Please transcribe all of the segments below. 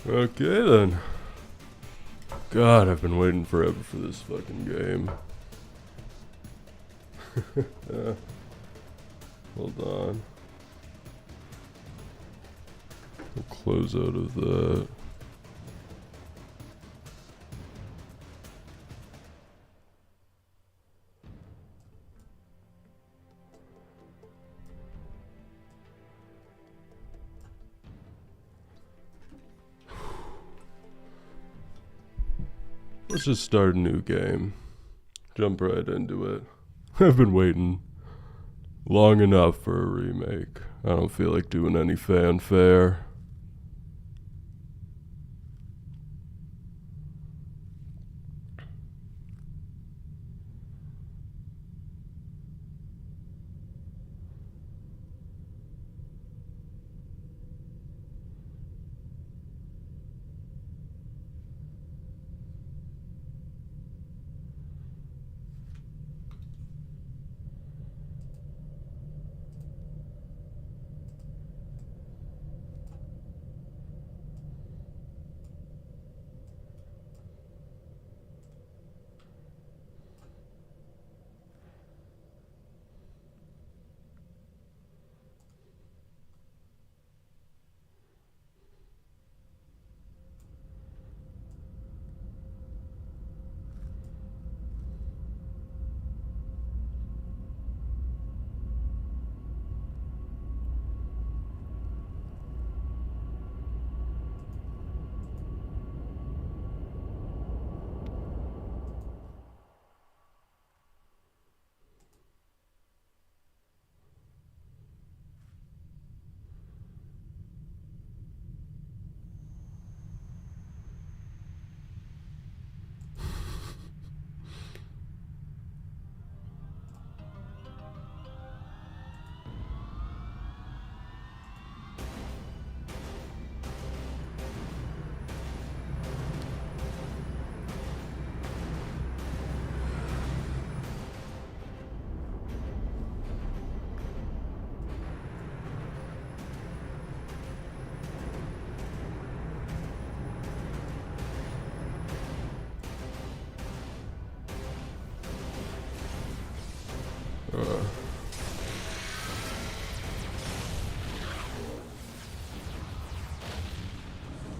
Okay then. God, I've been waiting forever for this fucking game. Hold on. We'll close out of that. Let's just start a new game. Jump right into it. I've been waiting long enough for a remake. I don't feel like doing any fanfare.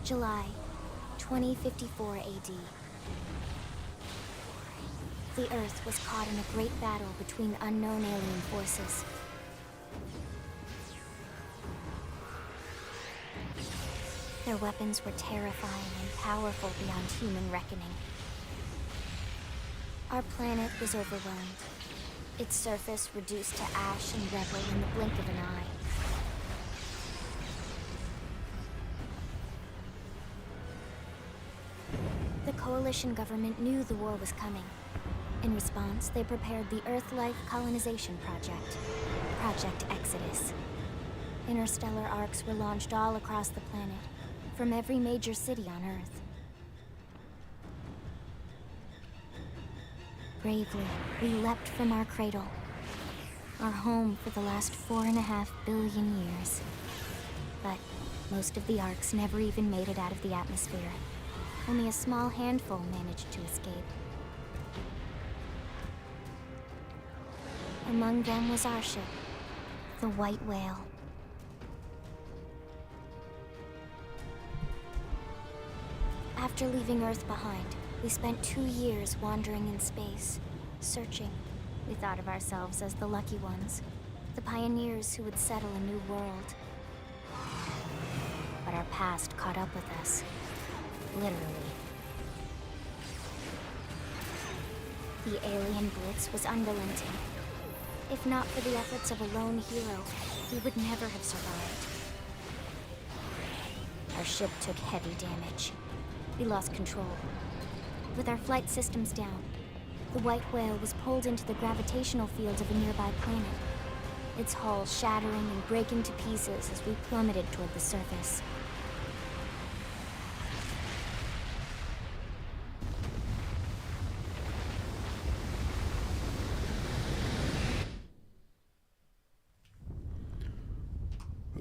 July 2054 AD. The Earth was caught in a great battle between unknown alien forces. Their weapons were terrifying and powerful beyond human reckoning. Our planet was overwhelmed, its surface reduced to ash and rubble in the blink of an eye. The Coalition government knew the war was coming. In response, they prepared the Earth-Life Colonization Project, Project Exodus. Interstellar arcs were launched all across the planet, from every major city on Earth. Bravely, we leapt from our cradle, our home for the last 4.5 billion years. But most of the arcs never even made it out of the atmosphere. Only a small handful managed to escape. Among them was our ship, the White Whale. After leaving Earth behind, we spent 2 years wandering in space, searching. We thought of ourselves as the lucky ones, the pioneers who would settle a new world. But our past caught up with us. Literally. The alien blitz was unrelenting. If not for the efforts of a lone hero, we would never have survived. Our ship took heavy damage. We lost control. With our flight systems down, the White Whale was pulled into the gravitational field of a nearby planet, its hull shattering and breaking to pieces as we plummeted toward the surface.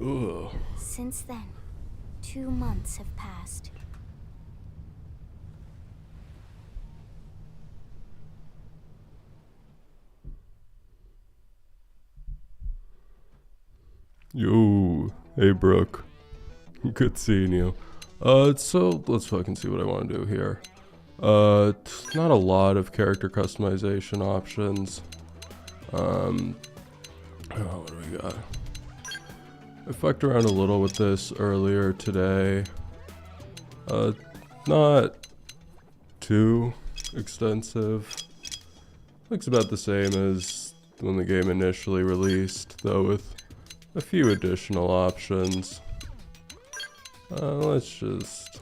Ugh. Since then, 2 months have passed. Yo, hey Brooke. Good seeing you. So let's fucking see what I want to do here. Not a lot of character customization options. Oh, what do we got? I fucked around a little with this earlier today. Not too extensive. Looks about the same as when the game initially released, though with a few additional options. Let's just...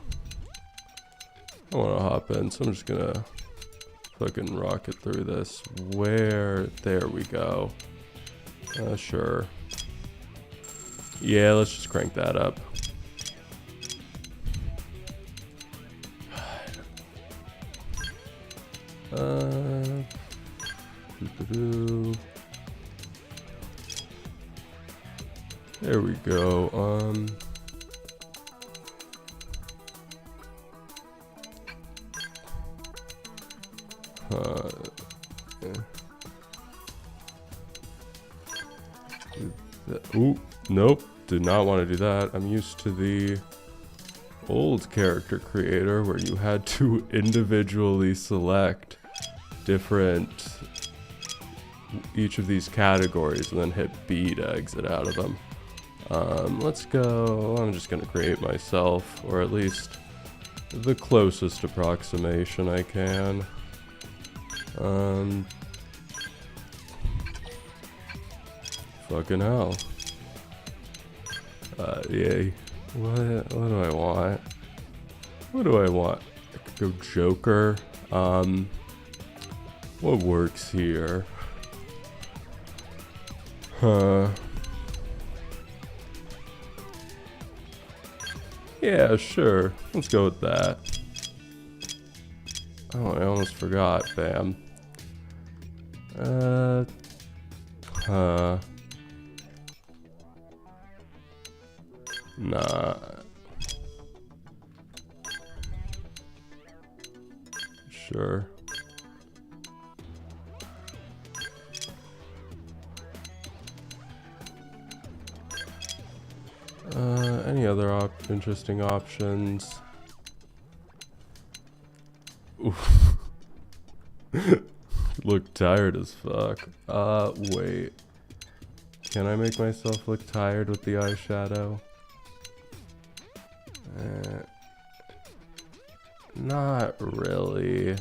I want to hop in, so I'm just gonna fucking rocket through this. Where? There we go. Sure. Yeah, let's just crank that up. There we go. Ooh, nope. Did not want to do that. I'm used to the old character creator where you had to individually select different each of these categories and then hit B to exit out of them. Let's go. I'm just gonna create myself, or at least the closest approximation I can. Fucking hell. Yeah. What do I want? What do I want? I could go Joker. What works here? Yeah, sure. Let's go with that. Oh, I almost forgot. Bam. Nah. Sure. Any other interesting options? Oof. Look tired as fuck. Wait. Can I make myself look tired with the eyeshadow? Not really.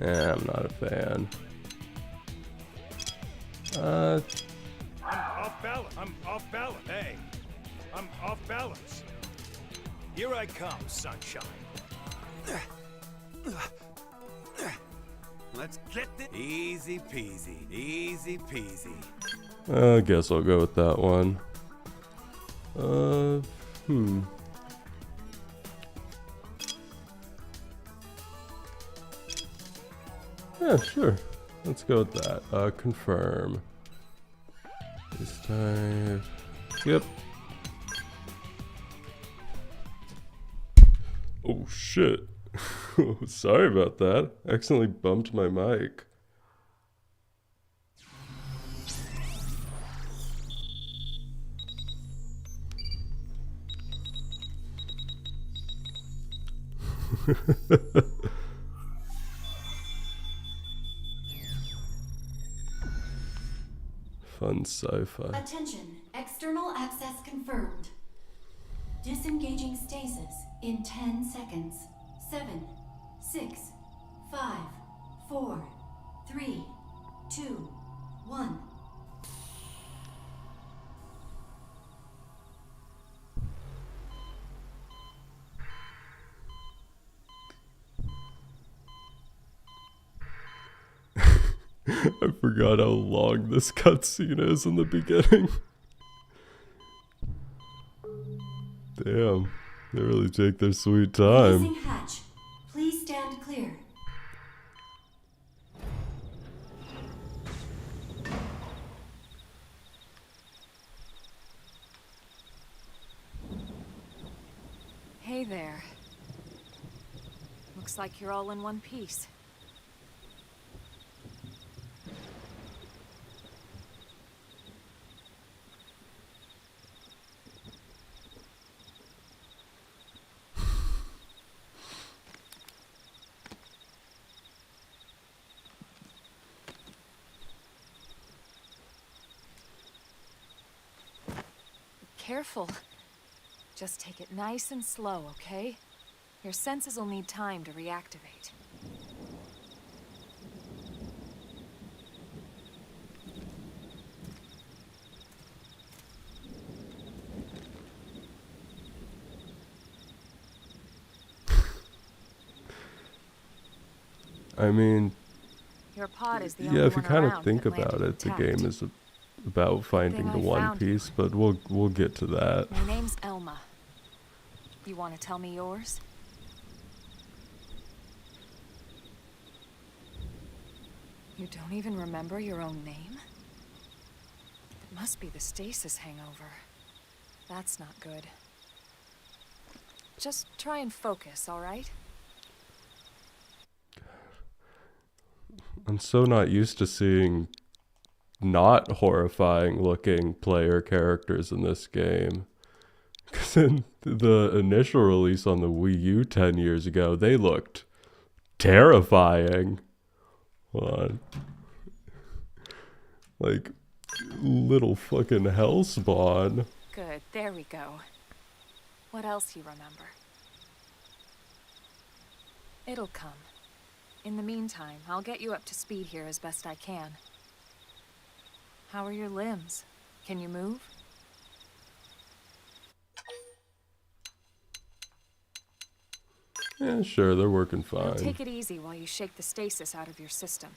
Yeah, I'm not a fan. I'm off balance. I'm off balance. Hey, I'm off balance. Here I come, sunshine. Let's get this. Easy peasy. Easy peasy. I guess I'll go with that one. Yeah, sure. Let's go with that. Confirm. This time. Yep. Oh shit. Sorry about that. Accidentally bumped my mic. Fun sci-fi. Attention, external access confirmed. Disengaging stasis in 10 seconds. 7, 6, 5, 4, 3, 2, 1. I forgot how long this cutscene is in the beginning. Damn, they really take their sweet time. Raising hatch. Please stand clear. there. Looks like you're all in one piece. Careful. Just take it nice and slow, okay? Your senses will need time to reactivate. I mean, Your pod is the only yeah, if you one kind of around think that landed about it, the intact. game is about finding Thing the I One found you. Piece, but we'll get to that. My name's Elma. You want to tell me yours? You don't even remember your own name? It must be the stasis hangover. That's not good. Just try and focus, all right? I'm so not used to seeing not horrifying looking player characters in this game. Because in the initial release on the Wii U 10 years ago, they looked terrifying. Hold on. Like little fucking hellspawn. Good, there we go. What else you remember? It'll come. In the meantime, I'll get you up to speed here as best I can. How are your limbs? Can you move? Yeah, sure, they're working Now fine. take it easy while you shake the stasis out of your system.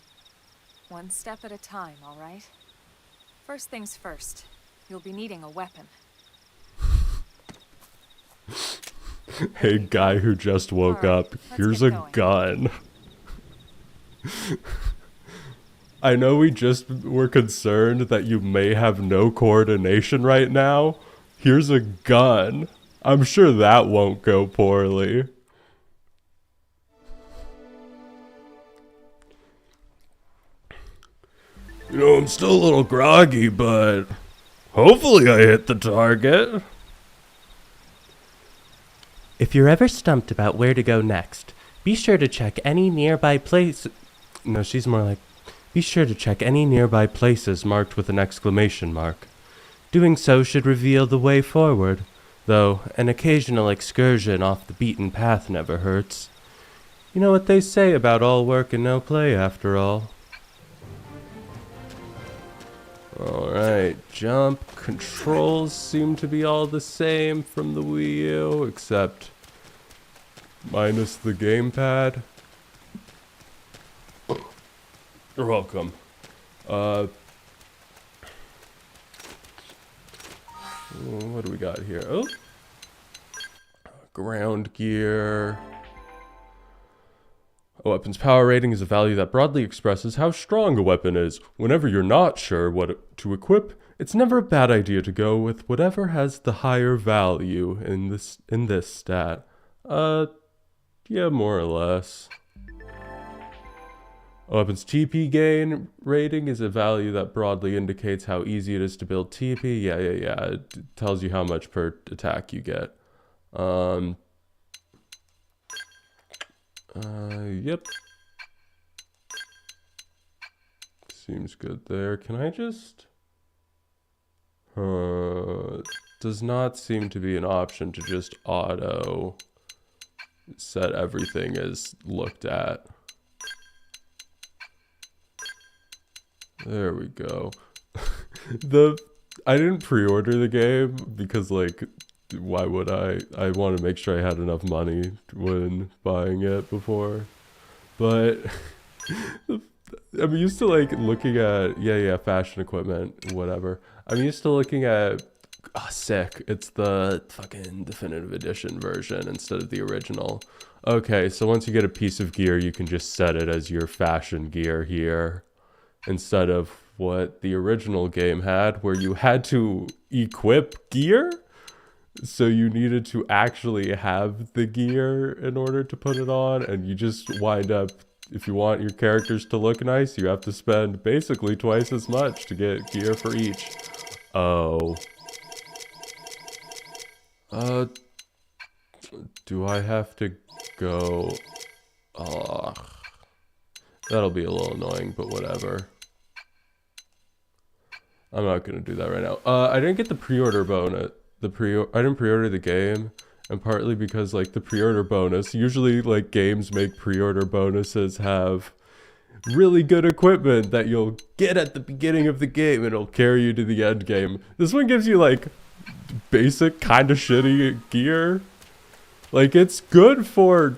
One step at a time, all right? First things first, you'll be needing a weapon. Hey, guy who just woke Alright, up, let's here's get a going. gun. I know we just were concerned that you may have no coordination right now. Here's a gun. I'm sure that won't go poorly. You know, I'm still a little groggy, but hopefully I hit the target. If you're ever stumped about where to go next, be sure to check any nearby place. No, she's more like, be sure to check any nearby places marked with an exclamation mark. Doing so should reveal the way forward, though an occasional excursion off the beaten path never hurts. You know what they say about all work and no play, after all. Alright, jump controls seem to be all the same from the Wii U, except minus the gamepad. You're welcome. What do we got here? Oh, ground gear. A weapon's power rating is a value that broadly expresses how strong a weapon is. Whenever you're not sure what to equip, it's never a bad idea to go with whatever has the higher value in this stat. Yeah, more or less. A weapon's TP gain rating is a value that broadly indicates how easy it is to build TP. Yeah. It tells you how much per attack you get. Yep. Seems good there. Can I just... does not seem to be an option to just auto set everything as looked at. There we go. I didn't pre-order the game because, like, why would I? I want to make sure I had enough money when buying it before. But I'm used to, like, looking at, yeah, fashion equipment, whatever. I'm used to looking at, oh, sick, it's the fucking definitive edition version instead of the original. Okay, so once you get a piece of gear, you can just set it as your fashion gear here, instead of what the original game had, where you had to equip gear? So you needed to actually have the gear in order to put it on, and you just wind up, if you want your characters to look nice, you have to spend basically twice as much to get gear for each. Oh. Do I have to go? Ugh. That'll be a little annoying, but whatever. I'm not gonna do that right now. I didn't get the pre-order bonus. I didn't pre-order the game, and partly because like the pre-order bonus, usually like games make pre-order bonuses have really good equipment that you'll get at the beginning of the game and it'll carry you to the end game. This one gives you like basic kind of shitty gear. Like it's good for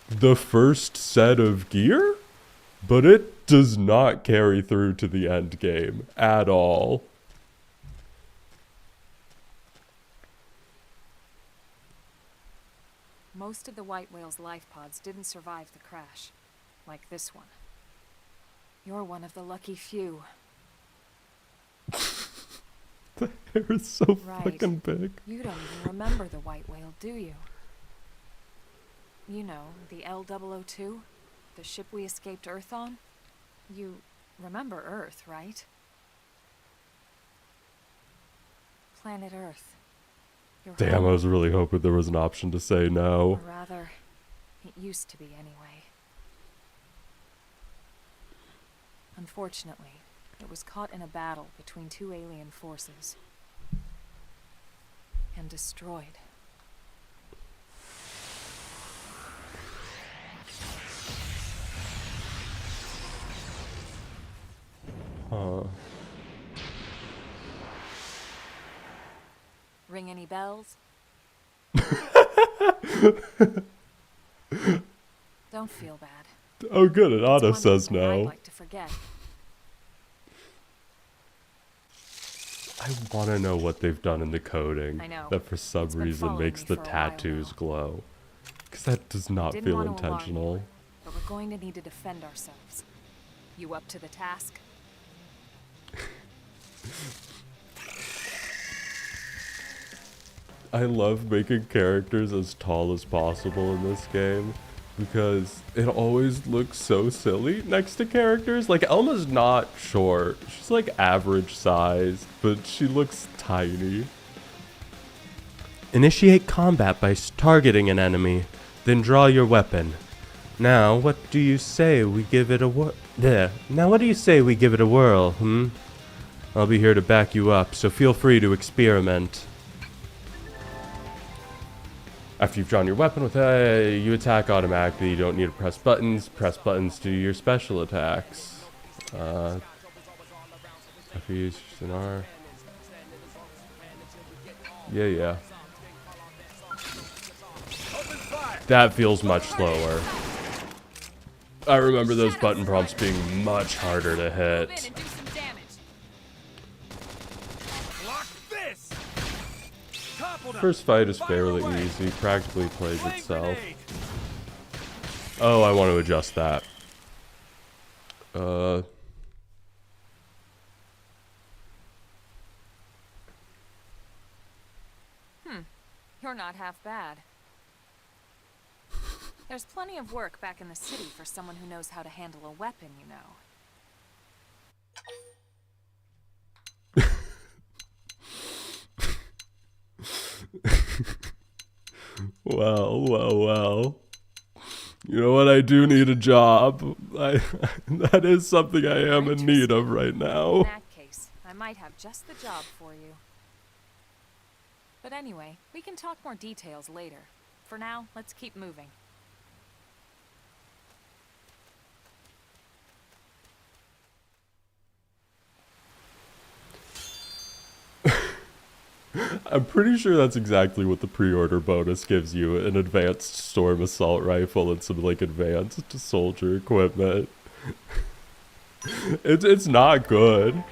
the first set of gear, but it does not carry through to the end game at all. Most of the white whale's life pods didn't survive the crash, like this one. You're one of the lucky few. The hair is so Right. fucking big. You don't even remember the white whale, do you? You know, the L002? The ship we escaped Earth on? You remember Earth, right? Planet Earth. Your Damn, home. I was really hoping there was an option to say no. Or rather, it used to be anyway. Unfortunately, it was caught in a battle between two alien forces. And destroyed. Huh. Ring any bells? Don't feel bad. Oh good, an auto It's one says thing I'd no. like to forget. I want to know what they've done in the coding I know. that for some It's been reason following makes me the for a while tattoos now. glow. Because that does not Didn't feel want to alarm intentional. you, but we're going to need to defend ourselves. You up to the task? I love making characters as tall as possible in this game because it always looks so silly next to characters. Like Elma's not short. She's like average size, but she looks tiny. Initiate combat by targeting an enemy, then draw your weapon. Now, what do you say we give it a whirl? Now, what do you say we give it a whirl, I'll be here to back you up, so feel free to experiment. After you've drawn your weapon with you attack automatically. You don't need to press buttons. Press buttons to do your special attacks. After you use an R. Yeah. That feels much slower. I remember those button prompts being much harder to hit. First fight is fairly easy, practically plays itself. Oh, I want to adjust that. You're not half bad. There's plenty of work back in the city for someone who knows how to handle a weapon, you know. Well. You know what? I do need a job. That is something I am in need of right In now. that case, I might have just the job for you. But anyway, we can talk more details later. For now, let's keep moving. I'm pretty sure that's exactly what the pre-order bonus gives you. An advanced storm assault rifle and some like advanced soldier equipment. It's not good.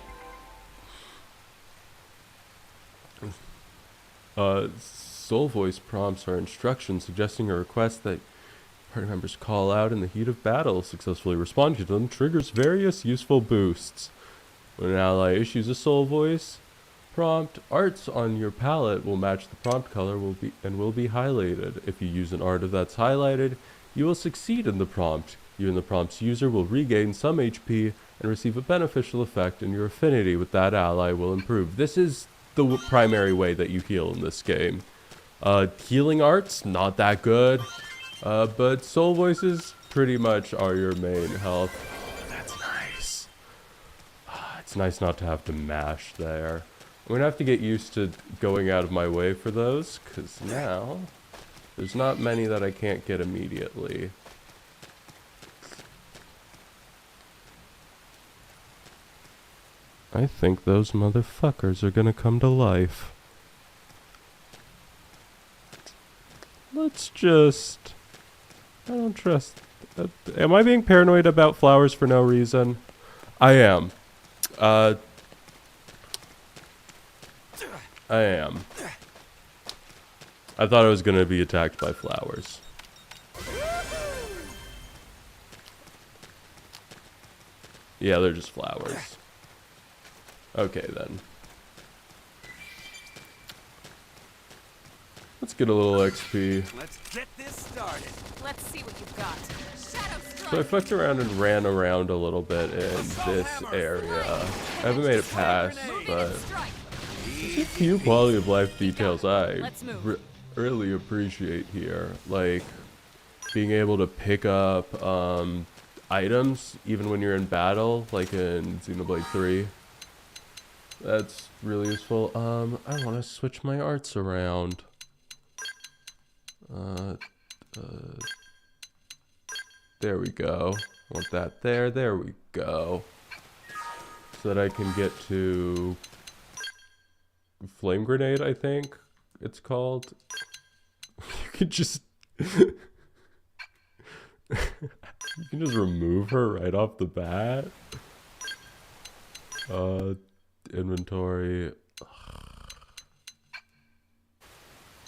Soul voice prompts are instructions suggesting a request that party members call out in the heat of battle. Successfully responding to them triggers various useful boosts. When an ally issues a soul voice, prompt. Arts on your palette will match the prompt color will be highlighted. If you use an art that's highlighted, you will succeed in the prompt. You and the prompt's user will regain some HP and receive a beneficial effect, and your affinity with that ally will improve. This is the primary way that you heal in this game. Healing arts, not that good, but soul voices pretty much are your main health. That's nice. It's nice not to have to mash there. I'm gonna have to get used to going out of my way for those, because now there's not many that I can't get immediately. I think those motherfuckers are gonna come to life. Let's just... I don't trust... am I being paranoid about flowers for no reason? I am. I am. I thought I was gonna be attacked by flowers. Yeah, they're just flowers. Okay, then. Let's get a little XP. Let's get this started. Let's see what you've got. Shadow strike. So I fucked around and ran around a little bit in this area. I haven't made it past, but there's a few quality of life details I really appreciate here. Like being able to pick up items even when you're in battle, like in Xenoblade 3. That's really useful. I want to switch my arts around. There we go. Want that there. There we go. So that I can get to flame grenade, I think it's called. You can just you can just remove her right off the bat. Inventory.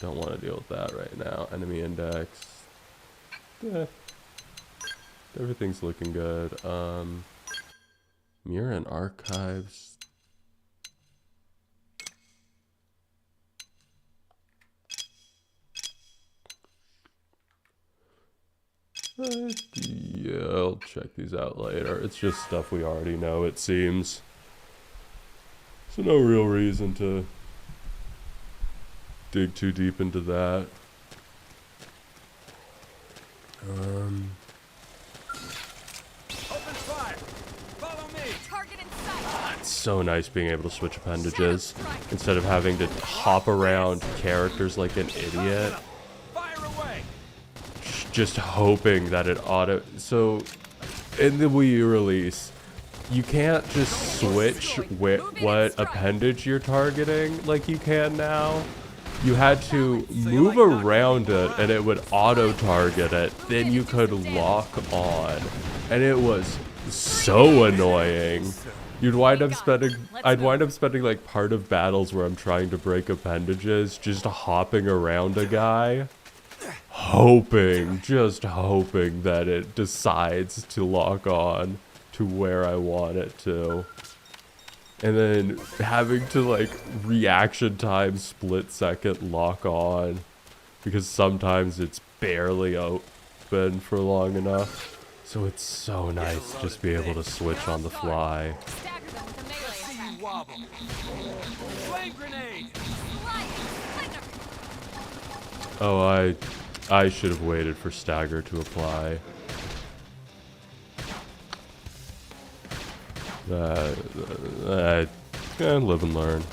Don't want to deal with that right now. Enemy index. Yeah. Everything's looking good. Mirror and archives. Yeah, I'll check these out later. It's just stuff we already know, it seems. So no real reason to dig too deep into that. Open fire. Follow me. Target in sight. It's so nice being able to switch appendages instead of having to hop around characters like an idiot. Fire away. Just hoping that it auto... So, in the Wii U release, you can't just switch what appendage you're targeting like you can now. You had to move around it and it would auto-target it. Then you could lock on. And it was so annoying. I'd wind up spending like part of battles where I'm trying to break appendages just hopping around a guy. Just hoping that it decides to lock on to where I want it to. And then having to like reaction time split second lock on because sometimes it's barely open for long enough. So it's so nice just be able to switch on the fly. Stagger them with a melee attack. Wobble. Flame grenade. Oh, I should have waited for stagger to apply. Live and learn.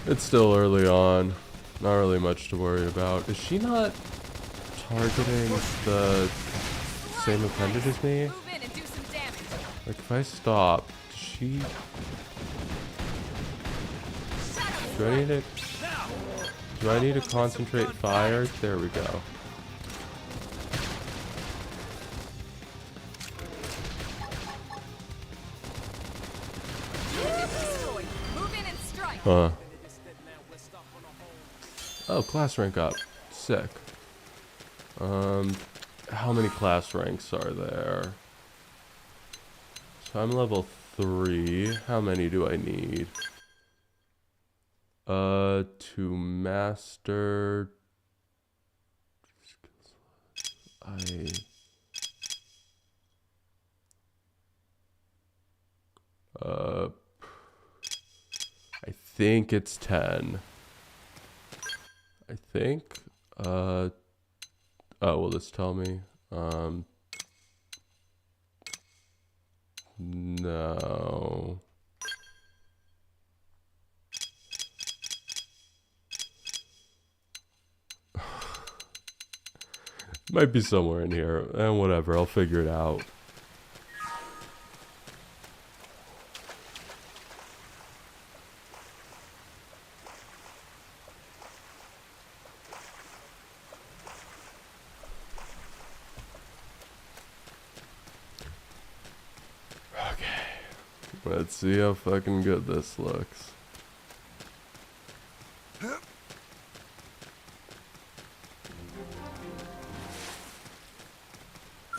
It's still early on. Not really much to worry about. Is she not targeting the same appendage as me? Move in and do some damage. Like if I stop, does she... Do I need to concentrate fire? There we go. Huh. Oh, class rank up. Sick. How many class ranks are there? So I'm level 3. How many do I need? To master... I think it's 10. I think. Oh, will this tell me? No. Might be somewhere in here. And whatever, I'll figure it out. Let's see how fucking good this looks.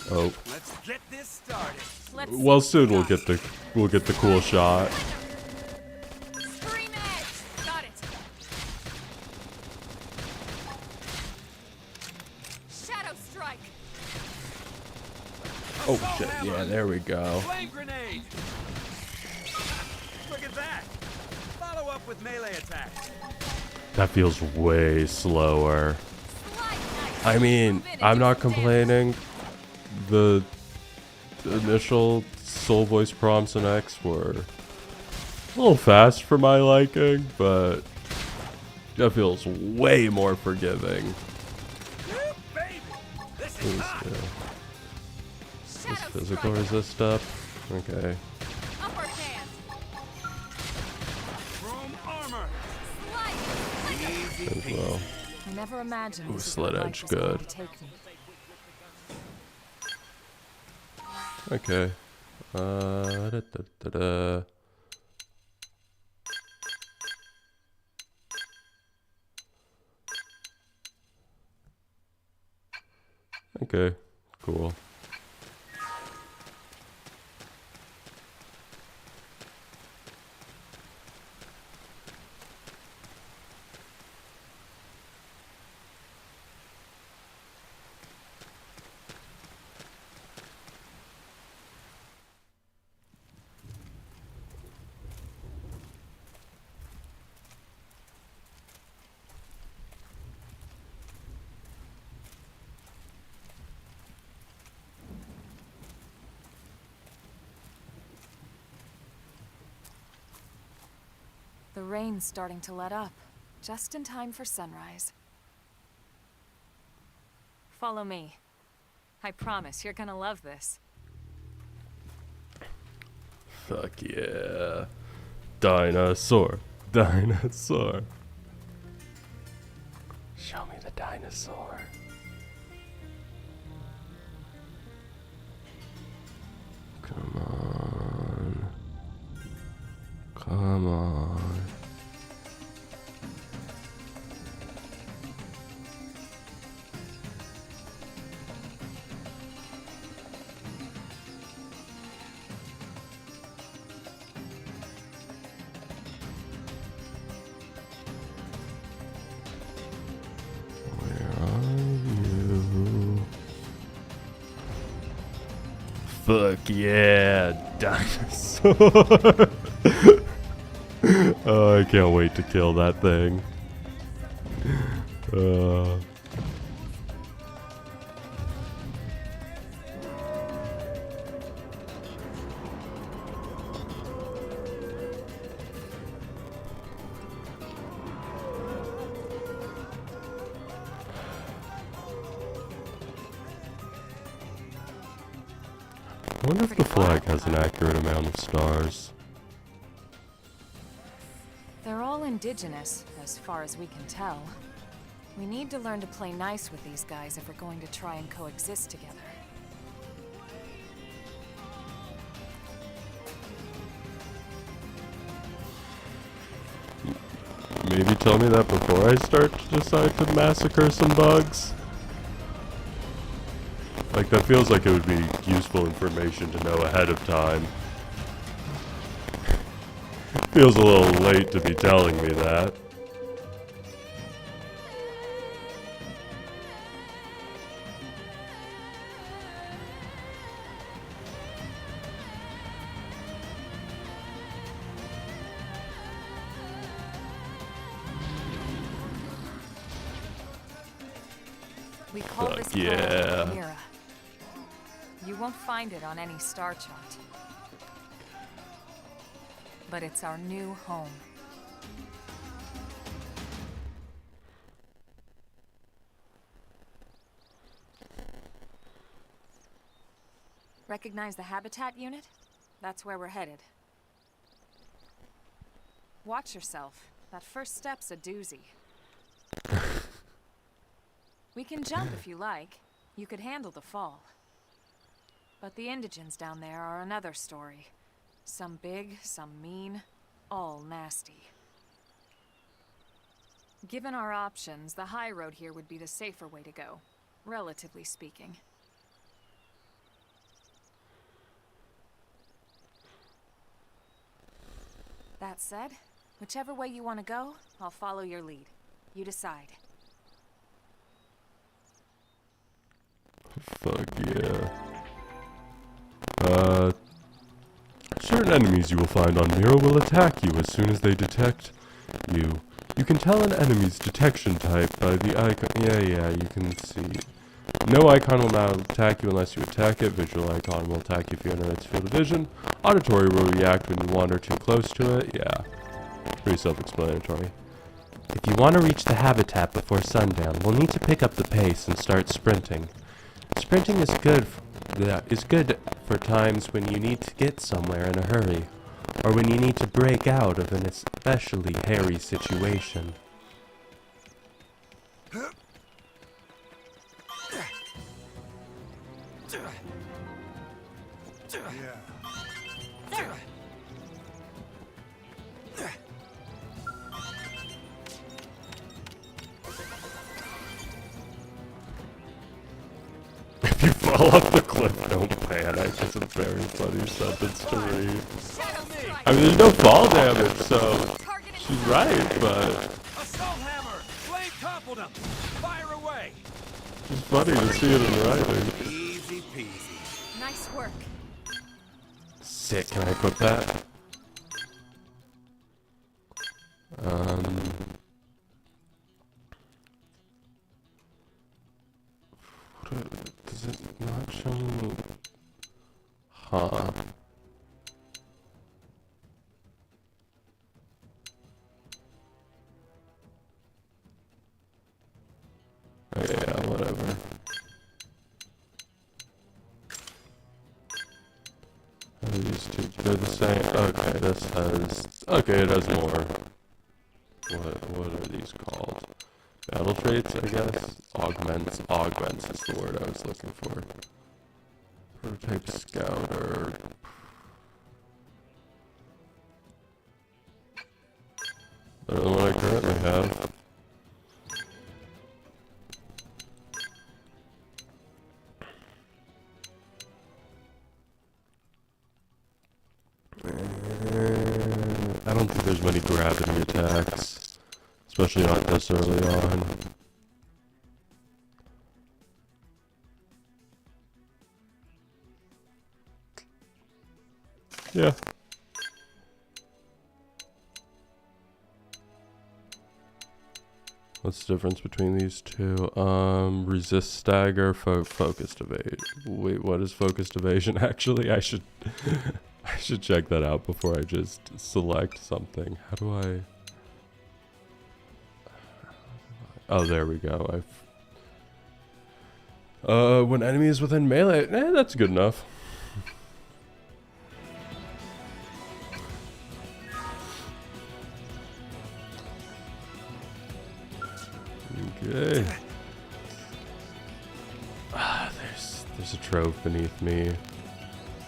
Oh. Let's get this started. Well, soon we'll get the cool shot. Scream it! Got it. Shadow strike. Oh shit! Yeah, there we go. Flame grenade. Look at that. Follow up with melee attack. That feels way slower. Slide knife. I mean, I'm not complaining. The initial soul voice prompts in X were a little fast for my liking, but that feels way more forgiving. Baby, this Is, is hot. Is Shadow physical strike. resist stuff? Okay. Upper hand. Chrome armor. Slide. As well. I never imagined Ooh, this is slit where edge, life was going good. to take me. Okay. Da. Okay, cool. The rain's starting to let up, just in time for sunrise. Follow me. I promise you're gonna love this. Fuck yeah. Dinosaur. Dinosaur. Show me the dinosaur. Come on. Come on. Where are you? Fuck yeah, dinosaur. Oh, I can't wait to kill that thing. I wonder if the flag has an accurate amount of stars. They're all indigenous, as far as we can tell. We need to learn to play nice with these guys if we're going to try and coexist together. Maybe tell me that before I start to decide to massacre some bugs. Like, that feels like it would be useful information to know ahead of time. Feels a little late to be telling me that. We call Fuck this yeah. planet Mira. You won't find it on any star chart. But it's our new home. Recognize the habitat unit? That's where we're headed. Watch yourself. That first step's a doozy. We can jump if you like. You could handle the fall. But the indigents down there are another story. Some big, some mean, all nasty. Given our options, the high road here would be the safer way to go, relatively speaking. That said, whichever way you want to go, I'll follow your lead. You decide. Fuck yeah. Certain enemies you will find on Mira will attack you as soon as they detect you. You can tell an enemy's detection type by the icon. Yeah, you can see. No icon will now attack you unless you attack it. Visual icon will attack you if you enter its field of vision. Auditory will react when you wander too close to it. Yeah. Pretty self-explanatory. If you want to reach the habitat before sundown, we'll need to pick up the pace and start sprinting. Sprinting is good for times when you need to get somewhere in a hurry, or when you need to break out of an especially hairy situation. If you fall off the cliff, don't panic. It's a very funny sentence to read. I mean, there's no fall damage, so she's right, but Assault hammer! Blade toppled him! Fire away! it's funny to see it in writing. Easy peasy. Nice work. Sick, can I equip that? Does it not show me? Huh. Oh, yeah, whatever. These two, they're the same. Okay, this has. Okay, it has more. What are these called? Battle traits, I guess. Augments. Augments is the word I was looking for. Prototype scouter. Better than what I currently have. I don't think there's many gravity attacks, especially not this early on. Yeah. What's the difference between these two? Resist stagger, focused evasion. Wait, what is focused evasion? Actually, I should I should check that out before I just select something. How do I? Oh, there we go. When enemy is within melee, that's good enough. Okay. There's a trove beneath me.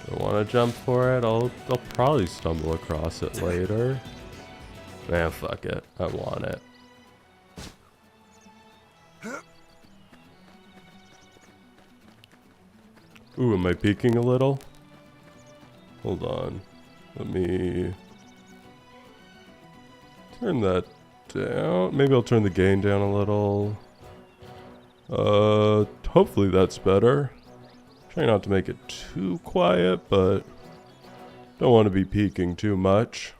Do I want to jump for it? I'll probably stumble across it later. Man, fuck it. I want it. Ooh, am I peeking a little? Hold on. Let me turn that down. Maybe I'll turn the gain down a little. Hopefully that's better. Try not to make it too quiet, but don't want to be peeking too much.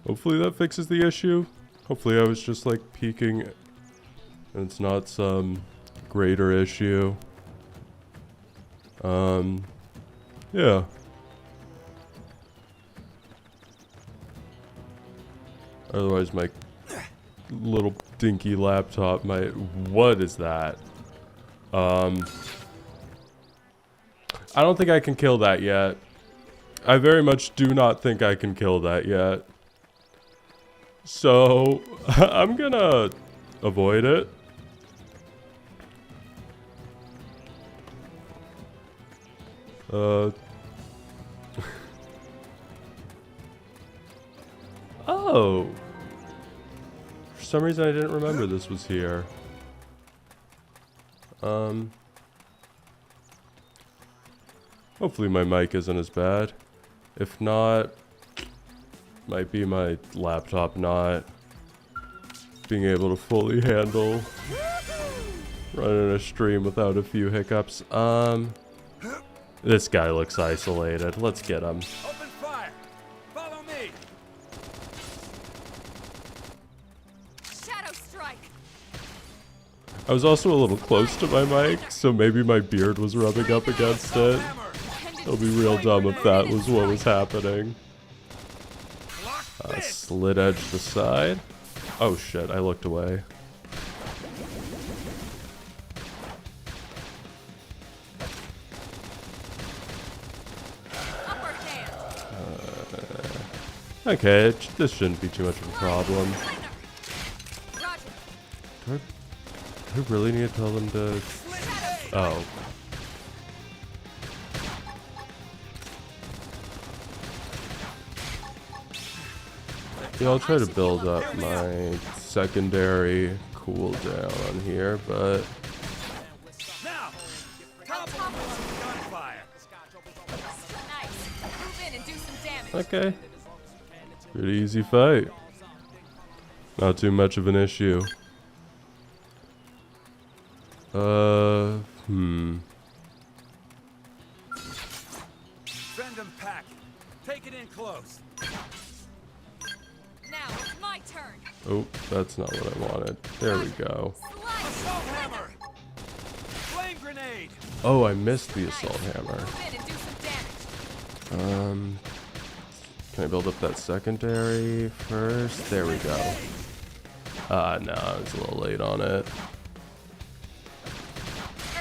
Hopefully that fixes the issue. Hopefully I was just like peeking and it's not some greater issue. Yeah. Otherwise my little dinky laptop might... What is that? I don't think I can kill that yet. I very much do not think I can kill that yet. So, I'm gonna avoid it. Oh! For some reason I didn't remember this was here. Hopefully my mic isn't as bad. If not, might be my laptop not being able to fully handle running a stream without a few hiccups. This guy looks isolated. Let's get him. Open fire! Follow me! Shadow strike. I was also a little close to my mic, so maybe my beard was rubbing up against it. It'll be real dumb if that was what was happening. Slit edge the side. Oh shit, I looked away. Okay, this shouldn't be too much of a problem. Do I really need to tell them to... Oh. Yeah, I'll try to build up my secondary cooldown on here, but... Now! Gunfire! Nice. Move in and do some damage. Okay. Pretty easy fight. Not too much of an issue. Send them pack. Take it in close. Now it's my turn. Oh, that's not what I wanted. There we go. Assault hammer! Flame grenade! Oh, I missed the assault hammer. Move in and do some damage. Can I build up that secondary first? There we go. No, I was a little late on it.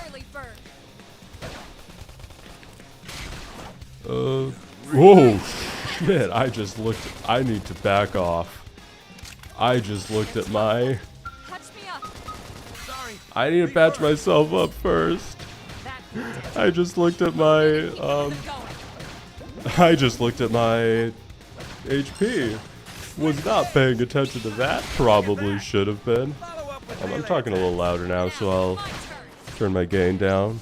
Early bird. Whoa, shit, I need to back off. I just looked at my... Touch me up. Sorry. I need to patch myself up first. I just looked at my, I just looked at my HP. Was not paying attention to that. Probably should have been. I'm talking a little louder now, so I'll turn my gain down.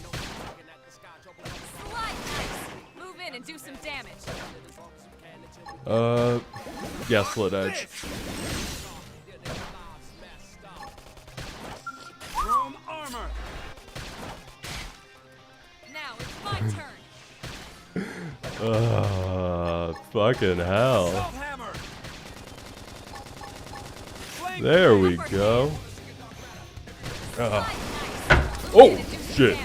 Move in and do some damage. Yeah, slit edge. Chrome armor! Now it's my turn. Fucking hell. Assault hammer! Flame There we go. Oh, shit.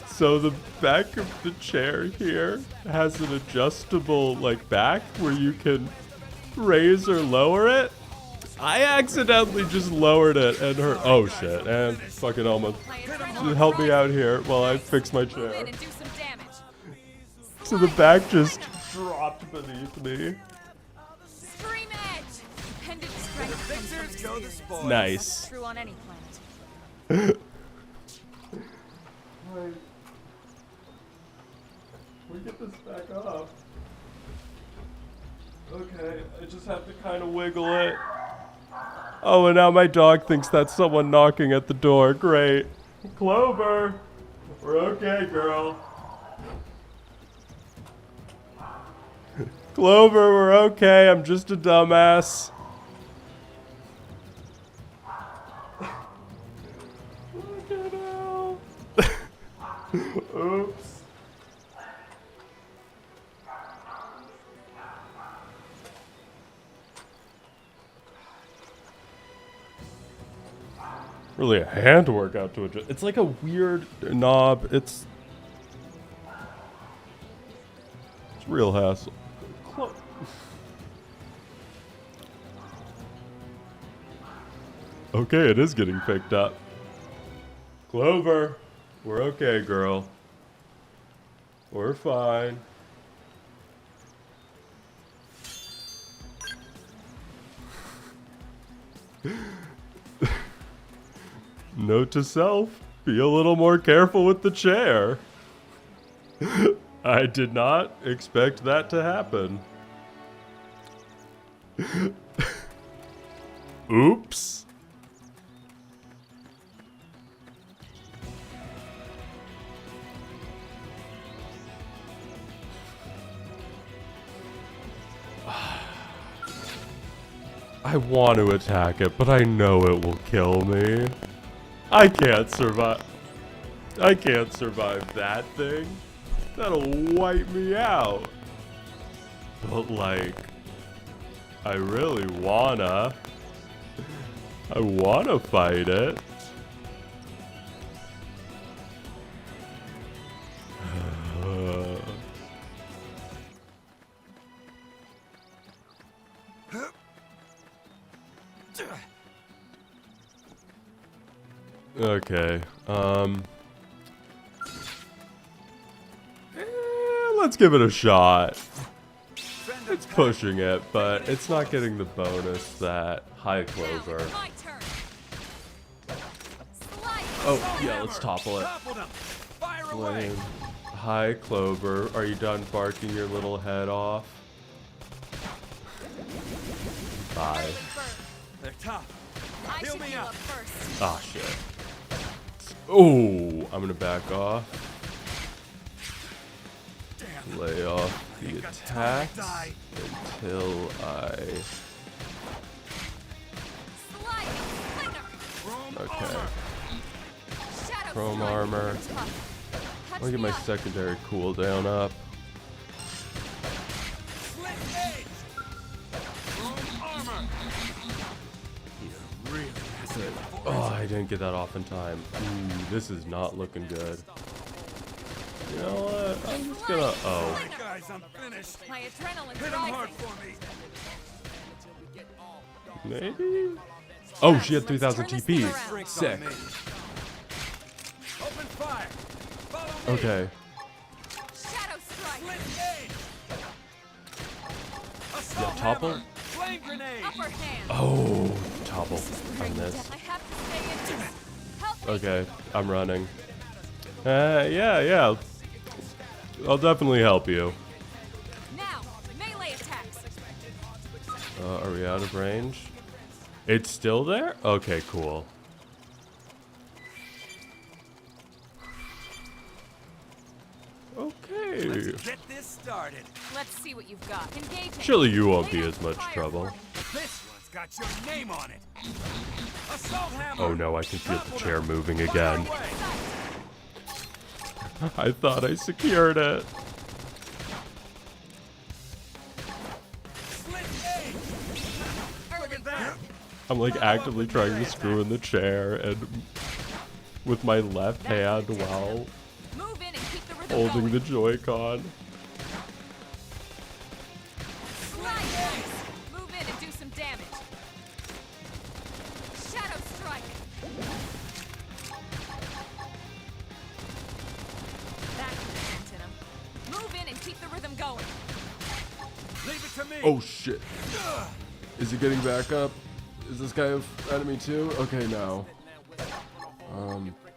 So the back of the chair here has an adjustable, like, back where you can raise or lower it. I accidentally just lowered it and hurt. Oh shit! And fucking almost help me out here while I fix my Move in chair. and do some damage. So the back just dropped beneath me. Scream edge. Pendant strength comes from Fixers go the spoils. Nice. true on any planet. We get this back up. Okay, I just have to kind of wiggle it. Oh, and now my dog thinks that's someone knocking at the door. Great. Clover! We're okay, girl. Clover, we're okay. I'm just a dumbass. Look at hell. Oops. Really a hand workout to adjust. It's like a weird knob. It's real hassle. Okay, it is getting picked up. Clover, we're okay, girl. We're fine. Note to self, be a little more careful with the chair. I did not expect that to happen. Oops. I want to attack it, but I know it will kill me. I can't survive. I can't survive that thing. That'll wipe me out. But like, I really wanna. I wanna fight it. Okay, let's give it a shot. It's pushing it, but it's not getting the bonus that High Clover. Oh, yeah, let's topple it. Lame. High Clover, are you done barking your little head off? Bye. They're tough. Heal me up. Ah, shit. Oh, I'm gonna back off. Lay off the attacks until I... Okay. Chrome armor. I'm gonna get my secondary cooldown up. Oh, I didn't get that off in time. Ooh, this is not looking good. You know what? I'm just gonna... Oh. Guys, I'm finished. My adrenaline's Hit 'em hard rising. for me. Maybe? Oh, she had 3,000 Turn this thing TP. around. Sick. Open fire. Follow me. Okay. Shadow strike. Assault Yeah, topple? hammer. Flame grenade. Upper hand. Oh, topple on this. I have to stay in this. Help me. Okay, I'm running. Yeah. I'll definitely help you. Now, melee attacks. Are we out of range? It's still there? Okay, cool. Okay. Let's get this started. Let's see what you've got. Engage it. Surely you won't be as much trouble. This one's got your name on it. Assault hammer. Oh no, I can feel the chair moving again. Fire away. I thought I secured it. Split edge. Look at that. I'm like actively trying to screw in the chair and with my left hand while Move in and keep the rhythm holding going. the Joy-Con. Slice. Move in and do some damage. Shadow strike. That could have sent him. Move in and keep the rhythm going. Leave it to me. Oh shit. Is he getting back up? Is this guy an enemy too? Okay, no.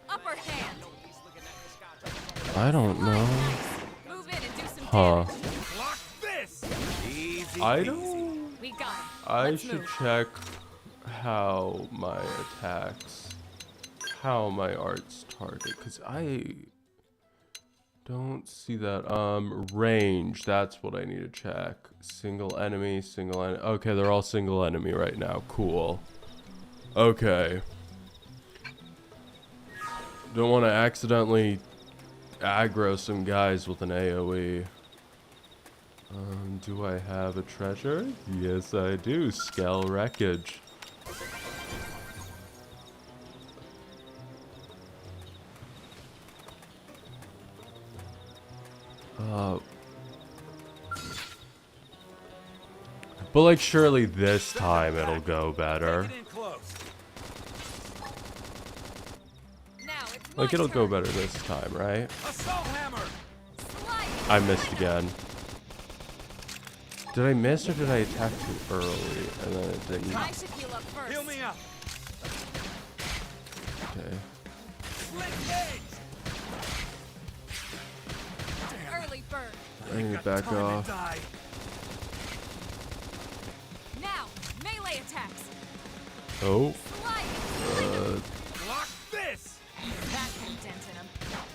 Upper hand. I don't know. Move in and do some Huh. damage. Block this. Easy. I peasy. don't... We got him. I Let's should move. check how my attacks, how my arts target, because I don't see that. Range, that's what I need to check. Single enemy, okay, they're all single enemy right now. Cool. Okay. Don't want to accidentally aggro some guys with an AoE. Do I have a treasure? Yes, I do. Scale wreckage. But like, surely this time it'll go better. Get in close. Now it's Like, my it'll go turn. better this time, right? Assault hammer. Slide. I missed again. Did I miss or did I attack too early? And then it didn't. I should heal up first. Heal me up. Okay. Split cage. Early bird. I need to Got back time to off. die. Now, melee attacks. Oh. Slide. Block this. That put a dent in him.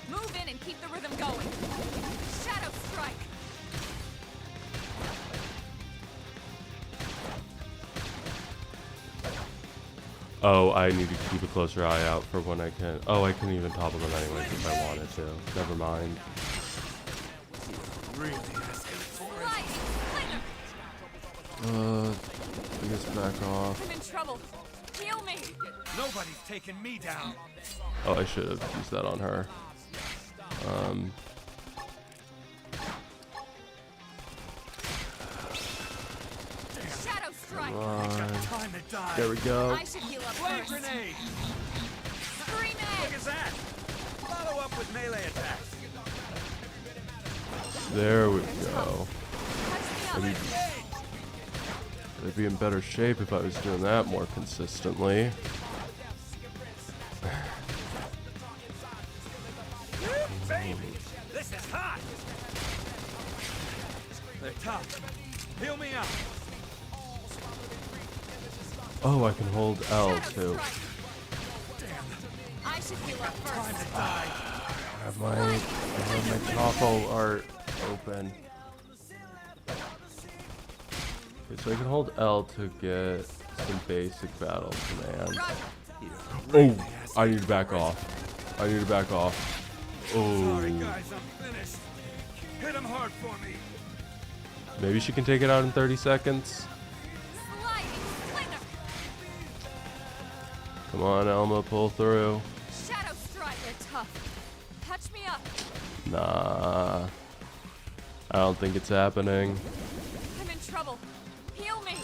Move in and keep the rhythm going. Shadow strike. Oh, I need to keep a closer eye out for when I can. Oh, I couldn't even topple them anyways if I wanted to. Never mind. Really asking for it. Slide. Splinter. I guess back off. I'm in trouble. Heal me. Nobody's taking me down. Oh, I should have used that on her. Shadow strike. Time to die. There we go. I should heal up Flame first. grenade. Scream Look egg. at that. Follow up with melee attacks. There we go. Touch me up. I'd be in better shape if I was doing that more consistently. Baby, this is hot. They're tough. Heal me up. Oh, I can hold L Shadow too. strike. I should heal up Time first. to die. I have my topple art open. Okay, so I can hold L to get some basic battle commands. Oh, I need to back off. I need to back off. Sorry, Oh, guys, I'm finished. Hit him hard for me. maybe she can take it out in 30 seconds. Sliding splinter. Come on, Elma, pull through. Shadow strike. They're tough. Touch me up. Nah, I don't think it's happening. I'm in trouble. Heal me.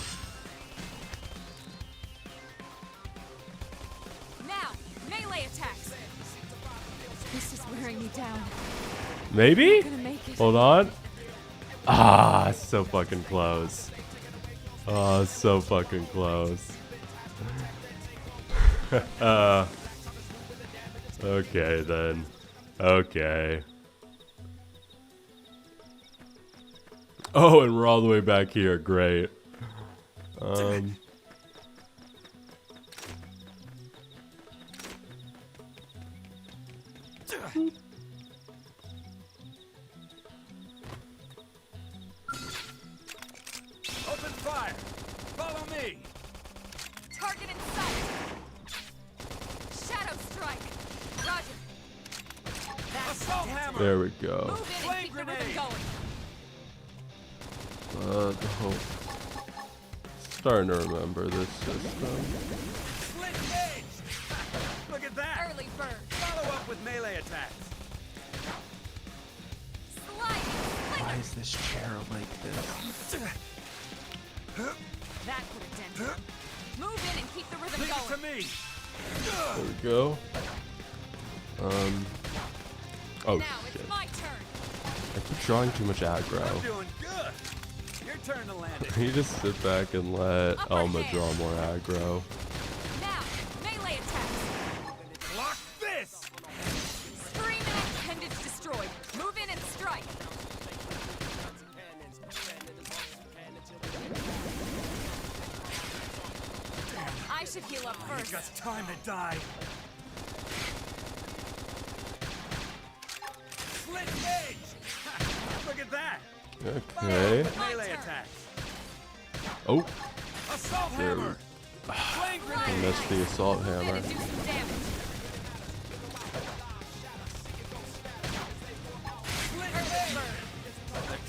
Now, melee attacks. This is wearing me down. Maybe? I'm gonna make it. Hold on. Ah, so fucking close. Oh, so fucking close. Okay then. Okay. Oh, and we're all the way back here. Great. Open fire. Follow me. Target in sight. Shadow strike. Roger. That's Assault hammer. There we go. Move in and Flame keep the rhythm grenade. going. Starting to remember this system. Split cage. Look at that. Early bird. Follow up with melee attacks. Sliding splinter. Is this chair like this? That put a dent in him. Move in and keep the rhythm Leave it to going. me. There we go. Oh Now shit. it's my turn. I keep drawing too much I'm aggro. doing good. Your turn to land it. You just sit back and let Upper Elma hand. draw more aggro. Now, melee attacks. Block this. Scream and appendage destroyed. Move in and strike. I should heal up You first. got time to die. Split cage. Look at that. Okay. Melee attacks. Oh, Assault There hammer. Flame I grenade. missed the assault Move in hammer. and do some damage.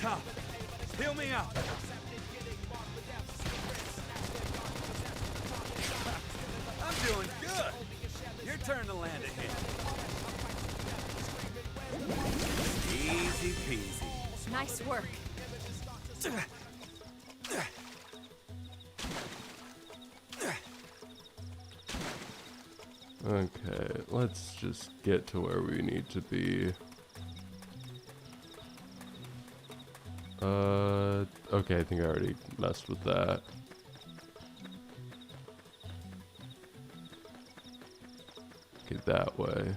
tough. Heal me up. I'm doing good. Your turn to land a hit. Easy peasy. Nice work. Okay, let's just get to where we need to be. Okay, I think I already messed with that. Okay, that way.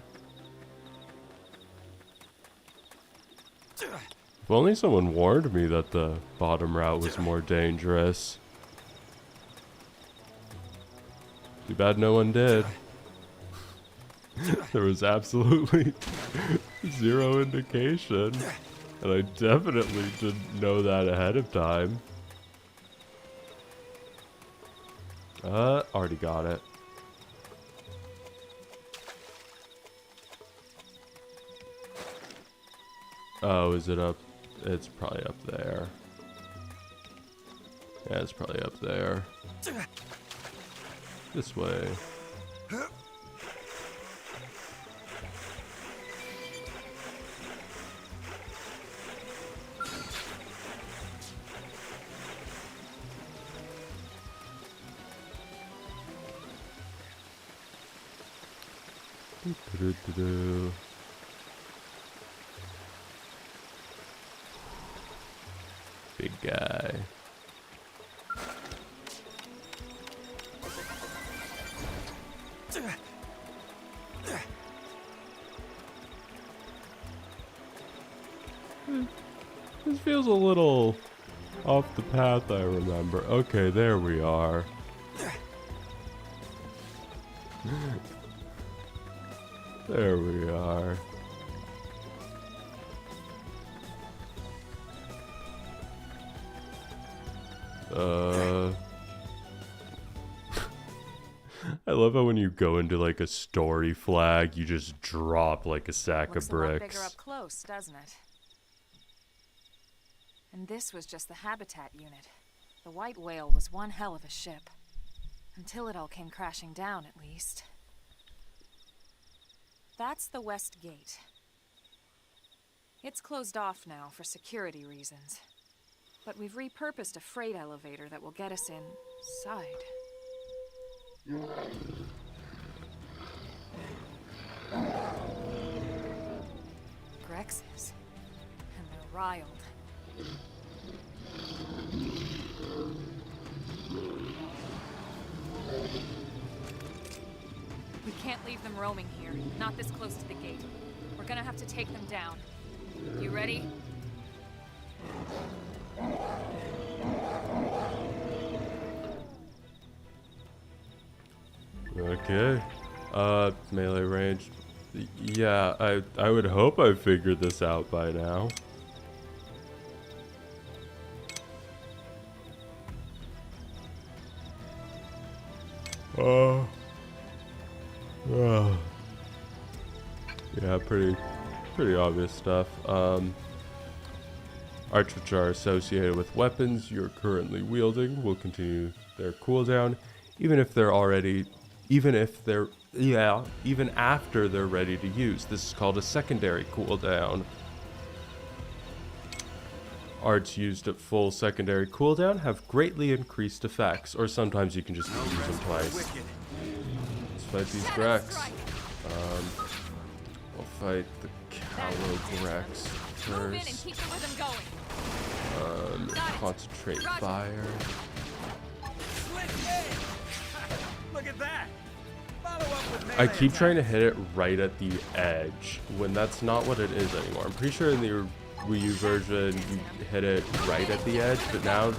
If only someone warned me that the bottom route was more dangerous. Too bad no one did. There was absolutely zero indication. And I definitely didn't know that ahead of time. Already got it. Oh, is it up? It's probably up there. Yeah, it's probably up there. This way. Do-do-do-do. Big guy. This feels a little off the path I remember. Okay, there we are. There we are. I love how when you go into like a story flag, you just drop like a sack Looks of a lot bricks. bigger up close, doesn't it? And this was just the habitat unit. The white whale was one hell of a ship. Until it all came crashing down, at least. That's the west gate. It's closed off now for security reasons. But we've repurposed a freight elevator that will get us inside. Grexes. And they're riled. We can't leave them roaming here, not this close to the gate. We're gonna have to take them down. You ready? Okay. Melee range. Yeah, I would hope I figured this out by now. Yeah, pretty obvious stuff. Arts which are associated with weapons you're currently wielding will continue their cooldown, even after they're ready to use. This is called a secondary cooldown. Arts used at full secondary cooldown have greatly increased effects, or sometimes you can just use them twice. Let's fight these Grex. We'll fight the Callow Grex Move in and first. keep the rhythm going. Concentrate fire. Look at that. Follow up with I melee keep trying to attacks. hit it right at the edge, when that's not what it is anymore. I'm pretty sure in the Wii U version you hit it right at the edge, but now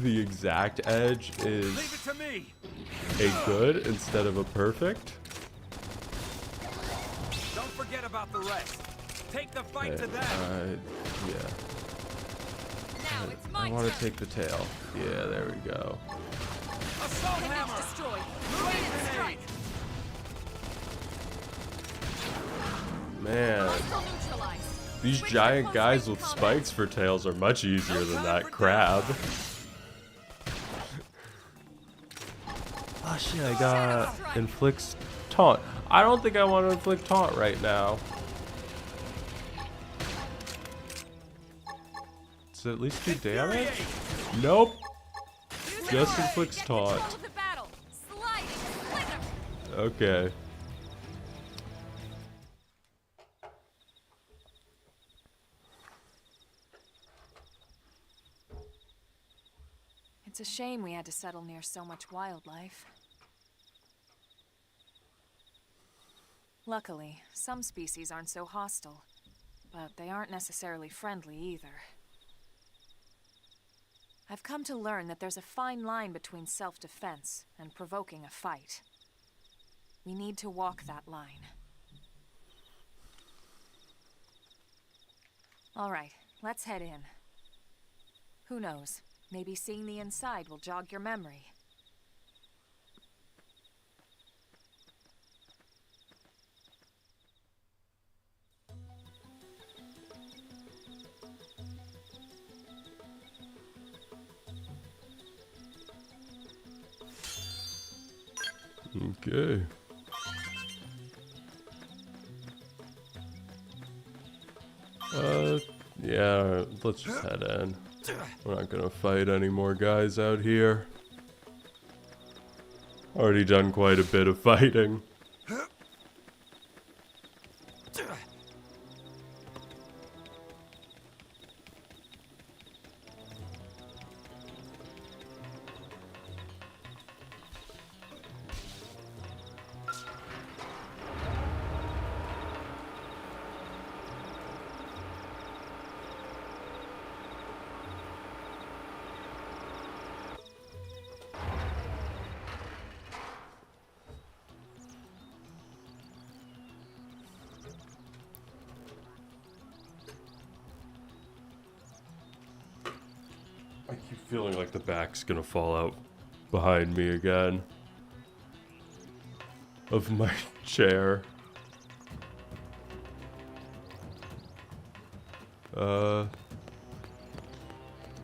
the exact edge is Leave it to me. a good instead of a perfect. Don't forget about the rest. Take the fight Okay, to them. yeah. Now it's my I want to turn. take the tail. Yeah, there we go. Assault Image hammer. destroyed. Move Grenade grenade. strike. Man, Hostile neutralized. These giant guys with spikes for tails are much easier than that crab. Oh shit, I got inflicts taunt. I don't think I want to inflict taunt right now. Does it at least do damage? Nope. Just inflicts taunt. Okay. It's a shame we had to settle near so much wildlife. Luckily, some species aren't so hostile, but they aren't necessarily friendly either. I've come to learn that there's a fine line between self-defense and provoking a fight. We need to walk that line. All right, let's head in. Who knows? Maybe seeing the inside will jog your memory. Okay. Yeah, let's just head in. We're not gonna fight any more guys out here. Already done quite a bit of fighting. I keep feeling like the back's gonna fall out behind me again. Of my chair.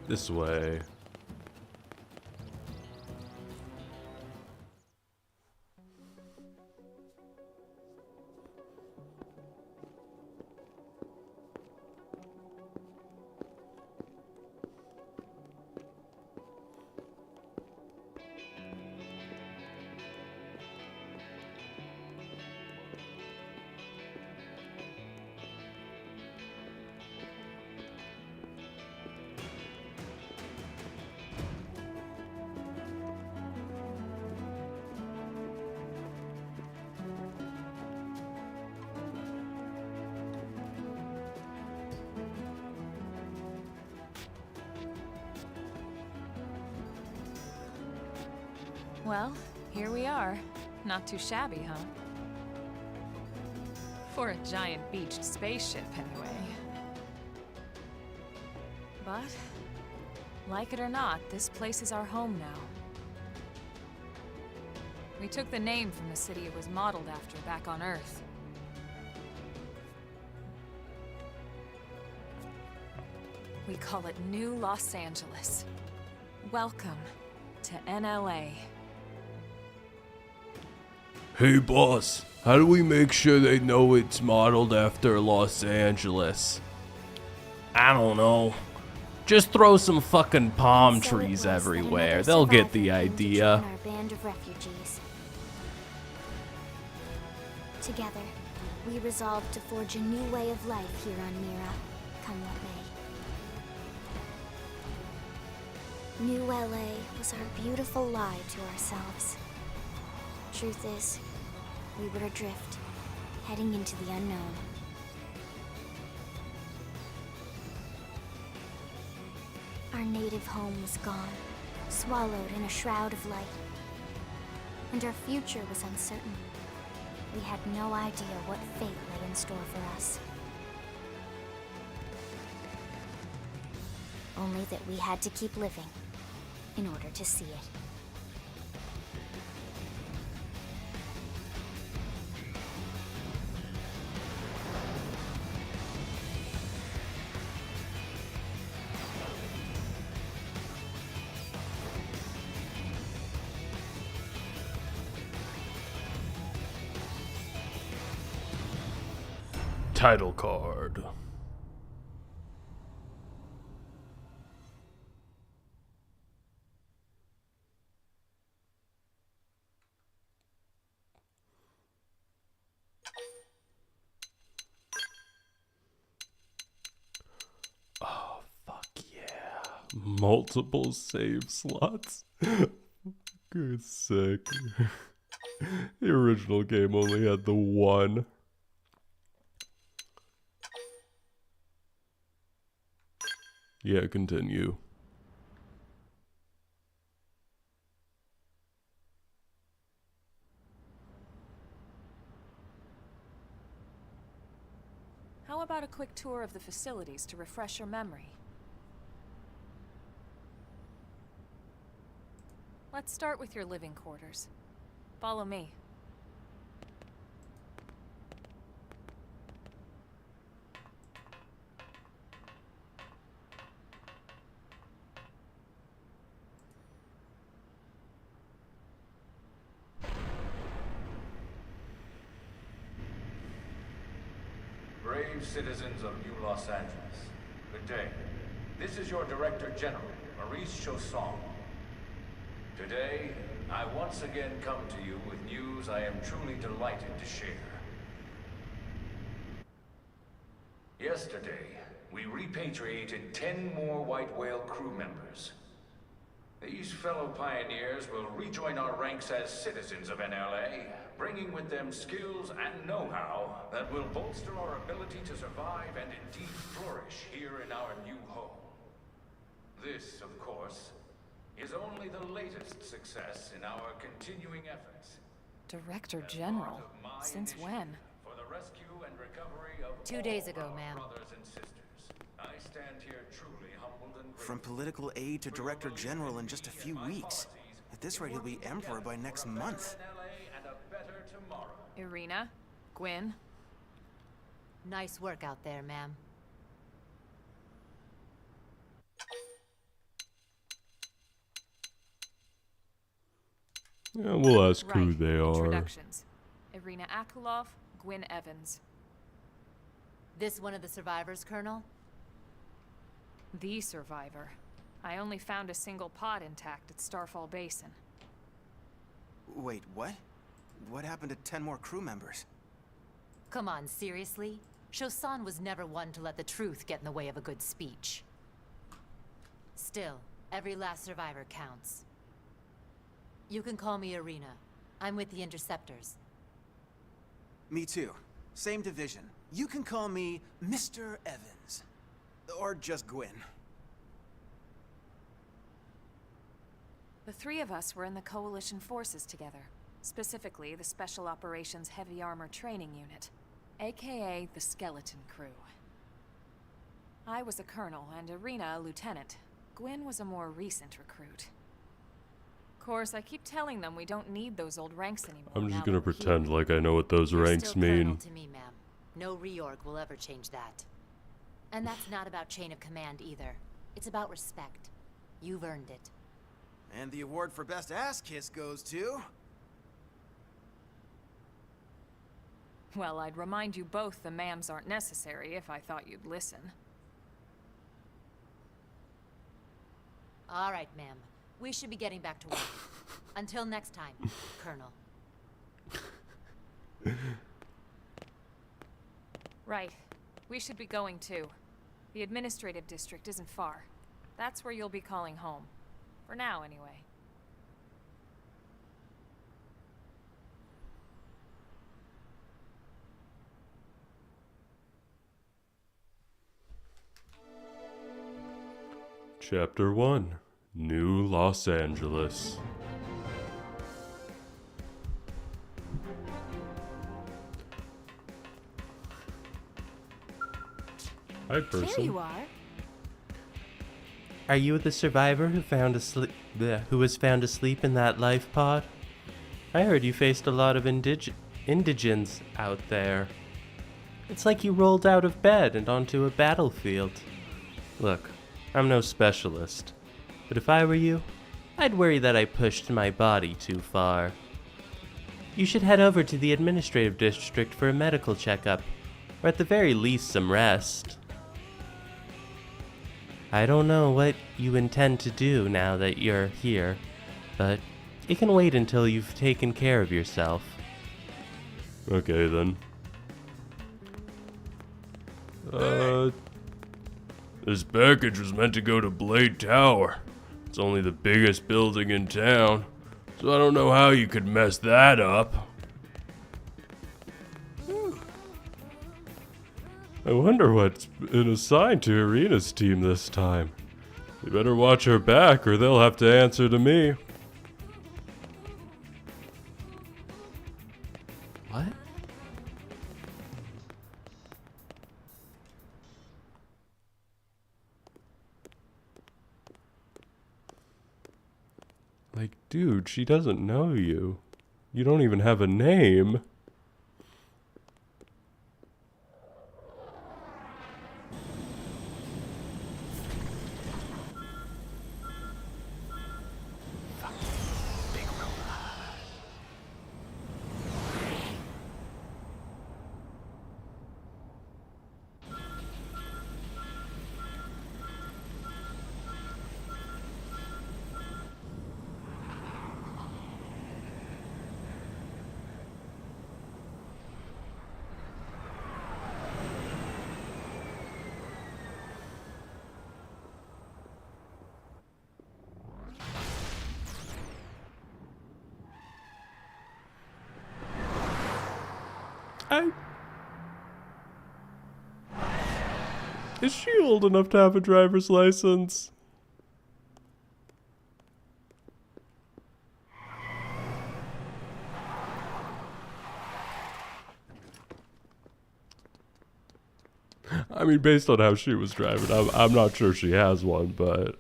This way. Well, here we are. Not too shabby, huh? For a giant beached spaceship, anyway. But, like it or not, this place is our home now. We took the name from the city it was modeled after back on Earth. We call it New Los Angeles. Welcome to NLA. Hey boss, how do we make sure they know it's modeled after Los Angeles? I don't know. Just throw some fucking palm So it trees was that everywhere. another They'll get survivor the came to idea. join our band of refugees. Together, we resolved to forge a new way of life here on Mira, come what may. New LA was our beautiful lie to ourselves. Truth is, we were adrift, heading into the unknown. Our native home was gone, swallowed in a shroud of light. And our future was uncertain. We had no idea what fate lay in store for us. Only that we had to keep living in order to see it. title card. Oh, fuck yeah. Multiple save slots. Good, sick. The original game only had the one. Yeah, continue. How about a quick tour of the facilities to refresh your memory? Let's start with your living quarters. Follow me. Brave citizens of New Los Angeles, good day. This is your Director General, Maurice Chausson. Today, I once again come to you with news I am truly delighted to share. Yesterday, we repatriated 10 more White Whale crew members. These fellow pioneers will rejoin our ranks as citizens of NLA, bringing with them skills and know-how that will bolster our ability to survive and indeed flourish here in our new home. This, of course, is only the latest success in our continuing efforts. Director General? Since when? For the rescue and recovery of 2 days all ago, our ma'am. brothers and sisters. I stand here truly humbled and grateful. From political aide to director general in just a few weeks. At this rate, he'll be emperor by next month. NLA and a better tomorrow. Irina? Gwyn? Nice work out there, ma'am. Yeah, we'll ask who Right. they are. Introductions. Irina Akulov, Gwyn Evans. This one of the survivors, Colonel? The survivor. I only found a single pod intact at Starfall Basin. Wait, what? What happened to 10 more crew members? Come on, seriously? Chausson was never one to let the truth get in the way of a good speech. Still, every last survivor counts. You can call me Irina. I'm with the Interceptors. Me too. Same division. You can call me Mr. Evans. Or just Gwyn. The three of us were in the Coalition forces together. Specifically, the Special Operations Heavy Armor Training Unit, aka the Skeleton Crew. I was a colonel and Irina a lieutenant. Gwyn was a more recent recruit. Of course, I keep telling them we don't need those old ranks anymore. I'm now just gonna that we're pretend here. like I know what those You're ranks still colonel mean. to me, ma'am. No reorg will ever change that. And that's not about chain of command either. It's about respect. You've earned it. And the award for best ass kiss goes to... Well, I'd remind you both the ma'ams aren't necessary if I thought you'd listen. All right, ma'am. We should be getting back to work. Until next time, Colonel. Right. We should be going too. The administrative district isn't far. That's where you'll be calling home. For now, anyway. Chapter 1. New Los Angeles. Hi, person. There you are. Are you the survivor who was found asleep in that life pod? I heard you faced a lot of indigents out there. It's like you rolled out of bed and onto a battlefield. Look, I'm no specialist, but if I were you, I'd worry that I pushed my body too far. You should head over to the administrative district for a medical checkup. or at the very least some rest. I don't know what you intend to do now that you're here, but it can wait until you've taken care of yourself. Okay then. This package was meant to go to Blade Tower. It's only the biggest building in town, so I don't know how you could mess that up. I wonder what's been assigned to Irina's team this time. They better watch her back or they'll have to answer to me. What? Like, dude, she doesn't know you. You don't even have a name. Is she old enough to have a driver's license? I mean, based on how she was driving, I'm not sure she has one, but...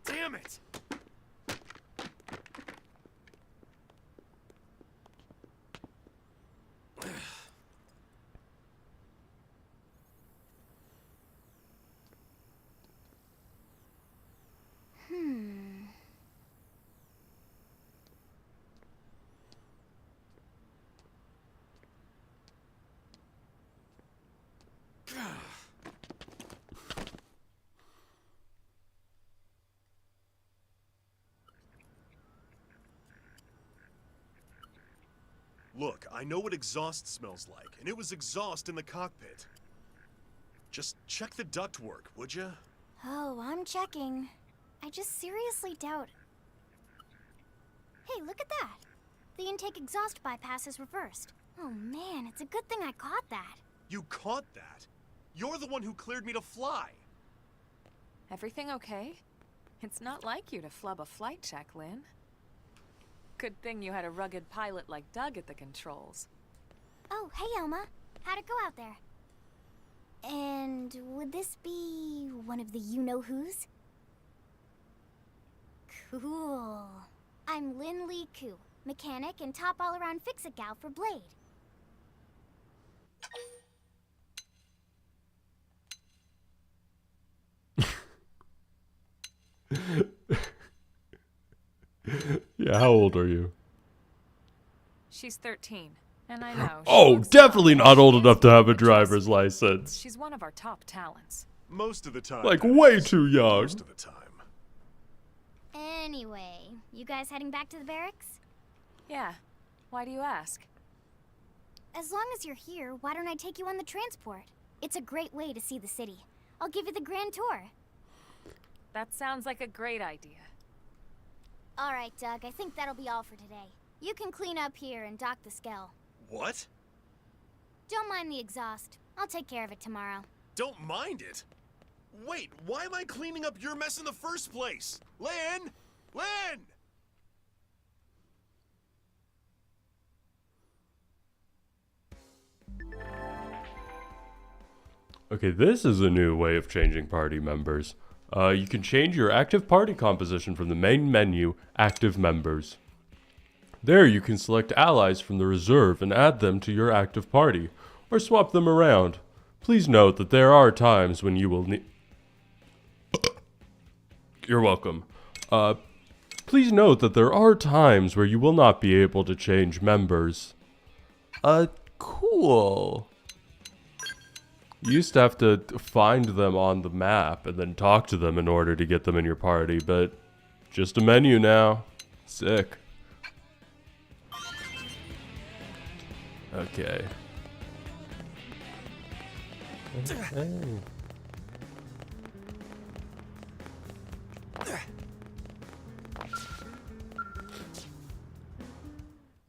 Damn it! Look, I know what exhaust smells like, and it was exhaust in the cockpit. Just check the ductwork, would ya? Oh, I'm checking. I just seriously doubt... Hey, look at that! The intake exhaust bypass is reversed. Oh man, it's a good thing I caught that. You caught that? You're the one who cleared me to fly. Everything okay? It's not like you to flub a flight check, Lynn. Good thing you had a rugged pilot like Doug at the controls. Oh, hey Elma. How'd it go out there? And would this be one of the you-know-who's? Cool. I'm Lynn Lee Koo, mechanic and top all-around fix-it gal for Blade. Yeah, how old are you? She's 13, and I know. she Oh, looks definitely young, not old she enough to is, have a but trust driver's me, license. She's one of our top talents. Most of the time. Like, that way is. too young. Most of the time. Anyway, you guys heading back to the barracks? Yeah. Why do you ask? As long as you're here, why don't I take you on the transport? It's a great way to see the city. I'll give you the grand tour. That sounds like a great idea. All right, Doug, I think that'll be all for today. You can clean up here and dock the Skell. What? Don't mind the exhaust. I'll take care of it tomorrow. Don't mind it? Wait, why am I cleaning up your mess in the first place? Lynn! Lynn! Okay, this is a new way of changing party members. You can change your active party composition from the main menu, Active Members. There you can select allies from the reserve and add them to your active party, or swap them around. Please note that there are times when you will need... You're welcome. Please note that there are times where you will not be able to change members. Cool. You used to have to find them on the map and then talk to them in order to get them in your party, but just a menu now. Sick. Okay. Hey.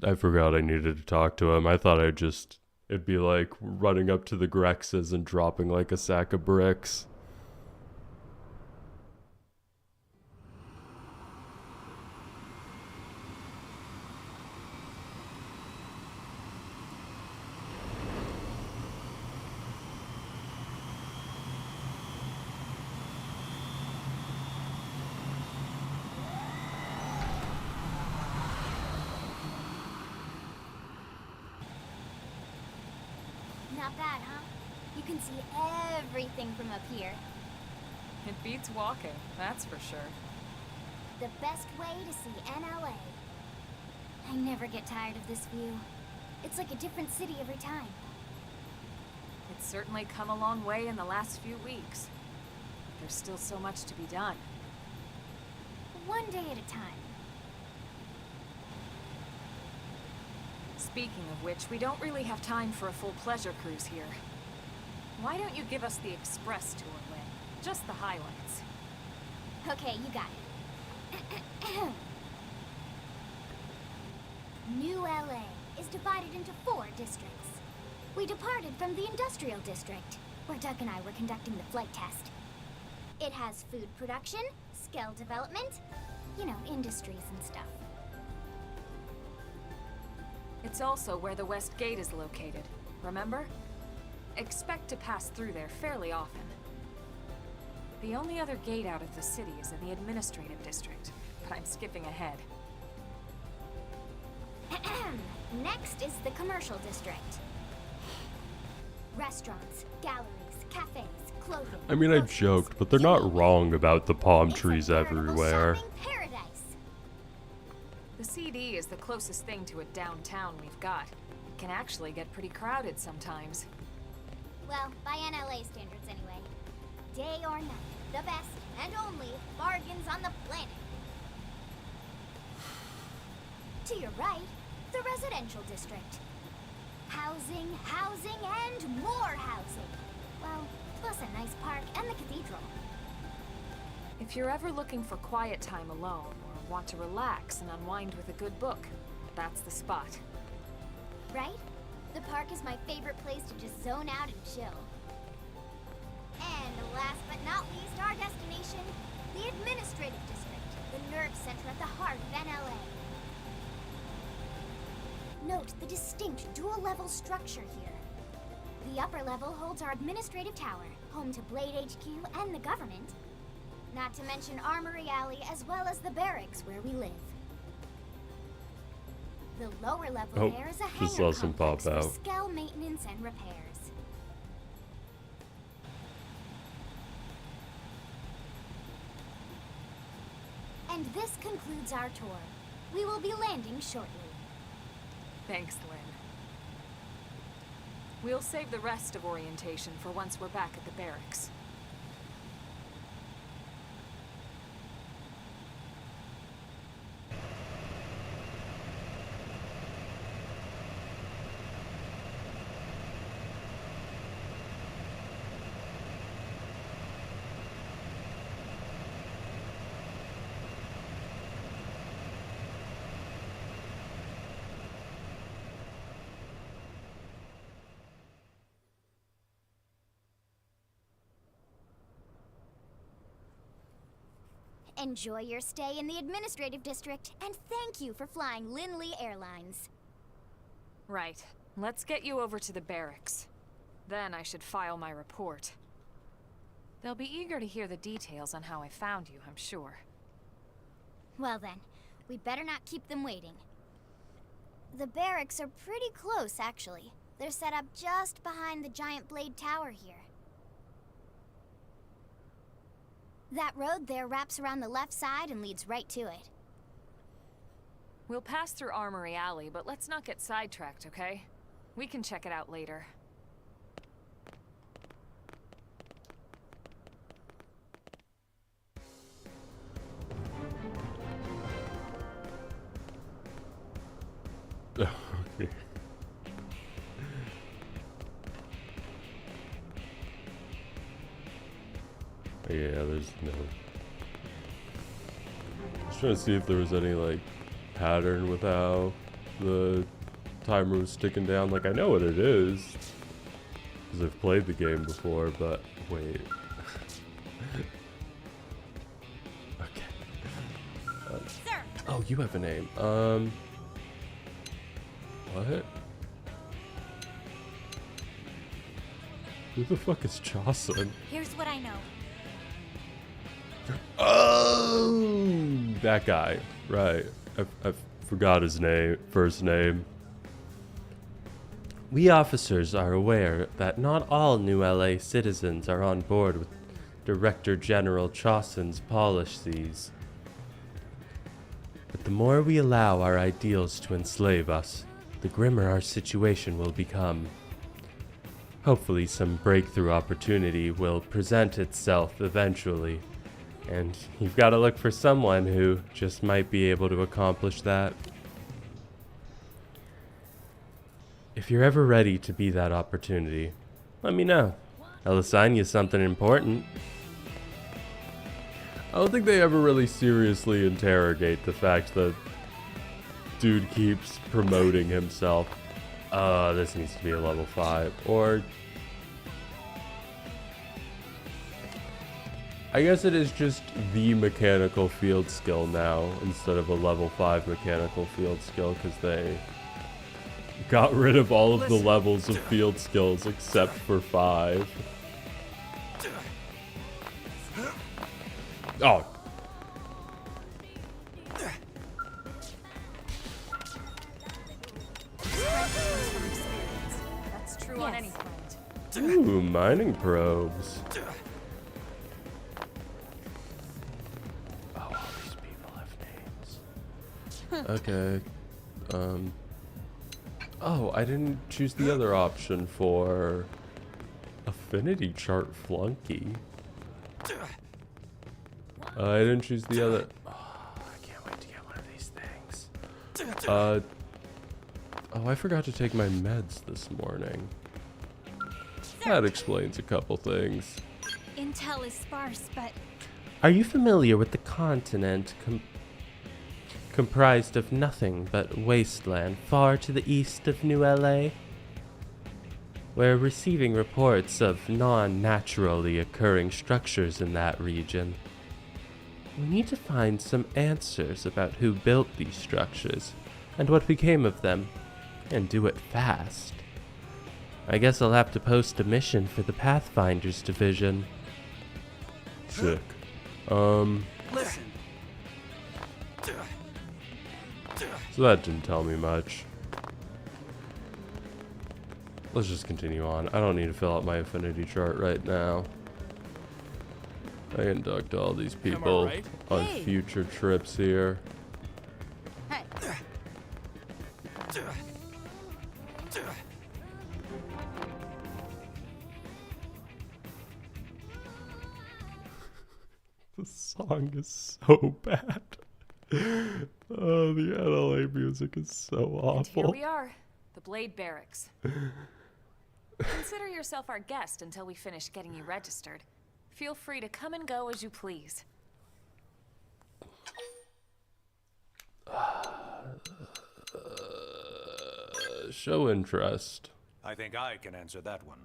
I forgot I needed to talk to him. I thought it'd be like running up to the Grexes and dropping like a sack of bricks. Not bad, huh? You can see everything from up here. It beats walking, that's for sure. The best way to see NLA. I never get tired of this view. It's like a different city every time. It's certainly come a long way in the last few weeks. There's still so much to be done. One day at a time. Speaking of which, we don't really have time for a full pleasure cruise here. Why don't you give us the express tour, Lynn? Just the highlights. Okay, you got it. New LA is divided into 4 districts. We departed from the industrial district, where Doug and I were conducting the flight test. It has food production, skill development, you know, industries and stuff. It's also where the West Gate is located, remember? Expect to pass through there fairly often. The only other gate out of the city is in the administrative district, but I'm skipping ahead. Next is the commercial district. Restaurants, galleries, cafes, clothing. I mean, I groceries, joked, but they're you not name it. wrong about the palm It's a trees veritable everywhere. shopping paradise. The CD is the closest thing to a downtown we've got. It can actually get pretty crowded sometimes. Well, by NLA standards anyway. Day or night, the best and only bargains on the planet. To your right, the residential district. Housing, housing, and more housing. Well, plus a nice park and the cathedral. If you're ever looking for quiet time alone, or want to relax and unwind with a good book, that's the spot. Right? The park is my favorite place to just zone out and chill. And last but not least, our destination, the administrative district, the nerve center at the heart of NLA. Note the distinct dual-level structure here. The upper level holds our administrative tower, home to Blade HQ and the government. Not to mention Armory Alley as well as the barracks where we live. The lower level Oh, there is a just hangar saw some complex pop for out. Skell maintenance and repairs. And this concludes our tour. We will be landing shortly. Thanks, Lynn. We'll save the rest of orientation for once we're back at the barracks. Enjoy your stay in the administrative district, and thank you for flying Linley Airlines. Right. Let's get you over to the barracks. Then I should file my report. They'll be eager to hear the details on how I found you, I'm sure. Well then, we better not keep them waiting. The barracks are pretty close, actually. They're set up just behind the giant blade tower here. That road there wraps around the left side and leads right to it. We'll pass through Armory Alley, but let's not get sidetracked, okay? We can check it out later. Okay. Yeah, there's no... I was trying to see if there was any, like, pattern with how the timer was sticking down. Like, I know what it is, because I've played the game before, but wait. Okay. Oh, you have a name. What? Who the fuck is Jocelyn? Here's what I know. Oh, that guy. Right. I forgot his name, first name. We officers are aware that not all New LA citizens are on board with Director General Chausson's policies. But the more we allow our ideals to enslave us, the grimmer our situation will become. Hopefully some breakthrough opportunity will present itself eventually, and you've got to look for someone who just might be able to accomplish that. If you're ever ready to be that opportunity, let me know. I'll assign you something important. I don't think they ever really seriously interrogate the fact that dude keeps promoting himself. This needs to be a level 5. Or I guess it is just the mechanical field skill now instead of a level 5 mechanical field skill, because they got rid of all of the levels of field skills except for 5. Oh. That's true on any front. Ooh, mining probes. Oh, all these people have names. Okay. Oh, I didn't choose the other option for affinity chart flunky. I didn't choose the other. Oh, I can't wait to get one of these things. Oh, I forgot to take my meds this morning. That explains a couple things. Intel is sparse, but Are you familiar with the continent comprised of nothing but wasteland far to the east of New LA? We're receiving reports of non-naturally occurring structures in that region. We need to find some answers about who built these structures and what became of them, and do it fast. I guess I'll have to post a mission for the Pathfinders division. Sick. Listen. So that didn't tell me much. Let's just continue on. I don't need to fill out my affinity chart right now. I induct all these people right? on future trips here. hey, The song is so bad. Oh, the NLA music is so And here awful. we are, the Blade Barracks. Consider yourself our guest until we finish getting you registered. Feel free to come and go as you please. Show interest. I think I can answer that one.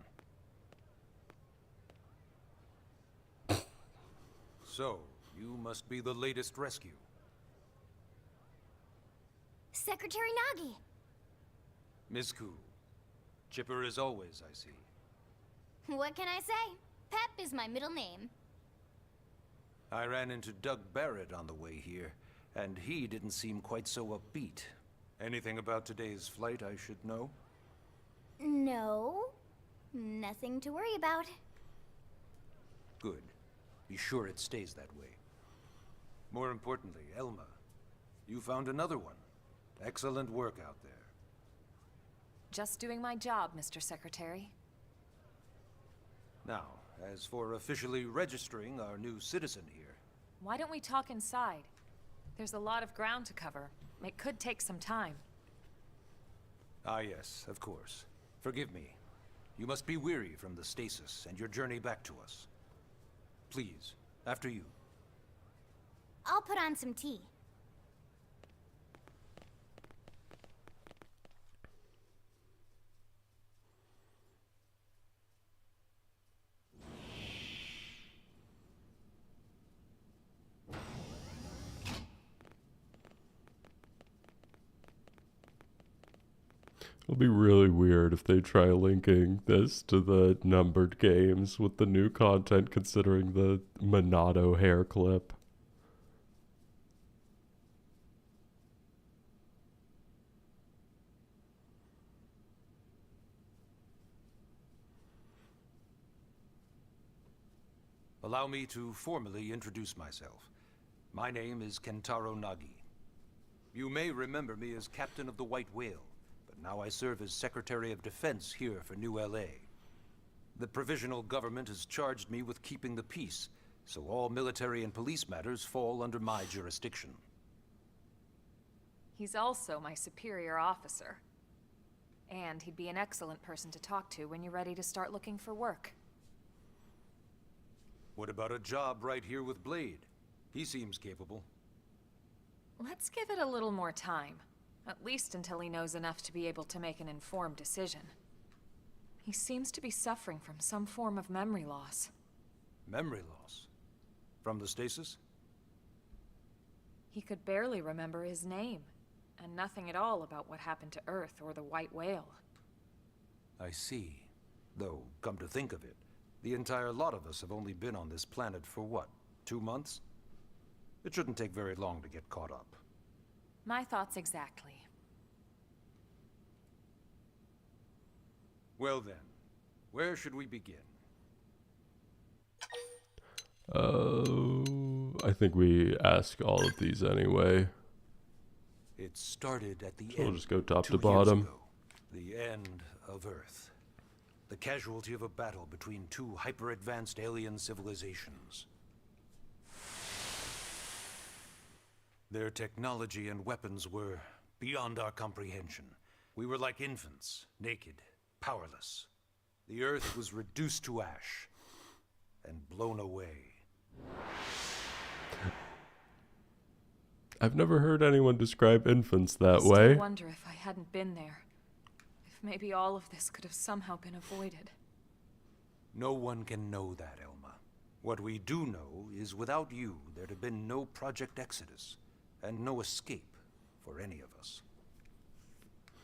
So, you must be the latest rescue. Secretary Nagi. Ms. Koo. Chipper as always, I see. What can I say? Pep is my middle name. I ran into Doug Barrett on the way here, and he didn't seem quite so upbeat. Anything about today's flight I should know? No, nothing to worry about. Good. Be sure it stays that way. More importantly, Elma, you found another one. Excellent work out there. Just doing my job, Mr. Secretary. Now, as for officially registering our new citizen here... Why don't we talk inside? There's a lot of ground to cover. It could take some time. Ah yes, of course. Forgive me. You must be weary from the stasis and your journey back to us. Please, after you. I'll put on some tea. It'll be really weird if they try linking this to the numbered games with the new content, considering the Monado hair clip. Allow me to formally introduce myself. My name is Kentaro Nagi. You may remember me as Captain of the White Whale. Now I serve as Secretary of Defense here for New LA. The provisional government has charged me with keeping the peace, so all military and police matters fall under my jurisdiction. He's also my superior officer. And he'd be an excellent person to talk to when you're ready to start looking for work. What about a job right here with Blade? He seems capable. Let's give it a little more time. At least until he knows enough to be able to make an informed decision. He seems to be suffering from some form of memory loss. Memory loss? From the stasis? He could barely remember his name, and nothing at all about what happened to Earth or the White Whale. I see. Though, come to think of it, the entire lot of us have only been on this planet for what, 2 months? It shouldn't take very long to get caught up. My thoughts exactly. Well then, where should we begin? I think we ask all of these anyway. It started at the So we'll end, just go top 2 to bottom. years ago. The end of Earth. The casualty of a battle between 2 hyper-advanced alien civilizations. Their technology and weapons were beyond our comprehension. We were like infants, naked, powerless. The Earth was reduced to ash and blown away. I've never heard anyone describe infants that I way. still wonder if I hadn't been there. If maybe all of this could have somehow been avoided. No one can know that, Elma. What we do know is without you, there'd have been no Project Exodus, and no escape for any of us.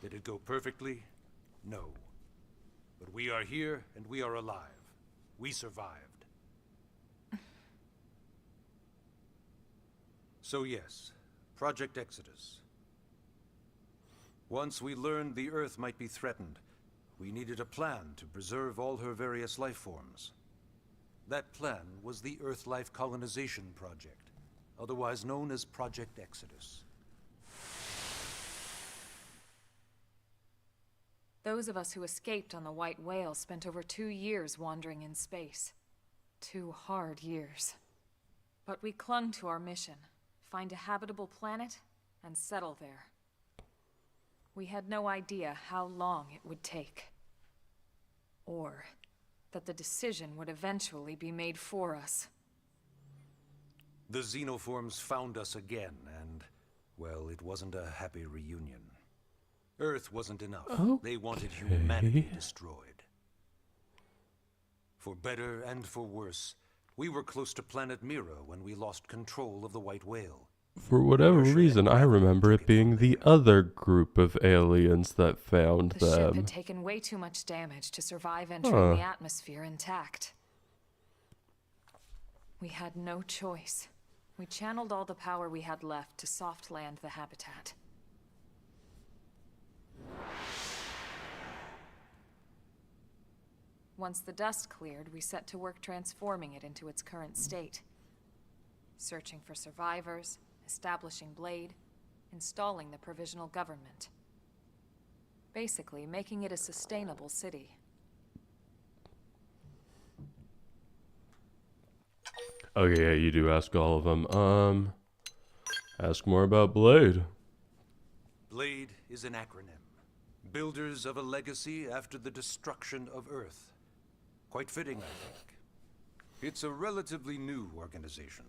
Did it go perfectly? No. But we are here, and we are alive. We survived. So yes, Project Exodus. Once we learned the Earth might be threatened, we needed a plan to preserve all her various life forms. That plan was the Earth Life Colonization Project, otherwise known as Project Exodus. Those of us who escaped on the White Whale spent over 2 years wandering in space. 2 hard years. But we clung to our mission. Find a habitable planet and settle there. We had no idea how long it would take. Or that the decision would eventually be made for us. The Xenoforms found us again, and, well, it wasn't a happy reunion. Earth wasn't enough. They wanted humanity destroyed. For better and for worse, we were close to planet Mira when we lost control of the White Whale. For whatever reason, I remember it being the other group of aliens that found The ship them. had taken way too much damage to survive entering the atmosphere intact. We had no choice. We channeled all the power we had left to soft land the habitat. Once the dust cleared, we set to work transforming it into its current state. Searching for survivors, establishing Blade, installing the provisional government. Basically, making it a sustainable city. Okay, yeah, you do ask all of them. Ask more about Blade. Blade is an acronym. Builders of a legacy after the destruction of Earth. Quite fitting, I think. It's a relatively new organization.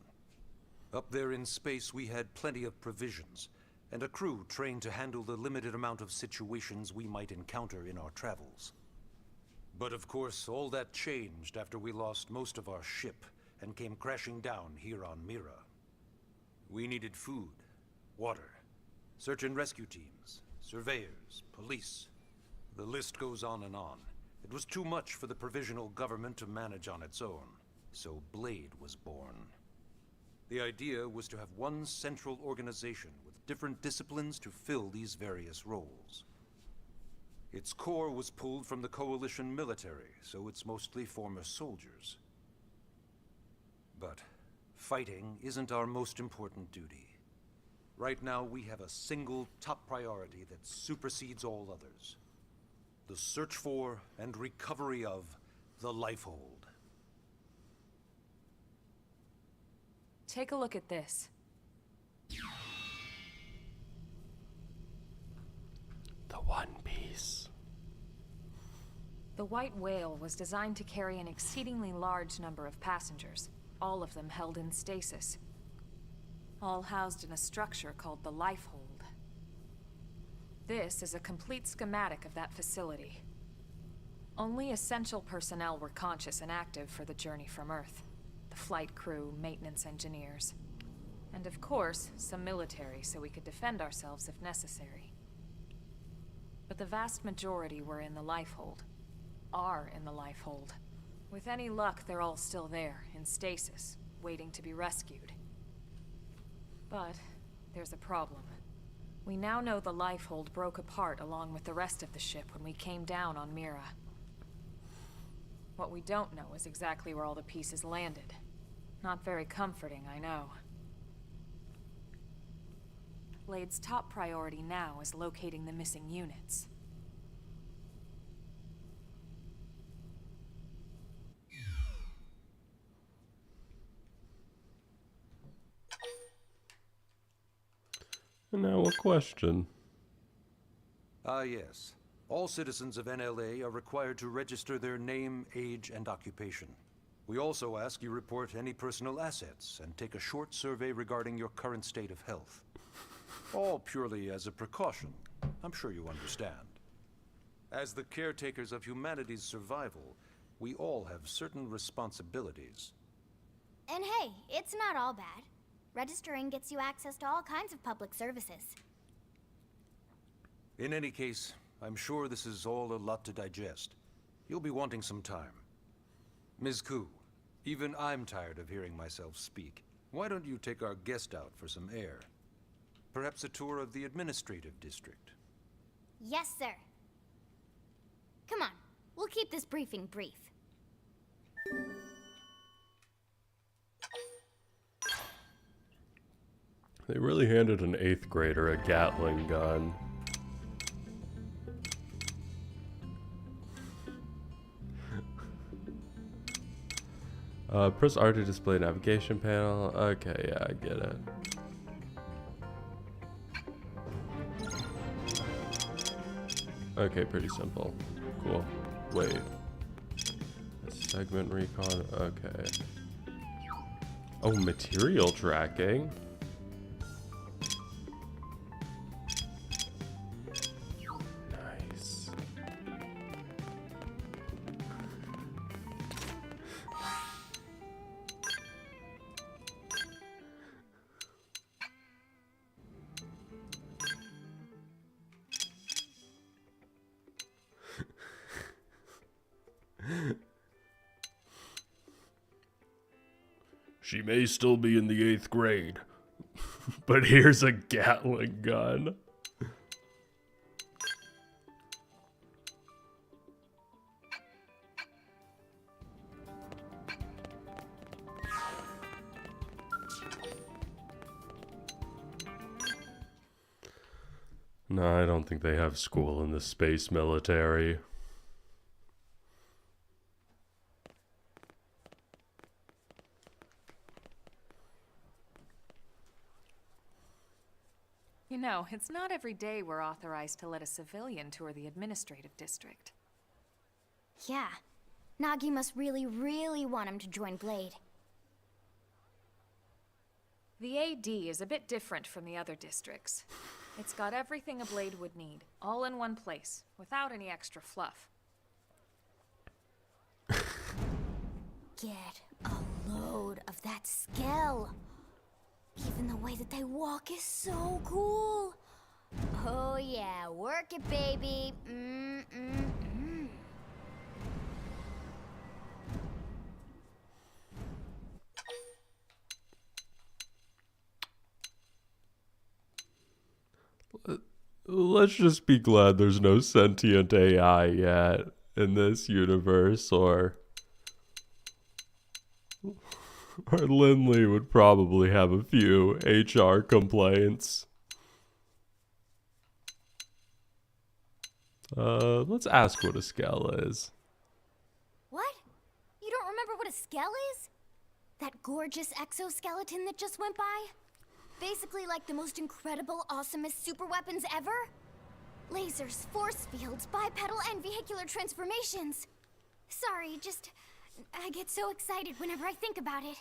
Up there in space, we had plenty of provisions, and a crew trained to handle the limited amount of situations we might encounter in our travels. But of course, all that changed after we lost most of our ship and came crashing down here on Mira. We needed food, water, search and rescue teams, surveyors, police. The list goes on and on. It was too much for the provisional government to manage on its own, so Blade was born. The idea was to have one central organization with different disciplines to fill these various roles. Its core was pulled from the Coalition military, so it's mostly former soldiers. But fighting isn't our most important duty. Right now, we have a single top priority that supersedes all others. The search for and recovery of the Lifehold. Take a look at this. The One Piece. The White Whale was designed to carry an exceedingly large number of passengers, all of them held in stasis. All housed in a structure called the Lifehold. This is a complete schematic of that facility. Only essential personnel were conscious and active for the journey from Earth. The flight crew, maintenance engineers. And of course, some military so we could defend ourselves if necessary. But the vast majority were in the Lifehold. Are in the Lifehold. With any luck, they're all still there, in stasis, waiting to be rescued. But there's a problem. We now know the Lifehold broke apart along with the rest of the ship when we came down on Mira. What we don't know is exactly where all the pieces landed. Not very comforting, I know. Blade's top priority now is locating the missing units. And now a question. Ah, yes. All citizens of NLA are required to register their name, age, and occupation. We also ask you report any personal assets and take a short survey regarding your current state of health. All purely as a precaution. I'm sure you understand. As the caretakers of humanity's survival, we all have certain responsibilities. And hey, it's not all bad. Registering gets you access to all kinds of public services. In any case, I'm sure this is all a lot to digest. You'll be wanting some time. Ms. Koo, even I'm tired of hearing myself speak. Why don't you take our guest out for some air? Perhaps a tour of the administrative district. Yes, sir. Come on, we'll keep this briefing brief. They really handed an 8th grader a Gatling gun. Press R to display navigation panel. Okay, yeah, I get it. Okay, pretty simple. Cool. Wait. Segment recon. Okay. Oh, material tracking. Nice. She may still be in the 8th grade, but here's a Gatling gun. No, I don't think they have school in the space military. You know, it's not every day we're authorized to let a civilian tour the administrative district. Yeah. Nagi must really, really want him to join Blade. The AD is a bit different from the other districts. It's got everything a Blade would need, all in one place, without any extra fluff. Get a load of that skill. Even the way that they walk is so cool. Oh yeah, work it, baby. Let's just be glad there's no sentient AI yet in this universe, or Lindley would probably have a few HR complaints. Let's ask what a skell is. What? You don't remember what a skell is? That gorgeous exoskeleton that just went by? Basically like the most incredible, awesomest super weapons ever? Lasers, force fields, bipedal and vehicular transformations. Sorry, I get so excited whenever I think about it.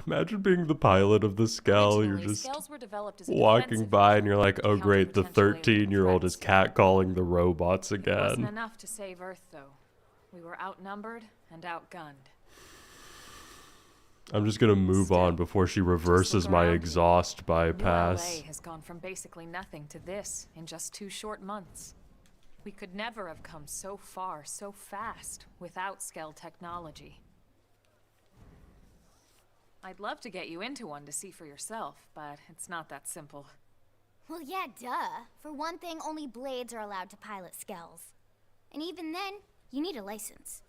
Imagine being the pilot of the Skell. You're Originally, just Skells were developed as a walking defensive by and you're weapon like, to oh counter great, the potential alien 13-year-old is threats. catcalling the robots It wasn't again. enough to save Earth, though. We were outnumbered and outgunned. I'm just gonna move on before she reverses look my around you. exhaust New bypass. LA has gone from basically nothing to this in just 2 short months. We could never have come so far, so fast, without Skell technology. I'd love to get you into one to see for yourself, but it's not that simple. Well, yeah, duh. For one thing, only Blades are allowed to pilot skells. And even then, you need a license.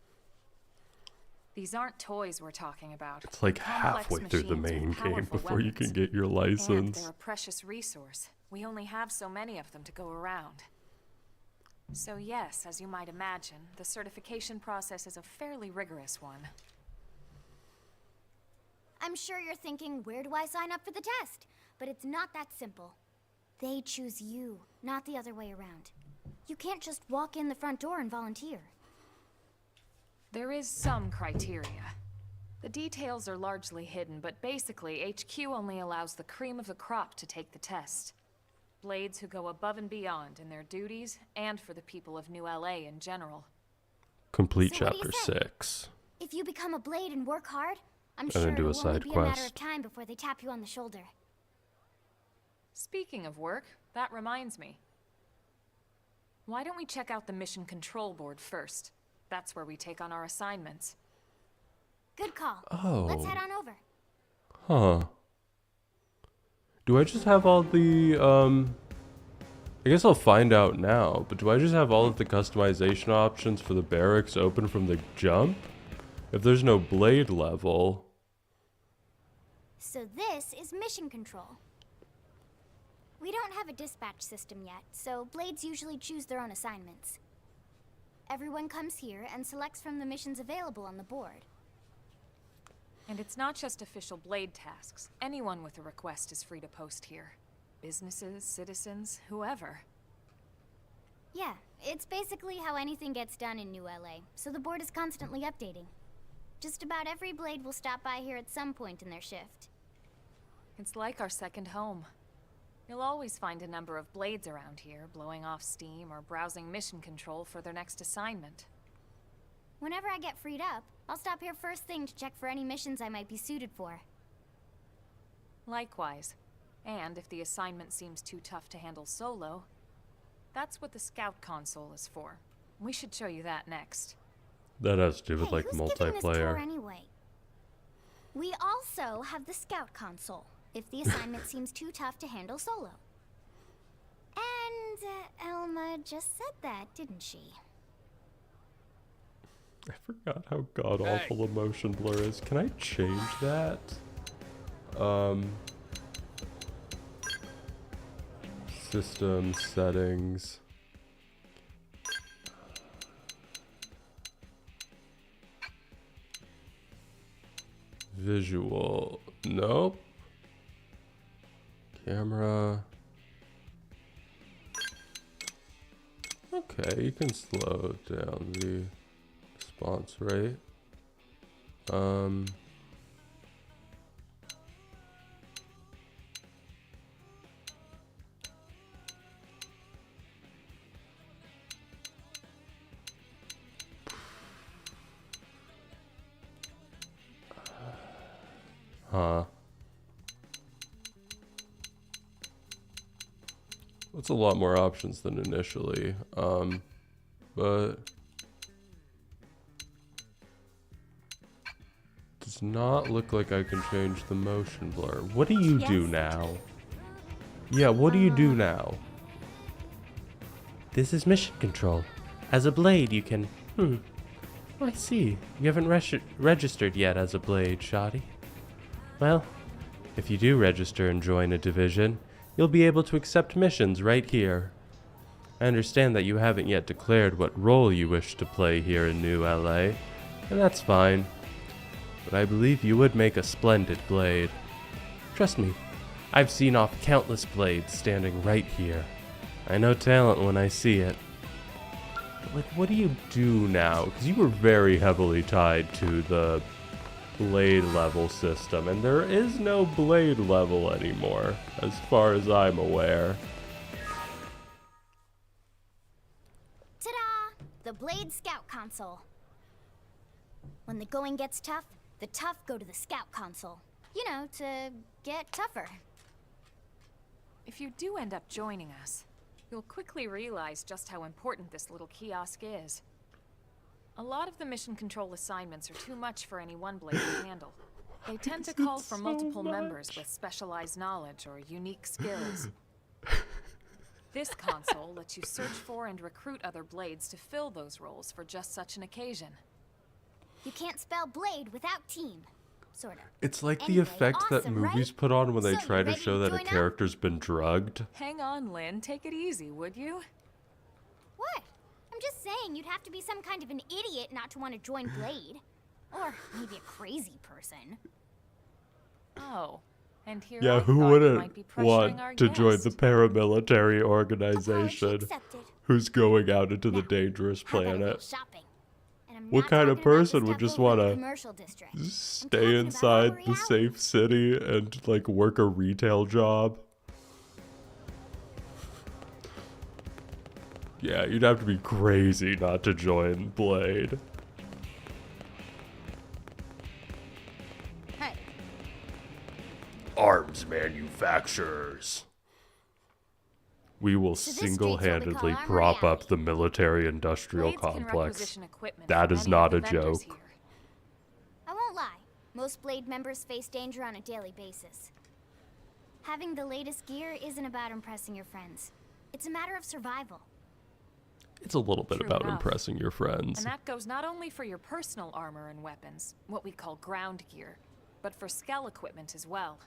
These aren't toys we're talking about. It's like Complex halfway through the machines main with game powerful before you weapons. can get your And license. they're a precious resource. We only have so many of them to go around. So yes, as you might imagine, the certification process is a fairly rigorous one. I'm sure you're thinking, where do I sign up for the test? But it's not that simple. They choose you, not the other way around. You can't just walk in the front door and volunteer. There is some criteria. The details are largely hidden, but basically, HQ only allows the cream of the crop to take the test. Blades who go above and beyond in their duties, and for the people of New LA in general. Complete So what do you chapter say? 6. If you become a Blade and work hard, I'm then sure do a it'll only side be a matter quest. of time before they tap you on the shoulder. Speaking of work, that reminds me. Why don't we check out the mission control board first? That's where we take on our assignments. Good call. Oh. Let's head on over. Huh. Do I just have all the, I guess I'll find out now, but do I just have all of the customization options for the barracks open from the jump? If there's no Blade level... So this is mission control. We don't have a dispatch system yet, so Blades usually choose their own assignments. Everyone comes here and selects from the missions available on the board. And it's not just official Blade tasks. Anyone with a request is free to post here. Businesses, citizens, whoever. Yeah, it's basically how anything gets done in New LA, so the board is constantly updating. Just about every Blade will stop by here at some point in their shift. It's like our second home. You'll always find a number of Blades around here, blowing off steam or browsing mission control for their next assignment. Whenever I get freed up, I'll stop here first thing to check for any missions I might be suited for. Likewise. And if the assignment seems too tough to handle solo, that's what the Scout console is for. We should show you that next. That has to do with, Hey, like, who's giving this tour multiplayer. anyway? We also have the Scout console, if the assignment seems too tough to handle solo. And Elma just said that, didn't she? I forgot how god-awful emotion blur is. Can I change System settings. Visual. Nope. Camera. Okay, you can slow down the response rate. Huh. That's a lot more options than initially. But does not look like I can change the motion blur. What do you do now? Yeah, what do you do now? This is mission control. As a blade, you can... Oh, I see. You haven't registered yet as a blade, Shoddy. Well, if you do register and join a division, you'll be able to accept missions right here. I understand that you haven't yet declared what role you wish to play here in New LA, and that's fine. But I believe you would make a splendid blade. Trust me, I've seen off countless blades standing right here. I know talent when I see it. But like, what do you do now? Because you were very heavily tied to the blade level system, and there is no blade level anymore, as far as I'm aware. Ta-da! The Blade Scout Console. When the going gets tough, the tough go to the Scout Console. You know, to get tougher. If you do end up joining us, you'll quickly realize just how important this little kiosk is. A lot of the mission control assignments are too much for any one blade to handle. They tend to call for multiple members with specialized knowledge or unique skills. This console lets you search for and recruit other blades to fill those roles for just such an occasion. You can't spell blade without team. Sorta. It's like the Anyway, effect that awesome, movies right? put on when they So, try you to ready show to that a join up? character's been drugged. Hang on, Lynn. Take it easy, would you? What? I'm just saying you'd have to be some kind of an idiot not to want to join Blade. Or maybe a crazy person. Oh, and here Yeah, I who thought you might be wouldn't want pressuring our to join the guest. paramilitary Apology organization accepted. who's going out into the Now, dangerous How about a little planet? shopping? And I'm What not kind of talking about the person would stuff just over in the wanna commercial district. I'm Stay talking about inside our the safe reality. city and like work a retail job? Yeah, you'd have to be crazy not to join Blade. Hey, Arms manufacturers. We will So this street's what we single-handedly call our prop up reality. the military-industrial Blades can complex. requisition equipment That from is any not of a the vendors joke. here. I won't lie. Most Blade members face danger on a daily basis. Having the latest gear isn't about impressing your friends. It's a matter of survival. It's a little bit True about enough. impressing your friends. And that goes not only for your personal armor and weapons, what we call ground gear, but for skell equipment as well.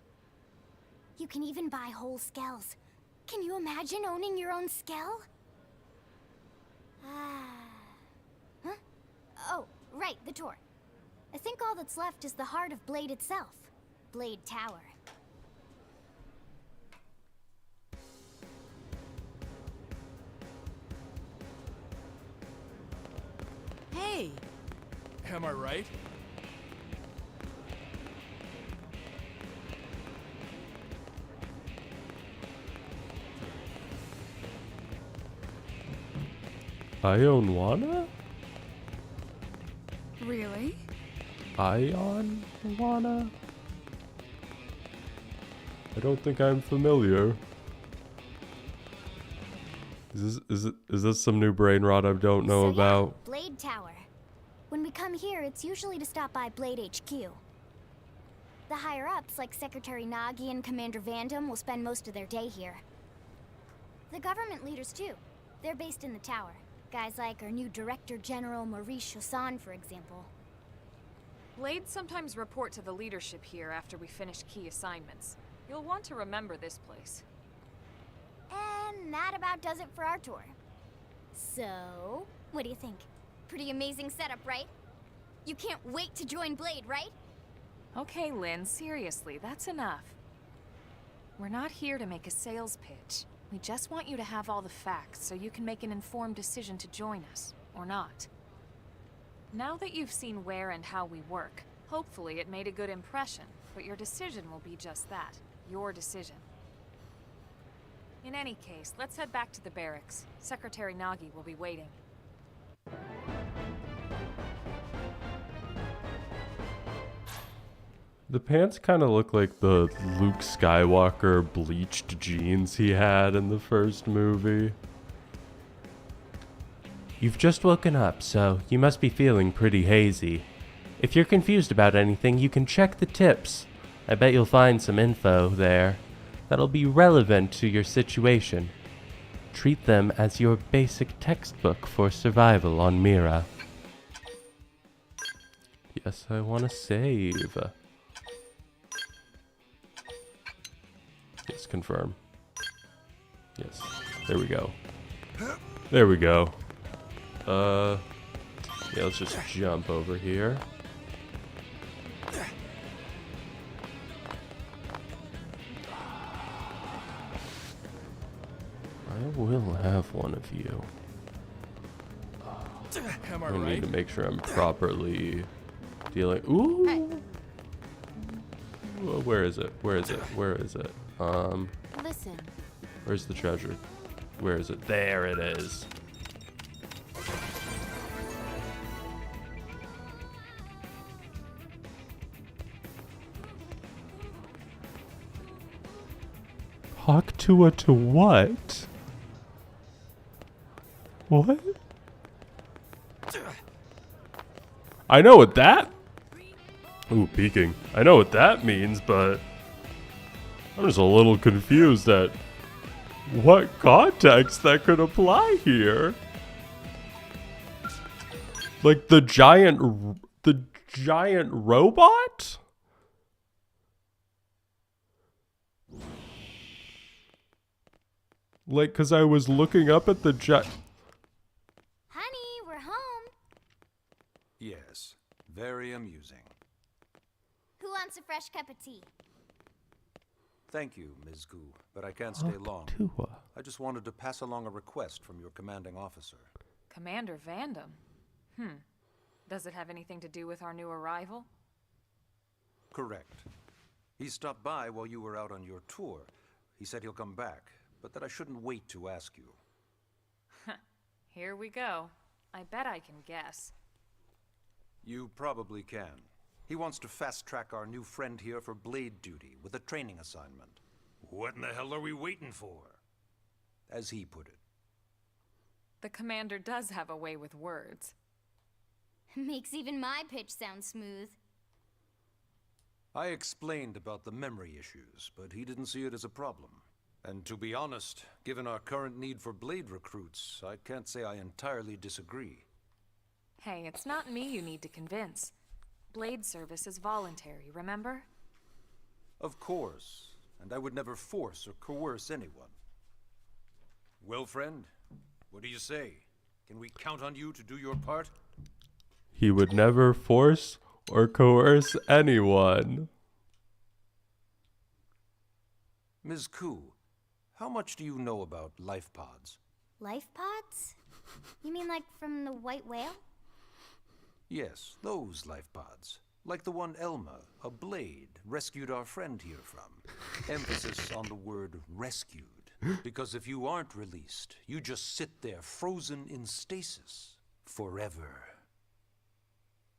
You can even buy whole skells. Can you imagine owning your own skell? Huh? Oh, right, the tour. I think all that's left is the heart of Blade itself. Blade Tower. Hey, Am I right? Ion Wana? really? Ion Wana? I don't think I'm familiar. Is this some new brain rot I don't know So, about? Yeah, Blade Tower. When we come here, it's usually to stop by Blade HQ. The higher-ups, like Secretary Nagi and Commander Vandam, will spend most of their day here. The government leaders, too. They're based in the tower. Guys like our new Director General Maurice Chassan, for example. Blades sometimes report to the leadership here after we finish key assignments. You'll want to remember this place. And that about does it for our tour. So, what do you think? Pretty amazing setup, right? You can't wait to join Blade, right? Okay, Lynn, seriously, that's enough. We're not here to make a sales pitch. We just want you to have all the facts so you can make an informed decision to join us, or not. Now that you've seen where and how we work, hopefully it made a good impression, but your decision will be just that, your decision. In any case, let's head back to the barracks. Secretary Nagi will be waiting. The pants kind of look like the Luke Skywalker bleached jeans he had in the first movie. You've just woken up, so you must be feeling pretty hazy. If you're confused about anything, you can check the tips. I bet you'll find some info there that'll be relevant to your situation. Treat them as your basic textbook for survival on Mira. Yes, I want to save. Yes, confirm. Yes, there we go. There we go. Yeah, let's just jump over here. I will have one of you. Am I I need right? to make sure I'm properly dealing. Ooh! Well, where is it? Where is it? Where is it? Listen. Where's the treasure? Where is it? There it is. Talk to a to what? What? I know what that... Ooh, peeking. I know what that means, but... I'm just a little confused at what context that could apply here. Like the giant robot? Like, cause I was looking up at the Honey, we're home. Yes, very amusing. Who wants a fresh cup of tea? Thank you, Ms. Gu, but I can't stay long. I just wanted to pass along a request from your commanding officer. Commander Vandam? Does it have anything to do with our new arrival? Correct. He stopped by while you were out on your tour. He said he'll come back, but that I shouldn't wait to ask you. Here we go. I bet I can guess. You probably can. He wants to fast-track our new friend here for blade duty with a training assignment. What in the hell are we waiting for? As he put it. The commander does have a way with words. Makes even my pitch sound smooth. I explained about the memory issues, but he didn't see it as a problem. And to be honest, given our current need for blade recruits, I can't say I entirely disagree. Hey, it's not me you need to convince. Blade service is voluntary, remember? Of course, and I would never force or coerce anyone. Well, friend, what do you say? Can we count on you to do your part? He would never force or coerce anyone. Ms. Ku, how much do you know about life pods? Life pods? You mean like from the white whale? Yes, those life pods. Like the one Elma, a blade, rescued our friend here from. Emphasis on the word rescued. Because if you aren't released, you just sit there frozen in stasis. Forever.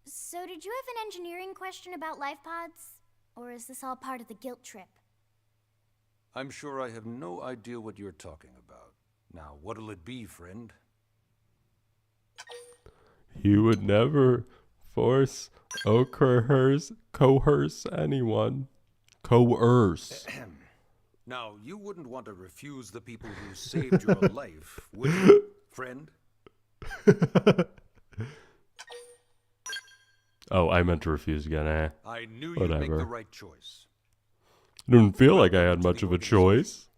So did you have an engineering question about life pods? Or is this all part of the guilt trip? I'm sure I have no idea what you're talking about. Now, what'll it be, friend? He would never force or coerce anyone. Coerce. Now, you wouldn't want to refuse the people who saved your life, would you, friend? Oh, I meant to refuse again, eh? I knew you'd make Whatever. the right choice. Didn't feel like I had much of a choice.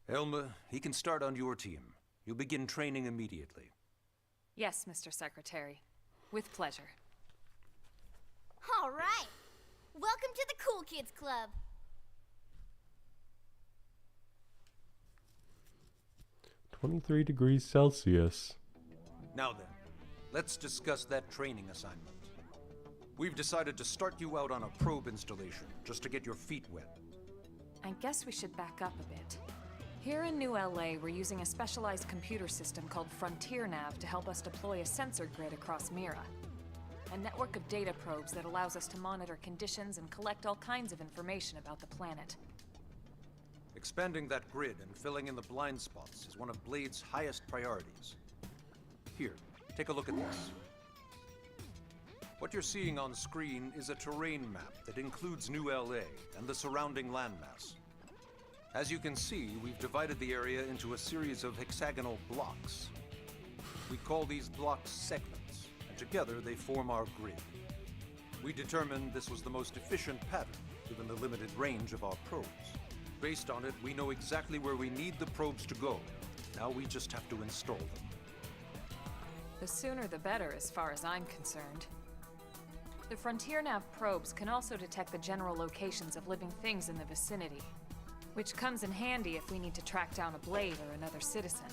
Elma, he can start on your team. You'll begin training immediately. Yes, Mr. Secretary. With pleasure. All right. Welcome to the Cool Kids Club. -23 degrees Celsius. Now then, let's discuss that training assignment. We've decided to start you out on a probe installation, just to get your feet wet. I guess we should back up a bit. Here in New LA, we're using a specialized computer system called Frontier Nav to help us deploy a sensor grid across Mira. A network of data probes that allows us to monitor conditions and collect all kinds of information about the planet. Expanding that grid and filling in the blind spots is one of Blade's highest priorities. Here, take a look at this. What you're seeing on screen is a terrain map that includes New LA and the surrounding landmass. As you can see, we've divided the area into a series of hexagonal blocks. We call these blocks segments, and together they form our grid. We determined this was the most efficient pattern, given the limited range of our probes. Based on it, we know exactly where we need the probes to go. Now we just have to install them. The sooner the better, as far as I'm concerned. The Frontier Nav probes can also detect the general locations of living things in the vicinity, which comes in handy if we need to track down a Blade or another citizen.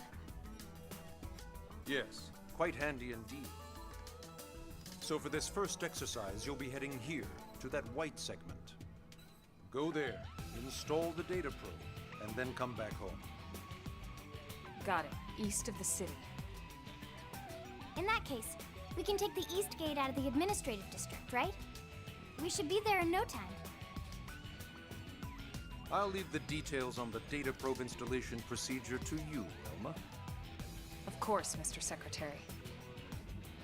Yes, quite handy indeed. So for this first exercise, you'll be heading here, to that white segment. Go there, install the data probe, and then come back home. Got it. East of the city. In that case, we can take the East Gate out of the administrative district, right? We should be there in no time. I'll leave the details on the data probe installation procedure to you, Elma. Of course, Mr. Secretary.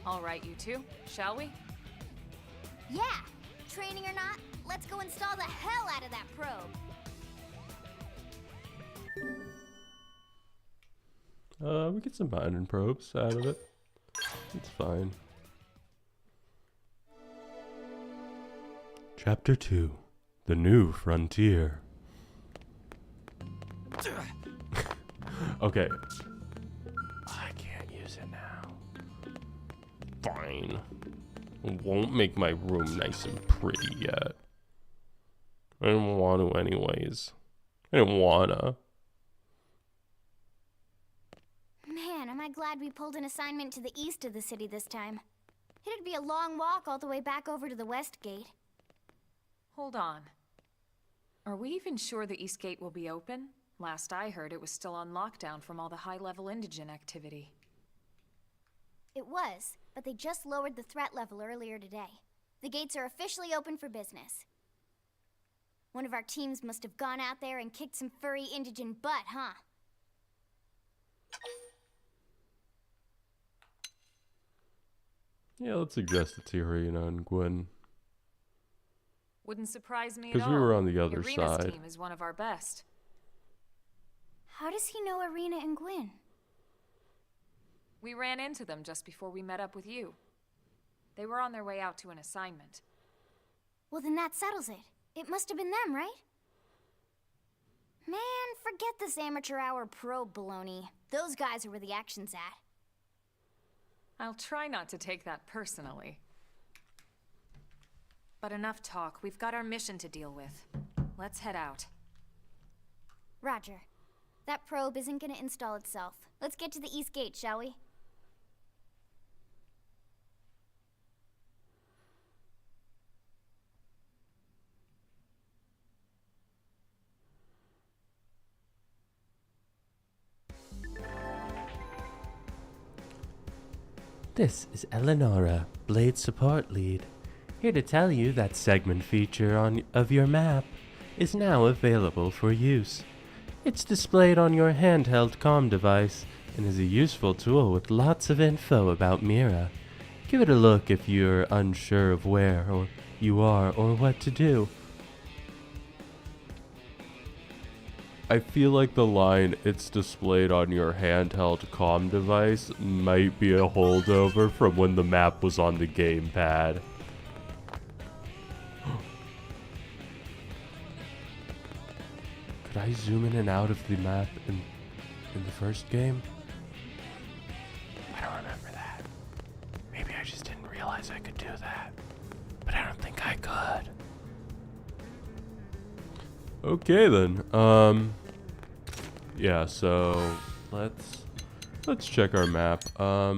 All right, you two, shall we? Yeah! Training or not, let's go install the hell out of that probe! We get some mining probes out of it. It's fine. Chapter 2. The New Frontier. Okay. I can't use it now. Fine. Won't make my room nice and pretty yet. I don't want to anyways. I don't wanna. Man, am I glad we pulled an assignment to the east of the city this time. It'd be a long walk all the way back over to the West Gate. Hold on. Are we even sure the East Gate will be open? Last I heard, it was still on lockdown from all the high-level indigen activity. It was, but they just lowered the threat level earlier today. The gates are officially open for business. One of our teams must have gone out there and kicked some furry indigen butt, huh? Yeah, let's suggest it's Irina and Gwen. Wouldn't surprise me at all. Because we were on the other Irina's side. team is one of our best. How does he know Irina and Gwen? We ran into them just before we met up with you. They were on their way out to an assignment. Well, then that settles it. It must have been them, right? Man, forget this amateur hour probe baloney. Those guys are where the action's at. I'll try not to take that personally. But enough talk. We've got our mission to deal with. Let's head out. Roger. That probe isn't gonna install itself. Let's get to the East Gate, shall we? This is Eleonora, Blade Support Lead, here to tell you that segment feature of your map is now available for use. It's displayed on your handheld comm device and is a useful tool with lots of info about Mira. Give it a look if you're unsure of where you are or what to do. I feel like the line, "it's displayed on your handheld comm device," might be a holdover from when the map was on the gamepad. Could Could I zoom in and out of the map in the first game? I don't remember that. Maybe I just didn't realize I could do that. But I don't think I could. Okay then. Yeah, so let's check our map. How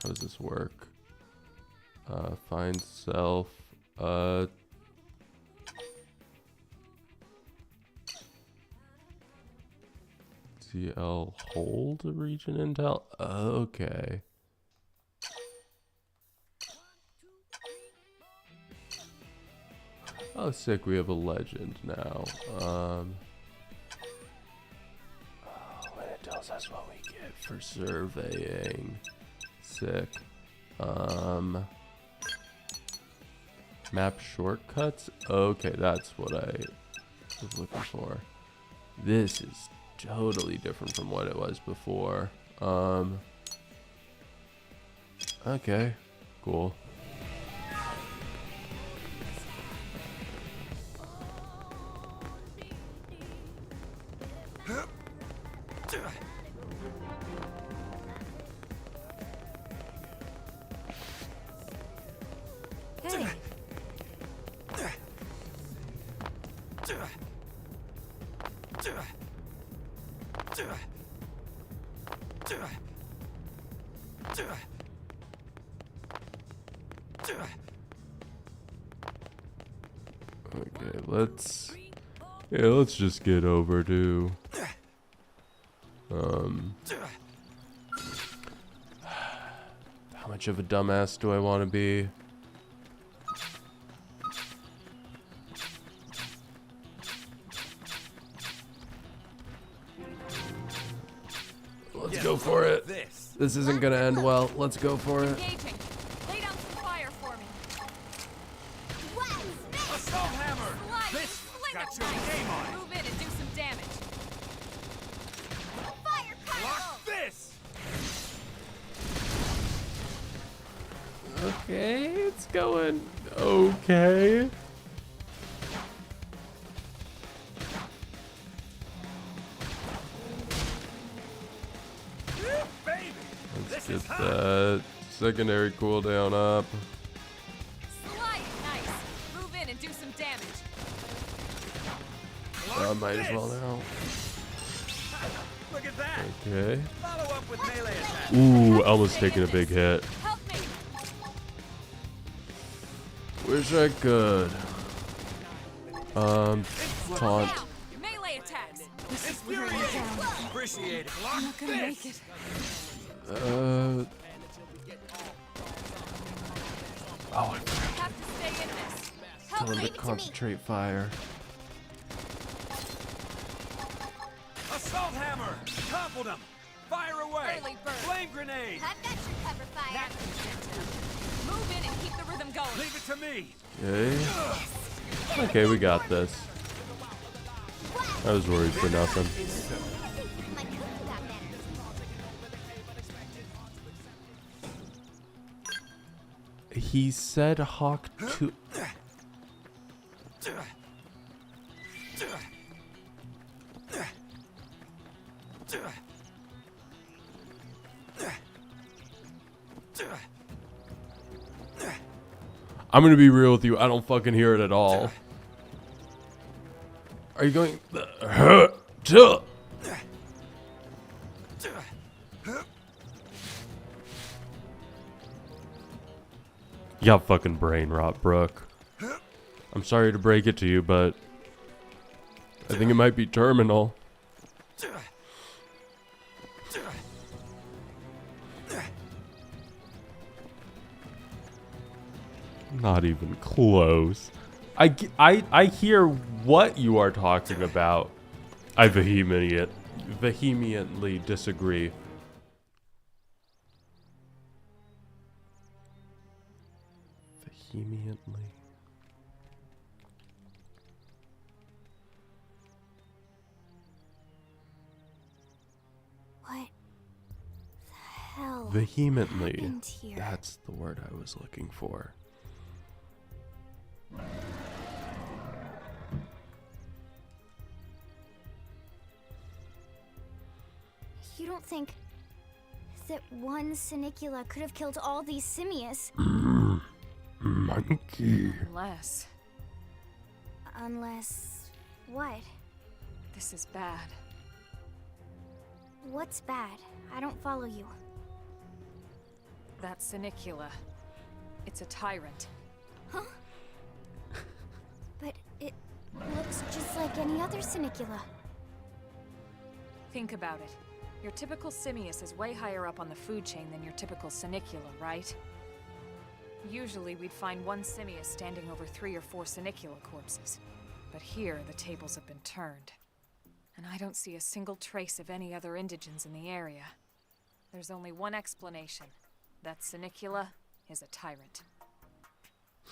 does this work? Find self. CL hold region intel. Okay. Oh, sick. We have a legend now. Oh, and it tells us what we get for surveying. Sick. Map shortcuts? Okay, that's what I was looking for. This is totally different from what it was before. Okay, cool. Hey, Okay, let's just get over to how much of a dumbass do I want to be? Let's go for it. This isn't gonna end well. Let's go for it. engaging. Lay down some fire for me. Assault hammer! Light. This Fling got it your nice. name on it. Move in and do some damage. Block this! Okay, it's going okay. Baby! Let's get that secondary cooldown up. Slide it nice. Move in and do some damage. Might as well now. Look at that! Okay. Follow up with melee attack. Ooh, almost taking a big hit. Help me. Wish I could. Taunt. Down. Melee attacks. Appreciate it. I'm not gonna make it. Oh, I Have to stay in this. Help tell him me. to concentrate fire. Assault hammer! Toppled him! Fire away! Early bird. Flame grenade! I've got your cover fire. Move in and keep the rhythm going. Leave it to me! Okay. Okay, we got this. I was worried for nothing. My cooking got better. He said Hawk 2. I'm gonna be real with you. I don't fucking hear it at all. Are you going? You got fucking brain rot, Brooke. I'm sorry to break it to you, but I think it might be terminal. Not even close. I hear what you are talking about. I vehemently disagree. Vehemently. What the hell Vehemently. happened here? That's the word I was looking for. You don't think that one Sinicula could have killed all these simius? Monkey. Unless... what? This is bad. What's bad? I don't follow you. That Sinicula. It's a tyrant. Huh? But it looks just like any other Sinicula. Think about it. Your typical simius is way higher up on the food chain than your typical Sinicula, right? Usually we'd find one simius standing over 3 or 4 Sinicula corpses. But here, the tables have been turned. And I don't see a single trace of any other indigents in the area. There's only one explanation. That Sinicula is a tyrant.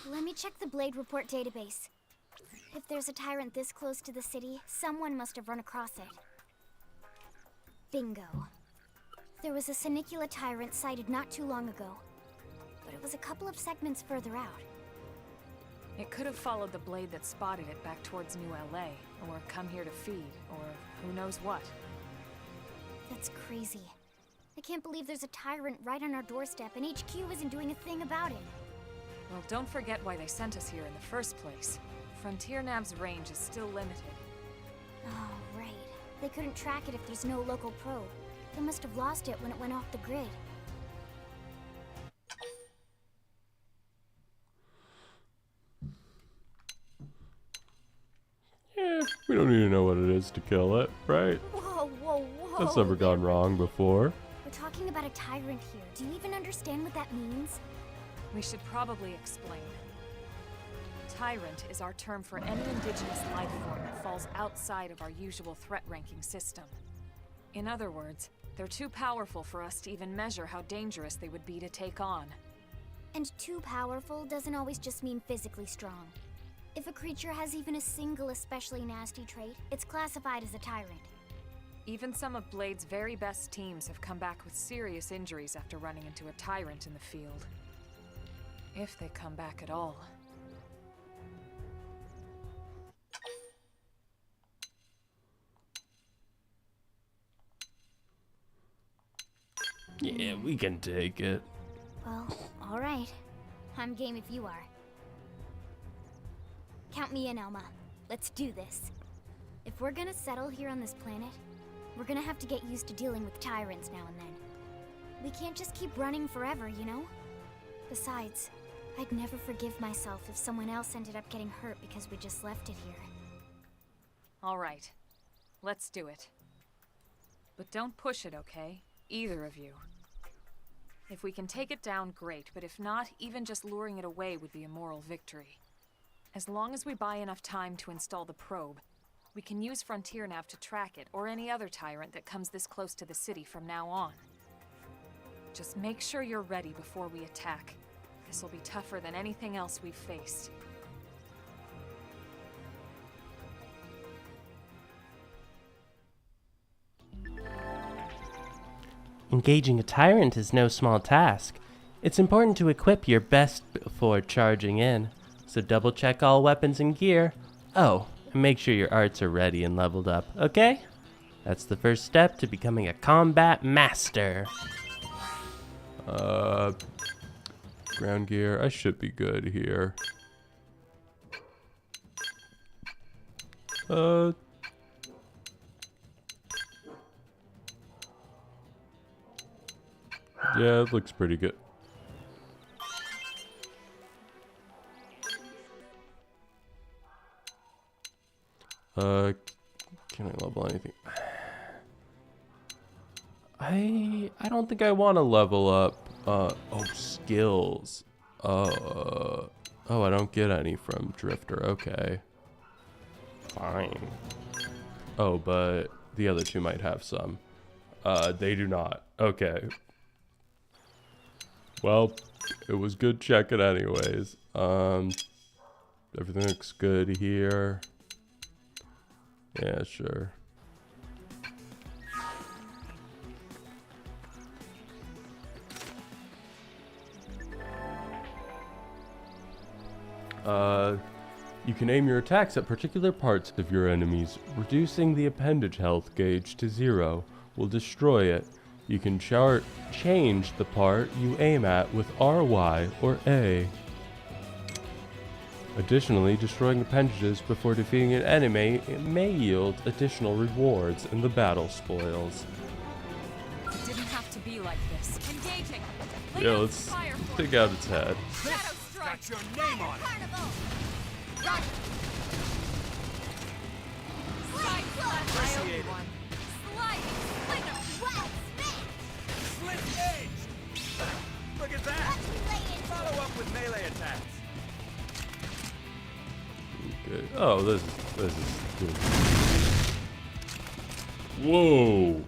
Let me check the Blade Report database. If there's a tyrant this close to the city, someone must have run across it. Bingo. There was a Sinicula tyrant sighted not too long ago, but it was a couple of segments further out. It could have followed the blade that spotted it back towards New LA, or come here to feed, or who knows what. That's crazy. I can't believe there's a tyrant right on our doorstep and HQ isn't doing a thing about it. Well, don't forget why they sent us here in the first place. Frontier Nav's range is still limited. Oh, right. They couldn't track it if there's no local probe. They must have lost it when it went off the grid. Yeah, we don't need to know what it is to kill it, right? Whoa, whoa, whoa! That's never gone wrong before. We're talking about a tyrant here. Do you even understand what that means? We should probably explain. Tyrant is our term for any indigenous life form that falls outside of our usual threat ranking system. In other words, they're too powerful for us to even measure how dangerous they would be to take on. And too powerful doesn't always just mean physically strong. If a creature has even a single especially nasty trait, it's classified as a tyrant. Even some of Blade's very best teams have come back with serious injuries after running into a tyrant in the field. If they come back at all. Yeah, we can take it. Well, alright. I'm game if you are. Count me in, Elma. Let's do this. If we're gonna settle here on this planet, we're gonna have to get used to dealing with tyrants now and then. We can't just keep running forever, you know? Besides, I'd never forgive myself if someone else ended up getting hurt because we just left it here. All right. Let's do it. But don't push it, okay? Either of you. If we can take it down, great, but if not, even just luring it away would be a moral victory. As long as we buy enough time to install the probe, we can use Frontier Nav to track it, or any other tyrant that comes this close to the city from now on. Just make sure you're ready before we attack. This will be tougher than anything else we've faced. Engaging a tyrant is no small task. It's important to equip your best before charging in, so double check all weapons and gear. Oh, and make sure your arts are ready and leveled up, okay? That's the first step to becoming a combat master. Ground gear. I should be good here. Yeah, it looks pretty good. Can I level anything? I don't think I want to level up. Oh, skills. Oh, I don't get any from Drifter. Okay. Fine. Oh, but the other two might have some. They do not. Okay. Well, it was good checking anyways. Everything looks good here. Yeah, sure. You can aim your attacks at particular parts of your enemies. Reducing the appendage health gauge to 0 will destroy it. You can change the part you aim at with RY or A. Additionally, destroying appendages before defeating an enemy may yield additional rewards in the battle spoils. It didn't have to be like this. Engaging. Yeah, let's take out its head. Shadow strike. Got your name on it. Got it. Side slash. Appreciate it. Sliding slinger. Slit edge. Look at that. Follow up with melee attacks. Okay. Oh, this is good. Whoa.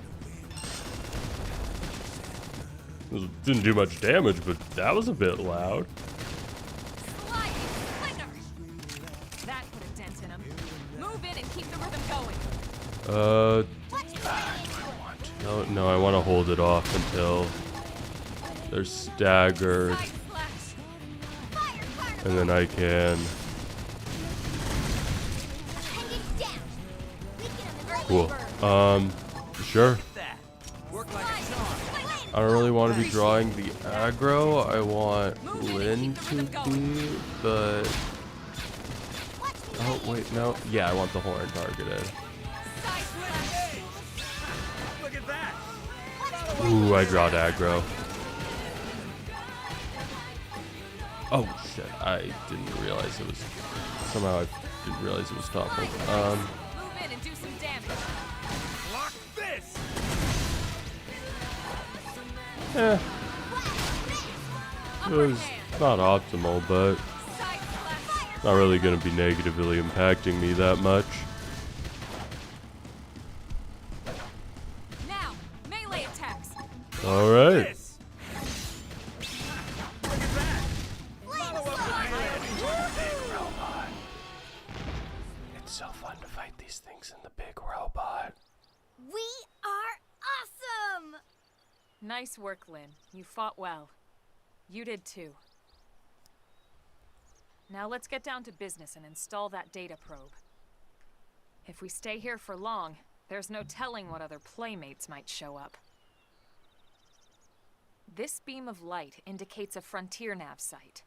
This didn't do much damage, but that was a bit loud. Sliding slinger. That put a dent in him. Move in and keep the rhythm going. No, I want to hold it off until they're staggered, Side slash. and then I can. Cool. Sure. That. Work like a charm. I don't really want to be drawing the aggro. I want Lynn to be the. Oh wait, no. Yeah, I want the horn targeted. Look at that. Ooh, I drawed aggro. Oh shit! I didn't realize it was. Somehow I didn't realize it was toppled. Move in and do some damage. Block this. It was not optimal, but Side slash. not really going to be negatively impacting me that much. Now, melee attacks. All right. This. Look at that. Follow up with melee attacks. It's so fun to fight these things in the big robot. We are awesome! Nice work, Lynn. You fought well. You did too. Now let's get down to business and install that data probe. If we stay here for long, there's no telling what other playmates might show up. This beam of light indicates a frontier nav site.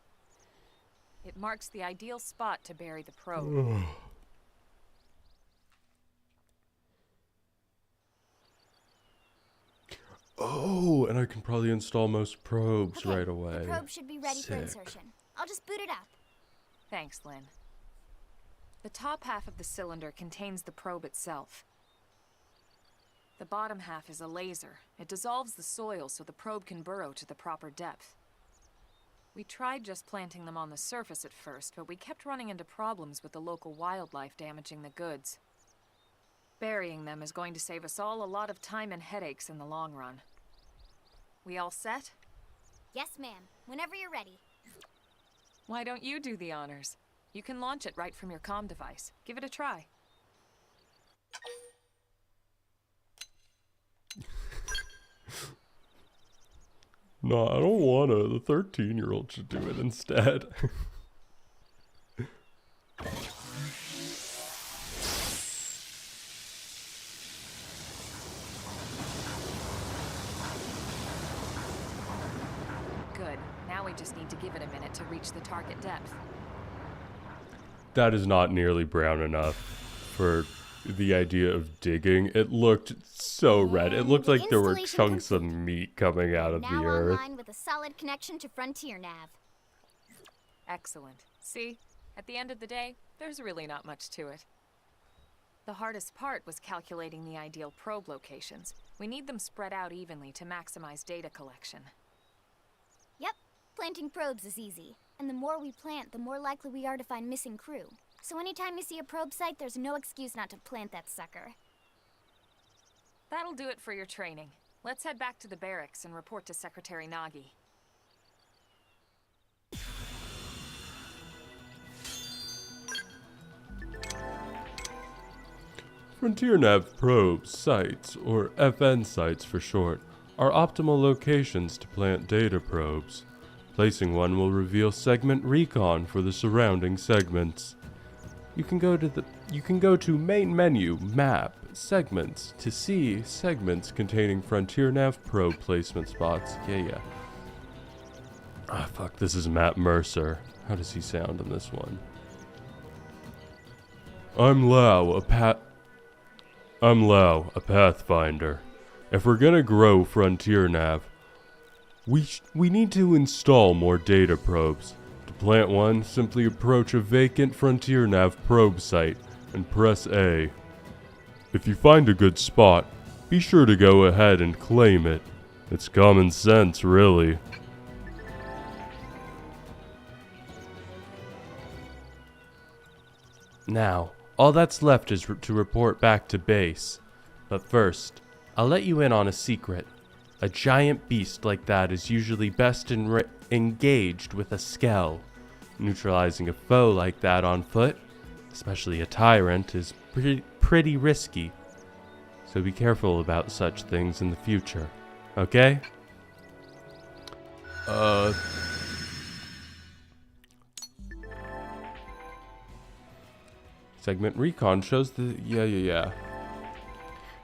It marks the ideal spot to bury the probe. Oh, and I can probably install most probes Okay, right away. The probe should be ready for Sick. insertion. I'll just boot it up. Thanks, Lynn. The top half of the cylinder contains the probe itself. The bottom half is a laser. It dissolves the soil so the probe can burrow to the proper depth. We tried just planting them on the surface at first, but we kept running into problems with the local wildlife damaging the goods. Burying them is going to save us all a lot of time and headaches in the long run. We all set? Yes, ma'am. Whenever you're ready. Why don't you do the honors? You can launch it right from your comm device. Give it a try. No, I don't want to. The 13-year-old should do it instead. Good. Now we just need to give it a minute to reach the target depth. That is not nearly brown enough for the idea of digging. It looked so red. It looked like there were Installation chunks of meat coming out of Now the earth. online with a solid connection to Frontier Nav. Excellent. See? At the end of the day, there's really not much to it. The hardest part was calculating the ideal probe locations. We need them spread out evenly to maximize data collection. Yep, planting probes is easy. And the more we plant, the more likely we are to find missing crew. So anytime you see a probe site, there's no excuse not to plant that sucker. That'll do it for your training. Let's head back to the barracks and report to Secretary Nagi. Frontier Nav probes, sites, or FN sites for short, are optimal locations to plant data probes. Placing one will reveal segment recon for the surrounding segments. You can go to main menu, map, segments to see segments containing Frontier Nav Pro placement spots. Yeah. Ah, fuck, this is Matt Mercer. How does he sound in this one? I'm Lau, a Pathfinder. If we're gonna grow Frontier Nav, we need to install more data probes. To plant one, simply approach a vacant Frontier Nav probe site and press A. If you find a good spot, be sure to go ahead and claim it. It's common sense, really. Now, all that's left is to report back to base. But first, I'll let you in on a secret. A giant beast like that is usually best engaged with a skell. Neutralizing a foe like that on foot, especially a tyrant, is pretty risky. So be careful about such things in the future, okay? Segment recon shows the... Yeah.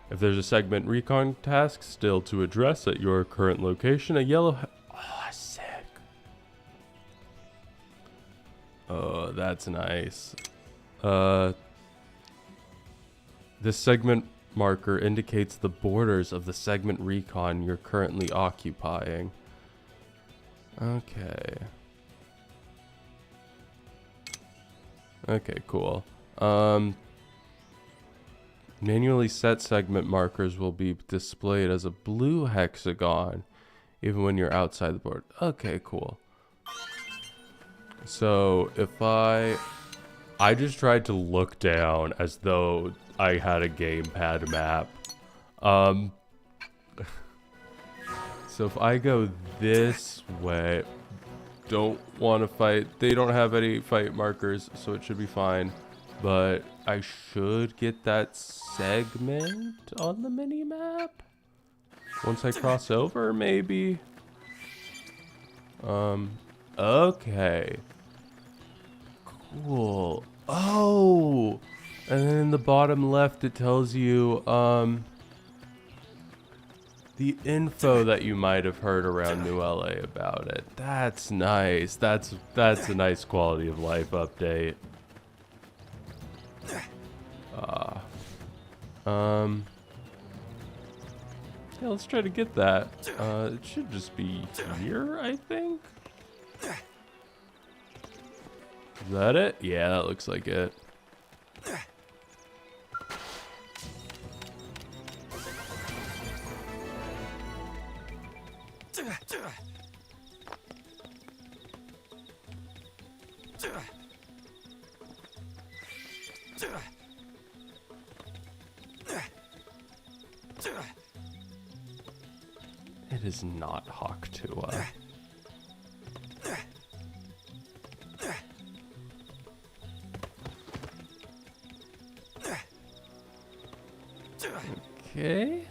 If there's a segment recon task still to address at your current location, a yellow... Oh, sick. Oh, that's nice. This segment marker indicates the borders of the segment recon you're currently occupying. Okay. Okay, cool. Manually set segment markers will be displayed as a blue hexagon even when you're outside the board. Okay, cool. So if I just tried to look down as though I had a gamepad map. So if I go this way, don't want to fight. They don't have any fight markers, so it should be fine. But I should get that segment on the mini-map once I cross over, maybe. Okay. Cool. Oh! And then in the bottom left it tells you, the info that you might have heard around New LA about it. That's nice. That's a nice quality of life update. Yeah, let's try to get that. It should just be here, I think. Is that it? Yeah, that looks like it. It is not Hawk Tua. Okay.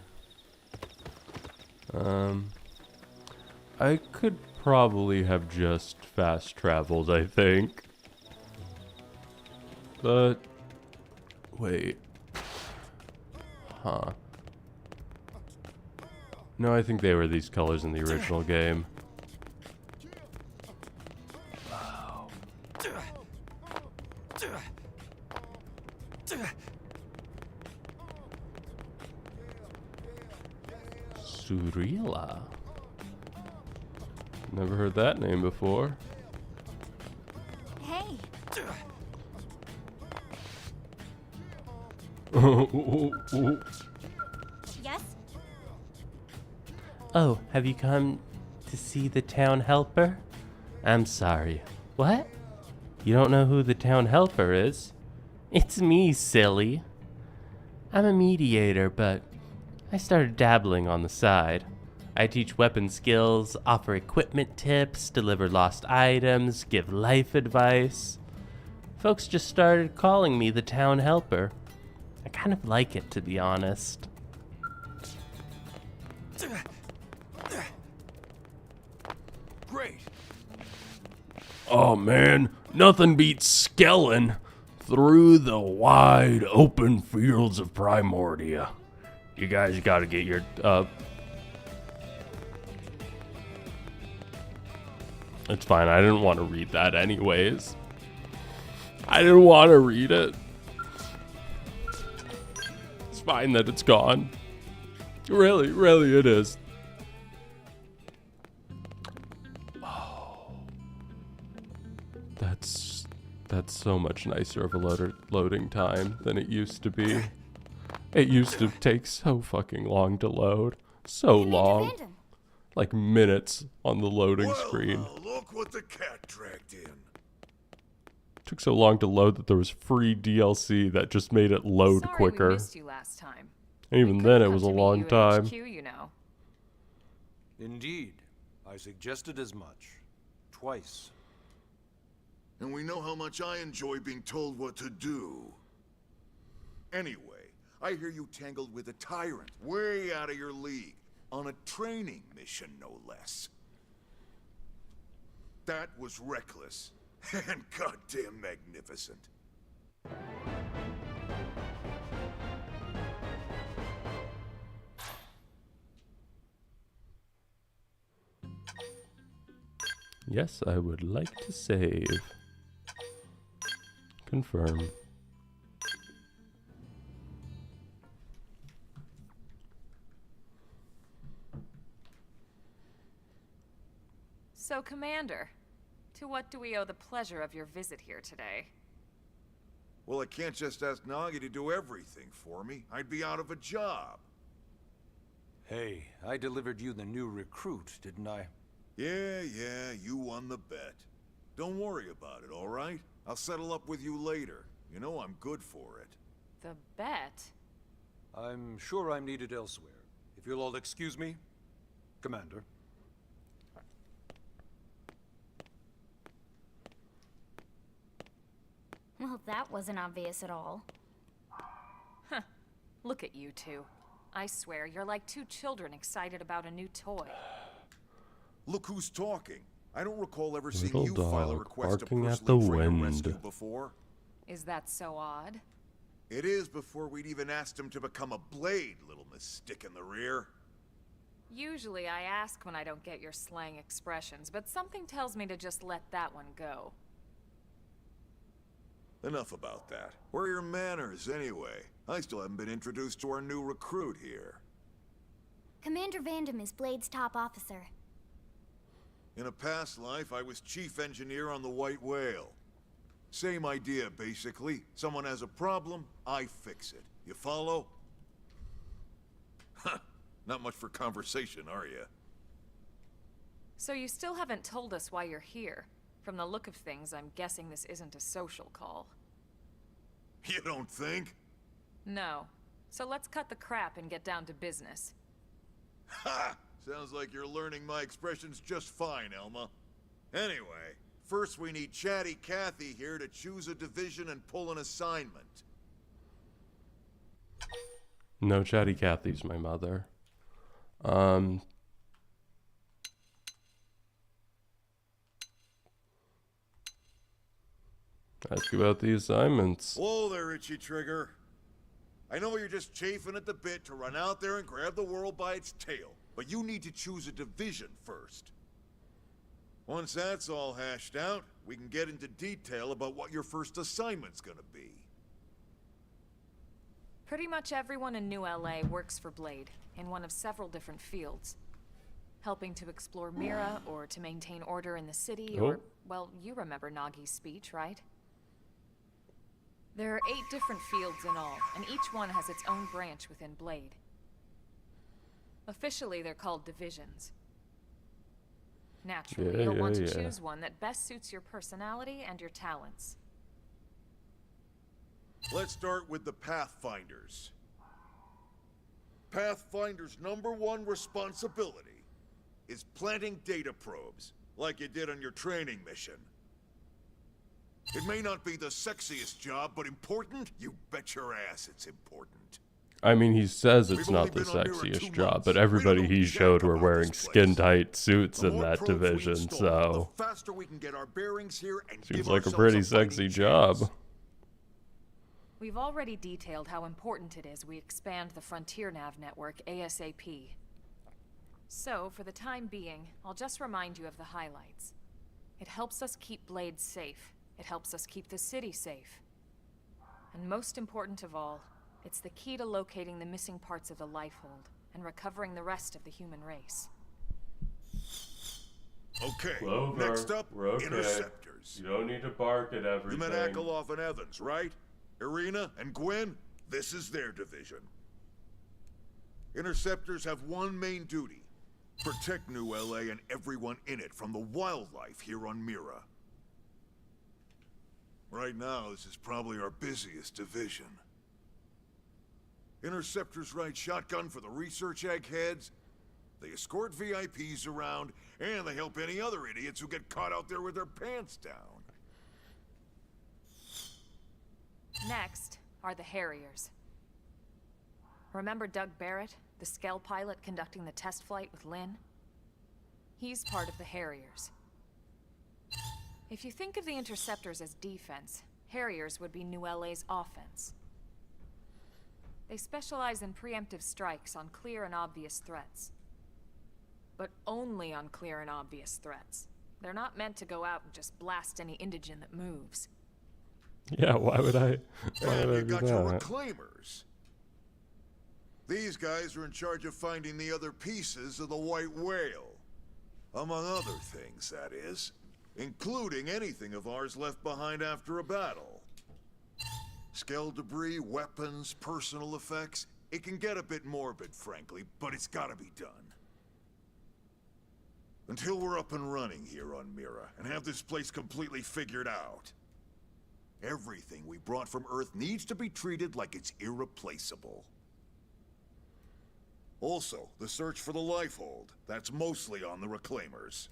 I could probably have just fast traveled, I think. But wait. Huh. No, I think they were these colors in the original game. Oh. Surila. Never heard that name before. Hey, yes? Oh, have you come to see the town helper? I'm sorry. What? You don't know who the town helper is? It's me, silly. I'm a mediator, but I started dabbling on the side. I teach weapon skills, offer equipment tips, deliver lost items, give life advice. Folks just started calling me the town helper. I kind of like it, to be honest. Great. Oh man, nothing beats skelling through the wide open fields of Primordia. You guys gotta get your, It's fine, I didn't want to read that anyways. I didn't want to read it. It's fine that it's gone. Really, really it is. That's so much nicer of a loading time than it used to be. It used to take so fucking long to load. So long. Like minutes on the loading screen. Look what the cat dragged in. Took so long to load that there was free DLC that just made it load quicker. We missed you last time. Even then it was a long time. HQ, you know. Indeed. I suggested as much. Twice. And we know how much I enjoy being told what to do. Anyway, I hear you tangled with a tyrant way out of your league. On a training mission, no less. That was reckless. And goddamn magnificent. Yes, I would like to save. Confirm. So, Commander, to what do we owe the pleasure of your visit here today? Well, I can't just ask Nagi to do everything for me. I'd be out of a job. Hey, I delivered you the new recruit, didn't I? Yeah, you won the bet. Don't worry about it, all right? I'll settle up with you later. You know I'm good for it. The bet? I'm sure I'm needed elsewhere. If you'll all excuse me, Commander. Well, that wasn't obvious at all. Huh. Look at you two. I swear, you're like two children excited about a new toy. Look who's talking. I don't recall ever Little seeing you file a dog request to barking at personally the train a wind. rescue before. Is that so odd? It is before we'd even asked him to become a blade, little miss stick in the rear. Usually I ask when I don't get your slang expressions, but something tells me to just let that one go. Enough about that. Where are your manners, anyway? I still haven't been introduced to our new recruit here. Commander Vandam is Blade's top officer. In a past life, I was chief engineer on the White Whale. Same idea, basically. Someone has a problem, I fix it. You follow? Huh. Not much for conversation, are you? So you still haven't told us why you're here. From the look of things, I'm guessing this isn't a social call. You don't think? No. So let's cut the crap and get down to business. Ha! Sounds like you're learning my expressions just fine, Elma. Anyway, first we need Chatty Cathy here to choose a division and pull an assignment. No, Chatty Cathy's my mother. Ask about the assignments. Whoa there, Itchy Trigger. I know you're just chafing at the bit to run out there and grab the world by its tail, but you need to choose a division first. Once that's all hashed out, we can get into detail about what your first assignment's gonna be. Pretty much everyone in New LA works for Blade, in one of several different fields. Helping to explore Mira, or to maintain order in the city, or, well, you remember Nagi's speech, right? There are 8 different fields in all, and each one has its own branch within Blade. Officially, they're called divisions. Naturally, you'll want to choose one that best suits your personality and your talents. Let's start with the Pathfinders. Pathfinder's #1 responsibility is planting data probes, like you did on your training mission. It may not be the sexiest job, but important? You bet your ass it's important. I mean, he says it's We've only not the been on Mirror 2 sexiest job, months. but We everybody don't know he jack showed were about wearing this place. skin-tight suits The in more that probes we division, install, so the faster we can get our bearings here and seems give like a ourselves pretty fighting sexy chance. job. We've already detailed how important it is we expand the Frontier Nav network ASAP. So, for the time being, I'll just remind you of the highlights. It helps us keep Blade safe. It helps us keep the city safe. And most important of all, it's the key to locating the missing parts of the Lifehold and recovering the rest of the human race. Okay, Clover, next up, we're okay. Interceptors. You don't need to bark at You everything. met Akeloff and Evans, right? Irina and Gwen, this is their division. Interceptors have one main duty. Protect New LA and everyone in it from the wildlife here on Mira. Right now, this is probably our busiest division. Interceptors ride shotgun for the research eggheads, they escort VIPs around, and they help any other idiots who get caught out there with their pants down. Next are the Harriers. Remember Doug Barrett, the Skell pilot conducting the test flight with Lynn? He's part of the Harriers. If you think of the Interceptors as defense, Harriers would be New LA's offense. They specialize in preemptive strikes on clear and obvious threats. But only on clear and obvious threats. They're not meant to go out and just blast any indigene that moves. Yeah, why would I And you do got your that? reclaimers. These guys are in charge of finding the other pieces of the White Whale. Among other things, that is. Including anything of ours left behind after a battle. Skell debris, weapons, personal effects. It can get a bit morbid, frankly, but it's gotta be done. Until we're up and running here on Mira, and have this place completely figured out. Everything we brought from Earth needs to be treated like it's irreplaceable. Also, the search for the Lifehold. That's mostly on the Reclaimers.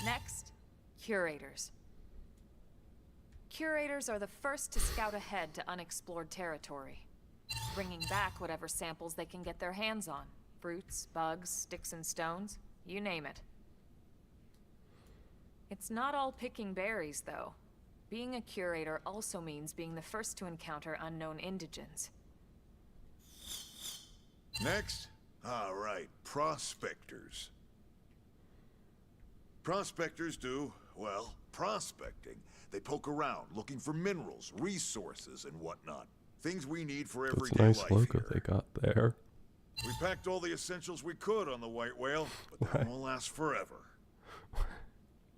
Next, Curators. Curators are the first to scout ahead to unexplored territory, bringing back whatever samples they can get their hands on. Fruits, bugs, sticks and stones, you name it. It's not all picking berries, though. Being a curator also means being the first to encounter unknown indigens. Next? Alright, prospectors. Prospectors do, well, prospecting. They poke around, looking for minerals, resources, and whatnot. Things we need for That's everyday a nice life logo here. they got there. We packed all the essentials we could on the White Whale, but they won't last forever.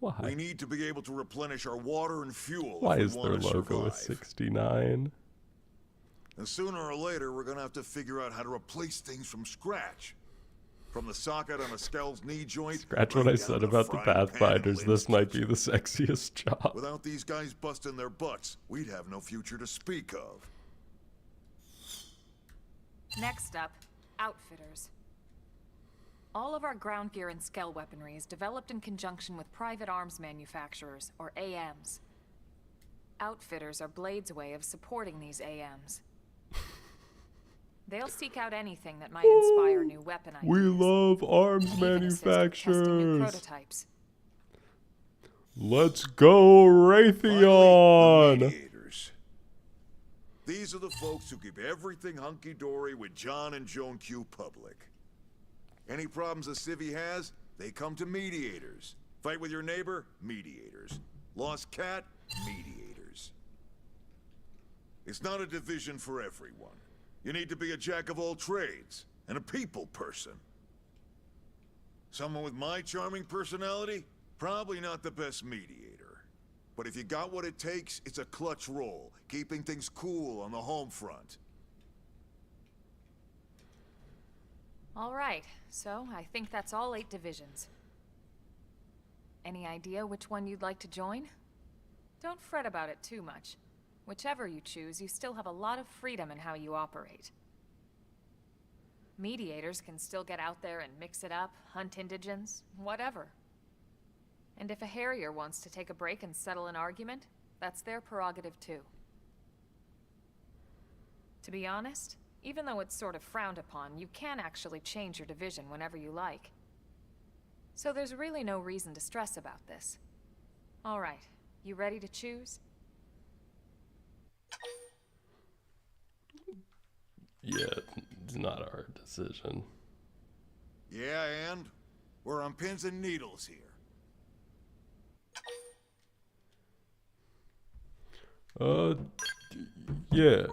Why? We need to be able to replenish our water and fuel Why if we is their want to logo a survive. 69? And sooner or later, we're gonna have to figure out how to replace things from scratch. From the socket on a Skell's knee joint. Scratch right what I down said to about the frying pan in Pathfinders. Lynn's This might be kitchen. the sexiest job. Without these guys busting their butts, we'd have no future to speak of. Next up, Outfitters. All of our ground gear and Skell weaponry is developed in conjunction with private arms manufacturers, or AMs. Outfitters are Blade's way of supporting these AMs. They'll seek out anything that might inspire new weapon ideas. We love arms and even assist with testing new manufacturers. prototypes. Let's go, Finally, the Raytheon! mediators. These are the folks who keep everything hunky-dory with John and Joan Q public. Any problems a civvy has, they come to mediators. Fight with your neighbor? Mediators. Lost cat? Mediators. It's not a division for everyone. You need to be a jack of all trades, and a people person. Someone with my charming personality? Probably not the best mediator. But if you got what it takes, it's a clutch role, keeping things cool on the home front. All right, so I think that's all 8 divisions. Any idea which one you'd like to join? Don't fret about it too much. Whichever you choose, you still have a lot of freedom in how you operate. Mediators can still get out there and mix it up, hunt indigens, whatever. And if a Harrier wants to take a break and settle an argument, that's their prerogative too. To be honest, even though it's sort of frowned upon, you can actually change your division whenever you like. So there's really no reason to stress about this. Alright, you ready to choose? Yeah, it's not a hard decision. Yeah, and? We're on pins and needles here. Yeah.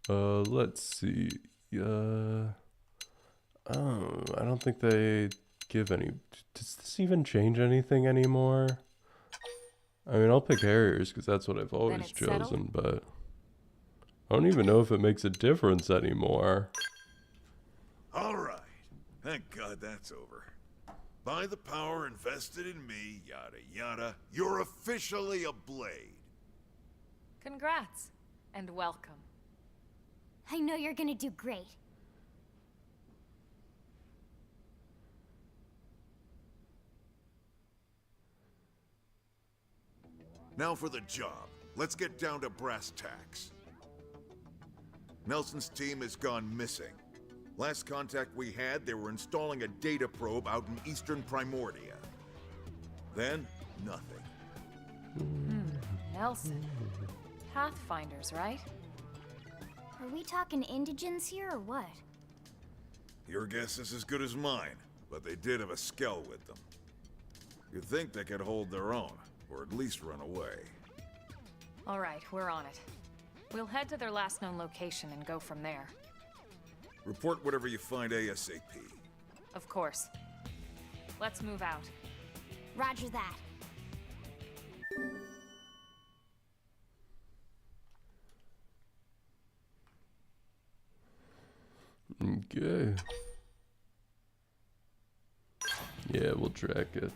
Let's see. I don't think they give any. Does this even change anything anymore? I mean, I'll pick Harriers because that's what I've always chosen, but I don't even know if it makes a difference anymore. All right. Thank God that's over. By the power invested in me, yada yada, you're officially a Blade. Congrats, and welcome. I know you're gonna do great. Now for the job. Let's get down to brass tacks. Nelson's team has gone missing. Last contact we had, they were installing a data probe out in eastern Primordia. Then, nothing. Nelson. Pathfinders, right? Are we talking indigents here or what? Your guess is as good as mine, but they did have a skell with them. You'd think they could hold their own, or at least run away. Alright, we're on it. We'll head to their last known location and go from there. Report whatever you find ASAP. Of course. Let's move out. Roger that. Okay. Yeah, we'll track it.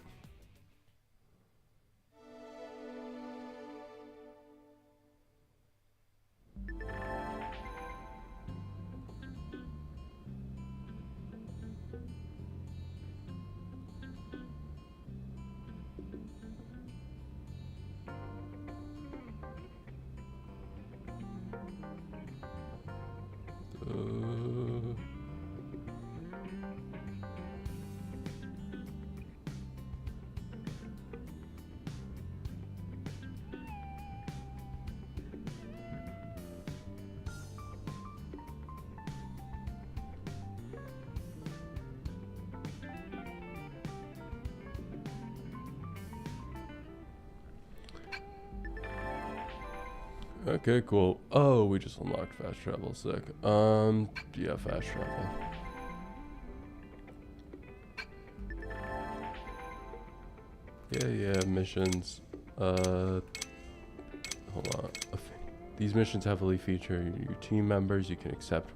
Okay, cool. Oh, we just unlocked fast travel. Sick. Yeah, fast travel. Yeah, missions. Hold on. These missions heavily feature your team members. You can accept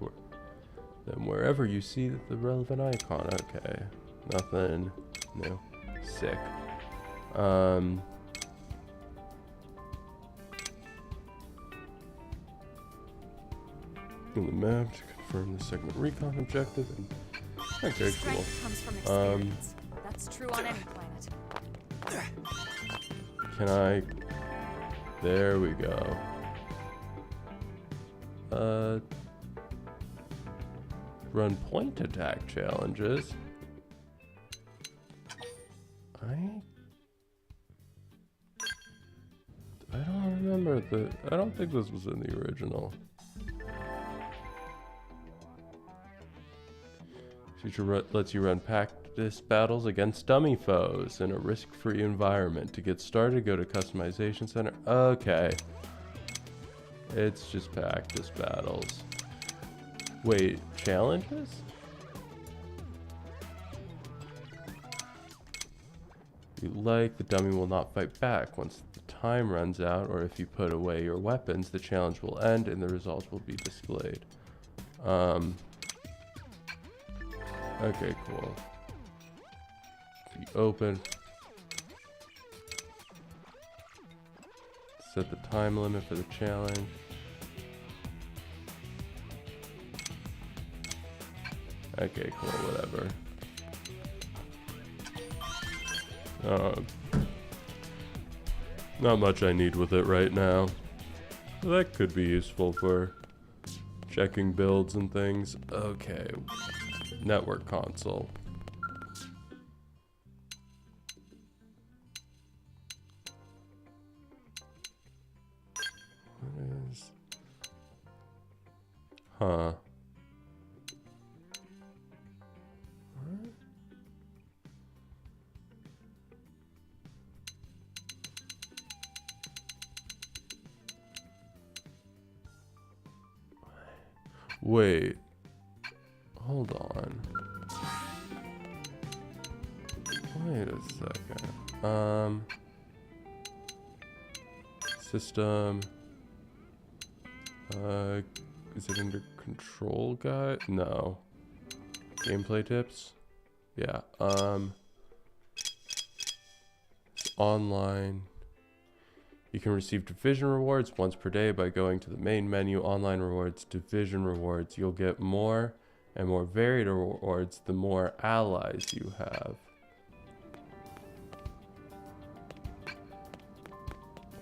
them wherever you see the relevant icon. Okay. Nothing new. Sick. In the map to confirm the segment recon objective. And okay, cool. Comes from experience. That's true on any planet. Can I? There we go. Run point attack challenges. I don't remember I don't think this was in the original. Feature lets you run practice battles against dummy foes in a risk-free environment. To get started, go to Customization Center. Okay. It's just practice battles. Wait, challenges? If you like, the dummy will not fight back. Once the time runs out, or if you put away your weapons, the challenge will end and the results will be displayed. Okay, cool. Be open. Set the time limit for the challenge. Okay, cool, whatever. Not much I need with it right now. That could be useful for checking builds and things. Okay. Network console. What is... Huh. What? Wait. Hold on. Wait a second. System. Is it under control guide? No. Gameplay tips? Yeah. It's online. You can receive division rewards once per day by going to the main menu, online rewards, division rewards. You'll get more and more varied rewards the more allies you have.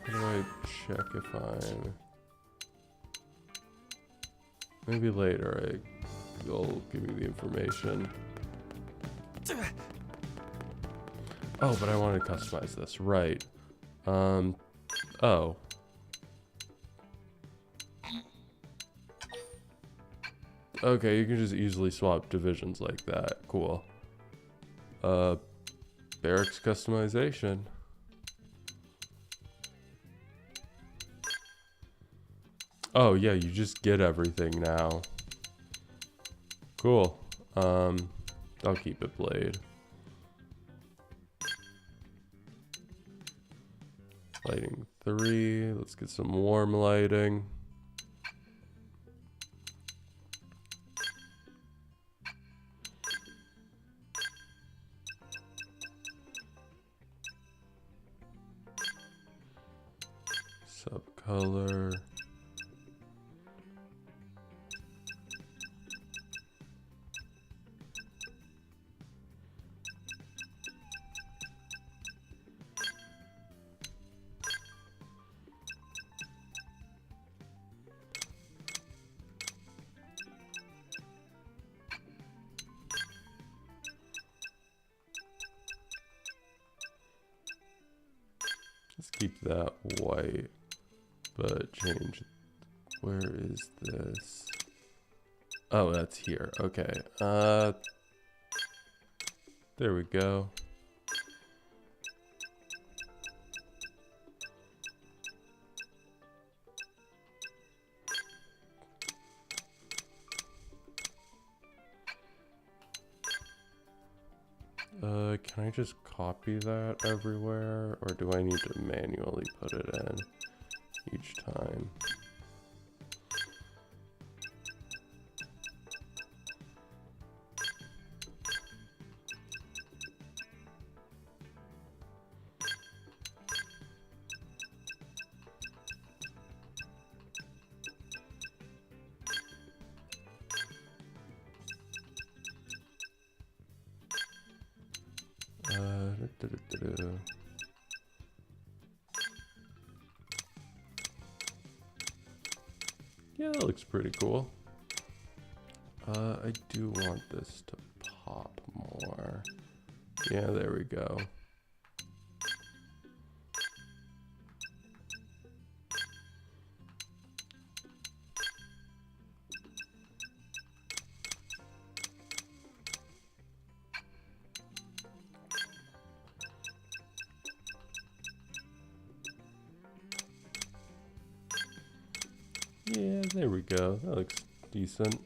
How do I check if I'm... Maybe later you'll give me the information. Oh, but I want to customize this, right. Oh. Okay, you can just easily swap divisions like that. Cool. Barracks customization. Oh yeah, you just get everything now. Cool. I'll keep it blade. Lighting 3. Let's get some warm lighting. Subcolor. Let's keep that white, but change. Where is this? Oh, that's here. Okay. There we go. Can I just copy that everywhere, or do I need to manually put it in each time? Yeah, that looks pretty cool. I do want this to pop more. Yeah, there we go. Yeah, there we go. That looks decent.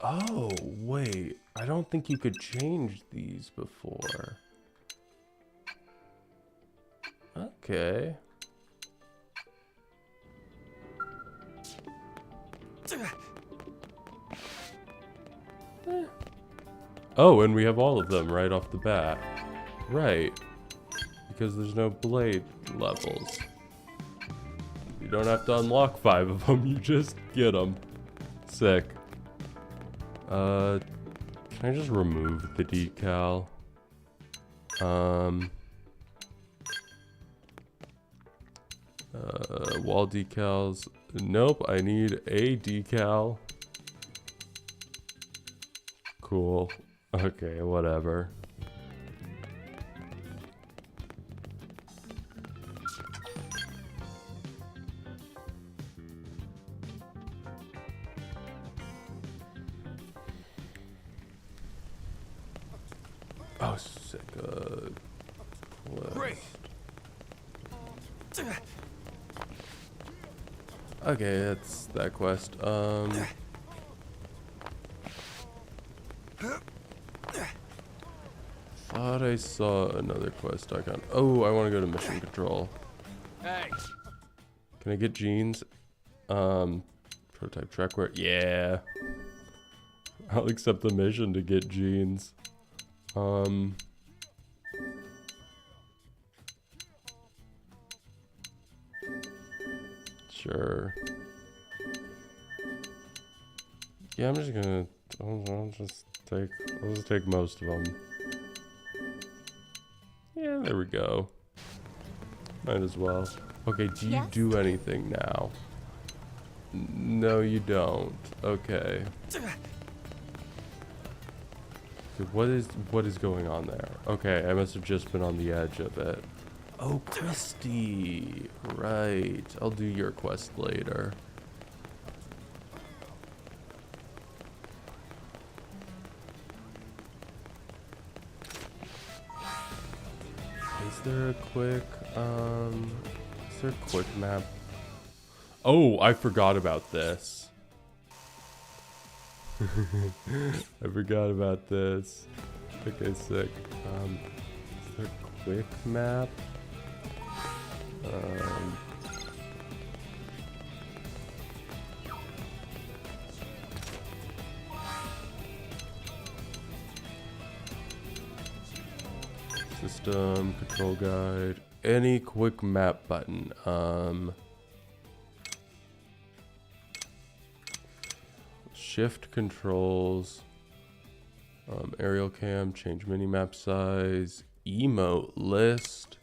Oh, wait. I don't think you could change these before. Okay. Oh, and we have all of them right off the bat. Right. Because there's no blade levels. You don't have to unlock 5 of them, you just get them. Sick. Can I just remove the decal? Wall decals. Nope, I need a decal. Cool. Okay, whatever. Oh, sick. Great. Okay, that's that quest. Thought I saw another quest icon. Oh, I want to go to mission control. Hey. Can I get jeans? Prototype trackware. Yeah. I'll accept the mission to get jeans. Sure. Yeah, I'm just gonna. I'll just take most of them. Yeah, there we go. Might as well. Okay, do you do anything now? No, you don't. Okay. What is going on there? Okay, I must have just been on the edge of it. Oh, Christy. Right. I'll do your quest later. Is there a quick map? Oh, I forgot about this. I forgot about this. Okay, sick. Is there a quick map? System, control guide, any quick map button. Shift controls, aerial cam, change minimap size, emote list,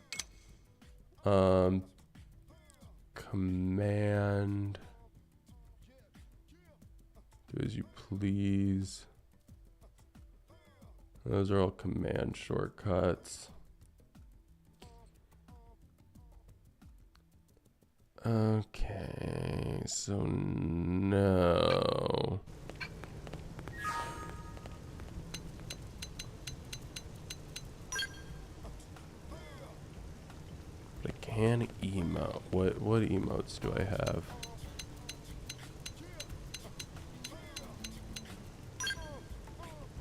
command, do as you please. Those are all command shortcuts. Okay, so no. I can emote. What emotes do I have?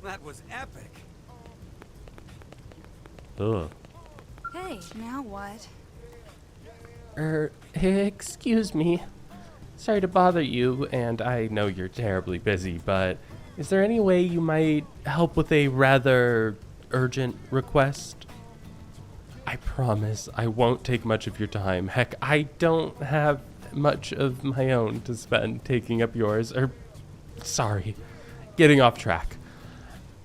That was epic. Ugh. Hey, now what? Excuse me. Sorry to bother you, and I know you're terribly busy, but is there any way you might help with a rather urgent request? I promise I won't take much of your time. Heck, I don't have much of my own to spend taking up yours, sorry, getting off track.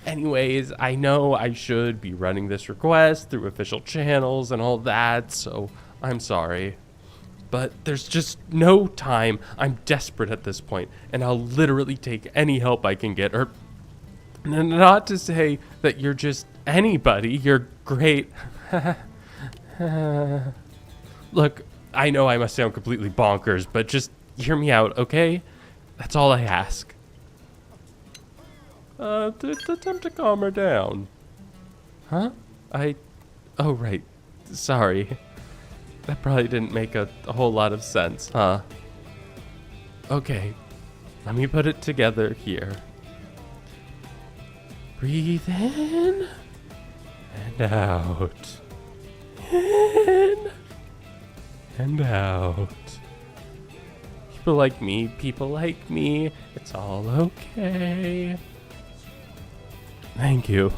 Anyways, I know I should be running this request through official channels and all that, so I'm sorry. But there's just no time. I'm desperate at this point, and I'll literally take any help I can get. Not to say that you're just anybody. You're great. Look, I know I must sound completely bonkers, but just hear me out, okay? That's all I ask. Attempt to calm her down. Huh? Oh, right. Sorry. That probably didn't make a whole lot of sense, huh? Okay. Let me put it together here. Breathe in and out. In and out. People like me. It's all okay. Thank you.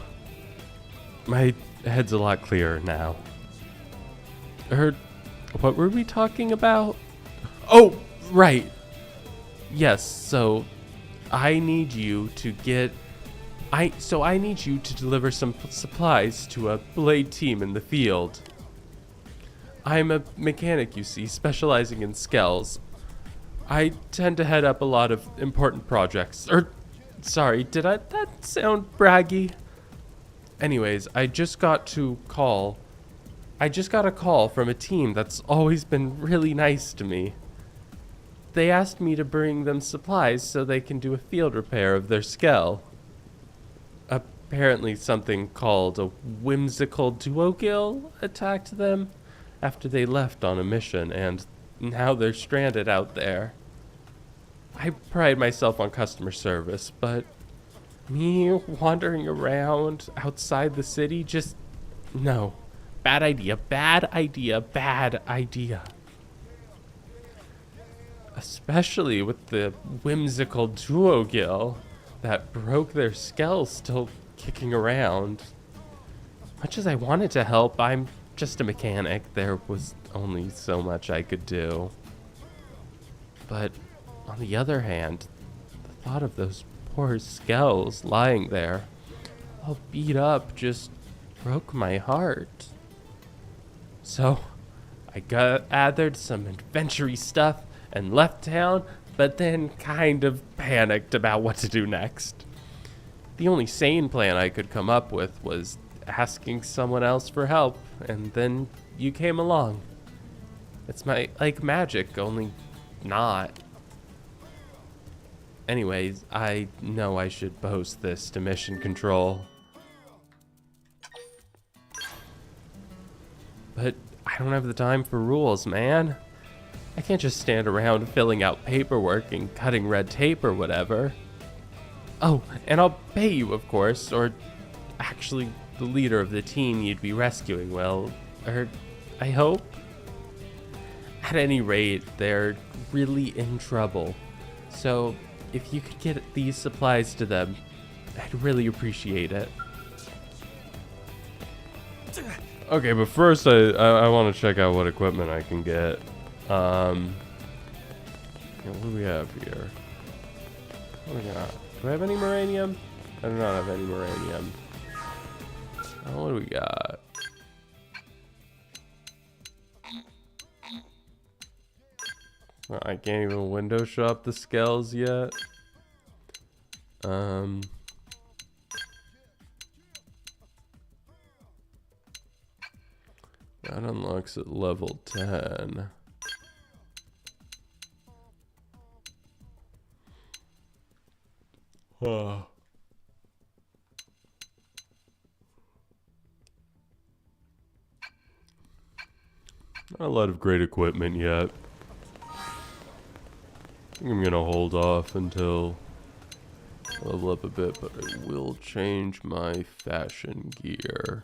My head's a lot clearer now. What were we talking about? Oh, right. Yes, so I need you to deliver some supplies to a blade team in the field. I'm a mechanic, you see, specializing in skells. I tend to head up a lot of important projects. Sorry, did that sound braggy? Anyways, I just got a call from a team that's always been really nice to me. They asked me to bring them supplies so they can do a field repair of their skell. Apparently something called a whimsical duogill attacked them after they left on a mission, and now they're stranded out there. I pride myself on customer service, but me wandering around outside the city, no. Bad idea, bad idea, bad idea. Especially with the whimsical duogill that broke their skell still kicking around. Much as I wanted to help, I'm just a mechanic. There was only so much I could do. But on the other hand, the thought of those poor skells lying there, all beat up, just broke my heart. So I gathered some adventure-y stuff and left town, but then kind of panicked about what to do next. The only sane plan I could come up with was asking someone else for help, and then you came along. It's like magic, only not. Anyways, I know I should post this to Mission Control. But I don't have the time for rules, man. I can't just stand around filling out paperwork and cutting red tape or whatever. Oh, and I'll pay you, of course, or actually the leader of the team you'd be rescuing will, or I hope. At any rate, they're really in trouble. So if you could get these supplies to them, I'd really appreciate it. Okay, but first I want to check out what equipment I can get. What do we have here? What do we got? Do I have any uranium? I do not have any uranium. What do we got? Well, I can't even window shop the skells yet. That unlocks at level 10. Oh. Not a lot of great equipment yet. I think I'm gonna hold off until I level up a bit, but I will change my fashion gear.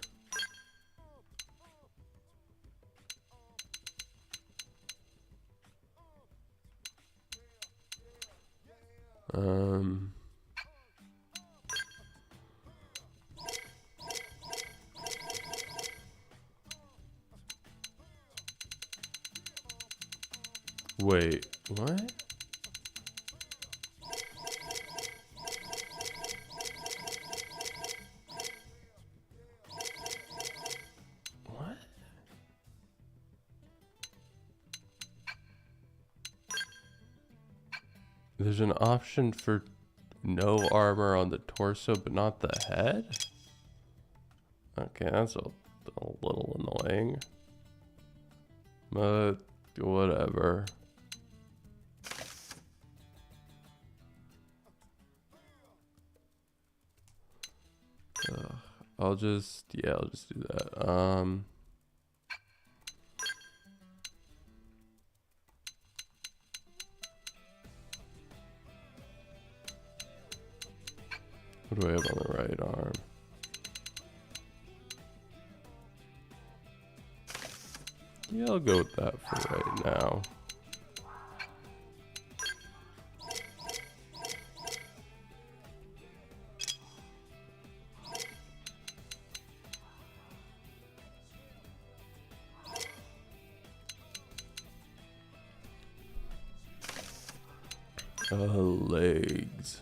Wait, what? What? There's an option for no armor on the torso, but not the head? Okay, that's a little annoying. But whatever. I'll just do that. What do I have on the right arm? Yeah, I'll go with that for right now. Legs.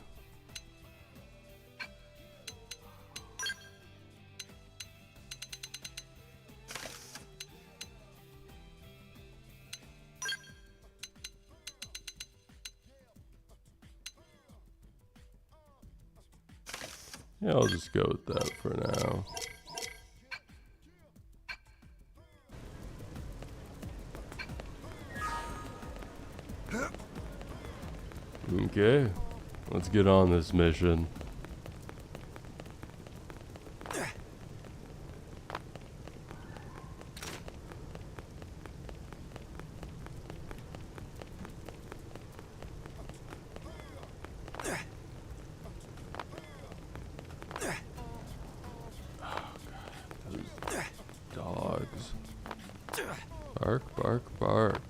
Yeah, I'll just go with that for now. Okay, let's get on this mission. Dogs. Bark, bark, bark.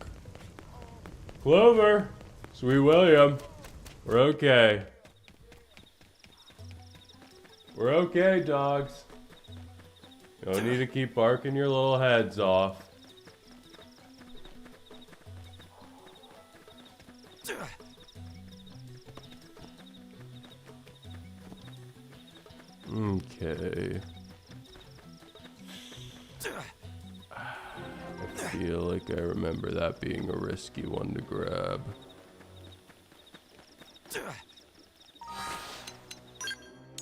Clover! Sweet William. We're okay. We're okay, dogs. You don't need to keep barking your little heads off. Okay. I feel like I remember that being a risky one to grab.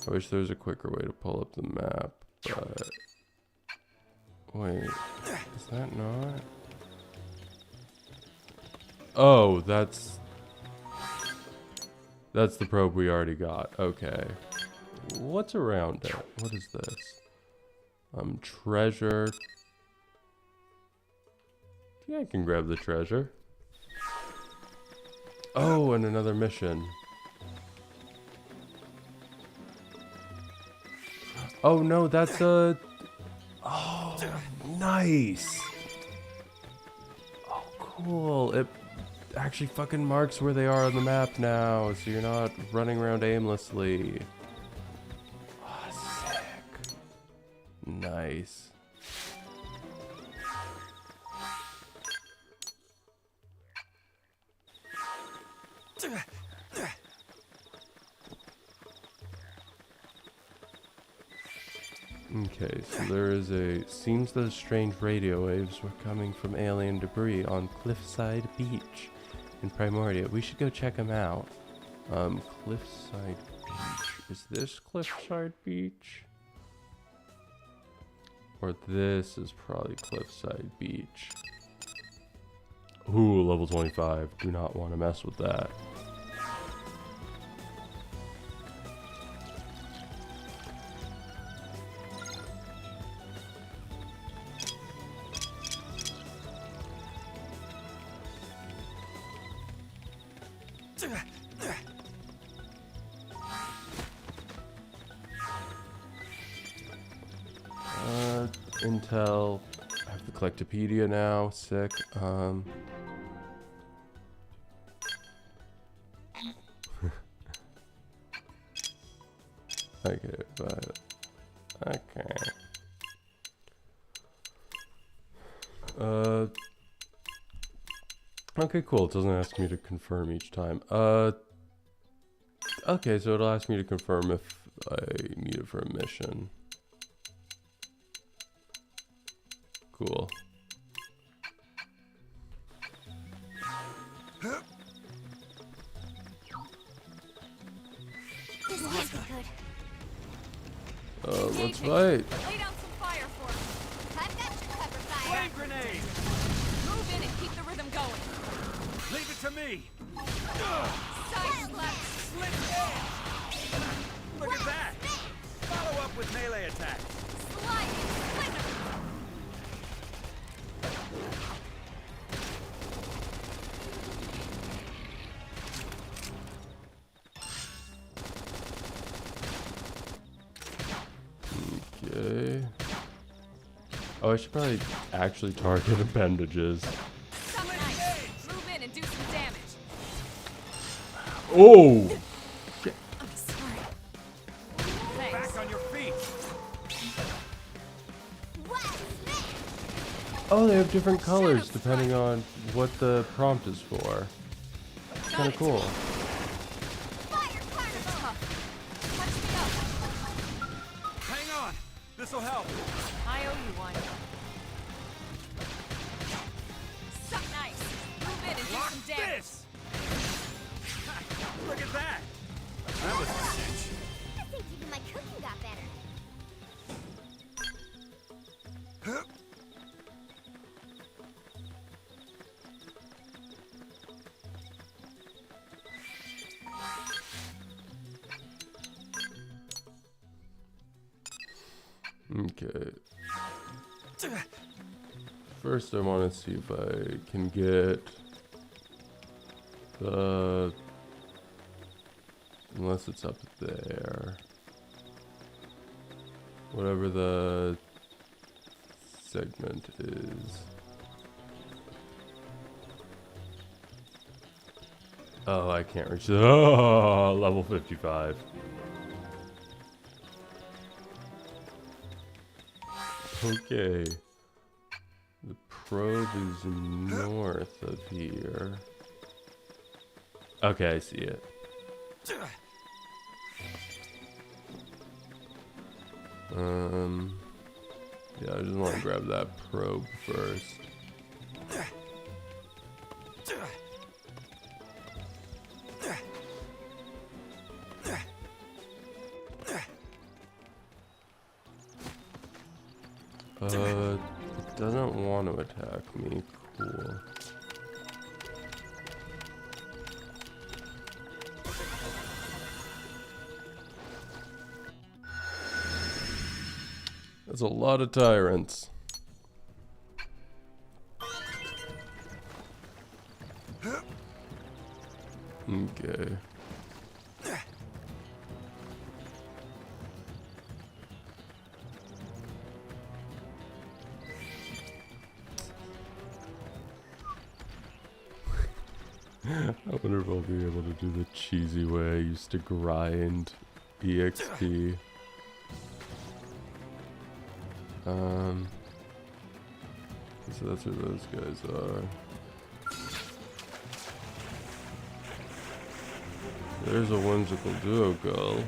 I wish there was a quicker way to pull up the map, but... Wait, is that not? Oh, that's the probe we already got. Okay. What's around it? What is this? Treasure. Yeah, I can grab the treasure. Oh, and another mission. Oh no, that's a... Oh, nice. Oh, cool. It actually fucking marks where they are on the map now, so you're not running around aimlessly. Oh, sick. Nice. Okay, so there is a... Seems those strange radio waves were coming from alien debris on Cliffside Beach in Primordia. We should go check them out. Cliffside Beach. Is this Cliffside Beach? Or this is probably Cliffside Beach. Ooh, level 25. Do not want to mess with that. Intel. I have the Collectopedia now. Sick. Okay, but okay. Okay, cool. It doesn't ask me to confirm each time. Okay, so it'll ask me to confirm if I need it for a mission. Cool. This can't be good. Let's fight. Lay down some fire for us. I've got your cover fire. Flame grenade! Move in and keep the rhythm going. Leave it to me! Side slap. Slit edge! Look at that! Follow up with melee attacks. Slide. Splinter. Okay. Oh, I should probably actually target appendages. Something nice. Move in and do some damage. Oh! I'm sorry. Thanks. Back on your feet! Oh, they have different colors depending on what the prompt is for. Kind of cool. Okay. First, I want to see if I can get the... Unless it's up there. Whatever the segment is. Oh, I can't reach the... Oh, level 55. Okay. The probe is north of here. Okay, I see it. Yeah, I just want to grab that probe first. It doesn't want to attack me. Cool. That's a lot of tyrants. Okay. I wonder if I'll be able to do the cheesy way I used to grind EXP. So that's who those guys are. There's a whimsical duo girl.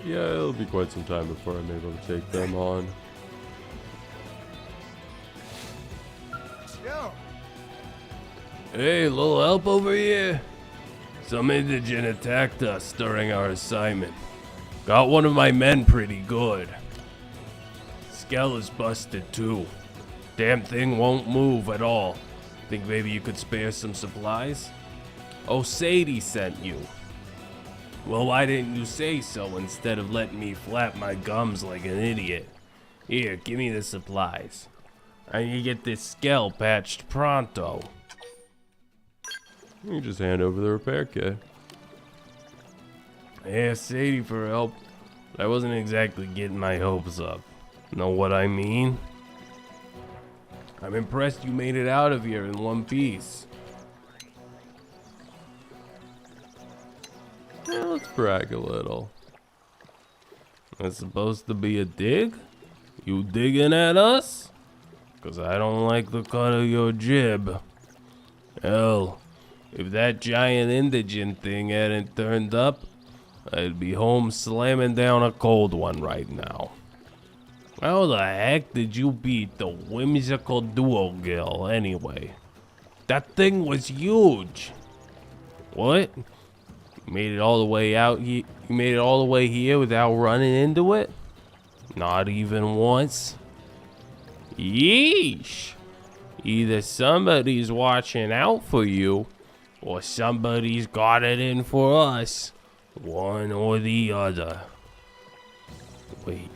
Yeah, it'll be quite some time before I'm able to take them on. Yo. Hey, little help over here? Some indigent attacked us during our assignment. Got one of my men pretty good. Skell is busted too. Damn thing won't move at all. Think maybe you could spare some supplies? Oh, Sadie sent you. Well, why didn't you say so instead of letting me flap my gums like an idiot? Here, give me the supplies. I need to get this Skell patched pronto. You just hand over the repair kit. Yeah, Sadie for help. I wasn't exactly getting my hopes up. Know what I mean? I'm impressed you made it out of here in one piece. Yeah, let's brag a little. That's supposed to be a dig? You digging at us? 'Cause I don't like the cut of your jib. Hell, if that giant indigent thing hadn't turned up, I'd be home slamming down a cold one right now. How the heck did you beat the whimsical duo girl anyway? That thing was huge. What? You made it all the way out here? You made it all the way here without running into it? Not even once? Yeesh. Either somebody's watching out for you, or somebody's got it in for us. One or the other. Wait,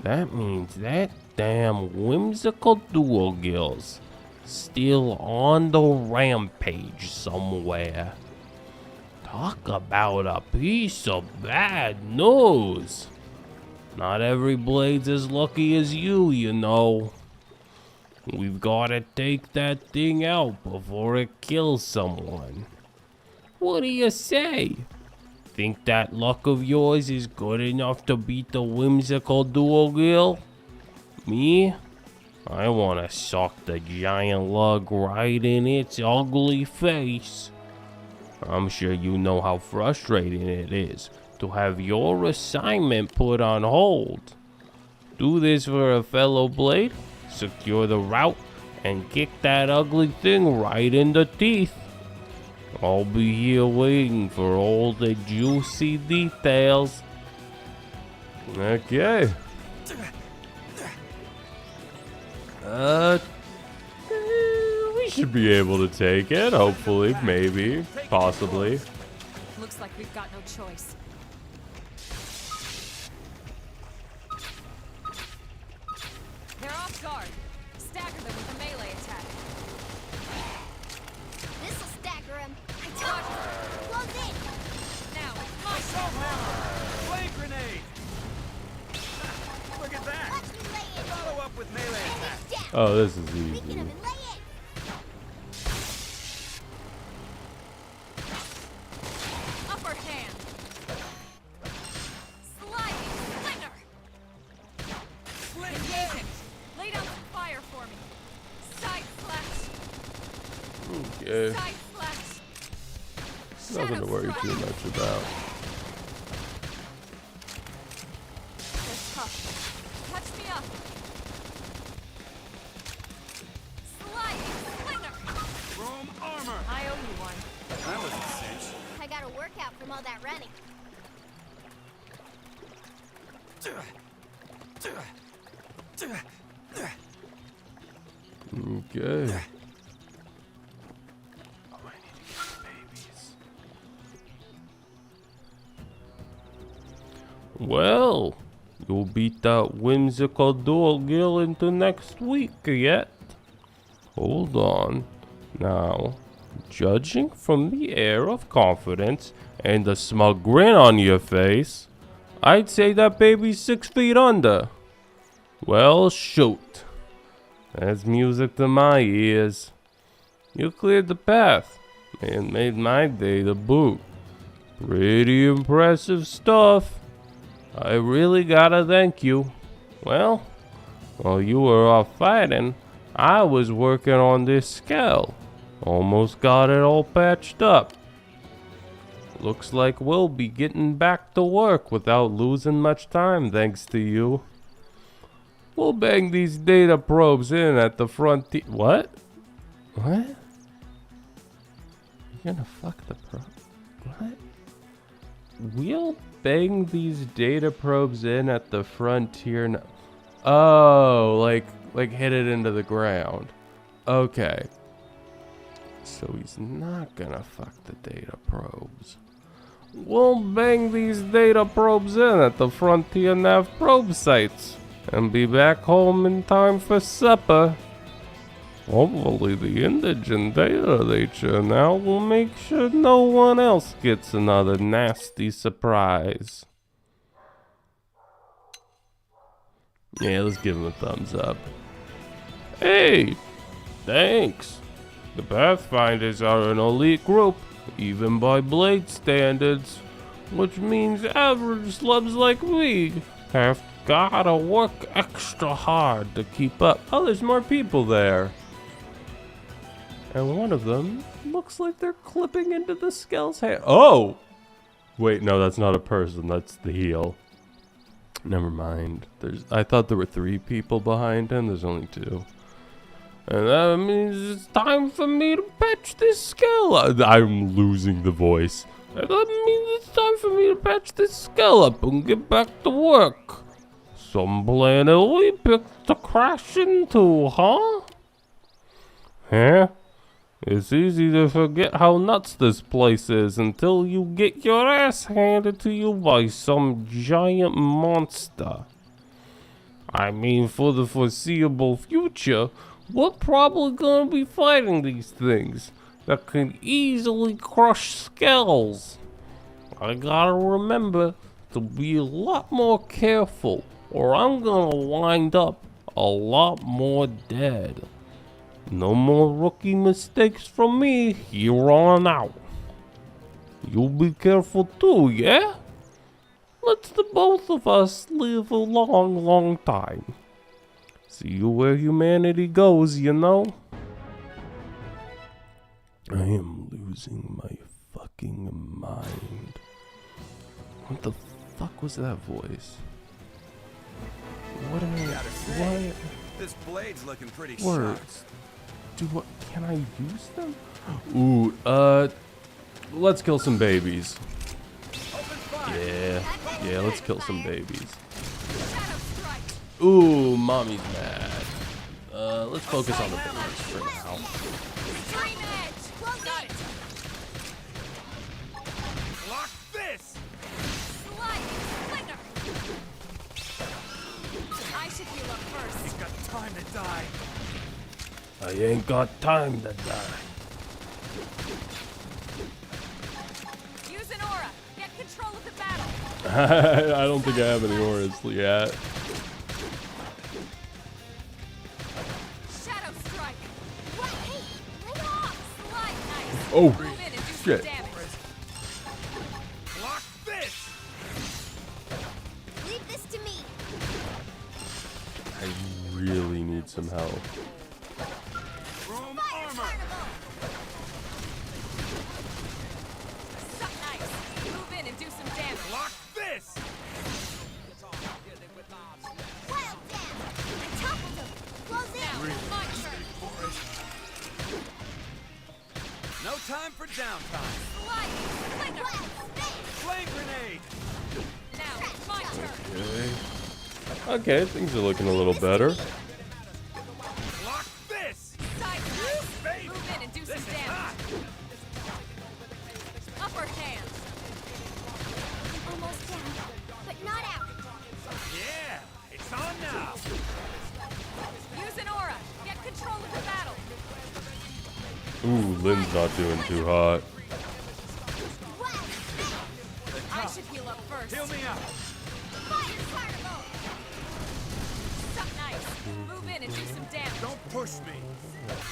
that means that damn whimsical duo girl's still on the rampage somewhere. Talk about a piece of bad news. Not every blade's as lucky as you know. We've gotta take that thing out before it kills someone. What do you say? Think that luck of yours is good enough to beat the whimsical duo girl? Me? I wanna sock the giant lug right in its ugly face. I'm sure you know how frustrating it is to have your assignment put on hold. Do this for a fellow Blade, secure the route, and kick that ugly thing right in the teeth. I'll be here waiting for all the juicy details. Okay. We should be able to take it, hopefully, maybe, possibly. Looks like we've got no choice. They're off guard. Stagger them with a melee attack. This'll stagger him. I told you. Close in. Now, Assault hammer! Flame grenade! Look at that! Watch me lay it. Follow up with melee attack. Down. Oh, this is Weaken easy. him and lay it. upper hand. Sliding slinger. Engage it. Lay down some fire for me. Side slash. Okay. Side slash. Nothing to worry too much about. That's tough. Touch me up. Sliding slinger. Chrome armor! I owe you one. That was a cinch. I got a workout from all that running. Okay. Well, you'll beat that whimsical dual gill into next week yet? Hold on. Now, judging from the air of confidence and the smug grin on your face, I'd say that baby's 6 feet under. Well, shoot. That's music to my ears. You cleared the path and made my day to boot. Pretty impressive stuff. I really gotta thank you. Well, while you were off fighting, I was working on this skull. Almost got it all patched up. Looks like we'll be getting back to work without losing much time thanks to you. We'll bang these data probes in at the front. What? What? You're gonna fuck the probe? What? We'll bang these data probes in at the frontier. Oh, like hit it into the ground. Okay. So he's not gonna fuck the data probes. We'll bang these data probes in at the frontier nav probe sites and be back home in time for supper. Hopefully the indigent data they churn out will make sure no one else gets another nasty surprise. Yeah, let's give him a thumbs up. Hey, thanks. The Pathfinders are an elite group, even by Blade standards, which means average slubs like me have gotta work extra hard to keep up. Oh, there's more people there. And one of them looks like they're clipping into the Skell's hand. Oh! Wait, no, that's not a person. That's the heel. Never mind. I thought there were 3 people behind him. There's only 2. And that means it's time for me to patch this skull up. I'm losing the voice. And that means it's time for me to patch this skull up and get back to work. Some planet we picked to crash into, huh? Huh? It's easy to forget how nuts this place is until you get your ass handed to you by some giant monster. I mean, for the foreseeable future, we're probably gonna be fighting these things that can easily crush skulls. I gotta remember to be a lot more careful, or I'm gonna wind up a lot more dead. No more rookie mistakes from me here on out. You be careful too, yeah? Let's the both of us live a long, long time. See you where humanity goes, you know? I am losing my fucking fucking mind. What the fuck was that voice? What am I? Gotta say, What this blade's looking pretty words? Do what? Can I use them? Ooh, let's kill some babies. Yeah, let's kill some babies. Ooh, mommy's mad. Let's focus on the babies for now. Lock this! I should heal up first. Ain't got time to die. I ain't got time to die. Use an aura. Get control of the battle. I don't think I have any auras yet. Shadow strike. What? Hey, lay off. Slide. Nice. Oh, Move in and do some shit. damage. Lock this! Leave this to me. I really need some help. Room armor! Suck nice. Move in and do some damage. Lock this! Wild down. I toppled him. Close in. Now, my turn. No time for downtime. Slide. Flicker. Flame grenade! Now, my turn. Okay, things are looking a little better. Lock this! Side nice. Baby! Move in and do some This is damage. hot! Upper hand. Almost down, but not out. Yeah! It's on now! Use an aura. Get control of the battle. Ooh, Lynn's not doing too hot. I should heal up first. Heal me up! Fire particle. Suck nice. Move in and do some damage. Don't push me!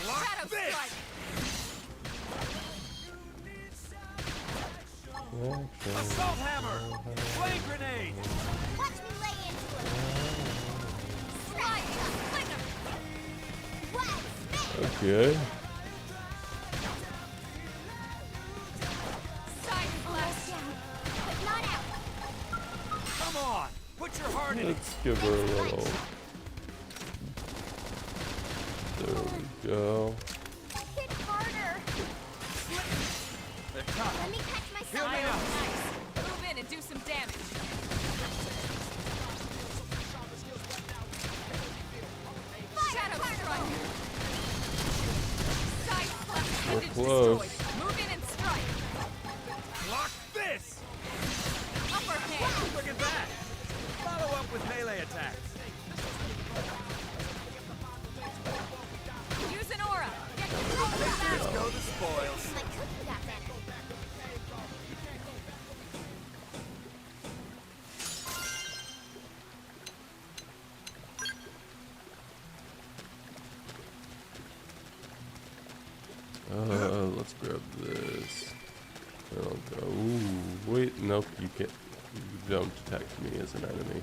Lock Shadow this! strike. Assault hammer! Flame grenade! Watch me lay into him. Slide. Flicker. Wild spin. Okay. Side blast. Down, but not out. Come on! Put your heart in it! Let's give her a little. There we go. Hit harder. They're tough. Let me catch Heal myself. me up! Nice. Move in and do some damage. Shadow strike. Side blast. We're Appendage close. destroyed. Move in and strike. Lock this! Upper hand. Look at that! Follow up with melee attacks. Use an aura. Get control of the battle. Go the spoils. My cookie got better. Let's grab this. I'll go. Ooh, wait, nope, you can't. You don't detect me as an enemy.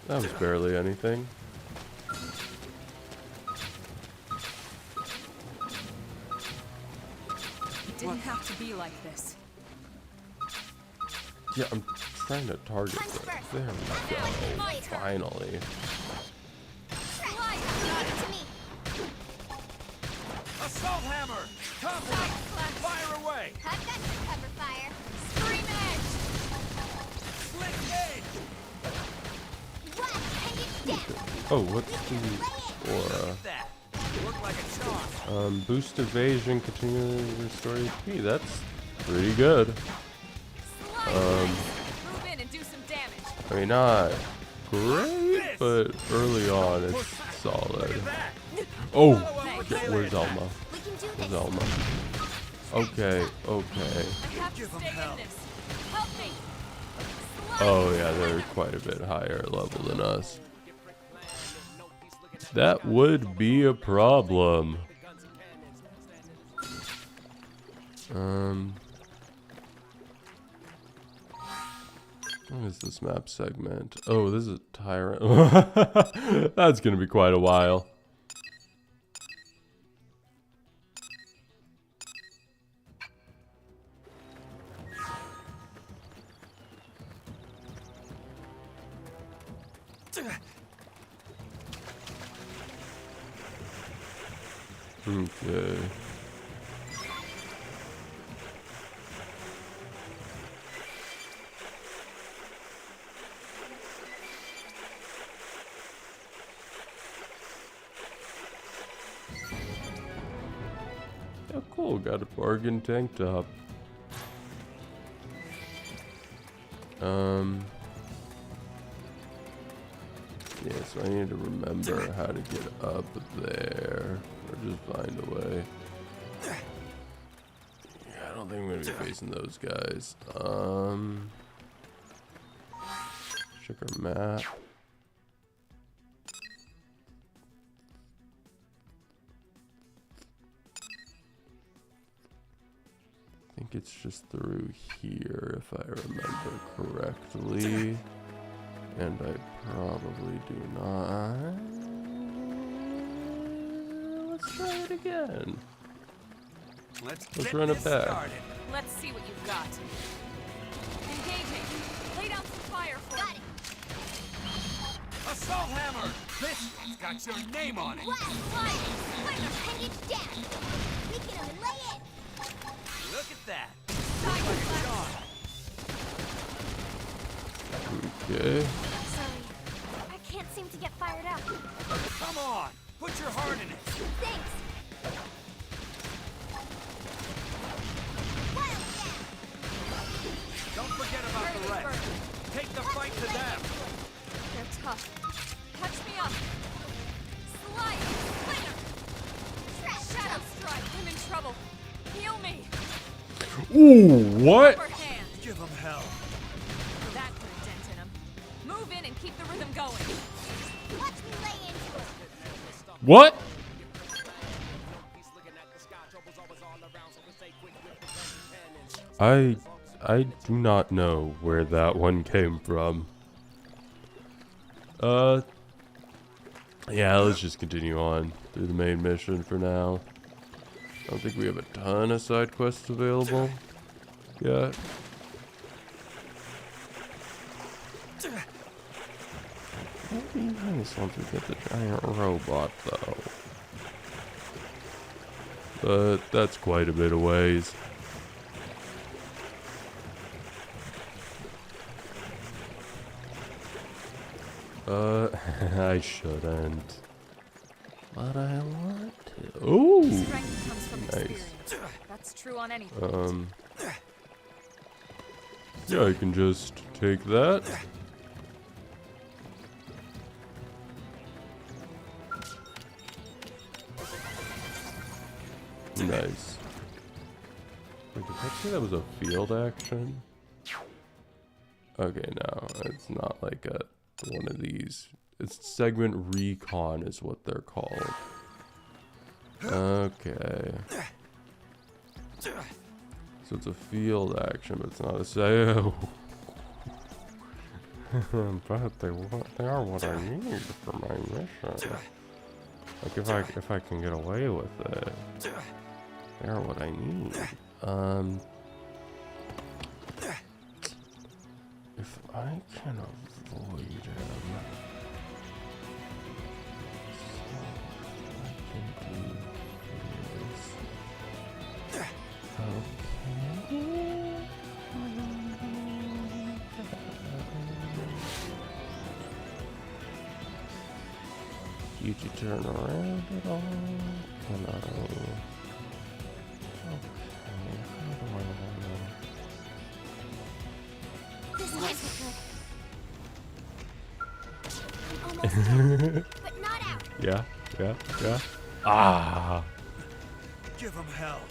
That was barely anything. It didn't have to be like this. Yeah, I'm trying to target this. There we go. Finally. Right. Leave it to me. Assault hammer! Compliment! Fire away! I've got your cover fire. Scream edge. Slit edge! What? And it's down. Oh, what's the aura? That! Work like a charm. Boost evasion, continually restore HP. That's pretty good. Move in and do some damage. I mean, not great, but early on it's solid. Oh, where's Elma? We can do Where's this. Elma? Okay, okay. I have to stay in this. Help me. Oh yeah, they're quite a bit higher level than us. That would be a problem. What is this map segment? Oh, this is a tyrant. That's gonna be quite a while. Okay. Oh, cool. Got a bargain tank top. Yeah, so I need to remember how to get up there. Or just find a way. Yeah, I don't think I'm gonna be facing those guys. Check our map. I think it's just through here, if I remember correctly. And I probably do not. Let's try it again. Let's run it back. Started. Let's see what you've got. Engaging. Lay down some fire for me. Assault hammer! This one's got your name on it! Pendant down. We can only lay in. Look at that! Okay. Sorry. I can't seem to get fired up. Come on! Put your heart in it! Thanks. Don't forget about the rest! Take the fight to them! They're tough. Touch me up. Slide. Slinger. Shadow strike. I'm in trouble. Heal me. Ooh, what? Upper hand. Give them hell! That put a dent in him. Move in and keep the rhythm going. Watch me lay into it. What? I do not know where that one came from. Yeah, let's just continue on through the main mission for now. I don't think we have a ton of side quests available yet. It'd be nice once we get the giant robot, though. But that's quite a bit of ways. I shouldn't. But I want to. Ooh! Strength comes from experience. That's true on anything. Yeah, I can just take that. Nice. Wait, did I say that was a field action? Okay, no, it's not like a one of these. It's segment recon is what they're called. Okay. So it's a field action, but it's not a sale. But they are what I need for my mission. Like if I can get away with it, they are what I need. If I can avoid him, so I can do this. Okay. Did you turn around at all? Can I? Okay, how do I want to? This might be good. I'm almost there, but not out. Yeah. Ah! Give them hell!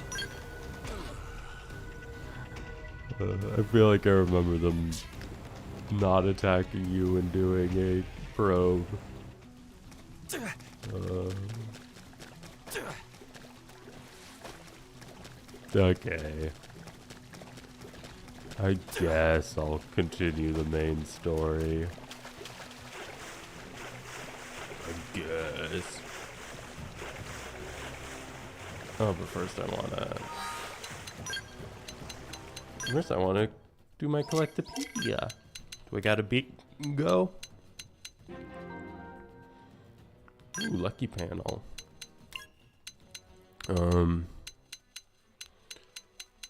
I feel like I remember them not attacking you and doing a probe. Okay. I guess I'll continue the main story. I guess. Oh, but first I wanna do my collectopedia. Do I gotta go? lucky panel.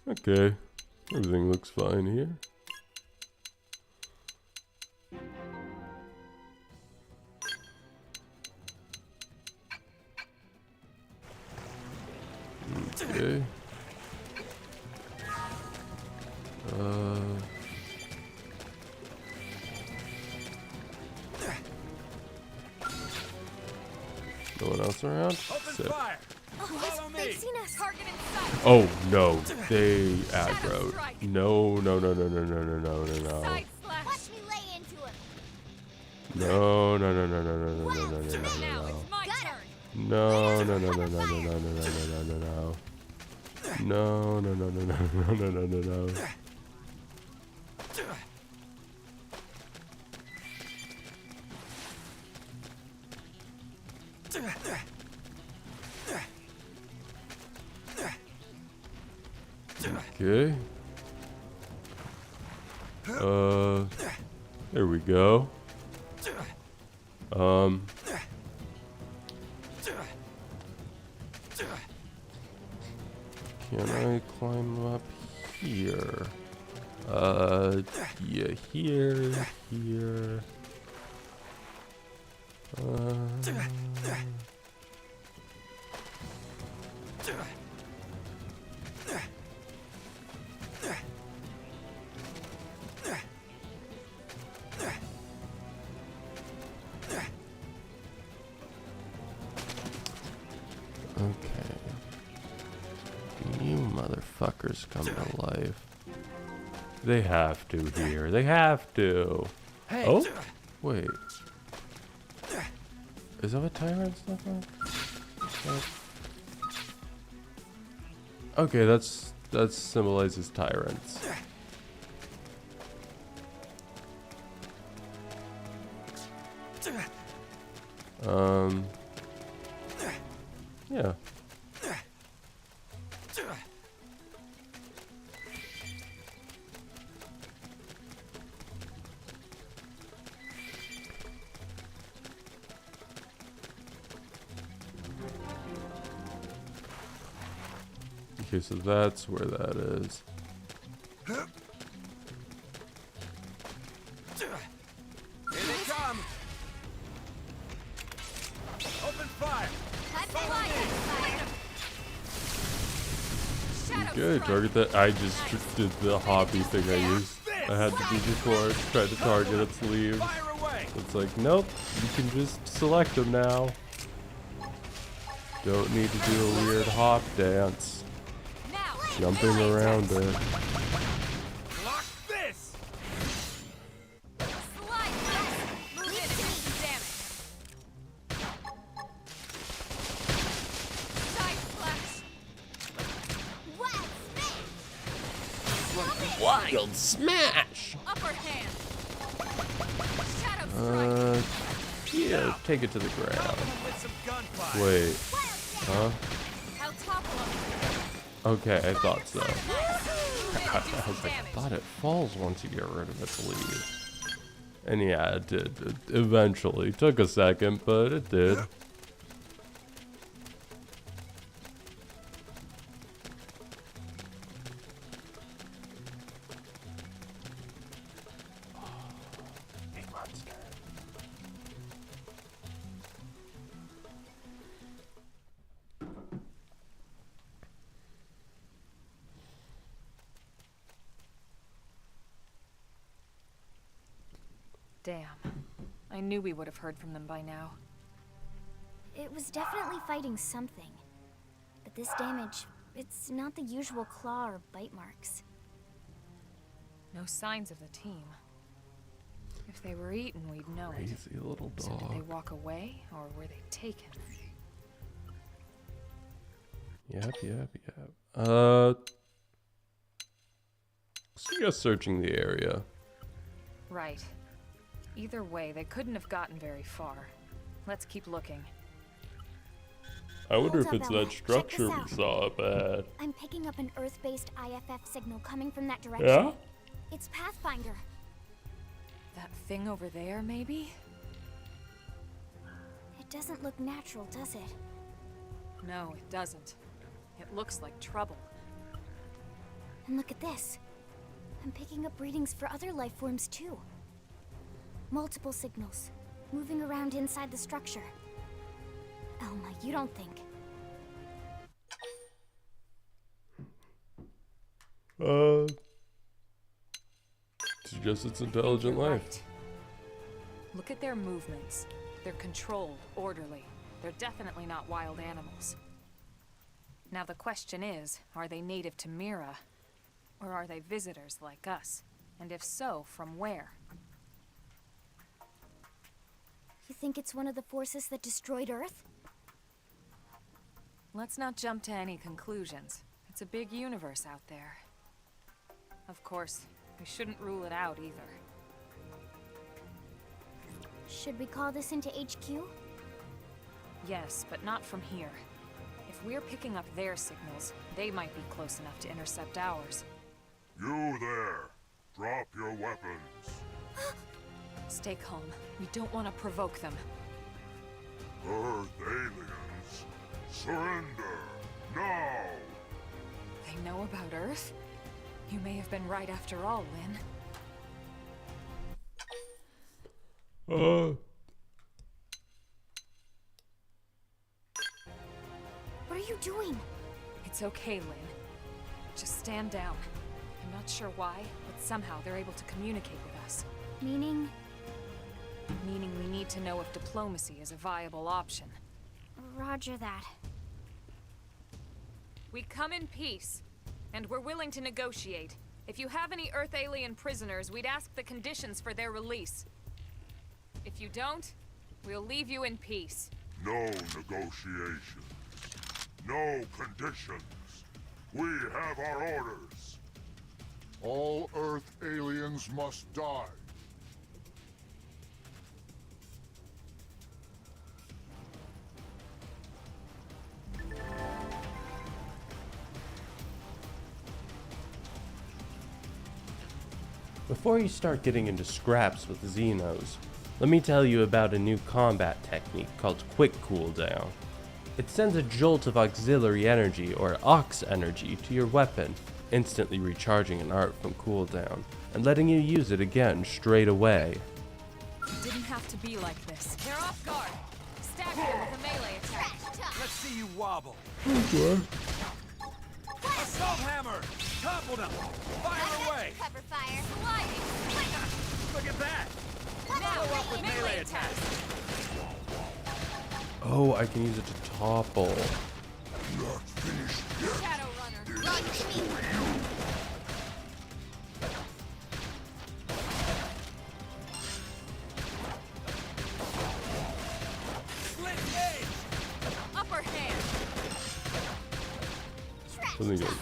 Okay. Everything looks fine here. Okay. No one else around? Sick. Fire! Oh, they've seen us. Target in sight. Oh no, they aggroed. No, no, no, no, no, no, no, no, no, no. Side slash. Watch me lay into him. No, no, no, no, no, no, no, no, no, no, no, Now no. it's my turn. No, no, no, no, no, no, no, no, no, no, no, no. No, no, no, no, no, no, no, no, no, no. Okay. There we go. Can I climb up here? Yeah, here. Okay. You motherfuckers come to life. They have to here. They have to. Hey. Oh? Wait. Is that what tyrants look like? Okay, that symbolizes tyrants. Yeah. Okay, so that's where that is. Here they come! Open fire! Good, target that. I just did the hobby thing I used. I had to do before. Tried to target its leaves. It's like, nope, you can just select them now. Don't need to do a weird hop dance. Jumping around it. Block this! Wild smash! Upper hand. Shadow strike. Yeah, take it to the ground. With some gunfire. Wait. Huh? I'll topple him. Okay, I thought so. I Do was some like, I damage. thought it falls once you get rid of its leaves. And yeah, it did. It eventually took a second, but it did. Big monster. Damn. I knew we would have heard from them by now. It was definitely fighting something. But this damage, it's not the usual claw or bite marks. No signs of the team. If they were eaten, we'd know it. Crazy little So did they dog. walk away, or were they taken? Yep. So you guys searching the area. Right. Either way, they couldn't have gotten very far. Let's keep looking. I wonder Hold if up, it's Ella. that Check structure this we out. saw up ahead. I'm picking up an Earth-based IFF signal coming from that direction. Yeah? It's Pathfinder. That thing over there, maybe? It doesn't look natural, does it? No, it doesn't. It looks like trouble. And look at this. I'm picking up readings for other life forms too. Multiple signals, moving around inside the structure. Elma, you don't think... Suggests it's intelligent You're life. right. Look at their movements. They're controlled, orderly. They're definitely not wild animals. Now the question is, are they native to Mira? Or are they visitors like us? And if so, from where? You think it's one of the forces that destroyed Earth? Let's not jump to any conclusions. It's a big universe out there. Of course, we shouldn't rule it out either. Should we call this into HQ? Yes, but not from here. If we're picking up their signals, they might be close enough to intercept ours. You there! Drop your weapons. Stay calm. We don't want to provoke them. Earth aliens, surrender now! They know about Earth? You may have been right after all, Lynn. What are you doing? It's okay, Lynn. Just stand down. I'm not sure why, but somehow they're able to communicate with us. Meaning? Meaning we need to know if diplomacy is a viable option. Roger that. We come in peace, and we're willing to negotiate. If you have any Earth alien prisoners, we'd ask the conditions for their release. If you don't, we'll leave you in peace. No negotiations. No conditions. We have our orders. All Earth aliens must die. Before you start getting into scraps with Xenos, let me tell you about a new combat technique called Quick Cooldown. It sends a jolt of auxiliary energy, or aux energy, to your weapon, instantly recharging an art from cooldown, and letting you use it again straight away. It didn't have to be like this. They're off guard. Stab them with a melee attack. Let's see you wobble. Okay. Assault hammer! Topple them! Fire away! Cover fire. Look at that! Follow up with melee attack! Oh, I can use it to topple. Not finished yet. Shadow Runner. Split edge! Upper hand. I think it was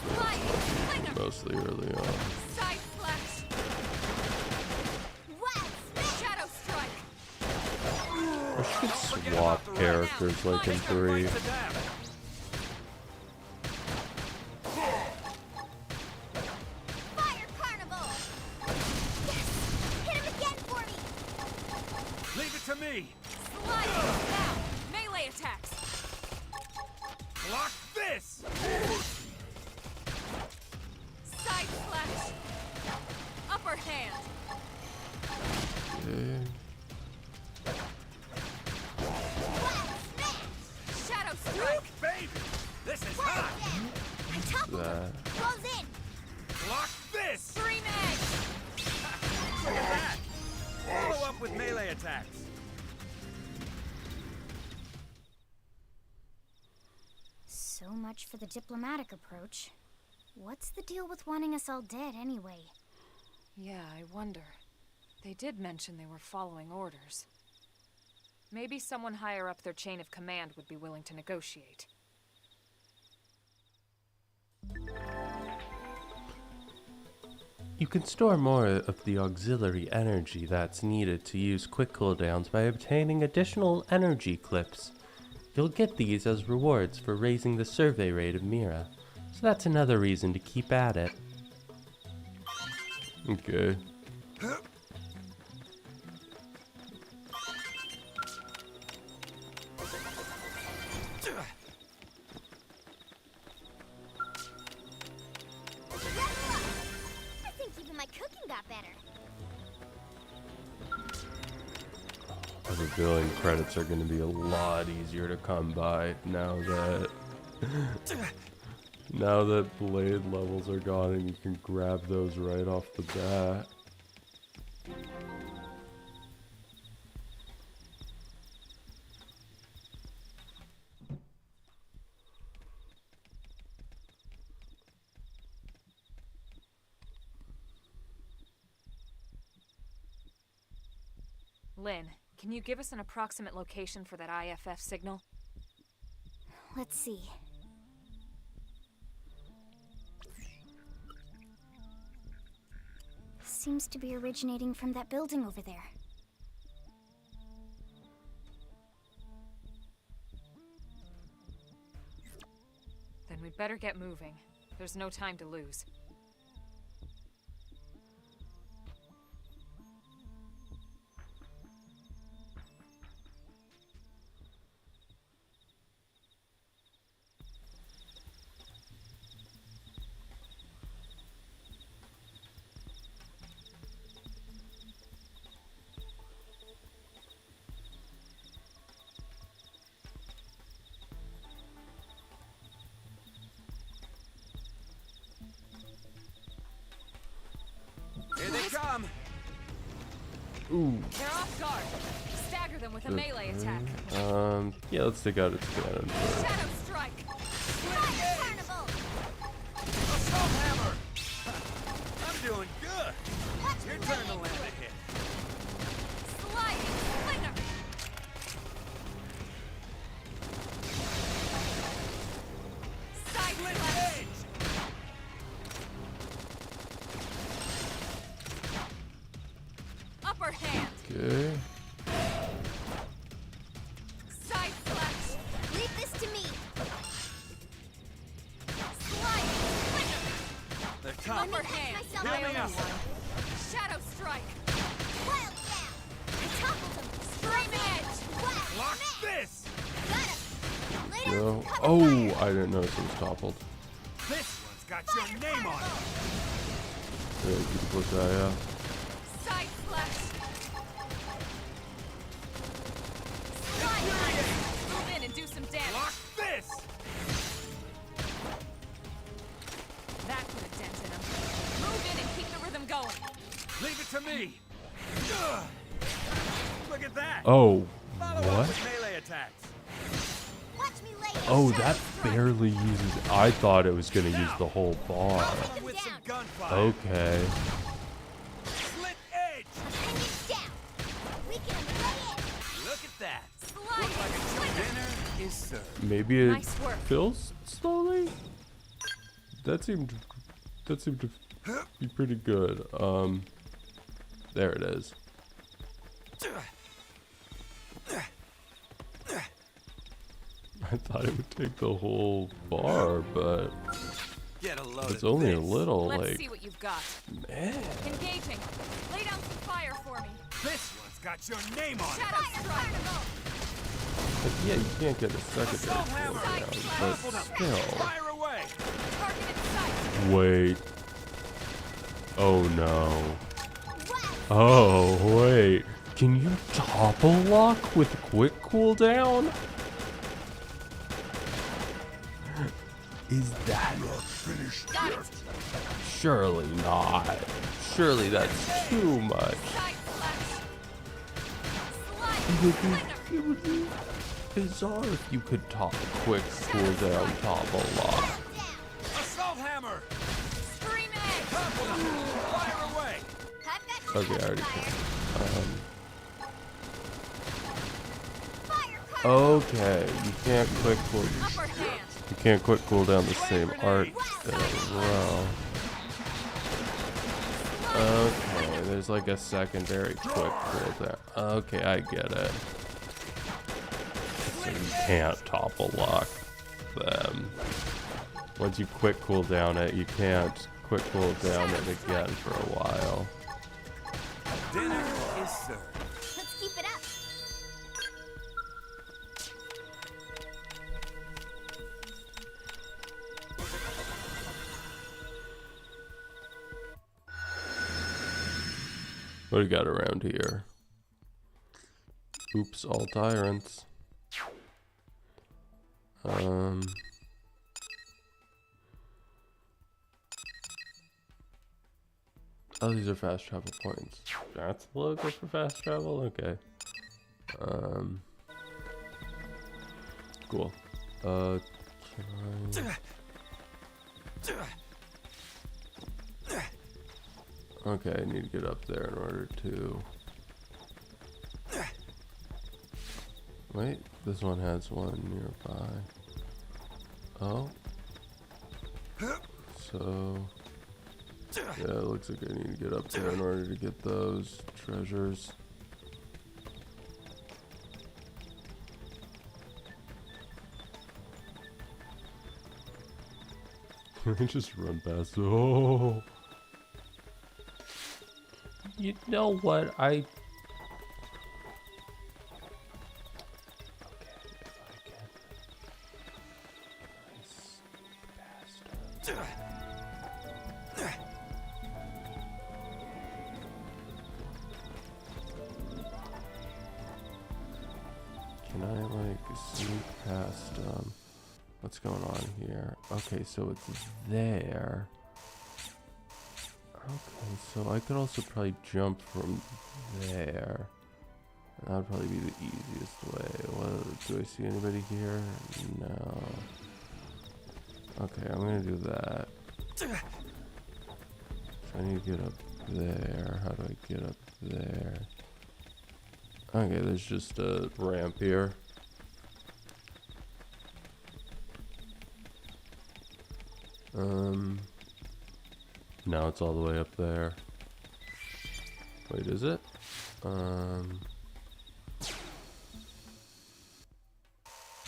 mostly early on. Side slash. Shadow strike. I should swap characters like in 3. Fire carnival! Yes! Hit him again for me! Leave it to me! Slide down. Melee attacks. Block this! Side slash. Upper hand. Okay. Shadow strike. Baby! This is hot! I toppled him! That. Close in! Block this! Stream edge. Look at that! Follow up with melee attacks! So much for the diplomatic approach. What's the deal with wanting us all dead anyway? Yeah, I wonder. They did mention they were following orders. Maybe someone higher up their chain of command would be willing to negotiate. You can store more of the auxiliary energy that's needed to use quick cooldowns by obtaining additional energy clips. You'll get these as rewards for raising the survey rate of Mira, so that's another reason to keep at it. Okay. revealing credits are going to be a lot easier to come by now that now that Blade levels are gone and you can grab those right off the bat. Lynn, can you give us an approximate location for that IFF signal? Let's see. Seems to be originating from that building over there. Then we'd better get moving. There's no time to lose. Here they come! Ooh. They're off guard. Stagger them with a melee attack. Yeah, let's take out its cannon first. Shadow strike! Fire carnival! Assault hammer! I'm doing good! It's your turn to land a hit. Sliding slinger! Side slash! Upper hand! Okay. Side slash! Leave this to me. Sliding slinger! They're tough. Upper hand! myself. Heal me up. Shadow strike! Wild down. I toppled him. Screaming edge! Wild Lock smash. this! Got him. Lay down No. some cover Oh, fire. I didn't notice it was toppled. This one's got your name on it! Yeah, you can push that, yeah. Side slash! Move in and do some damage. Lock this! That put a dent in him. Move in and keep the rhythm going. Leave it to me! Ugh. Look at that! Oh, Follow up what? with melee attacks! Watch me lay down. Oh, Shadow that strike. barely uses. I thought it was gonna use the whole bar. Follow them with some gunfire! Okay. Slit edge! Appendix down. We can lay in. Look at that! Sliding Looks like a slinger. dinner is served. Maybe it Nice work. fills slowly. That seemed to be pretty good. There it is. I thought it would take the whole bar, but Get a load it's of only this. a little. Let's Like, see what you've got. man. Engaging. Lay down some fire for me. This one's got your name on it! Shadow strike. Like, yeah, you can't get a secondary Assault hammer! cooldown, but still. Fire away! Target in sight. Wait. Oh no. Oh wait. Can you topple lock with quick cooldown? Is that Got it. surely not? Surely that's too much. Side slash. It Sliding would slinger. be, it would be bizarre if you could top quick cooldown topple lock. Assault hammer! Scream edge. Topple them! Fire away! I've got Okay, I already fire. Fire carnival. Okay, you can't quick cool. Upper hand. You can't quick cool down the same art as well. Okay, there's like a secondary quick cooldown. Okay, I get it. So you can't topple lock them. Once you quick cool down it, you can't quick cool down it again for a while. Dinner is served. Let's keep it up. What do you got around here? Oops, all tyrants. Oh, these are fast travel points. That's the logo for fast travel? Okay. Cool. Can I... Okay, I need to get up there in order to... Wait, this one has one nearby. Oh. So... Yeah, it looks like I need to get up there in order to get those treasures. I just run past. Oh! You know what? Okay, if I can. Nice bastard. Can I, like, sneak past, what's going on here? Okay, so it's there. Okay, so I could also probably jump from there. That would probably be the easiest way. What, do I see anybody here? No. Okay, I'm gonna do that. So I need to get up there. How do I get up there? Okay, there's just a ramp here. Now it's all the way up there. Wait, is it? Oh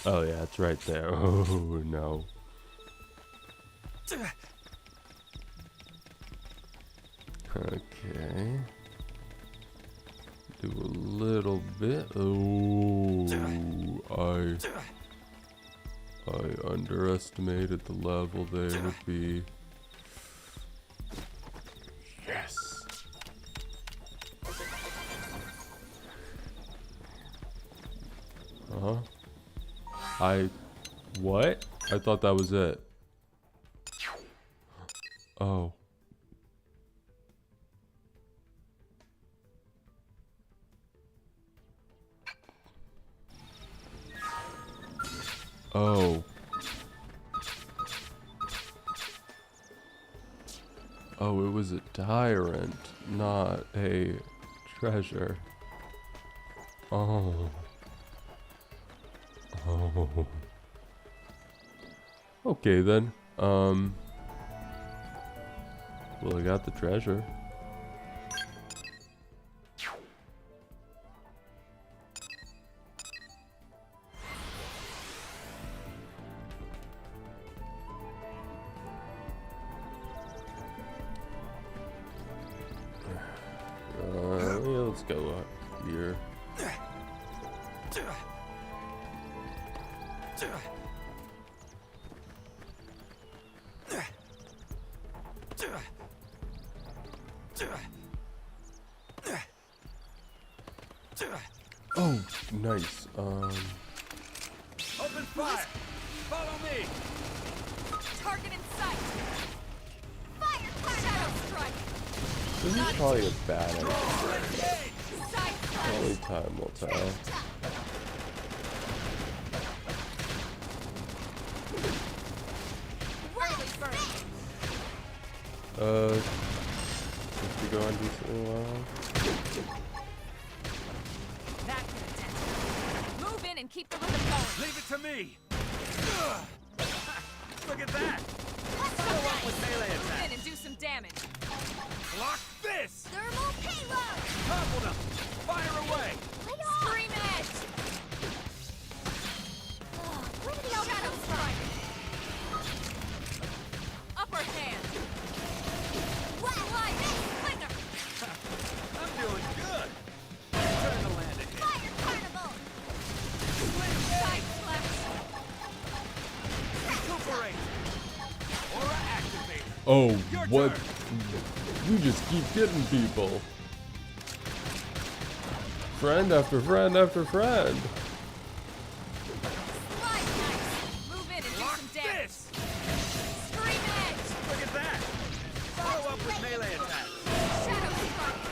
yeah, it's right there. Oh no. Okay. Do a little bit. Oh, I underestimated the level they would be. Yes. What? I thought that was it. Oh. Oh. Oh, it was a tyrant, not a treasure. Oh. Oh. Okay then. Well, I got the treasure. Yeah, let's go up here. Oh, nice. Open fire! Follow me! Target in sight! Fire! Shadow strike! This is probably a bad idea. Only time will tell. If we go on decently well. That's an attempt. Move in and keep the rhythm going. Leave it to me! Look at that! Follow up with melee Move attack! in and do some damage. Block this! Thermal payload! Topple them! Fire away! Scream edge! Where did the Shadow strike! Upper hand! Slide! Slinger! I'm doing good! Turn the land ahead! Fire carnival! Side slash! Recuperate! Aura activate! Oh, Your what? turn. You just keep getting people. friend after friend after friend. Slide nice. Move in and do some damage. Scream edge. Look at that! Follow up with melee attack. Shadow strike.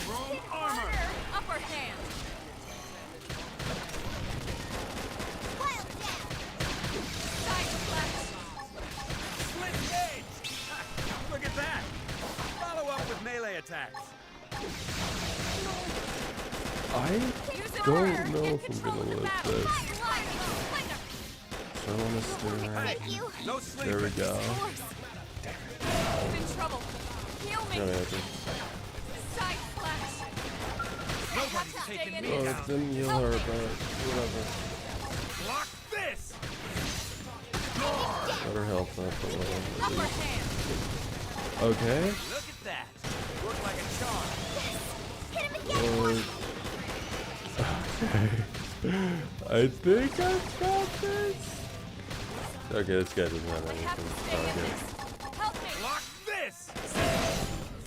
Chrome armor. Upper hand. Wild down. Side slash. Split gauge. Ha, look at that! Follow up with melee attacks. I Use an don't order. know Get if I'm control gonna of the like battle. this. Lightning slinger. So I want to stay right. Thank you. No There sleeping. we go. Force. I'm in trouble. Heal me. No, yeah, just- Side slash. Nobody's Stay taking in me Oh, this. it down. didn't heal her, but whatever. Block this! Let her health up a little. at Upper least. hand. Okay. Look at that! Worked like a charm. Hit him again. I think I've got this. Okay, this guy doesn't have I have anything to to stay in target. this. Help me. Block this!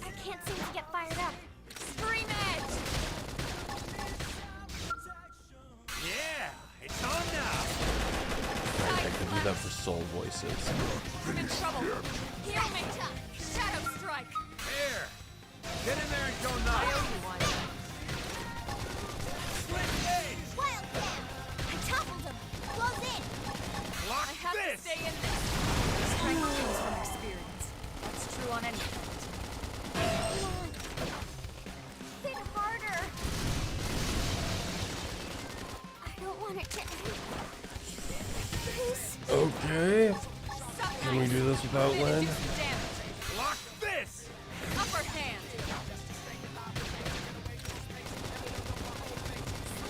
I can't seem to get fired up. Scream edge. Yeah! It's on now! I can do that for soul voices. I'm in trouble. Heal me. Shadow strike. Here! Get in there and go I nuts! owe you one. Split gauge! Wild down. I toppled him. Close in. Block I have to this! stay in this. Strength comes from experience. That's true on any front. Hit harder. I don't want it to end. Please. Okay. Can we do this without Move in and Lynn? do some damage. Block this! Upper hand.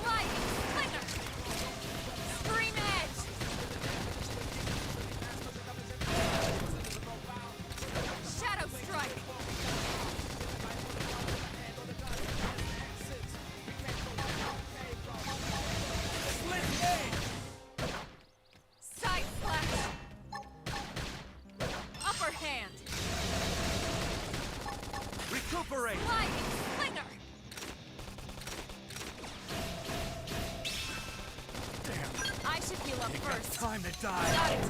Sliding slinger. Scream edge. Shadow strike. Split gauge! Side slash. Upper hand. Recuperate! Sliding slinger. I should heal up first. Time to die! Got it.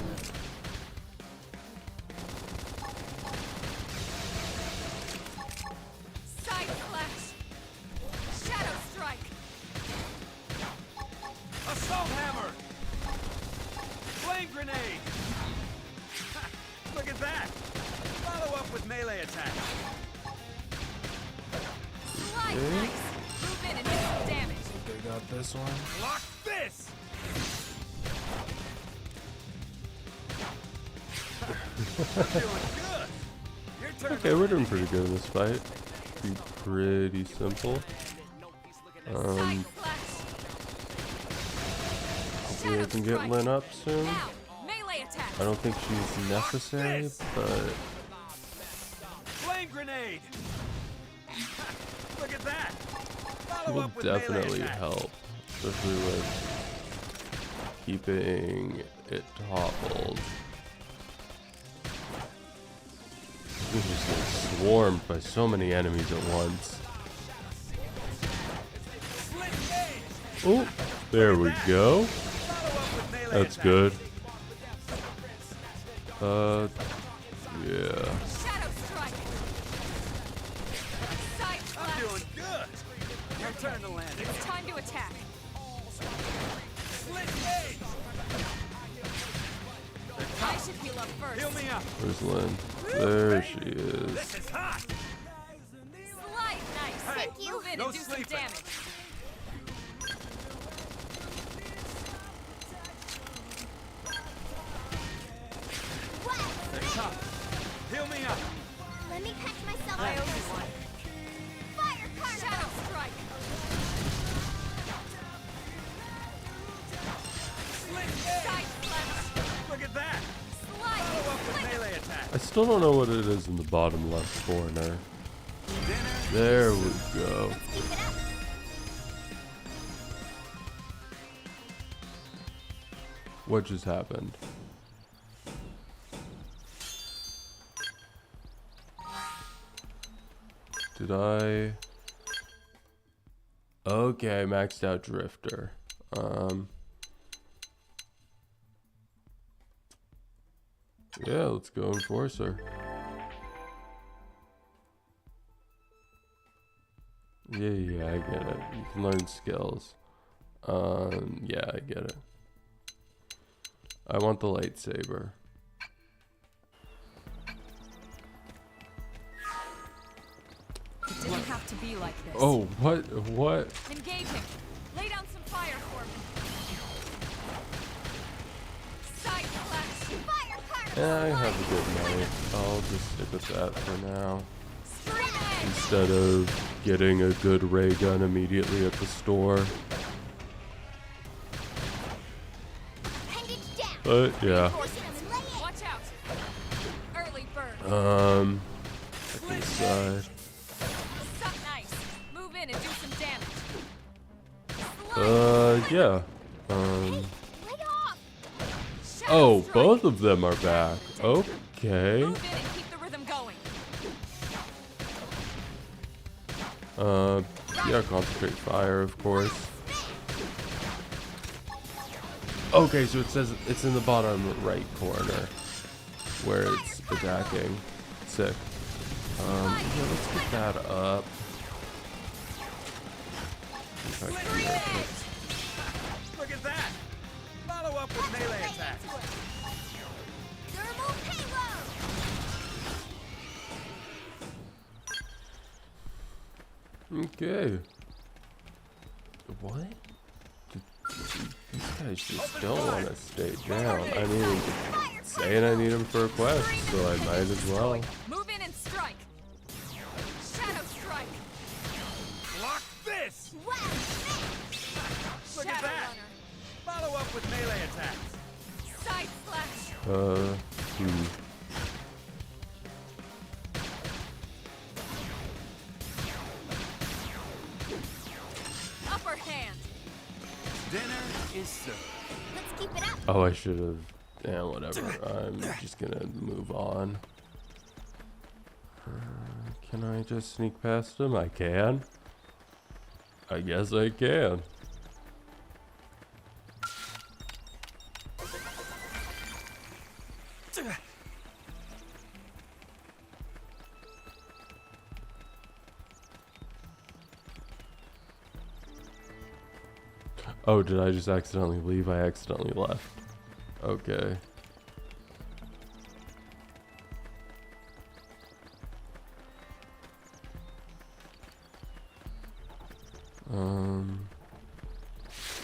Side slash. Shadow strike. Assault hammer! Flame grenade! Ha, look at that! Follow up with melee attack. Slide nice. Move in and do some damage. They got this one. Block this! You're doing good! Your turn. Okay, we're doing pretty good in this fight. Be pretty simple. Side slash. Hopefully I can get strike. Lynn up soon. Now, melee attack. I don't think she's necessary, but Flame grenade! Ha, look at that! it Follow will up with melee definitely attack. help, especially with keeping it toppled. This is just getting swarmed by so many enemies at once. Split gauge! Oh, there we go. Follow up with melee That's attack. good. Yeah. Shadow strike. Side I'm slash. doing good! Your turn to land. It's time to attack. Split gauge! I should heal up first. Heal me up! Where's Lynn? There she is. This is hot! Slide nice. Hey, Thank you. Move in no and do some sleeping. damage. What? They're tough. Heal me up! Let me catch myself. I owe you one. Fire carnival. Shadow strike. Split gauge! Side slash. Look at that! Slide Follow up with slinger. melee attack. I still don't know what it is in the bottom left corner. There we go. Let's keep it up. What just happened? Did I... Okay, maxed out Drifter. Yeah, let's go Enforcer. Yeah, I get it. You can learn skills. Yeah, I get it. I want the lightsaber. It didn't have to be like this. Oh, what? Engage him. Lay down some fire for me. Side flash. Fire particle. Yeah, I have a good knife. I'll just stick with that for now. Scream. Instead of getting a good ray gun immediately at the store. But yeah. Watch out. Early bird. Second side. Something nice. Move in and do some damage. Yeah. Oh, both of them are back. Okay. Move in and keep the rhythm going. Yeah, concentrate fire, of course. Okay, so it says it's in the bottom right corner where it's attacking. Sick. Yeah, let's get that up. If I can get it. Look at that! Follow up with melee attacks. Thermal payload. Okay. What? These guys just don't want to stay down. I mean, saying I need them for a quest, so I might as well. Move in and strike. Shadow strike. Block this! Look at Shadow that! runner. Follow up with melee attacks. Side flash. Upper hand. Dinner is served. Let's keep it up. Oh, I should have. Yeah, whatever. I'm just gonna move on. Can I just sneak past him? I can. I guess I can. Oh, did I just accidentally leave? I accidentally left. Okay.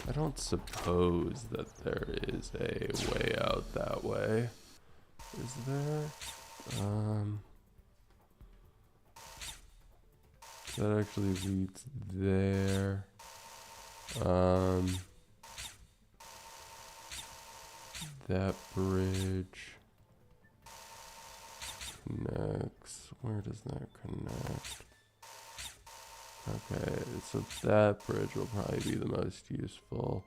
I don't suppose that there is a way out that way. Is there? That actually leads there. That bridge connects. Where does that connect? Okay, so that bridge will probably be the most useful.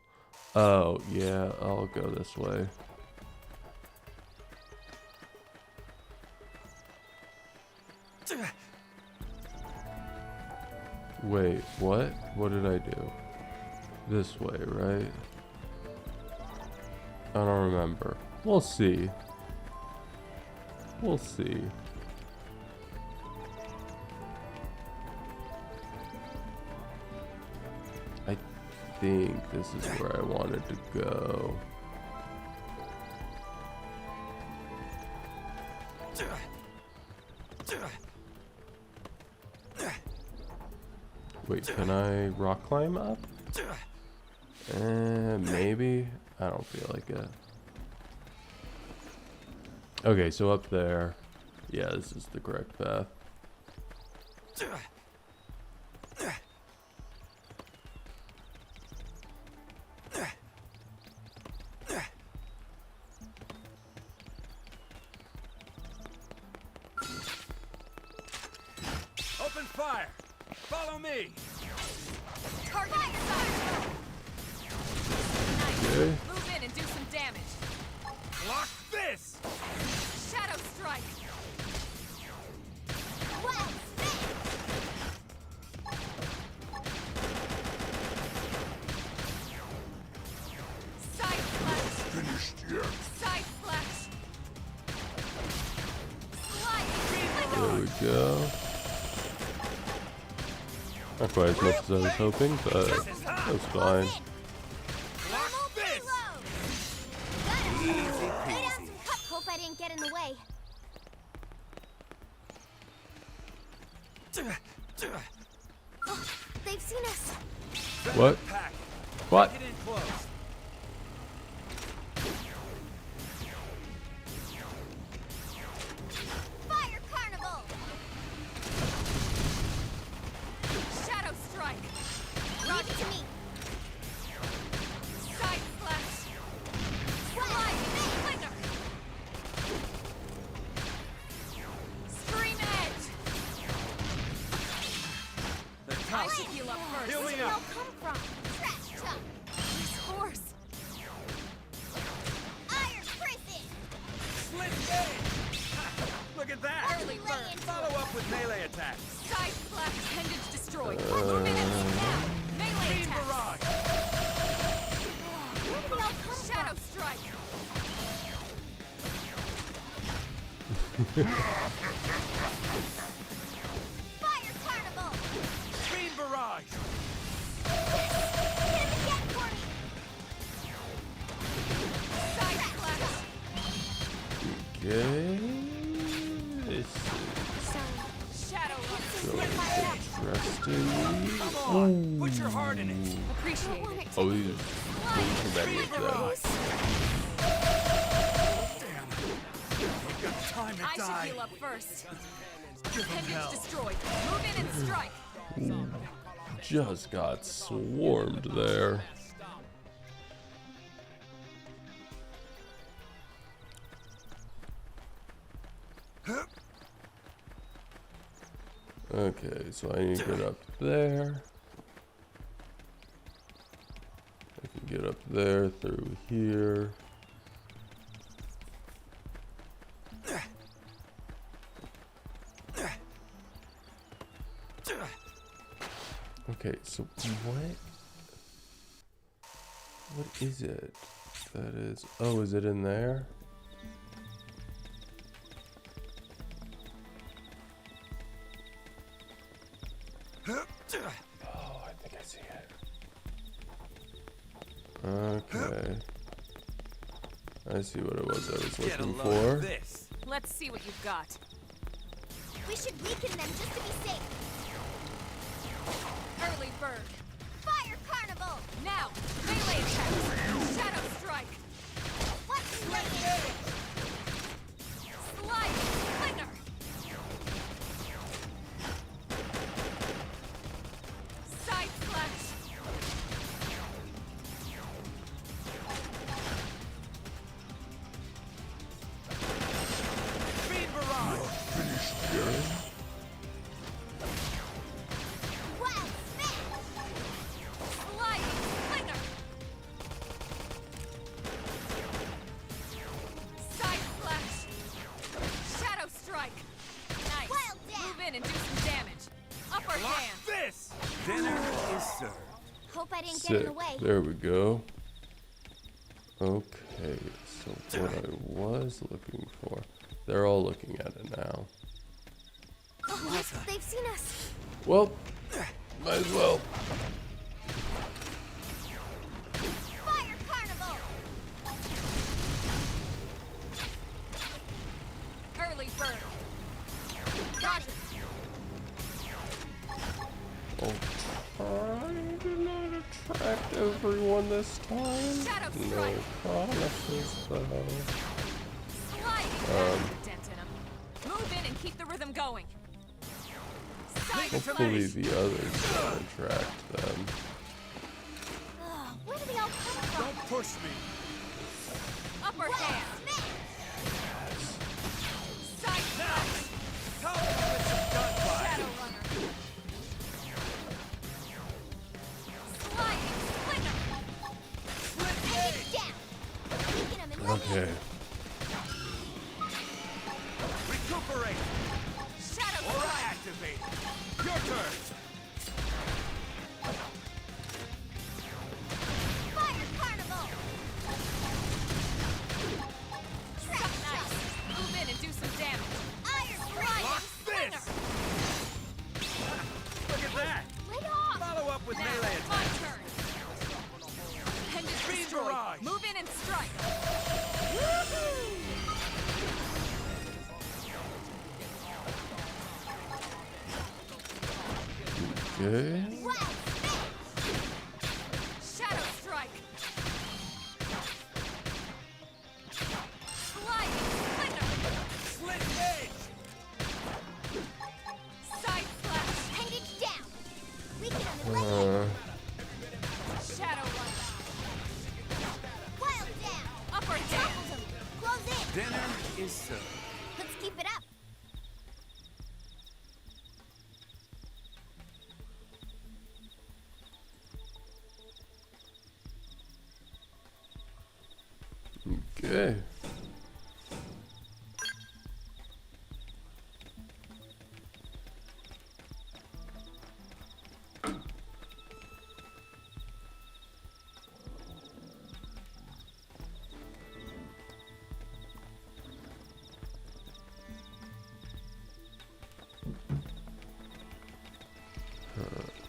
Oh, yeah, I'll go this way. Wait, what? What did I do? This way, right? I don't remember. We'll see. We'll see. I think this is where I wanted to go. Wait, can I rock climb up? Maybe. I don't feel like it. Okay, so up there. Yeah, this is the correct path. Open fire! Follow me! Target fire. Nice. Okay. Move in and do some damage. Block this! Shadow strike. There we go. Not quite as much as I was hoping, but that's fine. Hope I didn't get in the way. Oh, they've seen us. What? What? Get in close. Fire Carnival! Shadow strike. Leave it to me. Side slash. Slide. Flinger. Scream edge. The I top. should heal up first. Heal Where me did they all up. come from? Trash truck. This horse. Iron prison. Split gauge. Look at that. Early bird. Follow up with melee attacks. Side slash. Appendage destroyed. 4 minutes. Now. Melee Beam attack. barrage. Where did they all come Shadow from? strike. Fire Carnival! Beam barrage. Hit him again for me! Side slash. Okay. This Sorry. Shadow runner. is interesting. Come on. Put your heart in it. Appreciate it. Oh, these are too many of them. You've got time to I should die. heal up first. Give him Appendage hell. destroyed. Move in and strike. Just got swarmed there. Okay, so I need to get up there. I can get up there through here. Okay, so what is it? That is, oh, is it in there? Oh, I think I see it. Okay. I see what it was I was Get a looking load of for. this. Let's see what you've got. We should weaken them just to be safe. Early bird. Fire Carnival! Now, melee attack. Shadow strike. What's related? Slide. Flinger. Side slash. Beam barrage. Wild smash! Sliding. Flinger. Side slash. Shadow strike. Nice. Wild dash! Move in and do some damage. Upper Block hand. this. Dinner is served. Hope I didn't get in Sick. the way. There we go. Okay, so what I was looking for. They're all looking at it now. Oh, yes, they've seen us. Well, might as well. Fire Carnival! Early bird. Roger. Oh, trying to not attract everyone this time. Shadow No strike. promises, though. Sliding. That's a dent in 'em. Move in and keep the rhythm going. Side Hopefully slash. the others don't attract them. Ugh, where do they all come from? Don't push me. Upper hand. Side slash. Come with some gunfire. Shadow runner. Sliding. Flinger. Split gauge. Down! Weaken them and let Okay. Recuperate. Shadow Aura strike. activate. Your turn. Fire Carnival! Nice. Move in and do some damage. Iron Block Pride! Okay. Shadow strike. Sliding splinter. Slit edge! Side slash. Paint it down. We can only Shadow run. wild down. Upper hand. Toppled him. Close in. Dinner is served. Let's keep it up. Okay.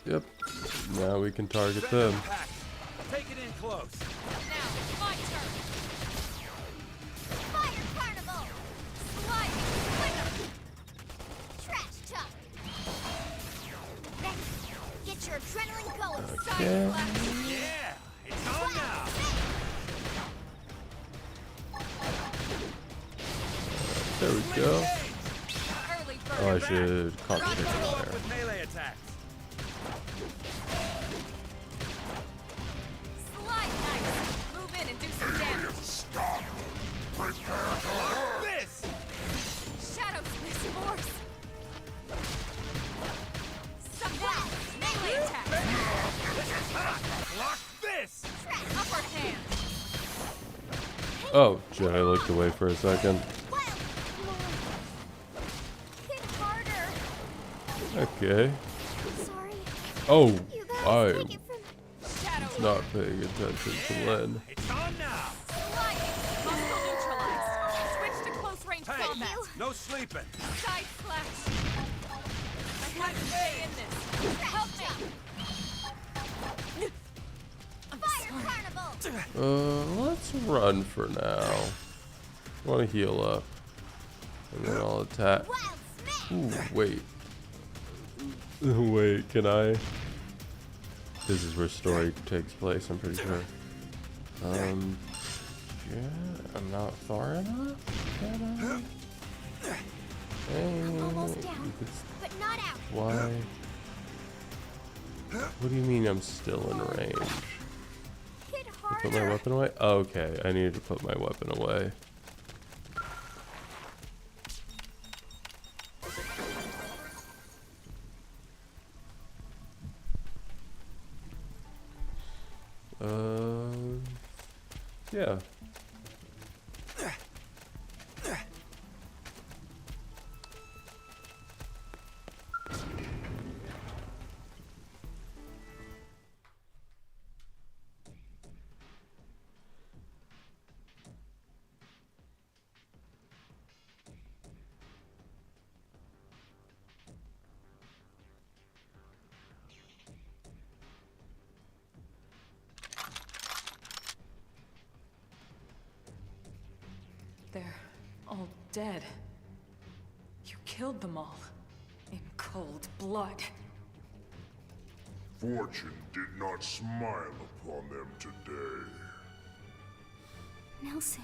Yep. Now we can target them. Pack. Take it in close. Now, my turn. Fire carnival. Sliding splinter. Trash talk. Next, get your adrenaline going. Side Okay. slash. Yeah! It's on now! There we go. Early bird. Oh, I should concentrate Follow on up there. with melee attacks. Slide knife. Move in and do some damage. Stop! Prepare to Block this! Shadow Swiss Force. Supply. Melee attack. This is hot! Block this! Upper hand. Oh, shit, I looked away for a second. Wild. Hit harder. Okay. Sorry. Oh, You guys I'm take it from. Shadow. not paying attention to Lynn. It's on now! Sliding. Muscle neutralized. Switch to close range Hey, combat. no sleeping! Side slash. I have to stay in this. Help me. I'm Fire sorry. carnival. Let's run for now. I want to heal up. And then I'll attack. Wild smash. Ooh, wait. Wait, can I? This is where story takes place, I'm pretty sure. Yeah, I'm not far enough? Can I? Hey, Almost down, it's- but not out. why? What do you mean I'm still in range? Hit Put my harder. weapon away? Okay, I need to put my weapon away. Yeah. They're all dead. You killed them all. In cold blood. Fortune did not smile upon them today. Nelson.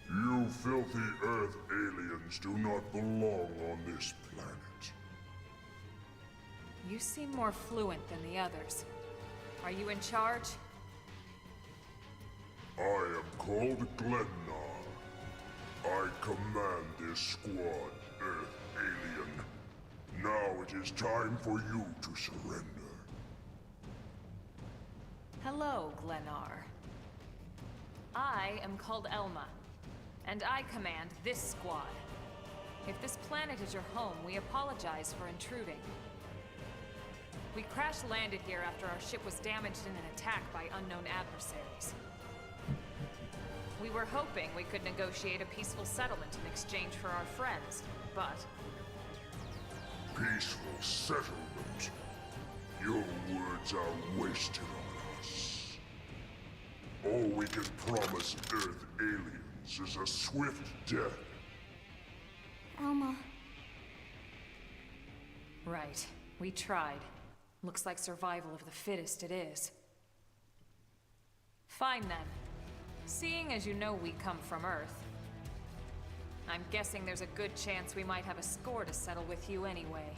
You filthy Earth aliens do not belong on this planet. You seem more fluent than the others. Are you in charge? I am called Glennar. I command this squad, Earth alien. Now it is time for you to surrender. Hello, Glennar. I am called Elma, and I command this squad. If this planet is your home, we apologize for intruding. We crash-landed here after our ship was damaged in an attack by unknown adversaries. We were hoping we could negotiate a peaceful settlement in exchange for our friends, but... Peaceful settlement? Your words are wasted on us. All we can promise Earth aliens is a swift death. Alma. Right. We tried. Looks like survival of the fittest it is. Fine then. Seeing as you know we come from Earth, I'm guessing there's a good chance we might have a score to settle with you anyway.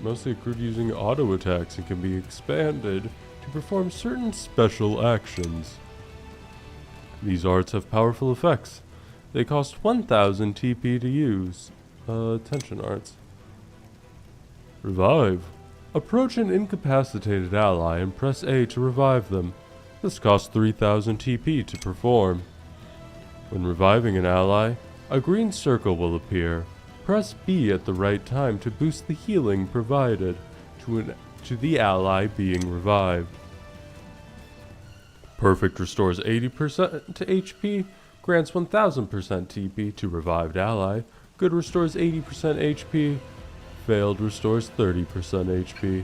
Mostly accrued using auto attacks and can be expanded to perform certain special actions. These arts have powerful effects. They cost 1000 TP to use. Attention arts. Revive. Approach an incapacitated ally and press A to revive them. This costs 3000 TP to perform. When reviving an ally, a green circle will appear. Press B at the right time to boost the healing provided to the ally being revived. Perfect restores 80% to HP, grants 1000% TP to revived ally. Good restores 80% HP, failed restores 30% HP.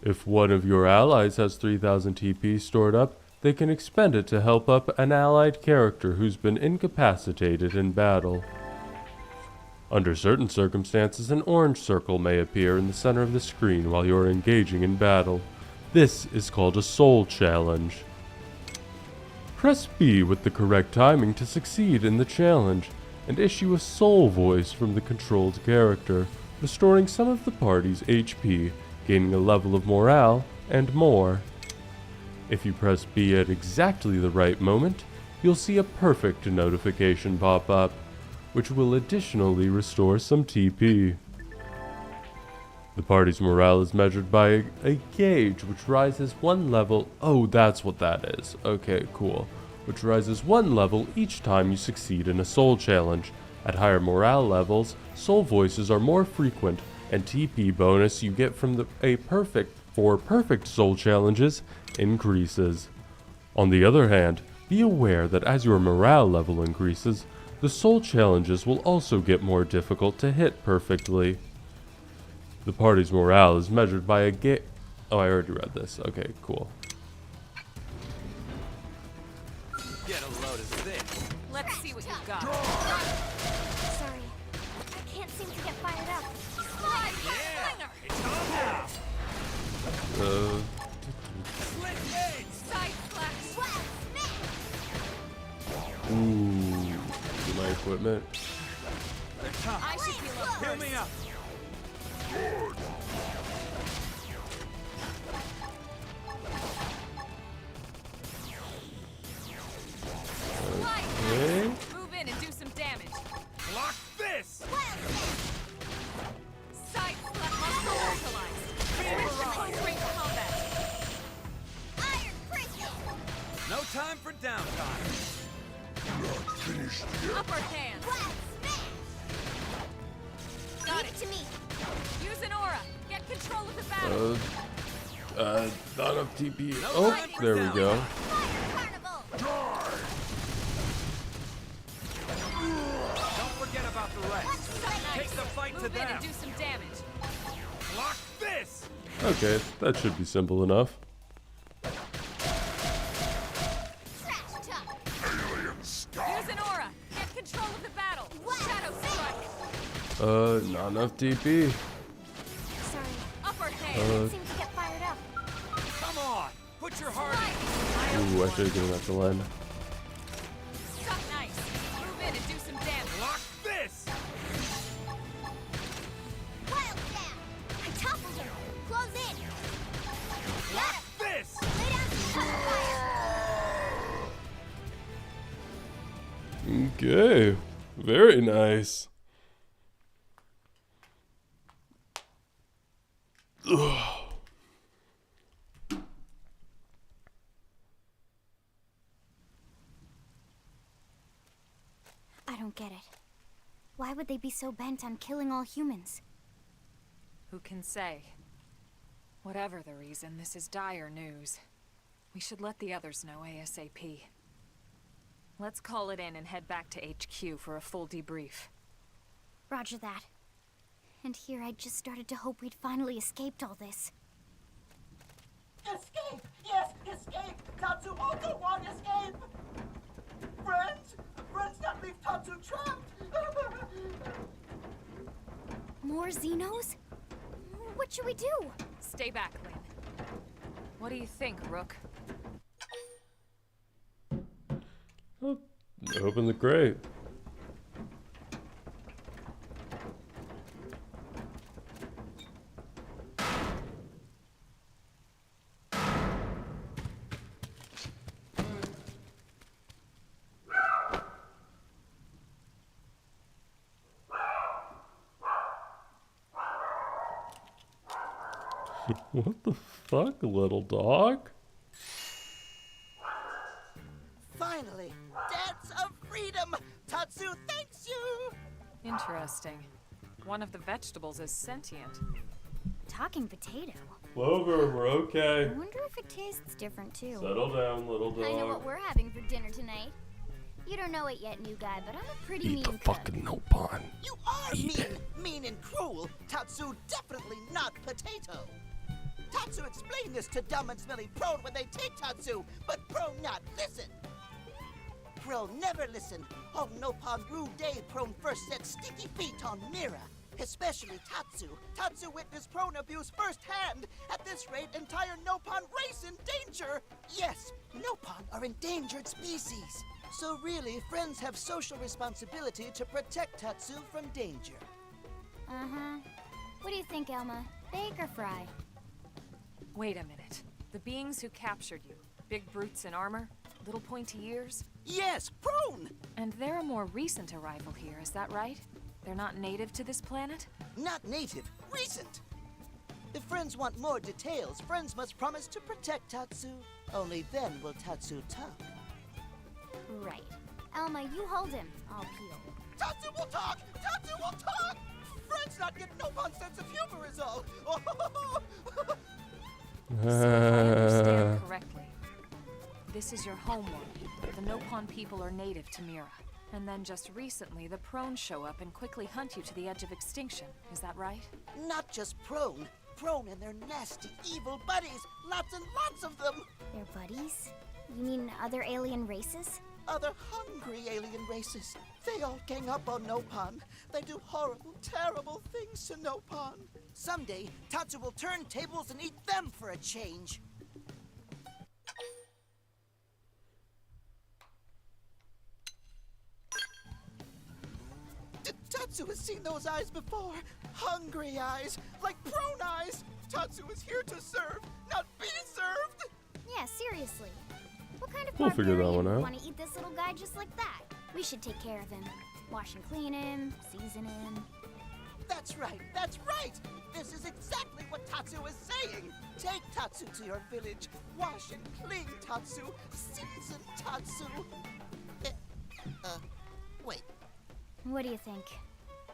If one of your allies has 3000 TP stored up, they can expend it to help up an allied character who's been incapacitated in battle. Under certain circumstances, an orange circle may appear in the center of the screen while you're engaging in battle. This is called a soul challenge. Press B with the correct timing to succeed in the challenge, and issue a soul voice from the controlled character, restoring some of the party's HP, gaining a level of morale, and more. If you press B at exactly the right moment, you'll see a perfect notification pop up, which will additionally restore some TP. The party's morale is measured by a gauge which rises one level. Oh, that's what that is. Okay, cool. Which rises one level each time you succeed in a soul challenge. At higher morale levels, soul voices are more frequent, and TP bonus you get from perfect soul challenges increases. On the other hand, be aware that as your morale level increases, the soul challenges will also get more difficult to hit perfectly. The party's morale is measured by a Oh, I already read this. Okay, cool. Get a load of this. Let's see what you've got. Sorry. I can't seem to get fired up. Yeah, it's on now. Slick blades. Side slash. Ooh, my equipment. They're tough. I should heal up Heal me up. Okay. Move in and do some damage. Block this. Side slap muscle localized. Close range combat. Iron crystal. No time for downtime. Upper hand. Got it to me. Use an aura. Get control of the battle. Not enough TP. No Oh, time for there we down. go. Fire carnival. Don't forget about the rest. Nice. Take the fight to Move in them. and do some damage. Block this. Okay, that should be simple enough. Trash talk. Use an aura. Get control of the battle. Shadow strike. Not enough TP. Sorry. Upper hand. Can't seem to get fired up. Come on. Put your heart in. Ooh, I should have given that to Len. Suck nice. Move in and do some damage. Block this. Wild down. I toppled him. Close in. Block this. Lay down some cover fire. Okay, very nice. Ugh. I don't get it. Why would they be so bent on killing all humans? Who can say? Whatever the reason, this is dire news. We should let the others know ASAP. Let's call it in and head back to HQ for a full debrief. Roger that. And here I just started to hope we'd finally escaped all this. Escape! Yes, escape! Tatsu also want escape! Friends! Friends, not leave Tatsu trapped! More Xenos? What should we do? Stay back, Lynn. What do you think, Rook? Oh, open the crate. What the fuck, little dog? Finally! Dance of freedom! Tatsu thanks you! Interesting. One of the vegetables is sentient. Talking potato. Clover, we're okay. I wonder if it tastes different too. Settle down, little dog. I know what we're having for dinner tonight. You don't know it yet, new guy, but I'm a pretty Eat mean the cook. fucking nopon. You are mean and cruel! Tatsu definitely not potato! Tatsu explained this to dumb and smelly Prone when they take Tatsu, but Prone not listen! Prone never listen. On Nopon rude day, Prone first set sticky feet on Mira. Especially Tatsu. Tatsu witnessed Prone abuse firsthand. At this rate, entire Nopon race in danger. Yes, Nopon are endangered species. So really, friends have social responsibility to protect Tatsu from danger. Uh-huh. What do you think, Elma? Bake or fry? Wait a minute. The beings who captured you, big brutes in armor, little pointy ears? Yes, Prone! And they're a more recent arrival here, is that right? They're not native to this planet? Not native, recent! If friends want more details, friends must promise to protect Tatsu. Only then will Tatsu talk. Right. Elma, you hold him. I'll peel. Tatsu will talk! Tatsu will talk! Friends not get Nopon sense of humor is all! So if I understand correctly, this is your homeworld. The Nopon people are native to Mira. And then just recently, the Prone show up and quickly hunt you to the edge of extinction. Is that right? Not just Prone. Prone and their nasty, evil buddies. Lots and lots of them. They're buddies? You mean other alien races? Other hungry alien races. They all gang up on Nopon. They do horrible, terrible things to Nopon. Someday, Tatsu will turn tables and eat them for a change. Tatsu has seen those eyes before. Hungry eyes, like Prone eyes. Tatsu is here to serve, not be served. Yeah, seriously. What kind of We'll figure that one out. want to eat this little guy just like that? We should take care of him. Wash and clean him, season him. That's right, that's right! This is exactly what Tatsu is saying! Take Tatsu to your village, wash and clean Tatsu, season Tatsu. Wait. What do you think?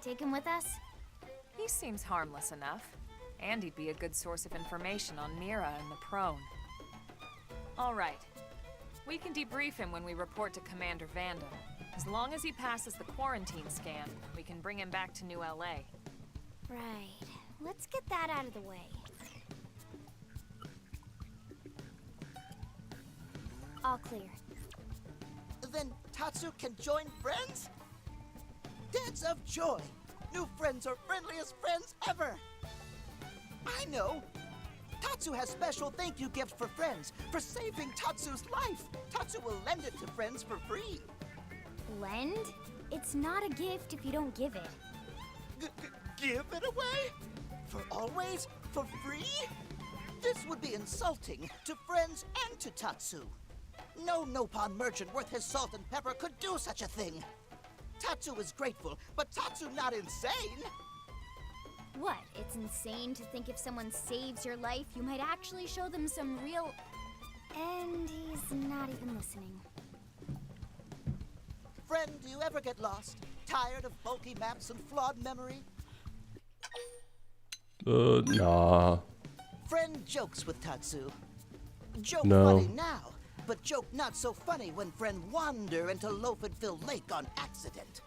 Take him with us? He seems harmless enough. And he'd be a good source of information on Mira and the Prone. All right. We can debrief him when we report to Commander Vandam. As long as he passes the quarantine scan, we can bring him back to New LA. Right. Let's get that out of the way. All clear. Then Tatsu can join friends? Dance of joy! New friends are friendliest friends ever! I know! Tatsu has special thank you gift for friends, for saving Tatsu's life! Tatsu will lend it to friends for free! Lend? It's not a gift if you don't give it. Give it away? For always? For free? This would be insulting to friends and to Tatsu. No Nopon merchant worth his salt and pepper could do such a thing. Tatsu is grateful, but Tatsu not insane. What? It's insane to think if someone saves your life, you might actually show them some real... And he's not even listening. Friend, do you ever get lost? Tired of bulky maps and flawed memory? Nah. Friend jokes with Tatsu. Joke No. funny now, but joke not so funny when friend wander into Loafenville Lake on accident.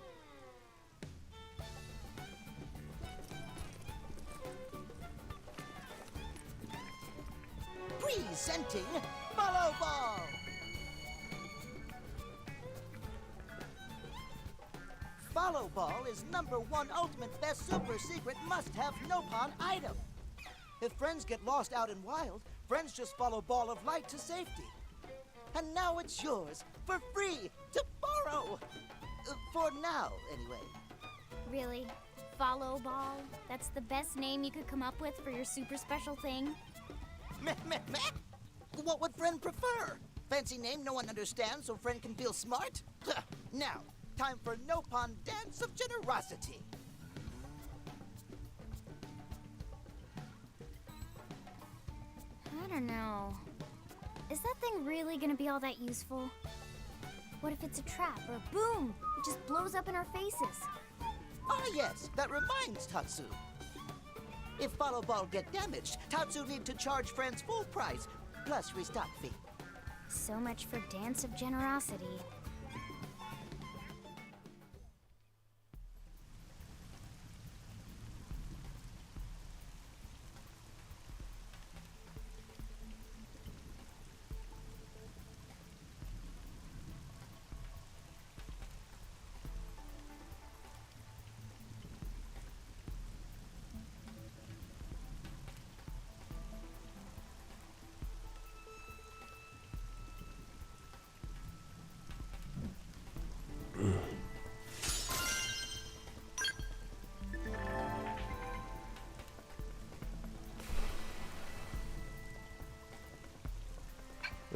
Presenting Follow Ball! Follow Ball is #1 ultimate best super secret must-have Nopon item. If friends get lost out in wild, friends just follow Ball of Light to safety. And now it's yours, for free, to borrow! For now, anyway. Really? Follow Ball? That's the best name you could come up with for your super special thing? Meh, meh, meh! What would friend prefer? Fancy name no one understands so friend can feel smart? Now, time for Nopon Dance of Generosity. I don't know. Is that thing really gonna be all that useful? What if it's a trap, or boom, it just blows up in our faces? Ah yes, that reminds Tatsu. If Follow Ball get damaged, Tatsu need to charge friends full price, plus restock fee. So much for Dance of Generosity.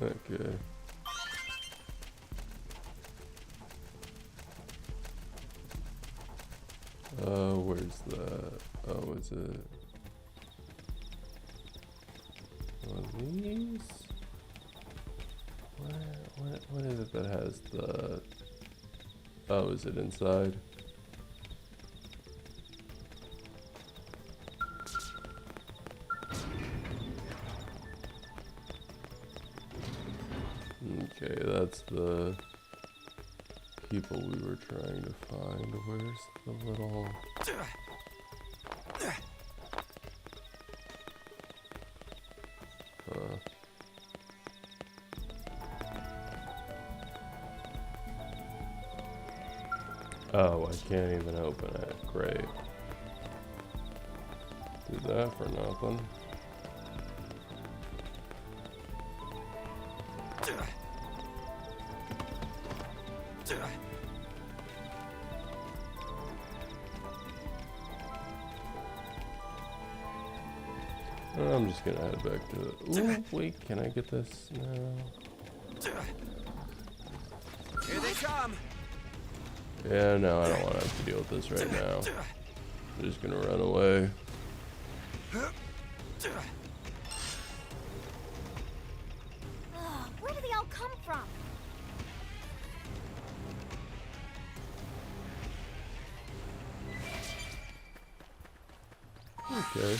Okay. Where's that? Oh, is it one of these? What is it that has the... Oh, is it inside? Okay, that's the people we were trying to find. Where's the little... Oh, I can't even open it. Great. Did that for nothing. I'm just gonna head back to it. Ooh, wait, can I get this? No. Here they come! Yeah, no, I don't want to have to deal with this right now. I'm just gonna run away. Ugh, where do they all come from? Okay.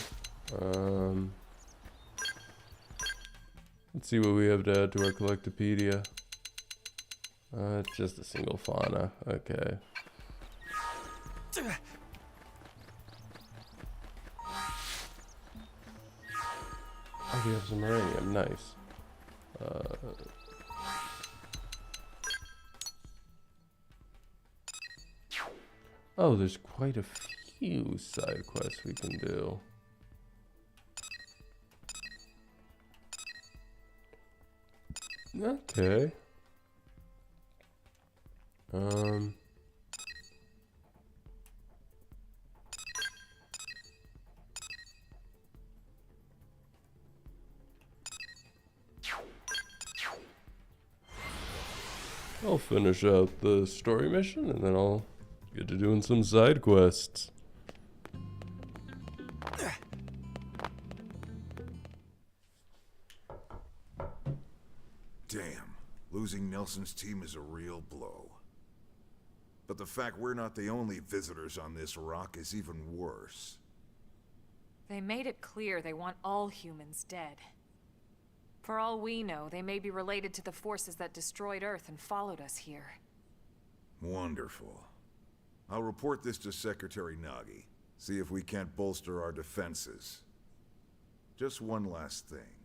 Let's see what we have to add to our Collectopedia. It's just a single fauna. Okay. Oh, we have some uranium. Nice. Oh, there's quite a few side quests we can do. Okay. I'll finish out the story mission and then I'll get to doing some side quests. Damn, losing Nelson's team is a real blow. But the fact we're not the only visitors on this rock is even worse. They made it clear they want all humans dead. For all we know, they may be related to the forces that destroyed Earth and followed us here. Wonderful. I'll report this to Secretary Nagi. See if we can't bolster our defenses. Just one last thing.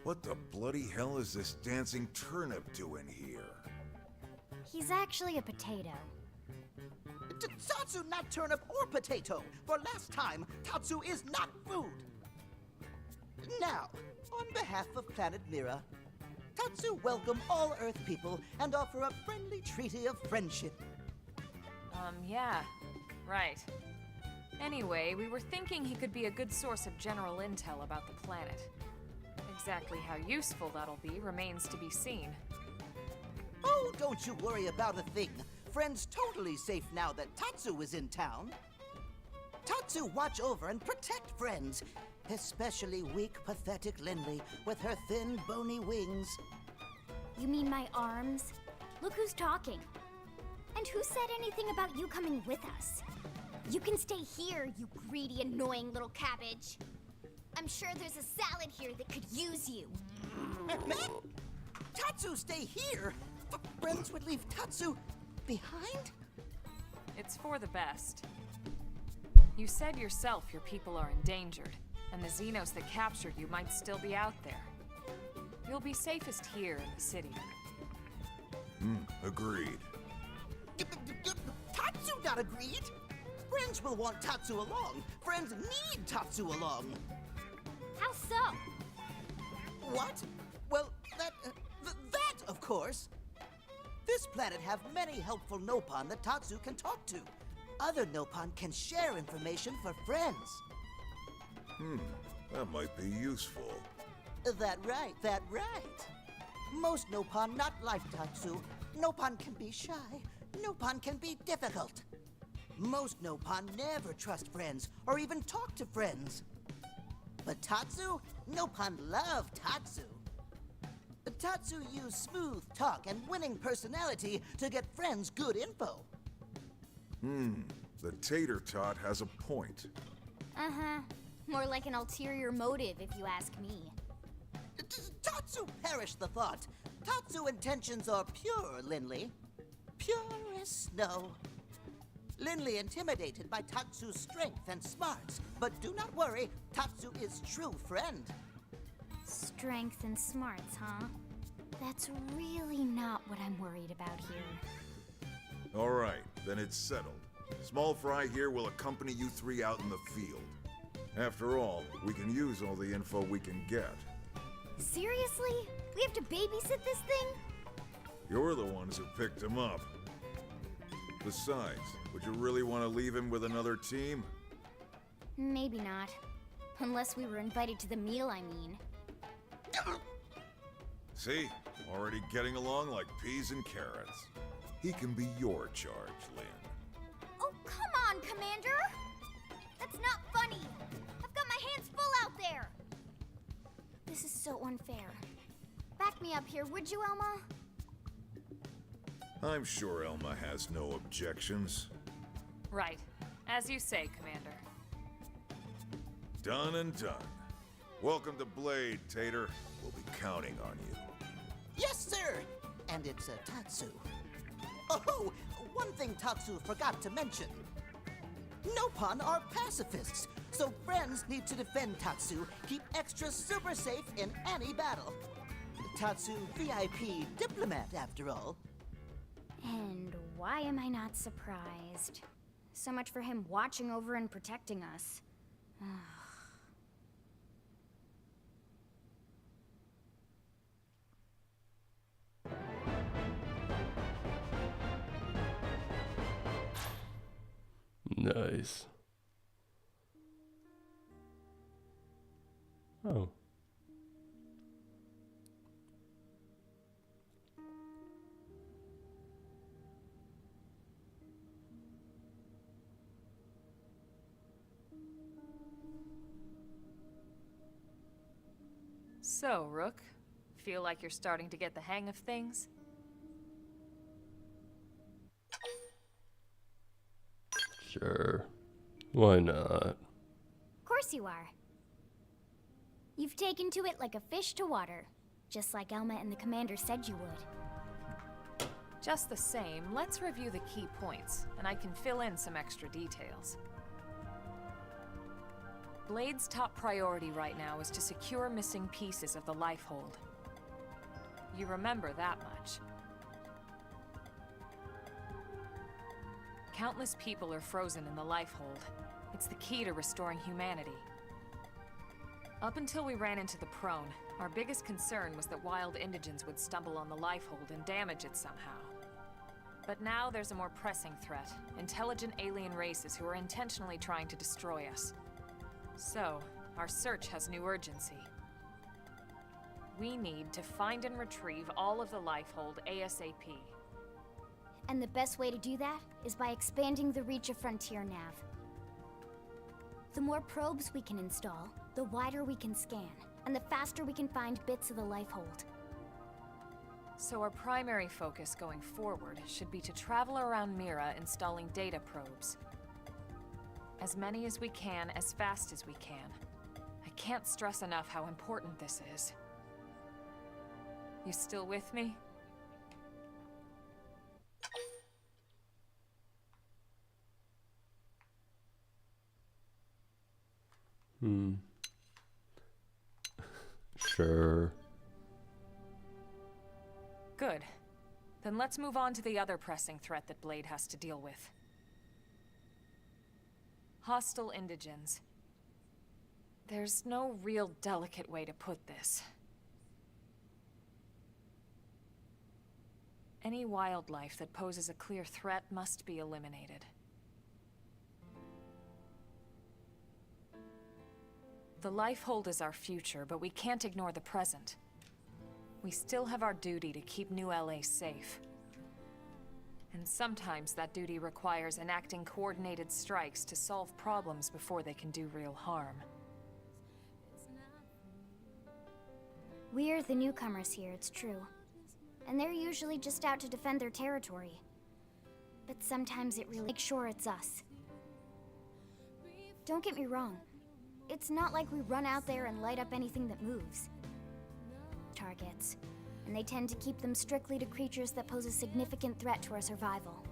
What the bloody hell is this dancing turnip doing here? He's actually a potato. Tatsu, not turnip or potato. For last time, Tatsu is not food. Now, on behalf of Planet Mira, Tatsu welcome all Earth people and offer a friendly treaty of friendship. Yeah. Right. Anyway, we were thinking he could be a good source of general intel about the planet. Exactly how useful that'll be remains to be seen. Oh, don't you worry about a thing. Friend's totally safe now that Tatsu is in town. Tatsu watch over and protect friends, especially weak, pathetic Lindley with her thin, bony wings. You mean my arms? Look who's talking. And who said anything about you coming with us? You can stay here, you greedy, annoying little cabbage. I'm sure there's a salad here that could use you. Tatsu stay here? Friends would leave Tatsu behind? It's for the best. You said yourself your people are endangered, and the Xenos that captured you might still be out there. You'll be safest here in the city. Agreed. Tatsu not agreed. Friends will want Tatsu along. Friends need Tatsu along. How so? What? Well, that, of course. This planet have many helpful Nopon that Tatsu can talk to. Other Nopon can share information for friends. That might be useful. That right. Most Nopon not like Tatsu. Nopon can be shy. Nopon can be difficult. Most Nopon never trust friends or even talk to friends. But Tatsu? Nopon love Tatsu. Tatsu use smooth talk and winning personality to get friends good info. The tater tot has a point. Uh-huh. More like an ulterior motive, if you ask me. Tatsu perish the thought. Tatsu intentions are pure, Lindley. Pure as snow. Lindley intimidated by Tatsu's strength and smarts, but do not worry, Tatsu is true friend. Strength and smarts, huh? That's really not what I'm worried about here. All right, then it's settled. Small Fry here will accompany you three out in the field. After all, we can use all the info we can get. Seriously? We have to babysit this thing? You're the ones who picked him up. Besides, would you really want to leave him with another team? Maybe not. Unless we were invited to the meal, I mean. See? Already getting along like peas and carrots. He can be your charge, Lynn. Oh, come on, Commander! That's not funny! I've got my hands full out there! This is so unfair. Back me up here, would you, Elma? I'm sure Elma has no objections. Right. As you say, Commander. Done and done. Welcome to Blade, Tater. We'll be counting on you. Yes, sir! And it's Tatsu. Oh, one thing Tatsu forgot to mention. Nopon are pacifists, so friends need to defend Tatsu, keep extra super safe in any battle. Tatsu VIP diplomat, after all. And why am I not surprised? So much for him watching over and protecting us. Nice. Oh. So, Rook, feel like you're starting to get the hang of things? Sure. Why not? Of course you are. You've taken to it like a fish to water, just like Elma and the Commander said you would. Just the same, let's review the key points, and I can fill in some extra details. Blade's top priority right now is to secure missing pieces of the Lifehold. You remember that much. Countless people are frozen in the Lifehold. It's the key to restoring humanity. Up until we ran into the Prone, our biggest concern was that wild indigents would stumble on the Lifehold and damage it somehow. But now there's a more pressing threat. Intelligent alien races who are intentionally trying to destroy us. So, our search has new urgency. We need to find and retrieve all of the Lifehold ASAP. And the best way to do that is by expanding the reach of Frontier Nav. The more probes we can install, the wider we can scan, and the faster we can find bits of the Lifehold. So our primary focus going forward should be to travel around Mira installing data probes. As many as we can, as fast as we can. I can't stress enough how important this is. You still with me? Sure. Good. Then let's move on to the other pressing threat that Blade has to deal with. Hostile indigens. There's no real delicate way to put this. Any wildlife that poses a clear threat must be eliminated. The Lifehold is our future, but we can't ignore the present. We still have our duty to keep New LA safe. And sometimes that duty requires enacting coordinated strikes to solve problems before they can do real harm. We're the newcomers here, it's true. And they're usually just out to defend their territory. But sometimes it really makes sure it's us. Don't get me wrong. It's not like we run out there and light up anything that moves. Targets. And they tend to keep them strictly to creatures that pose a significant threat to our survival.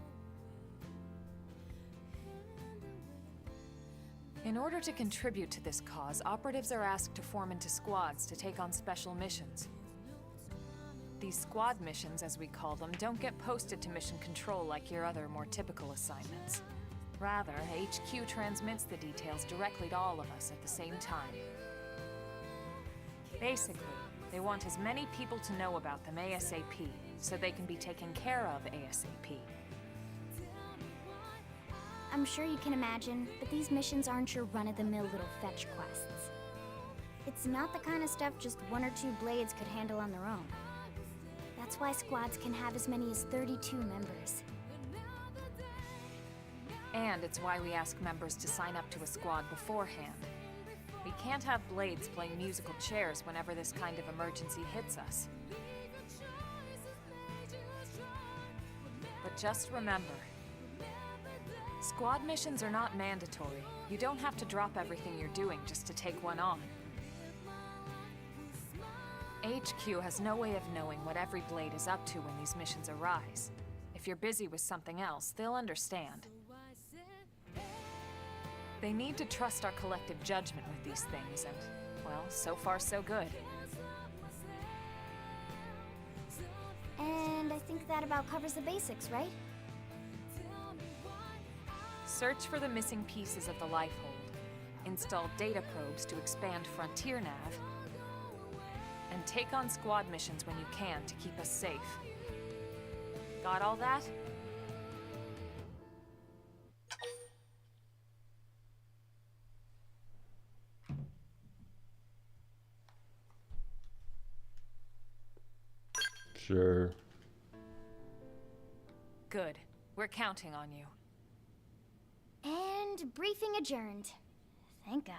In order to contribute to this cause, operatives are asked to form into squads to take on special missions. These squad missions, as we call them, don't get posted to mission control like your other, more typical assignments. Rather, HQ transmits the details directly to all of us at the same time. Basically, they want as many people to know about them ASAP, so they can be taken care of ASAP. I'm sure you can imagine, but these missions aren't your run-of-the-mill little fetch quests. It's not the kind of stuff just one or two Blades could handle on their own. That's why squads can have as many as 32 members. And it's why we ask members to sign up to a squad beforehand. We can't have Blades playing musical chairs whenever this kind of emergency hits us. But just remember, squad missions are not mandatory. You don't have to drop everything you're doing just to take one on. HQ has no way of knowing what every Blade is up to when these missions arise. If you're busy with something else, they'll understand. They need to trust our collective judgment with these things, and, well, so far so good. And I think that about covers the basics, right? Search for the missing pieces of the Lifehold, install data probes to expand Frontier Nav, and take on squad missions when you can to keep us safe. Got all that? Sure. Good. We're counting on you. And briefing adjourned. Thank God.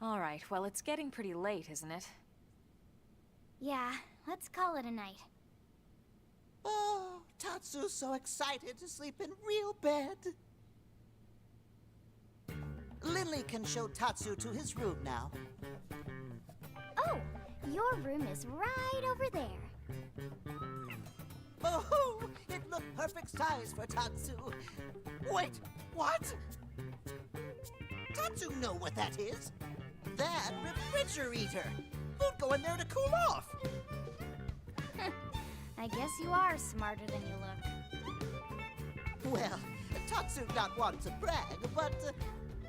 All right, well, it's getting pretty late, isn't it? Yeah, let's call it a night. Oh, Tatsu's so excited to sleep in real bed. Lily can show Tatsu to his room now. Oh, your room is right over there. perfect size for Tatsu. Wait, what? Tatsu know what that is. That refrigerator. Food go in there to cool off. I guess you are smarter than you look. Well, Tatsu not want to brag, but...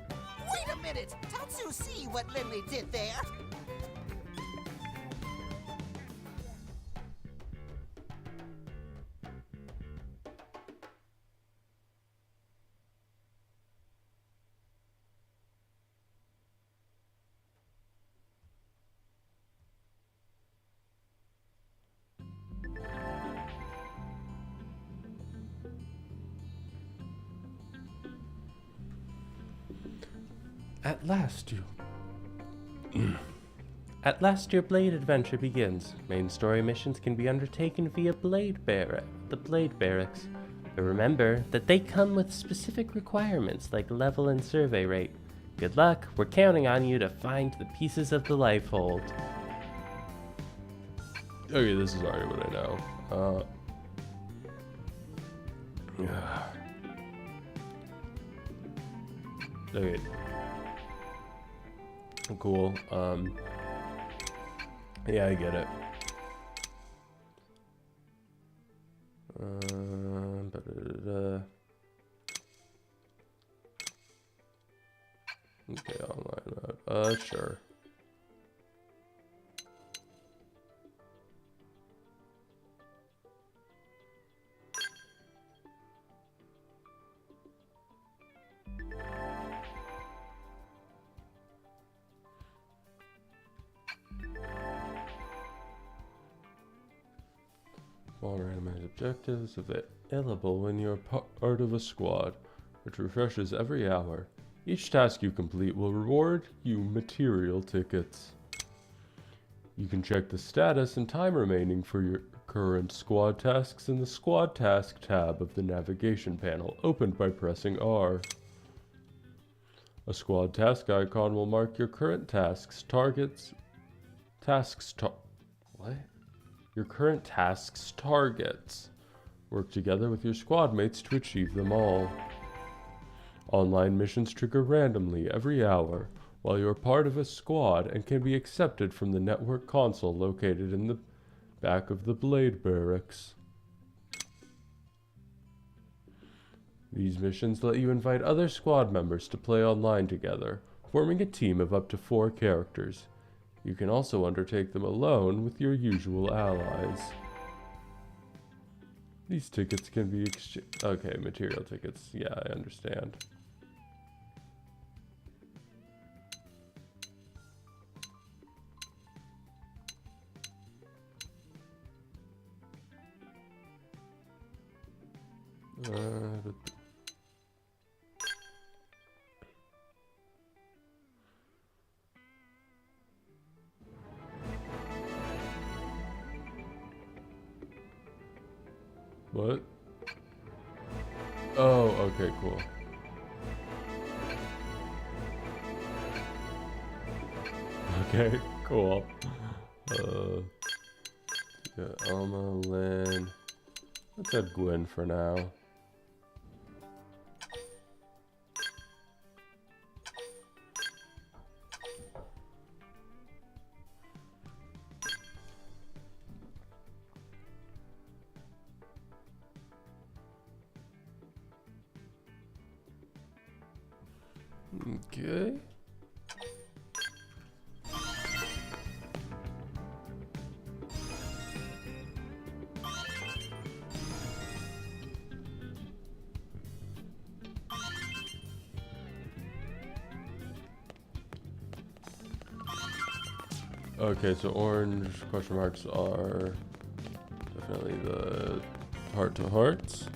wait a minute! Tatsu see what Lindley did there? At last, your Blade adventure begins. Main story missions can be undertaken via the Blade Barracks. But remember that they come with specific requirements like level and survey rate. Good luck, we're counting on you to find the pieces of the life hold. Okay, this is already what I know. Okay. Cool. Yeah, I get it. Okay, online mode. Sure. All randomized objectives available when you're part of a squad, which refreshes every hour. Each task you complete will reward you material tickets. You can check the status and time remaining for your current squad tasks in the Squad Task tab of the navigation panel, opened by pressing R. A squad task icon will mark your current Your current tasks' targets. Work together with your squad mates to achieve them all. Online missions trigger randomly every hour while you are part of a squad and can be accepted from the network console located in the back of the Blade Barracks. These missions let you invite other squad members to play online together, forming a team of up to 4 characters. You can also undertake them alone with your usual allies. These tickets can be exchanged. Okay, material tickets. Yeah, I understand. What? Oh, okay, cool. Okay, cool. Yeah, Alma, Lynn. Let's add Gwen for now. Okay. Okay, so orange question marks are definitely the heart to hearts.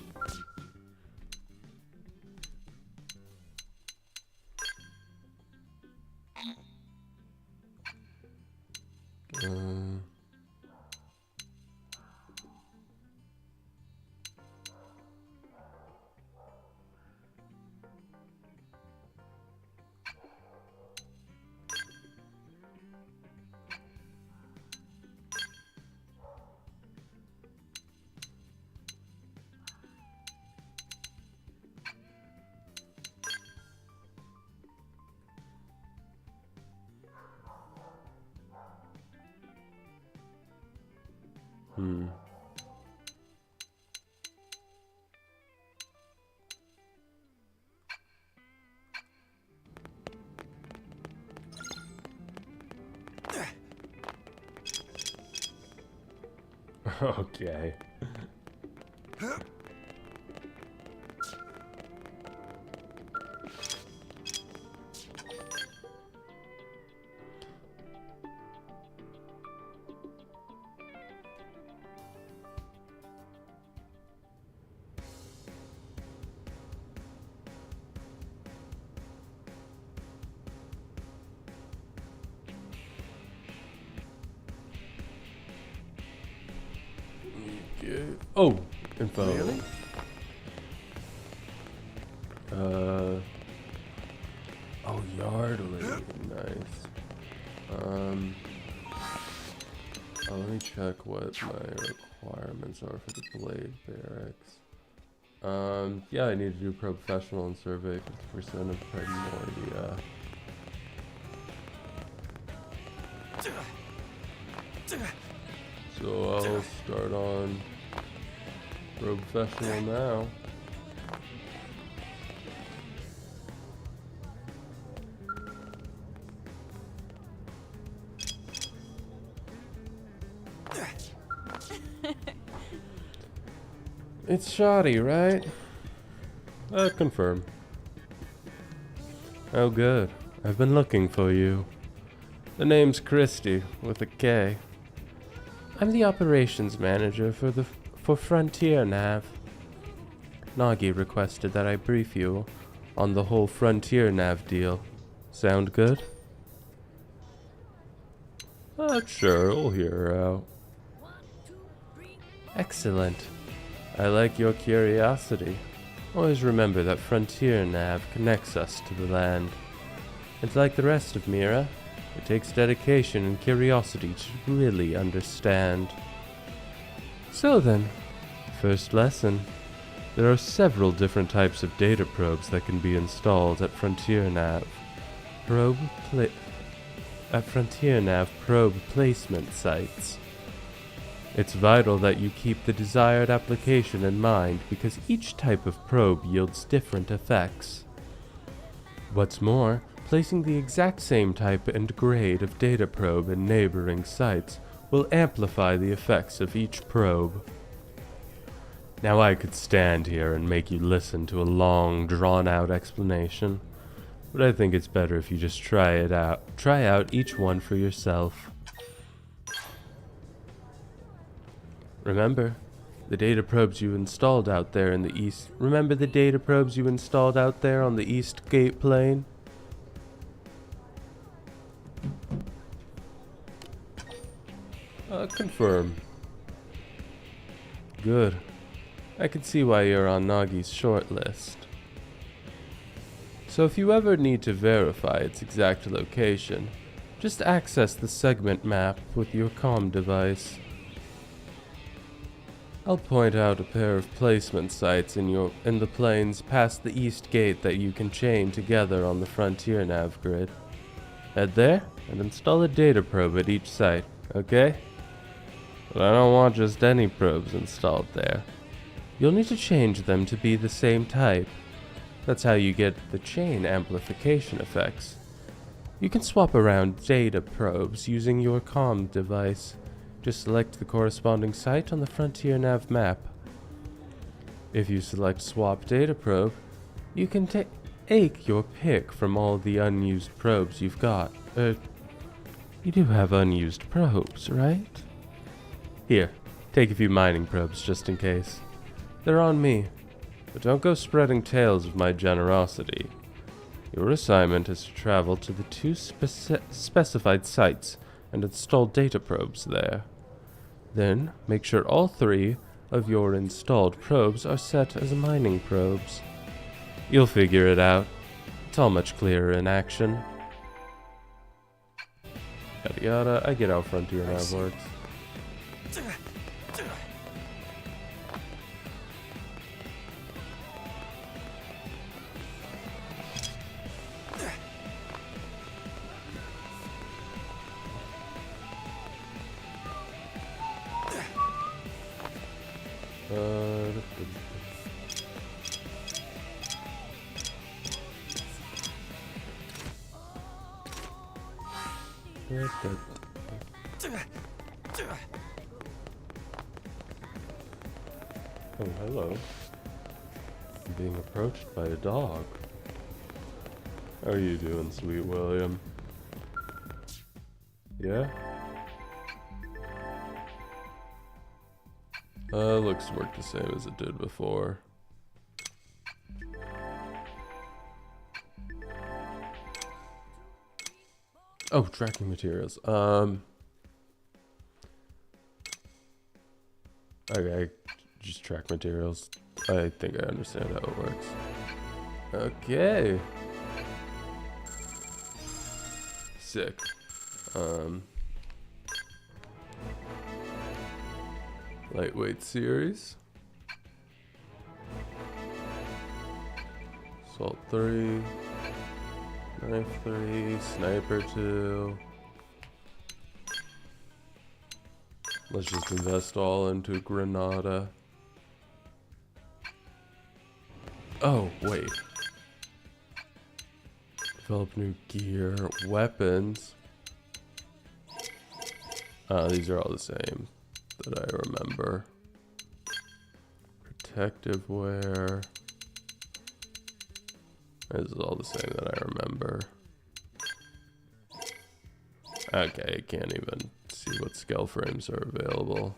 Okay. Oh, info. Really? Oh, Yardley. Nice. Oh, let me check what my requirements are for the Blade Barracks. Yeah, I need to do Professional and Survey 50% of Primordia. So I'll start on Professional now. It's shoddy, right? Confirm. Oh good. I've been looking for you. The name's Christie, with a K. I'm the operations manager for Frontier Nav. Nagi requested that I brief you on the whole Frontier Nav deal. Sound good? Sure, we'll hear her out. Excellent. I like your curiosity. Always remember that Frontier Nav connects us to the land. It's like the rest of Mira. It takes dedication and curiosity to really understand. So then, first lesson. There are several different types of data probes that can be installed at Frontier Nav. Probe placement sites. It's vital that you keep the desired application in mind because each type of probe yields different effects. What's more, placing the exact same type and grade of data probe in neighboring sites will amplify the effects of each probe. Now I could stand here and make you listen to a long, drawn-out explanation, but I think it's better if you just try out each one for yourself. Remember the data probes you installed out there in the east. Remember the data probes you installed out there on the East Gate plane? Confirm. Good. I can see why you're on Nagi's short list. So if you ever need to verify its exact location, just access the segment map with your comm device. I'll point out a pair of placement sites in the planes past the East Gate that you can chain together on the Frontier Nav grid. Head there and install a data probe at each site, okay? But I don't want just any probes installed there. You'll need to change them to be the same type. That's how you get the chain amplification effects. You can swap around data probes using your comm device. Just select the corresponding site on the Frontier Nav map. If you select Swap Data Probe, you can take your pick from all the unused probes you've got. You do have unused probes, right? Here, take a few mining probes just in case. They're on me, but don't go spreading tales of my generosity. Your assignment is to travel to the two specified sites and install data probes there. Then, make sure all 3 of your installed probes are set as mining probes. You'll figure it out. It's all much clearer in action. Yada yada, I get how Frontier Nav works. Oh, hello. I'm being approached by a dog. How are you doing, sweet William? Yeah? Looks to work the same as it did before. Oh, tracking materials. Okay, just track materials. I think I understand how it works. Okay. Sick. Lightweight series. Assault 3. Knife 3. Sniper 2. Let's just invest all into Granada. Oh, wait. Develop new gear. Weapons. These are all the same that I remember. Protective wear. This is all the same that I remember. Okay, I can't even see what scale frames are available.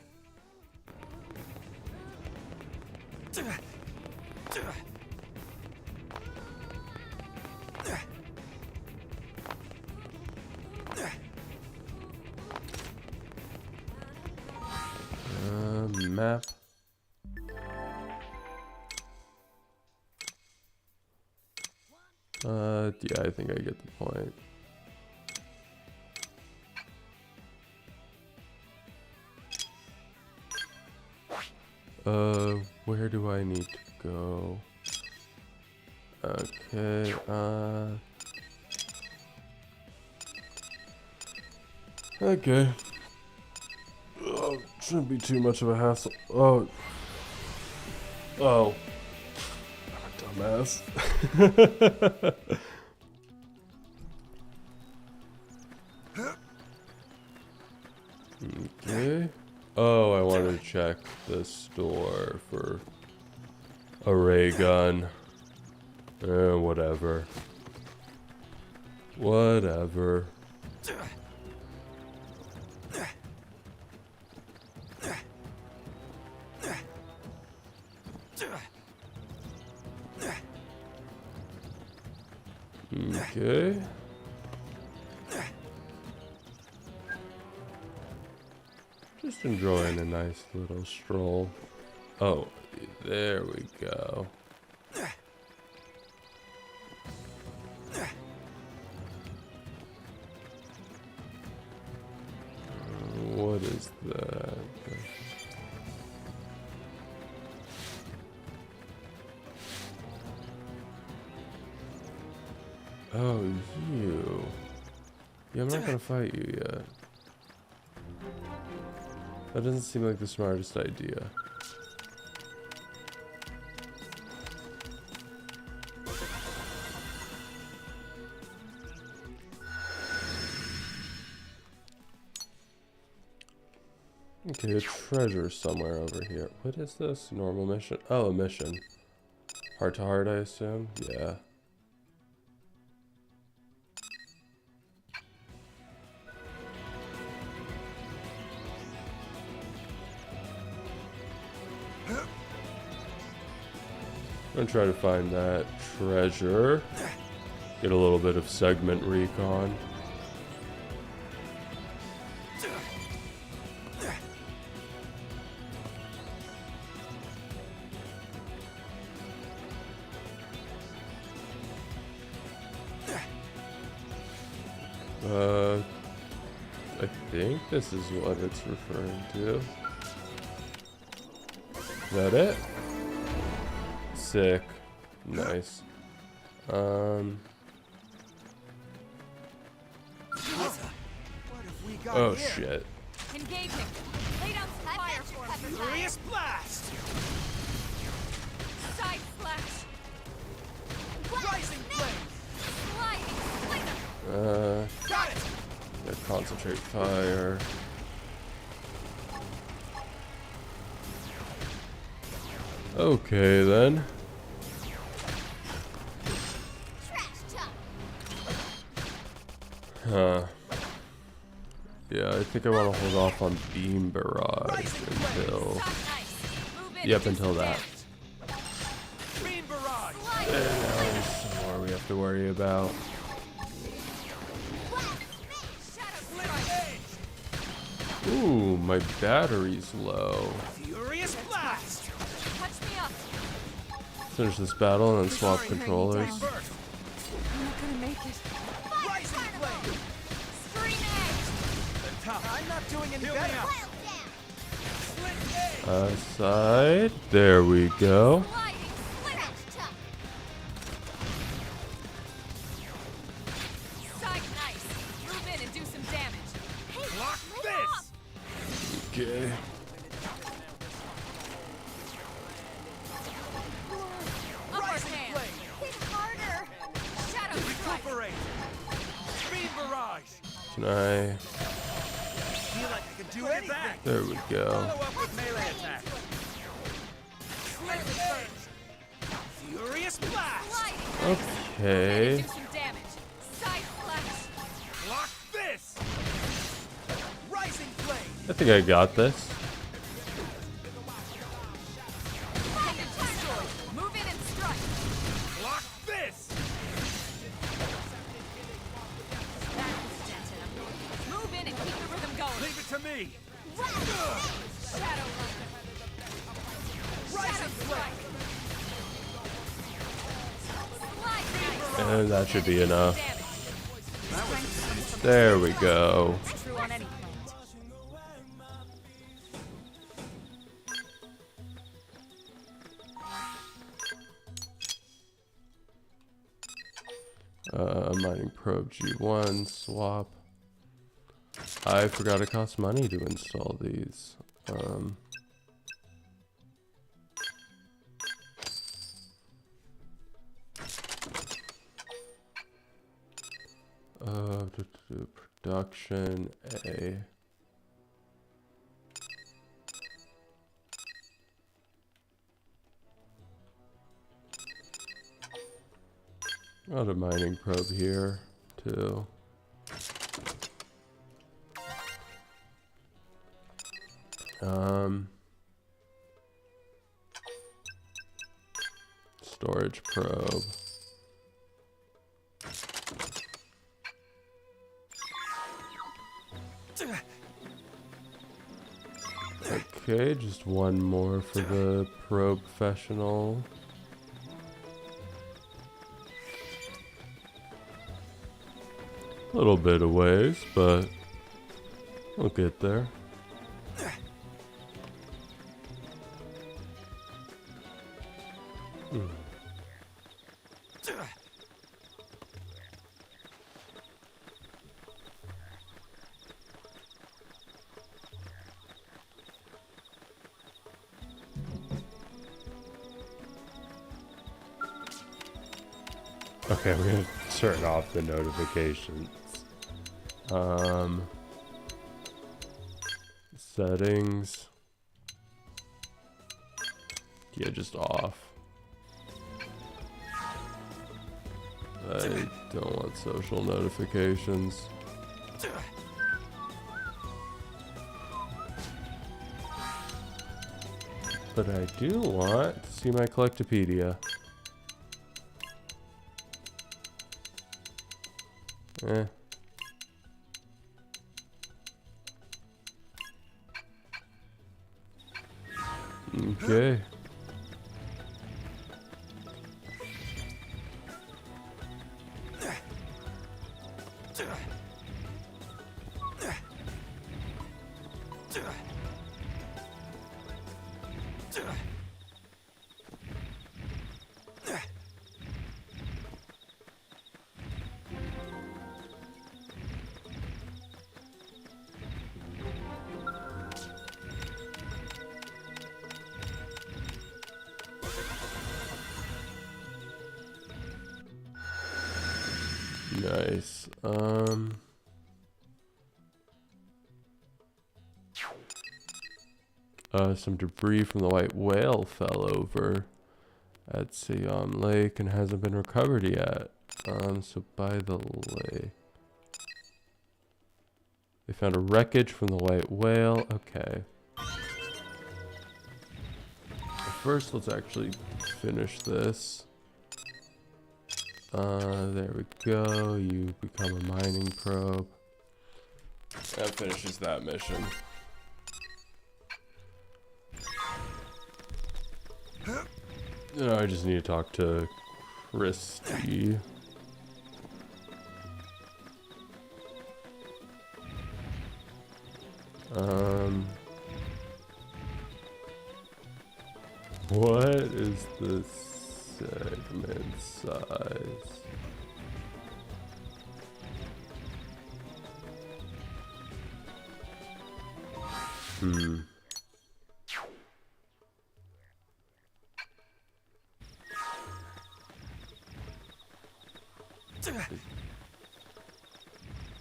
Map. Yeah, I think I get the point. Where do I need to go? Okay, okay. Oh, shouldn't be too much of a hassle. Oh. Oh. I'm a dumbass. Okay. Oh, I wanted to check the store for a ray gun. Whatever. Whatever. Okay. Just enjoying a nice little stroll. Oh, there we go. What is that? Oh, you. Yeah, I'm not gonna fight you yet. That doesn't seem like the smartest idea. Okay, a treasure somewhere over here. What is this? Normal mission? Oh, a mission. Heart to heart, I assume? Yeah. I'm gonna try to find that treasure. Get a little bit of segment recon. I think this is what it's referring to. Is that it? Sick. Nice. Oh shit. Engaging. Lay down some fire for me. Furious blast! Concentrate fire. Okay then. Huh. Yeah, I think I want to hold off on Beam Barrage until... Yep, until that. And now there's some more we have to worry about. Ooh, my battery's low. Furious blast! Finish this battle and then swap controllers. I'm not gonna make it. I'm not doing any better. Side. There we go. Okay. Can I? Feel like I can do anything. There we go. Follow up with melee attack. Furious blast. Okay. Block this. Rising flame. I think I got this. Move in and strike. Block this. Move in and keep the rhythm going. Leave it to me. Shadow Rising flame. And that should be enough. There we go. True on any plant. Mining probe G1 swap. I forgot it costs money to install these. Production A. Got a mining probe here too. Storage probe. Okay, just one more for the pro professional. A little bit of ways, but we'll get there. Okay, we're gonna turn off the notifications. Settings. Yeah, just off. I don't want social notifications. But I do want to see my Collectopedia. Okay. Nice. Some debris from the white whale fell over at Siam Lake and hasn't been recovered yet. So by the lake. They found a wreckage from the white whale. Okay. First, let's actually finish this. There we go. You become a mining probe. That finishes that mission. I just need to talk to Christy. What is the segment size?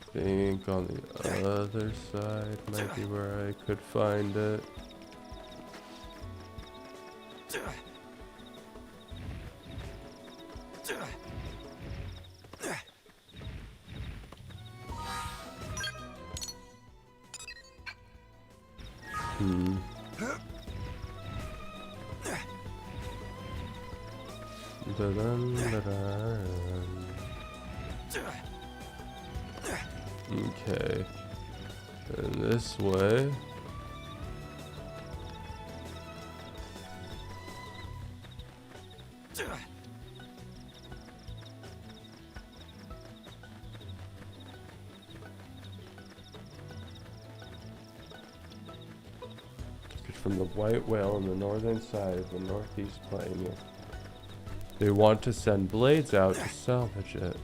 I think on the other side might be where I could find it. Okay, and this way. From the white whale on the northern side of the northeast plain. They want to send blades out to salvage it.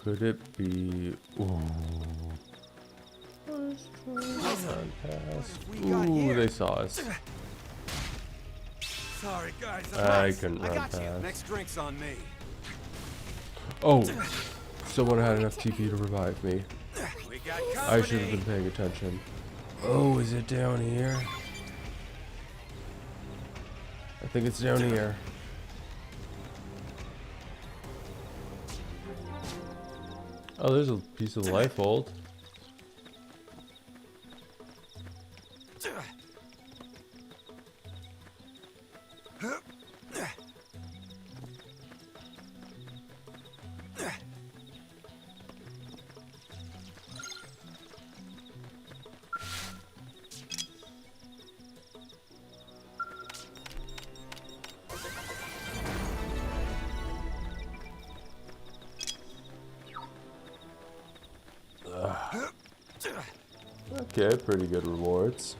Could it be? Ooh. Run past. Ooh, they saw us. Sorry, guys. I couldn't run past. Next drink's on me. Oh, someone had enough TP to revive me. We got I should have been paying attention. Oh, is it down here? I think it's down here. Oh, there's a piece of the life hold. Okay, pretty good rewards.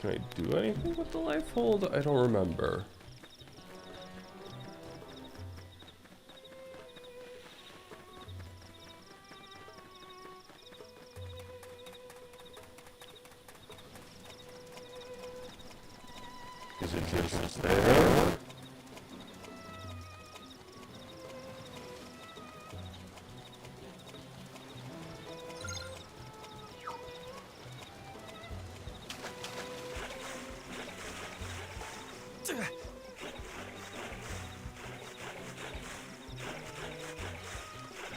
Can I do anything with the life hold? I don't remember. Is it just there?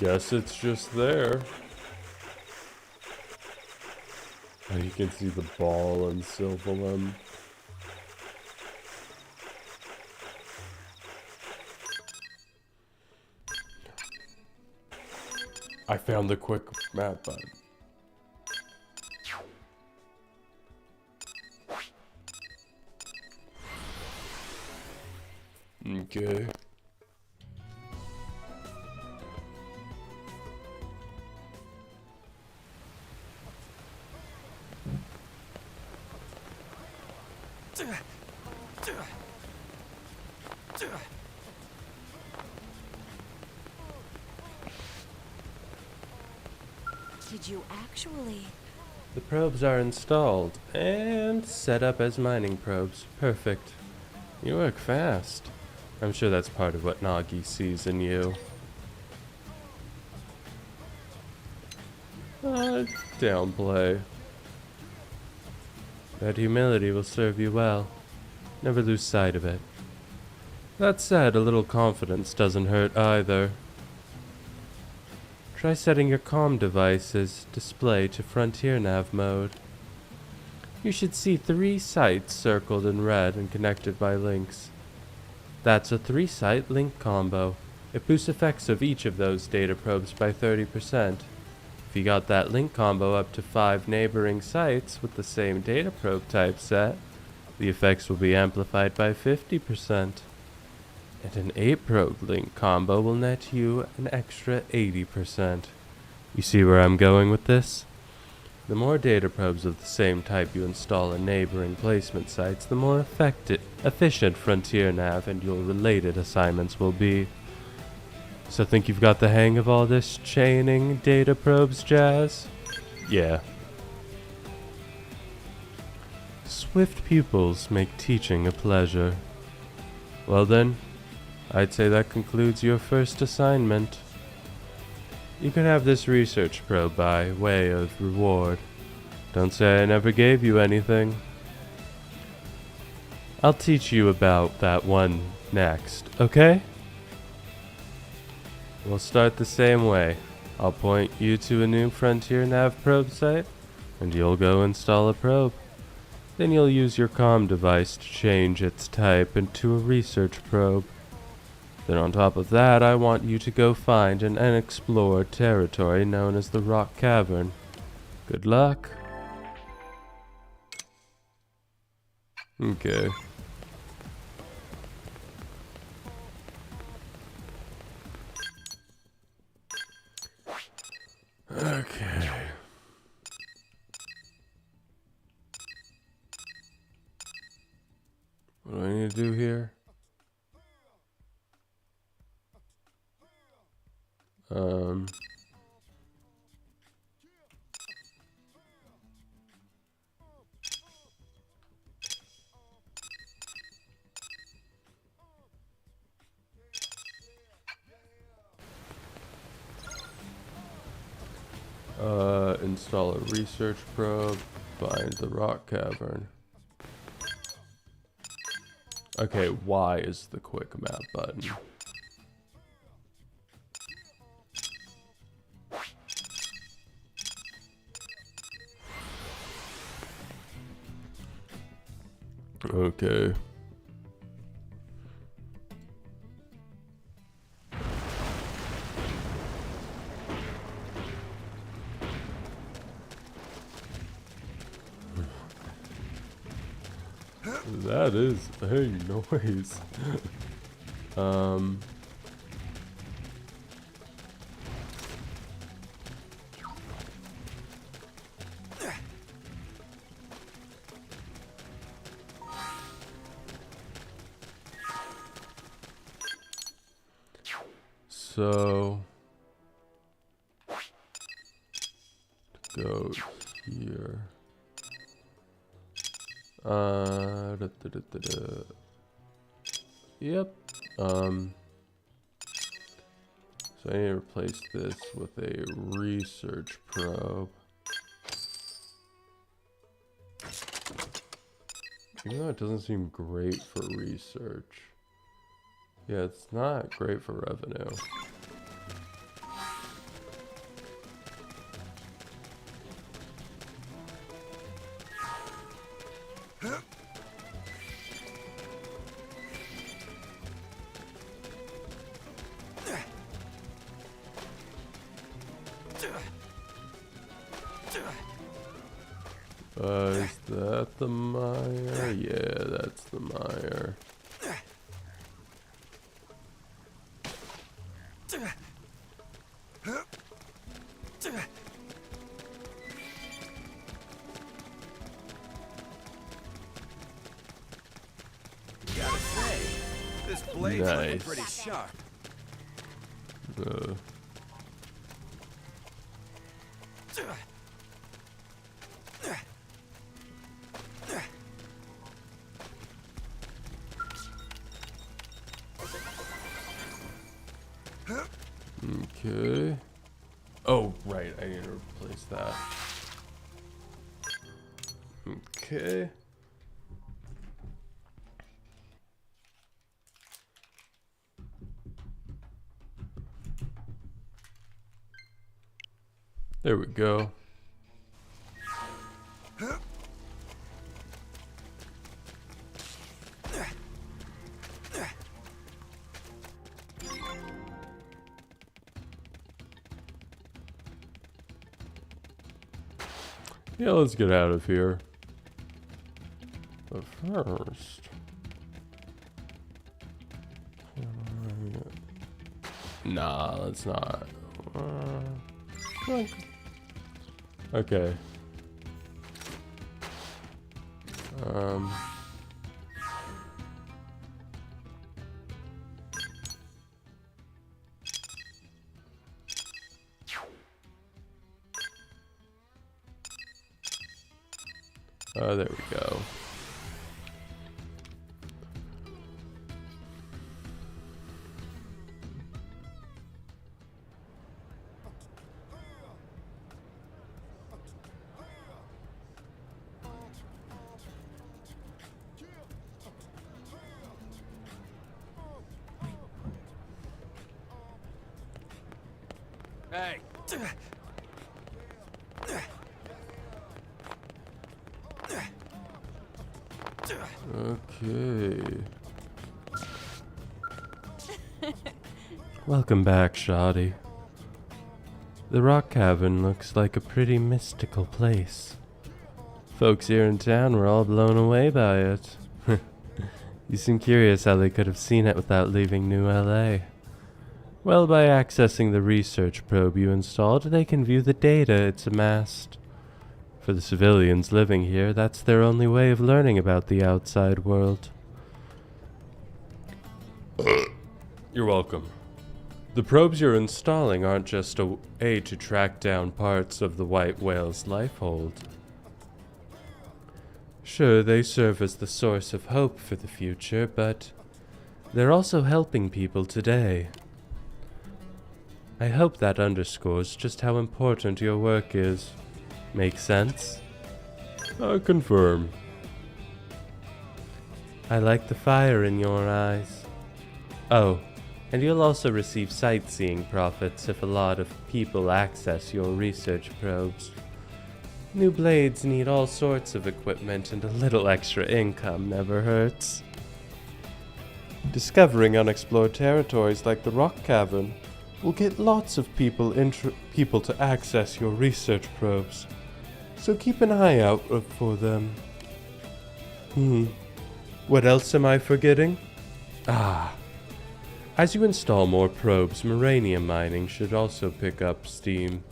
Guess it's just there. Oh, you can see the ball and Sylvalem. I found the quick map button. Okay. Did you actually? The probes are installed and set up as mining probes. Perfect. You work fast. I'm sure that's part of what Nagi sees in you. Downplay. That humility will serve you well. Never lose sight of it. That said, a little confidence doesn't hurt either. Try setting your comm device's display to Frontier Nav mode. You should see 3 sites circled in red and connected by links. That's a 3-site link combo. It boosts effects of each of those data probes by 30%. If you got that link combo up to 5 neighboring sites with the same data probe type set, the effects will be amplified by 50%. And an 8 probe link combo will net you an extra 80%. You see where I'm going with this? The more data probes of the same type you install in neighboring placement sites, the more efficient Frontier Nav and your related assignments will be. So think you've got the hang of all this chaining data probes jazz? Yeah. Swift pupils make teaching a pleasure. Well then, I'd say that concludes your first assignment. You can have this research probe by way of reward. Don't say I never gave you anything. I'll teach you about that one next, okay? We'll start the same way. I'll point you to a new Frontier Nav probe site, and you'll go install a probe. Then you'll use your comm device to change its type into a research probe. Then on top of that, I want you to go find an unexplored territory known as the Rock Cavern. Good luck. Okay. Okay. What do I need to do here? Install a research probe, find the rock cavern. Okay, Y is the quick map button. Okay. That is a noise. So go here. Yep. So I need to replace this with a research probe. Even though it doesn't seem great for research. Yeah, it's not great for revenue. Is that the mire? Yeah, that's the mire. This blade's looking Nice. pretty sharp. Okay. Oh, right. I need to replace that. Okay. There we go. Yeah, let's get out of here. But first... Nah, let's not. Okay. There we go. Hey. Okay. Welcome back, Shoddy. The rock cavern looks like a pretty mystical place. Folks here in town were all blown away by it. You seem curious how they could have seen it without leaving New LA. Well, by accessing the research probe you installed, they can view the data it's amassed. For the civilians living here, that's their only way of learning about the outside world. You're welcome. The probes you're installing aren't just a aid to track down parts of the white whale's life hold. Sure, they serve as the source of hope for the future, but they're also helping people today. I hope that underscores just how important your work is. Make sense? Confirm. I like the fire in your eyes. Oh, and you'll also receive sightseeing profits if a lot of people access your research probes. New blades need all sorts of equipment, and a little extra income never hurts. Discovering unexplored territories like the rock cavern will get lots of people to access your research probes. So keep an eye out for them. What else am I forgetting? As you install more probes, uranium mining should also pick up steam.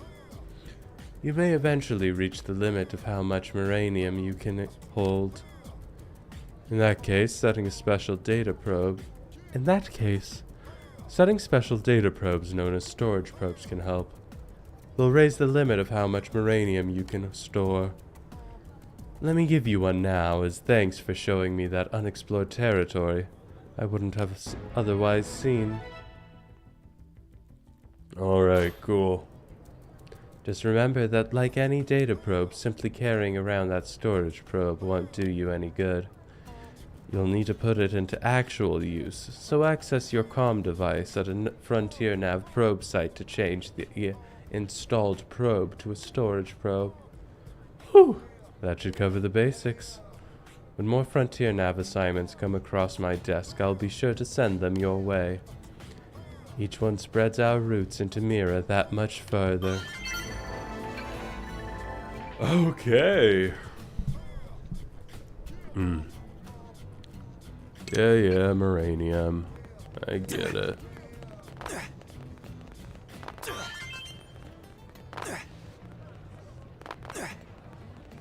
You may eventually reach the limit of how much uranium you can hold. In that case, setting special data probes known as storage probes can help. They'll raise the limit of how much uranium you can store. Let me give you one now as thanks for showing me that unexplored territory I wouldn't have otherwise seen. Alright, cool. Just remember that like any data probe, simply carrying around that storage probe won't do you any good. You'll need to put it into actual use, so access your comm device at a Frontier Nav probe site to change the installed probe to a storage probe. Whew! That should cover the basics. When more Frontier Nav assignments come across my desk, I'll be sure to send them your way. Each one spreads our roots into Mira that much further. Okay. Yeah, uranium. I get it.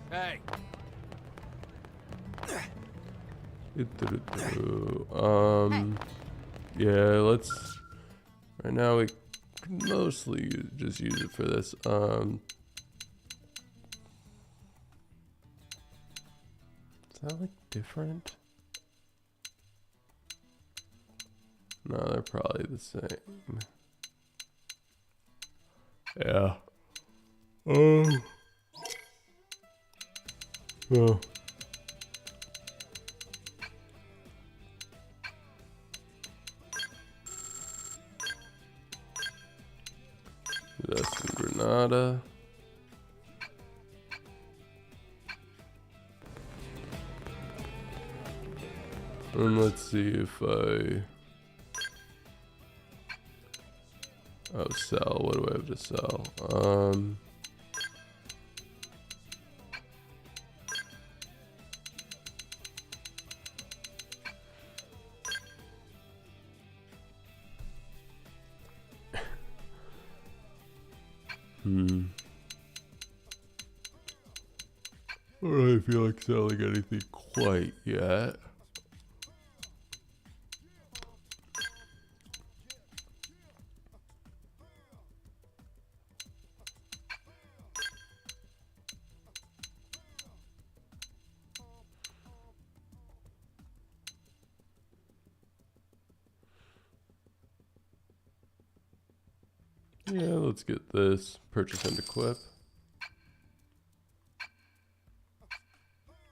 Hey. Yeah, let's... Right now we can mostly just use it for this. Is that like different? No, they're probably the same. Yeah. Oh. Oh. That's in Granada. And let's see if I... Oh, sell. What do I have to sell? I don't really feel like selling anything quite yet. Yeah, let's get this. Purchase and equip.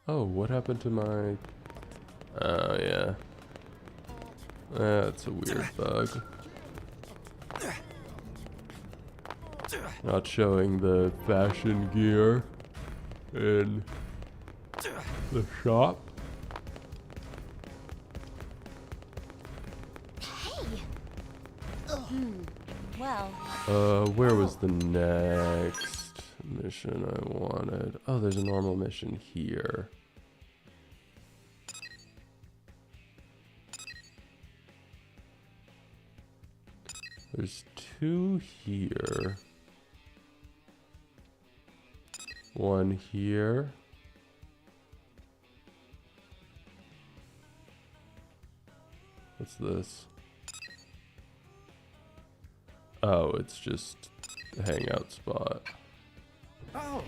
Oh, what happened to my... Oh, yeah. That's a weird bug. Not showing the fashion gear in the shop. Well. Where was the next mission I wanted? Oh, there's a normal mission here. There's 2 here. 1 here. What's this? Oh, it's just a hangout spot. Oh.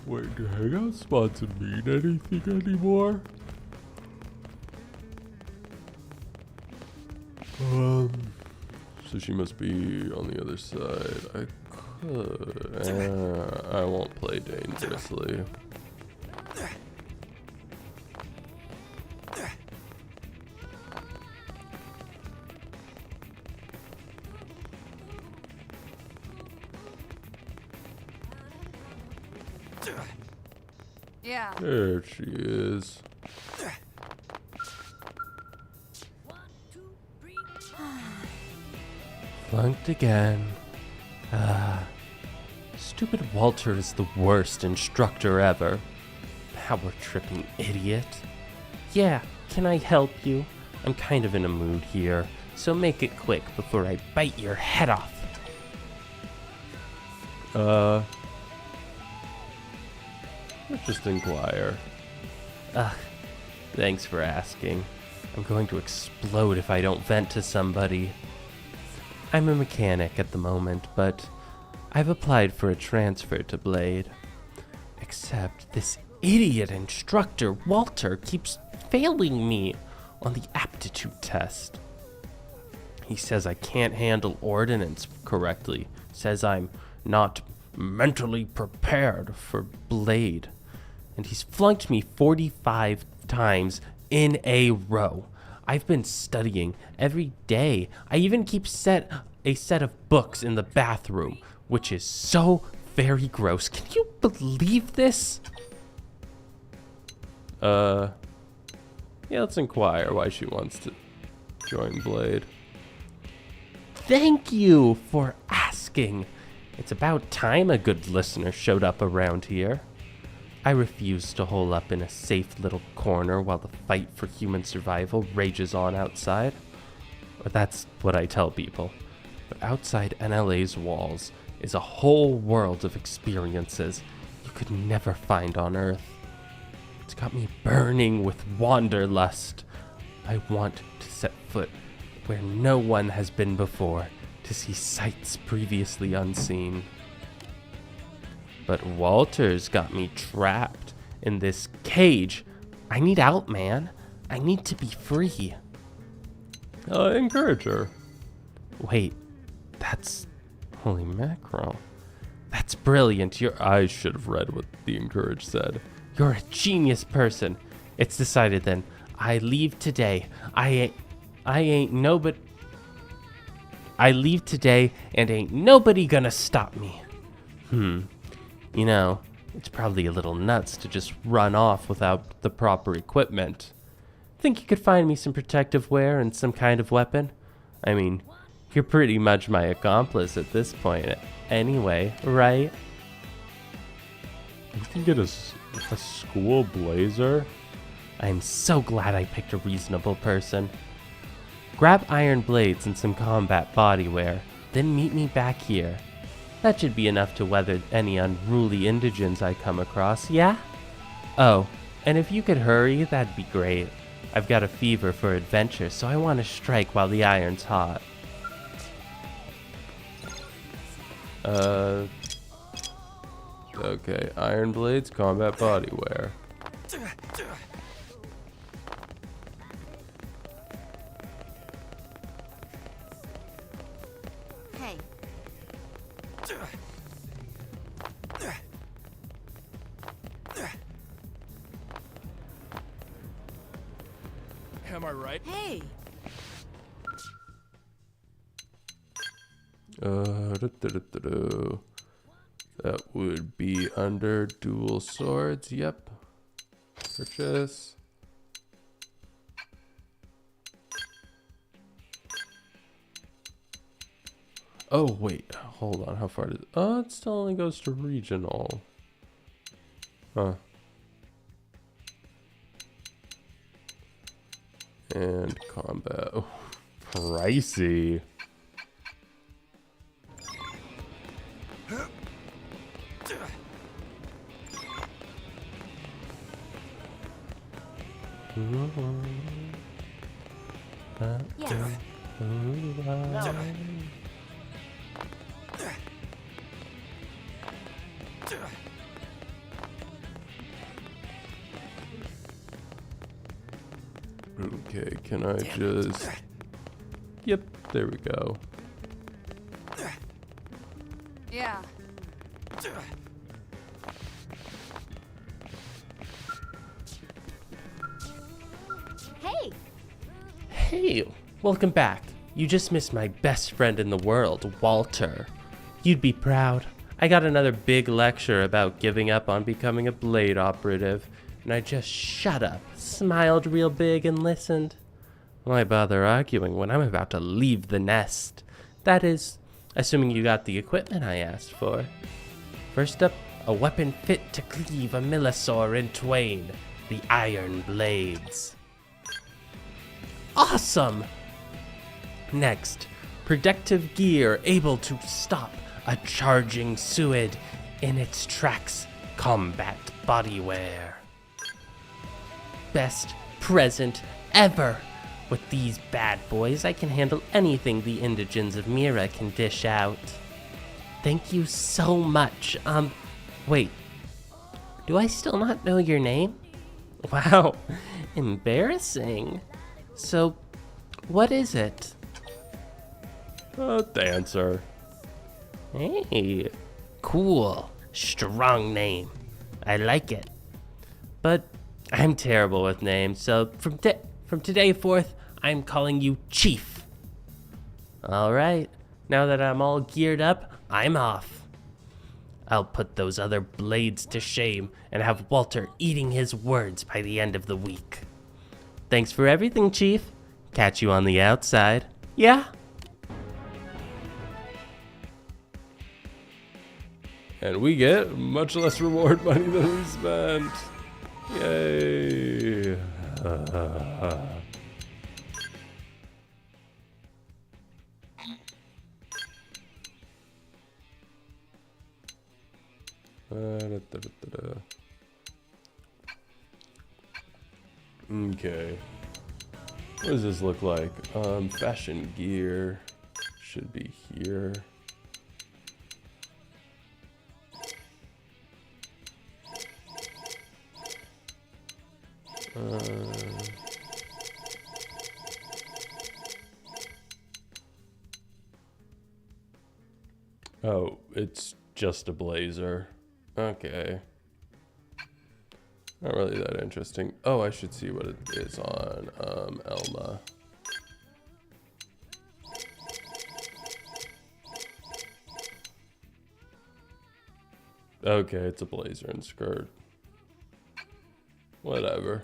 Wait, do hangout spots mean anything anymore? So she must be on the other side. I could... I won't play dangerously. Yeah. There she is. Flunked again. Stupid Walter is the worst instructor ever. Power tripping idiot. Yeah, can I help you? I'm kind of in a mood here, so make it quick before I bite your head off. Let's just inquire. Thanks for asking. I'm going to explode if I don't vent to somebody. I'm a mechanic at the moment, but I've applied for a transfer to Blade. Except this idiot instructor, Walter, keeps failing me on the aptitude test. He says I can't handle ordnance correctly. Says I'm not mentally prepared for Blade. And he's flunked me 45 times in a row. I've been studying every day. I even keep a set of books in the bathroom, which is so very gross. Can you believe this? Yeah, let's inquire why she wants to join Blade. Thank you for asking. It's about time a good listener showed up around here. I refuse to hole up in a safe little corner while the fight for human survival rages on outside. Or that's what I tell people. But outside NLA's walls is a whole world of experiences. You could never find on Earth. It's got me burning with wanderlust. I want to set foot where no one has been before, to see sights previously unseen. But Walter's got me trapped in this cage. I need out, man. I need to be free. Encourage her. Wait, that's... Holy mackerel. That's brilliant. I should have read what the encourage said. You're a genius person. It's decided then. I leave today. I leave today and ain't nobody gonna stop me. You know, it's probably a little nuts to just run off without the proper equipment. Think you could find me some protective wear and some kind of weapon? I mean, you're pretty much my accomplice at this point anyway, right? You can get a school blazer? I'm so glad I picked a reasonable person. Grab iron blades and some combat body wear, then meet me back here. That should be enough to weather any unruly indigents I come across, yeah? Oh, and if you could hurry, that'd be great. I've got a fever for adventure, so I want to strike while the iron's hot. Okay, iron blades, combat body wear. Hey. Am I right? Hey! That would be under dual swords. Yep. Purchase. Oh, wait. Hold on. How far does... Oh, it still only goes to regional. Huh. And combat. Oh, pricey. Yes. Okay, can I just... Yep, there we go. Yeah. Hey! Hey, welcome back. You just missed my best friend in the world, Walter. You'd be proud. I got another big lecture about giving up on becoming a blade operative, and I just shut up, smiled real big, and listened. Why bother arguing when I'm about to leave the nest? That is, assuming you got the equipment I asked for. First up, a weapon fit to cleave a Millosaur in twain, the Iron Blades. Awesome! Next, protective gear able to stop a charging Suid in its tracks, combat bodywear. Best present ever! With these bad boys, I can handle anything the indigents of Mira can dish out. Thank you so much. Wait. Do I still not know your name? Wow, embarrassing. So, what is it? Dancer. Hey, cool. Strong name. I like it. But I'm terrible with names, so from today forth, I'm calling you Chief. Alright, now that I'm all geared up, I'm off. I'll put those other blades to shame and have Walter eating his words by the end of the week. Thanks for everything, Chief. Catch you on the outside. Yeah? And we get much less reward money than we spent. Yay. Okay. What does this look like? Fashion gear should be here. Oh, it's just a blazer. Okay. Not really that interesting. Oh, I should see what it is on Elma. Okay, it's a blazer and skirt. Whatever.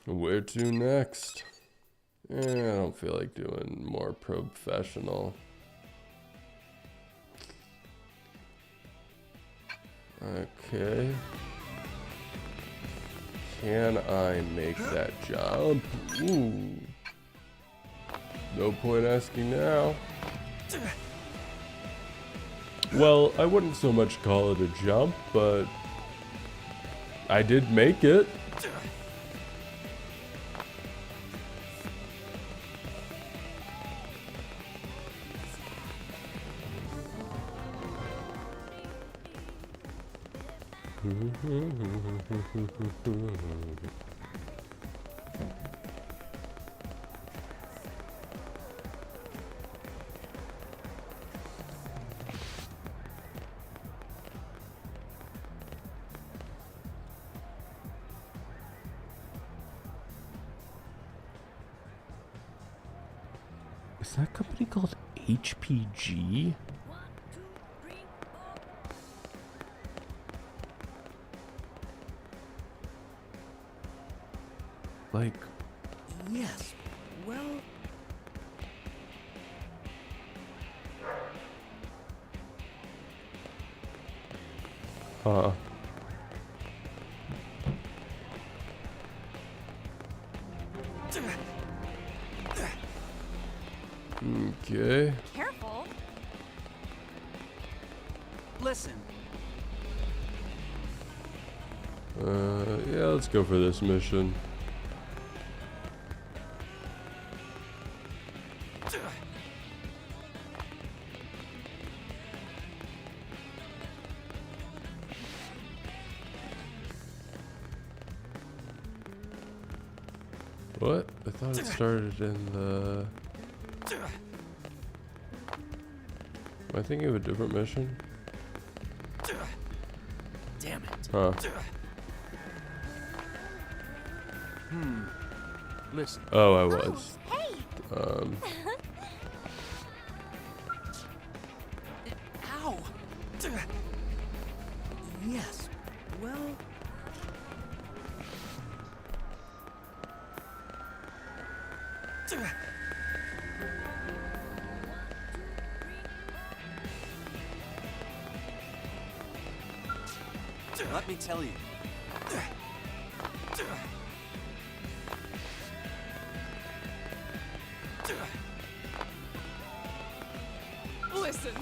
Where to next? I don't feel like doing more professional. Okay. Can I make that jump? Ooh. No point asking now. Well, I wouldn't so much call it a jump, but I did make it. Is that company called HPG? Like, Yes. Well, huh. Okay. Careful. listen. Yeah, let's go for this mission. What? I thought it started in the... Am I thinking of a different mission? Damn it. Huh. Listen. Oh, I was. Hey! Ow! Yes. Well. Let me tell you. Listen.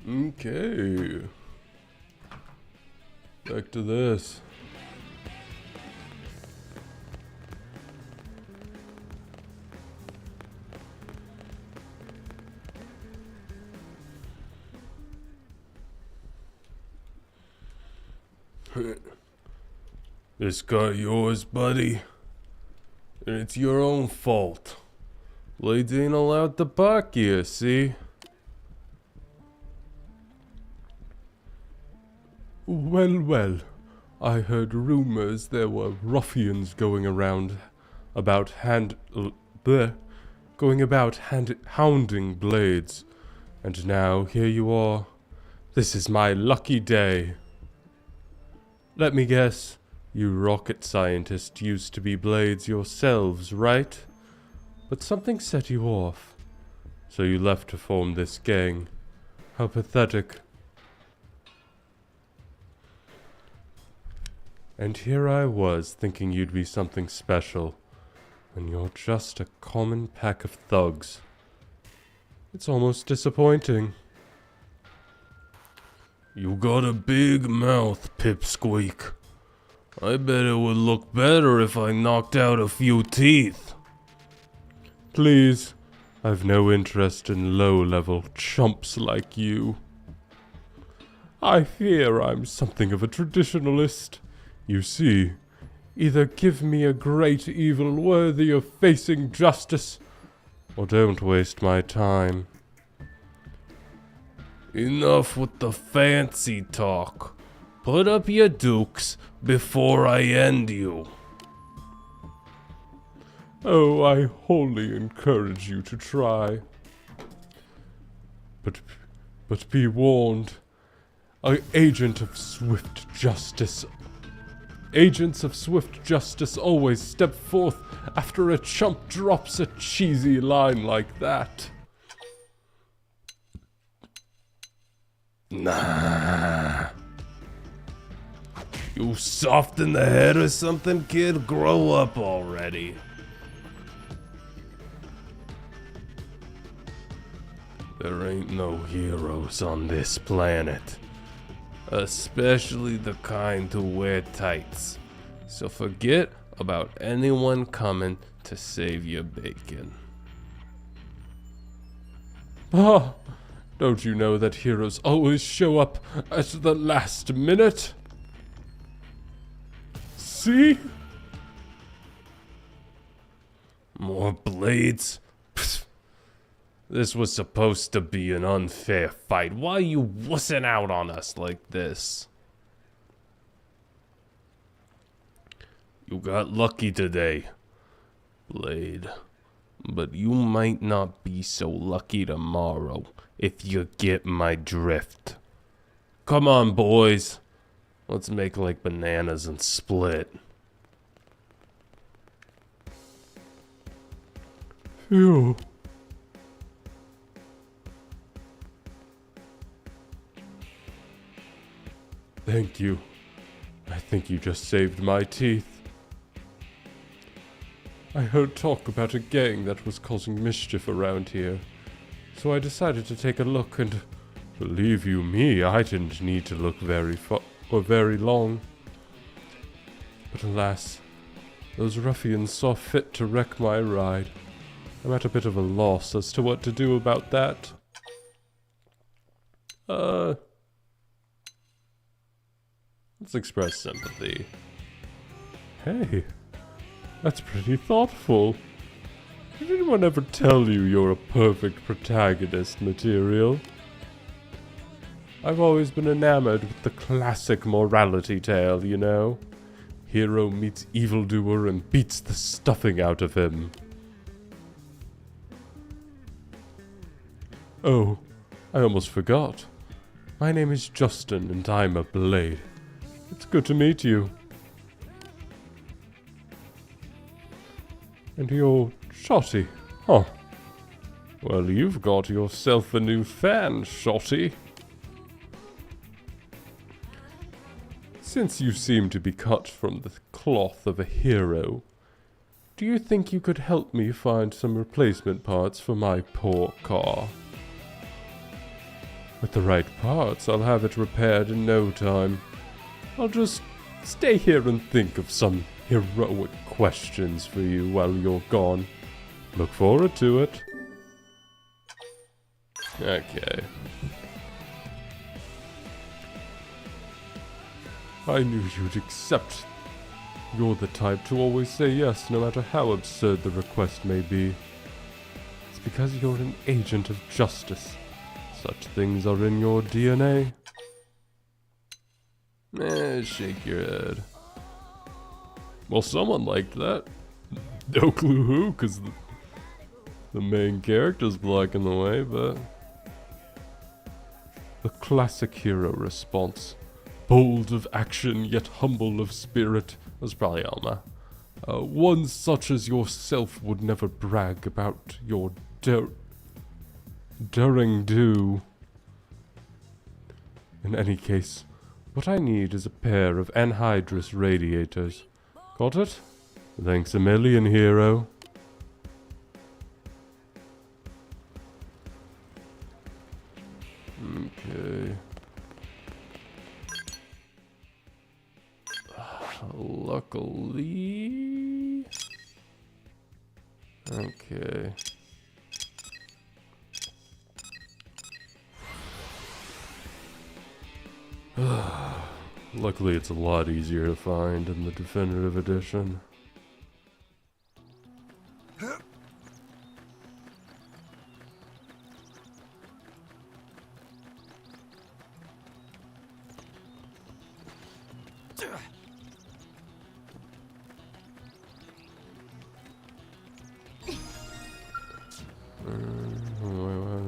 Okay. Back to this. This car yours, buddy? And it's your own fault. Blades ain't allowed to park here, see? Well, well. I heard rumors there were ruffians going around about hounding Blades. And now here you are. This is my lucky day. Let me guess, you rocket scientists used to be Blades yourselves, right? But something set you off. So you left to form this gang. How pathetic. And here I was, thinking you'd be something special. And you're just a common pack of thugs. It's almost disappointing. You got a big mouth, Pipsqueak. I bet it would look better if I knocked out a few teeth. Please, I've no interest in low-level chumps like you. I fear I'm something of a traditionalist. You see, either give me a great evil worthy of facing justice, or don't waste my time. Enough with the fancy talk. Put up your dukes before I end you. Oh, I wholly encourage you to try. But be warned. Agents of swift justice always step forth after a chump drops a cheesy line like that. Nah. You soft in the head or something, kid? Grow up already. There ain't no heroes on this planet. Especially the kind who wear tights. So forget about anyone coming to save your bacon. Ah, don't you know that heroes always show up at the last minute? See? More Blades? Pfft. This was supposed to be an unfair fight. Why are you wussing out on us like this? You got lucky today, Blade. But you might not be so lucky tomorrow, if you get my drift. Come on, boys. Let's make like bananas and split. Phew. Thank you. I think you just saved my teeth. I heard talk about a gang that was causing mischief around here, so I decided to take a look, and believe you me, I didn't need to look very far or very long. But alas, those ruffians saw fit to wreck my ride. I'm at a bit of a loss as to what to do about that. Let's express sympathy. Hey, that's pretty thoughtful. Did anyone ever tell you you're a perfect protagonist material? I've always been enamored with the classic morality tale, you know. Hero meets evildoer and beats the stuffing out of him. Oh, I almost forgot. My name is Justin and I'm a Blade. It's good to meet you. And you're Shotty, huh? Well, you've got yourself a new fan, Shotty. Since you seem to be cut from the cloth of a hero, do you think you could help me find some replacement parts for my poor car? With the right parts, I'll have it repaired in no time. I'll just stay here and think of some heroic questions for you while you're gone. Look forward to it. Okay. I knew you'd accept. You're the type to always say yes, no matter how absurd the request may be. It's because you're an agent of justice. Such things are in your DNA. Shake your head. Well, someone liked that. No clue who, because the main character's blocking the way, but... The classic hero response. Bold of action, yet humble of spirit. That's probably Alma. One such as yourself would never brag about your daring do. In any case, what I need is a pair of anhydrous radiators. Got it? Thanks a million, hero. Okay. Luckily... Okay. Luckily it's a lot easier to find in the definitive edition.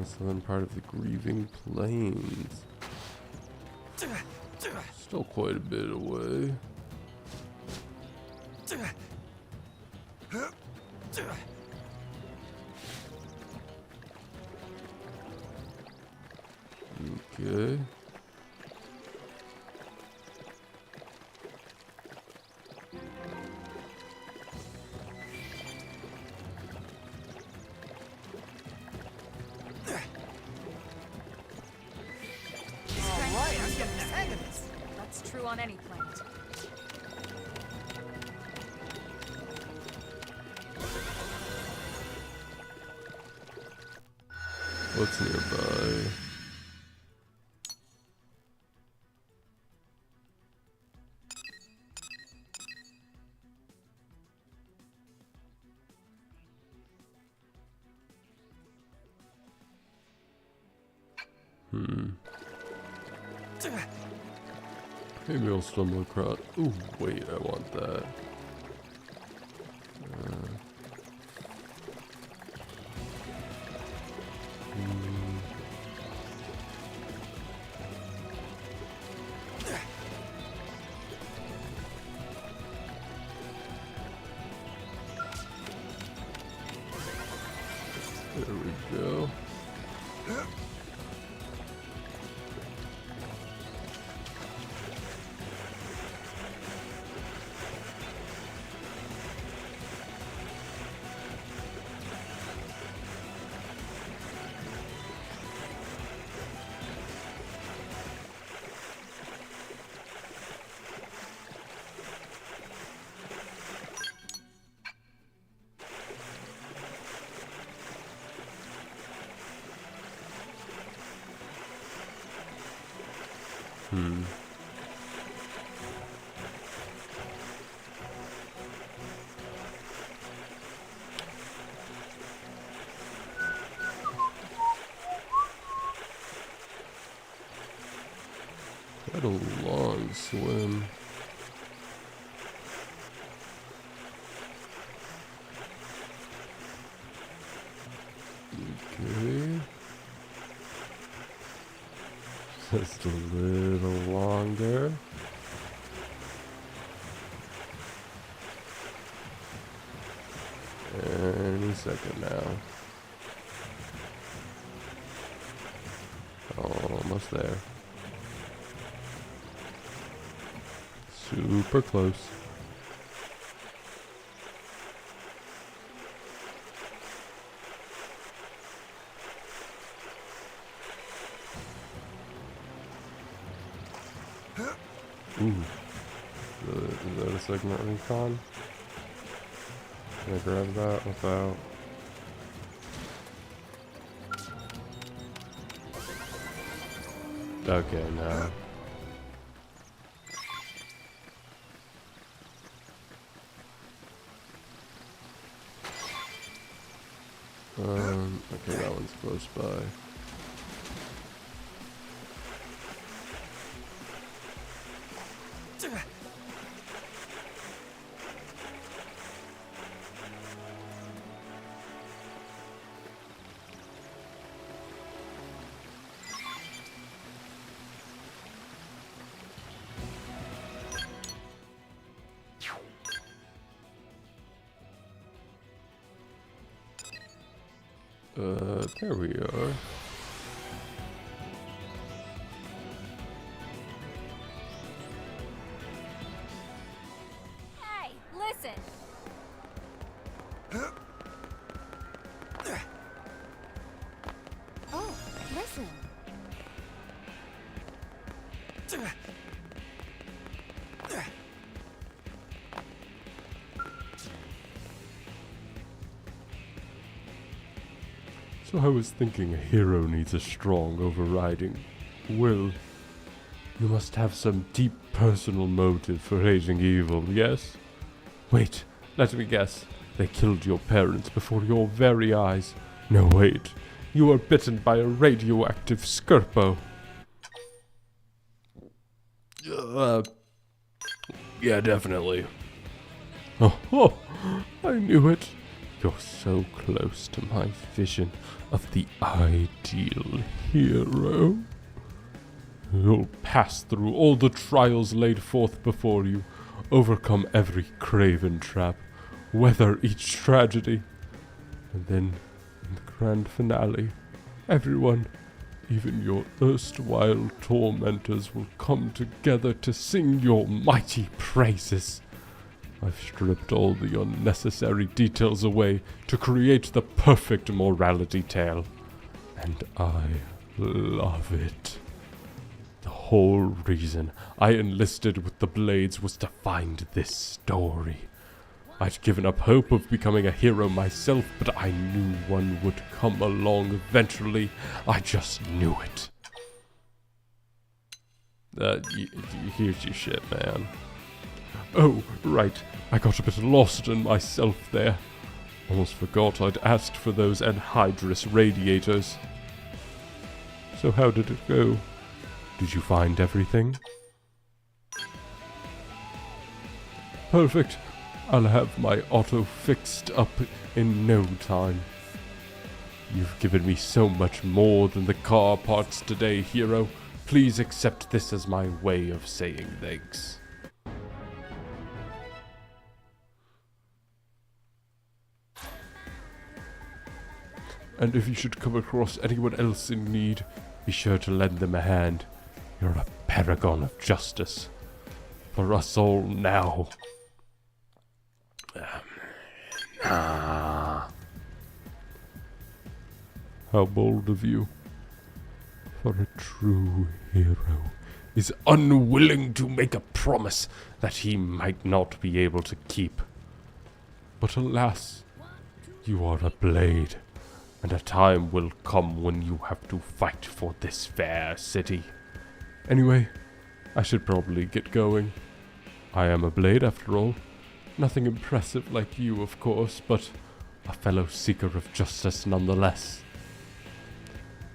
Southern part of the Grieving Plains. Still quite a bit away. Okay. That's true on any planet. What's nearby? Maybe I'll stumble across. Ooh, wait, I want that. There we go. Quite a long swim. Okay. Just a little longer. Any second now. Almost there. Super close. Ooh. Is that a segment recon? Can I grab that without... Okay, no. Okay, that one's close by. There we are. Hey, listen! Oh, listen. So I was thinking a hero needs a strong overriding will. You must have some deep personal motive for hating evil, yes? Wait, let me guess. They killed your parents before your very eyes. No, wait. You were bitten by a radioactive Skirpo. Yeah, definitely. Oh, I knew it. You're so close to my vision of the ideal hero. You'll pass through all the trials laid forth before you, overcome every craven trap, weather each tragedy, and then, in the grand finale, everyone, even your erstwhile tormentors, will come together to sing your mighty praises. I've stripped all the unnecessary details away to create the perfect morality tale, and I love it. The whole reason I enlisted with the Blades was to find this story. I'd given up hope of becoming a hero myself, but I knew one would come along eventually. I just knew it. Here's your shit, man. Oh, right. I got a bit lost in myself there. Almost forgot I'd asked for those anhydrous radiators. So how did it go? Did you find everything? Perfect. I'll have my auto fixed up in no time. You've given me so much more than the car parts today, hero. Please accept this as my way of saying thanks. And if you should come across anyone else in need, be sure to lend them a hand. You're a paragon of justice. For us all now. How bold of you. For a true hero is unwilling to make a promise that he might not be able to keep. But alas, you are a blade. And a time will come when you have to fight for this fair city. Anyway, I should probably get going. I am a blade after all. Nothing impressive like you, of course, but a fellow seeker of justice nonetheless.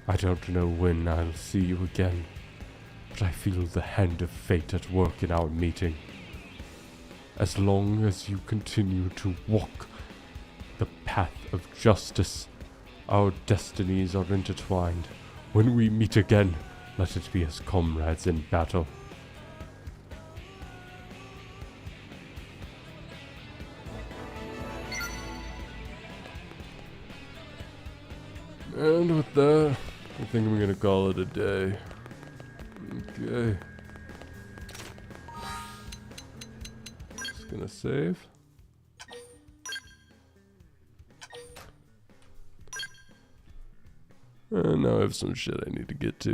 I don't know when I'll see you again, but I feel the hand of fate at work in our meeting. As long as you continue to walk the path of justice, our destinies are intertwined. When we meet again, let it be as comrades in battle. And with that, I think I'm gonna call it a day. Okay. Just gonna save. And now I have some shit I need to get to.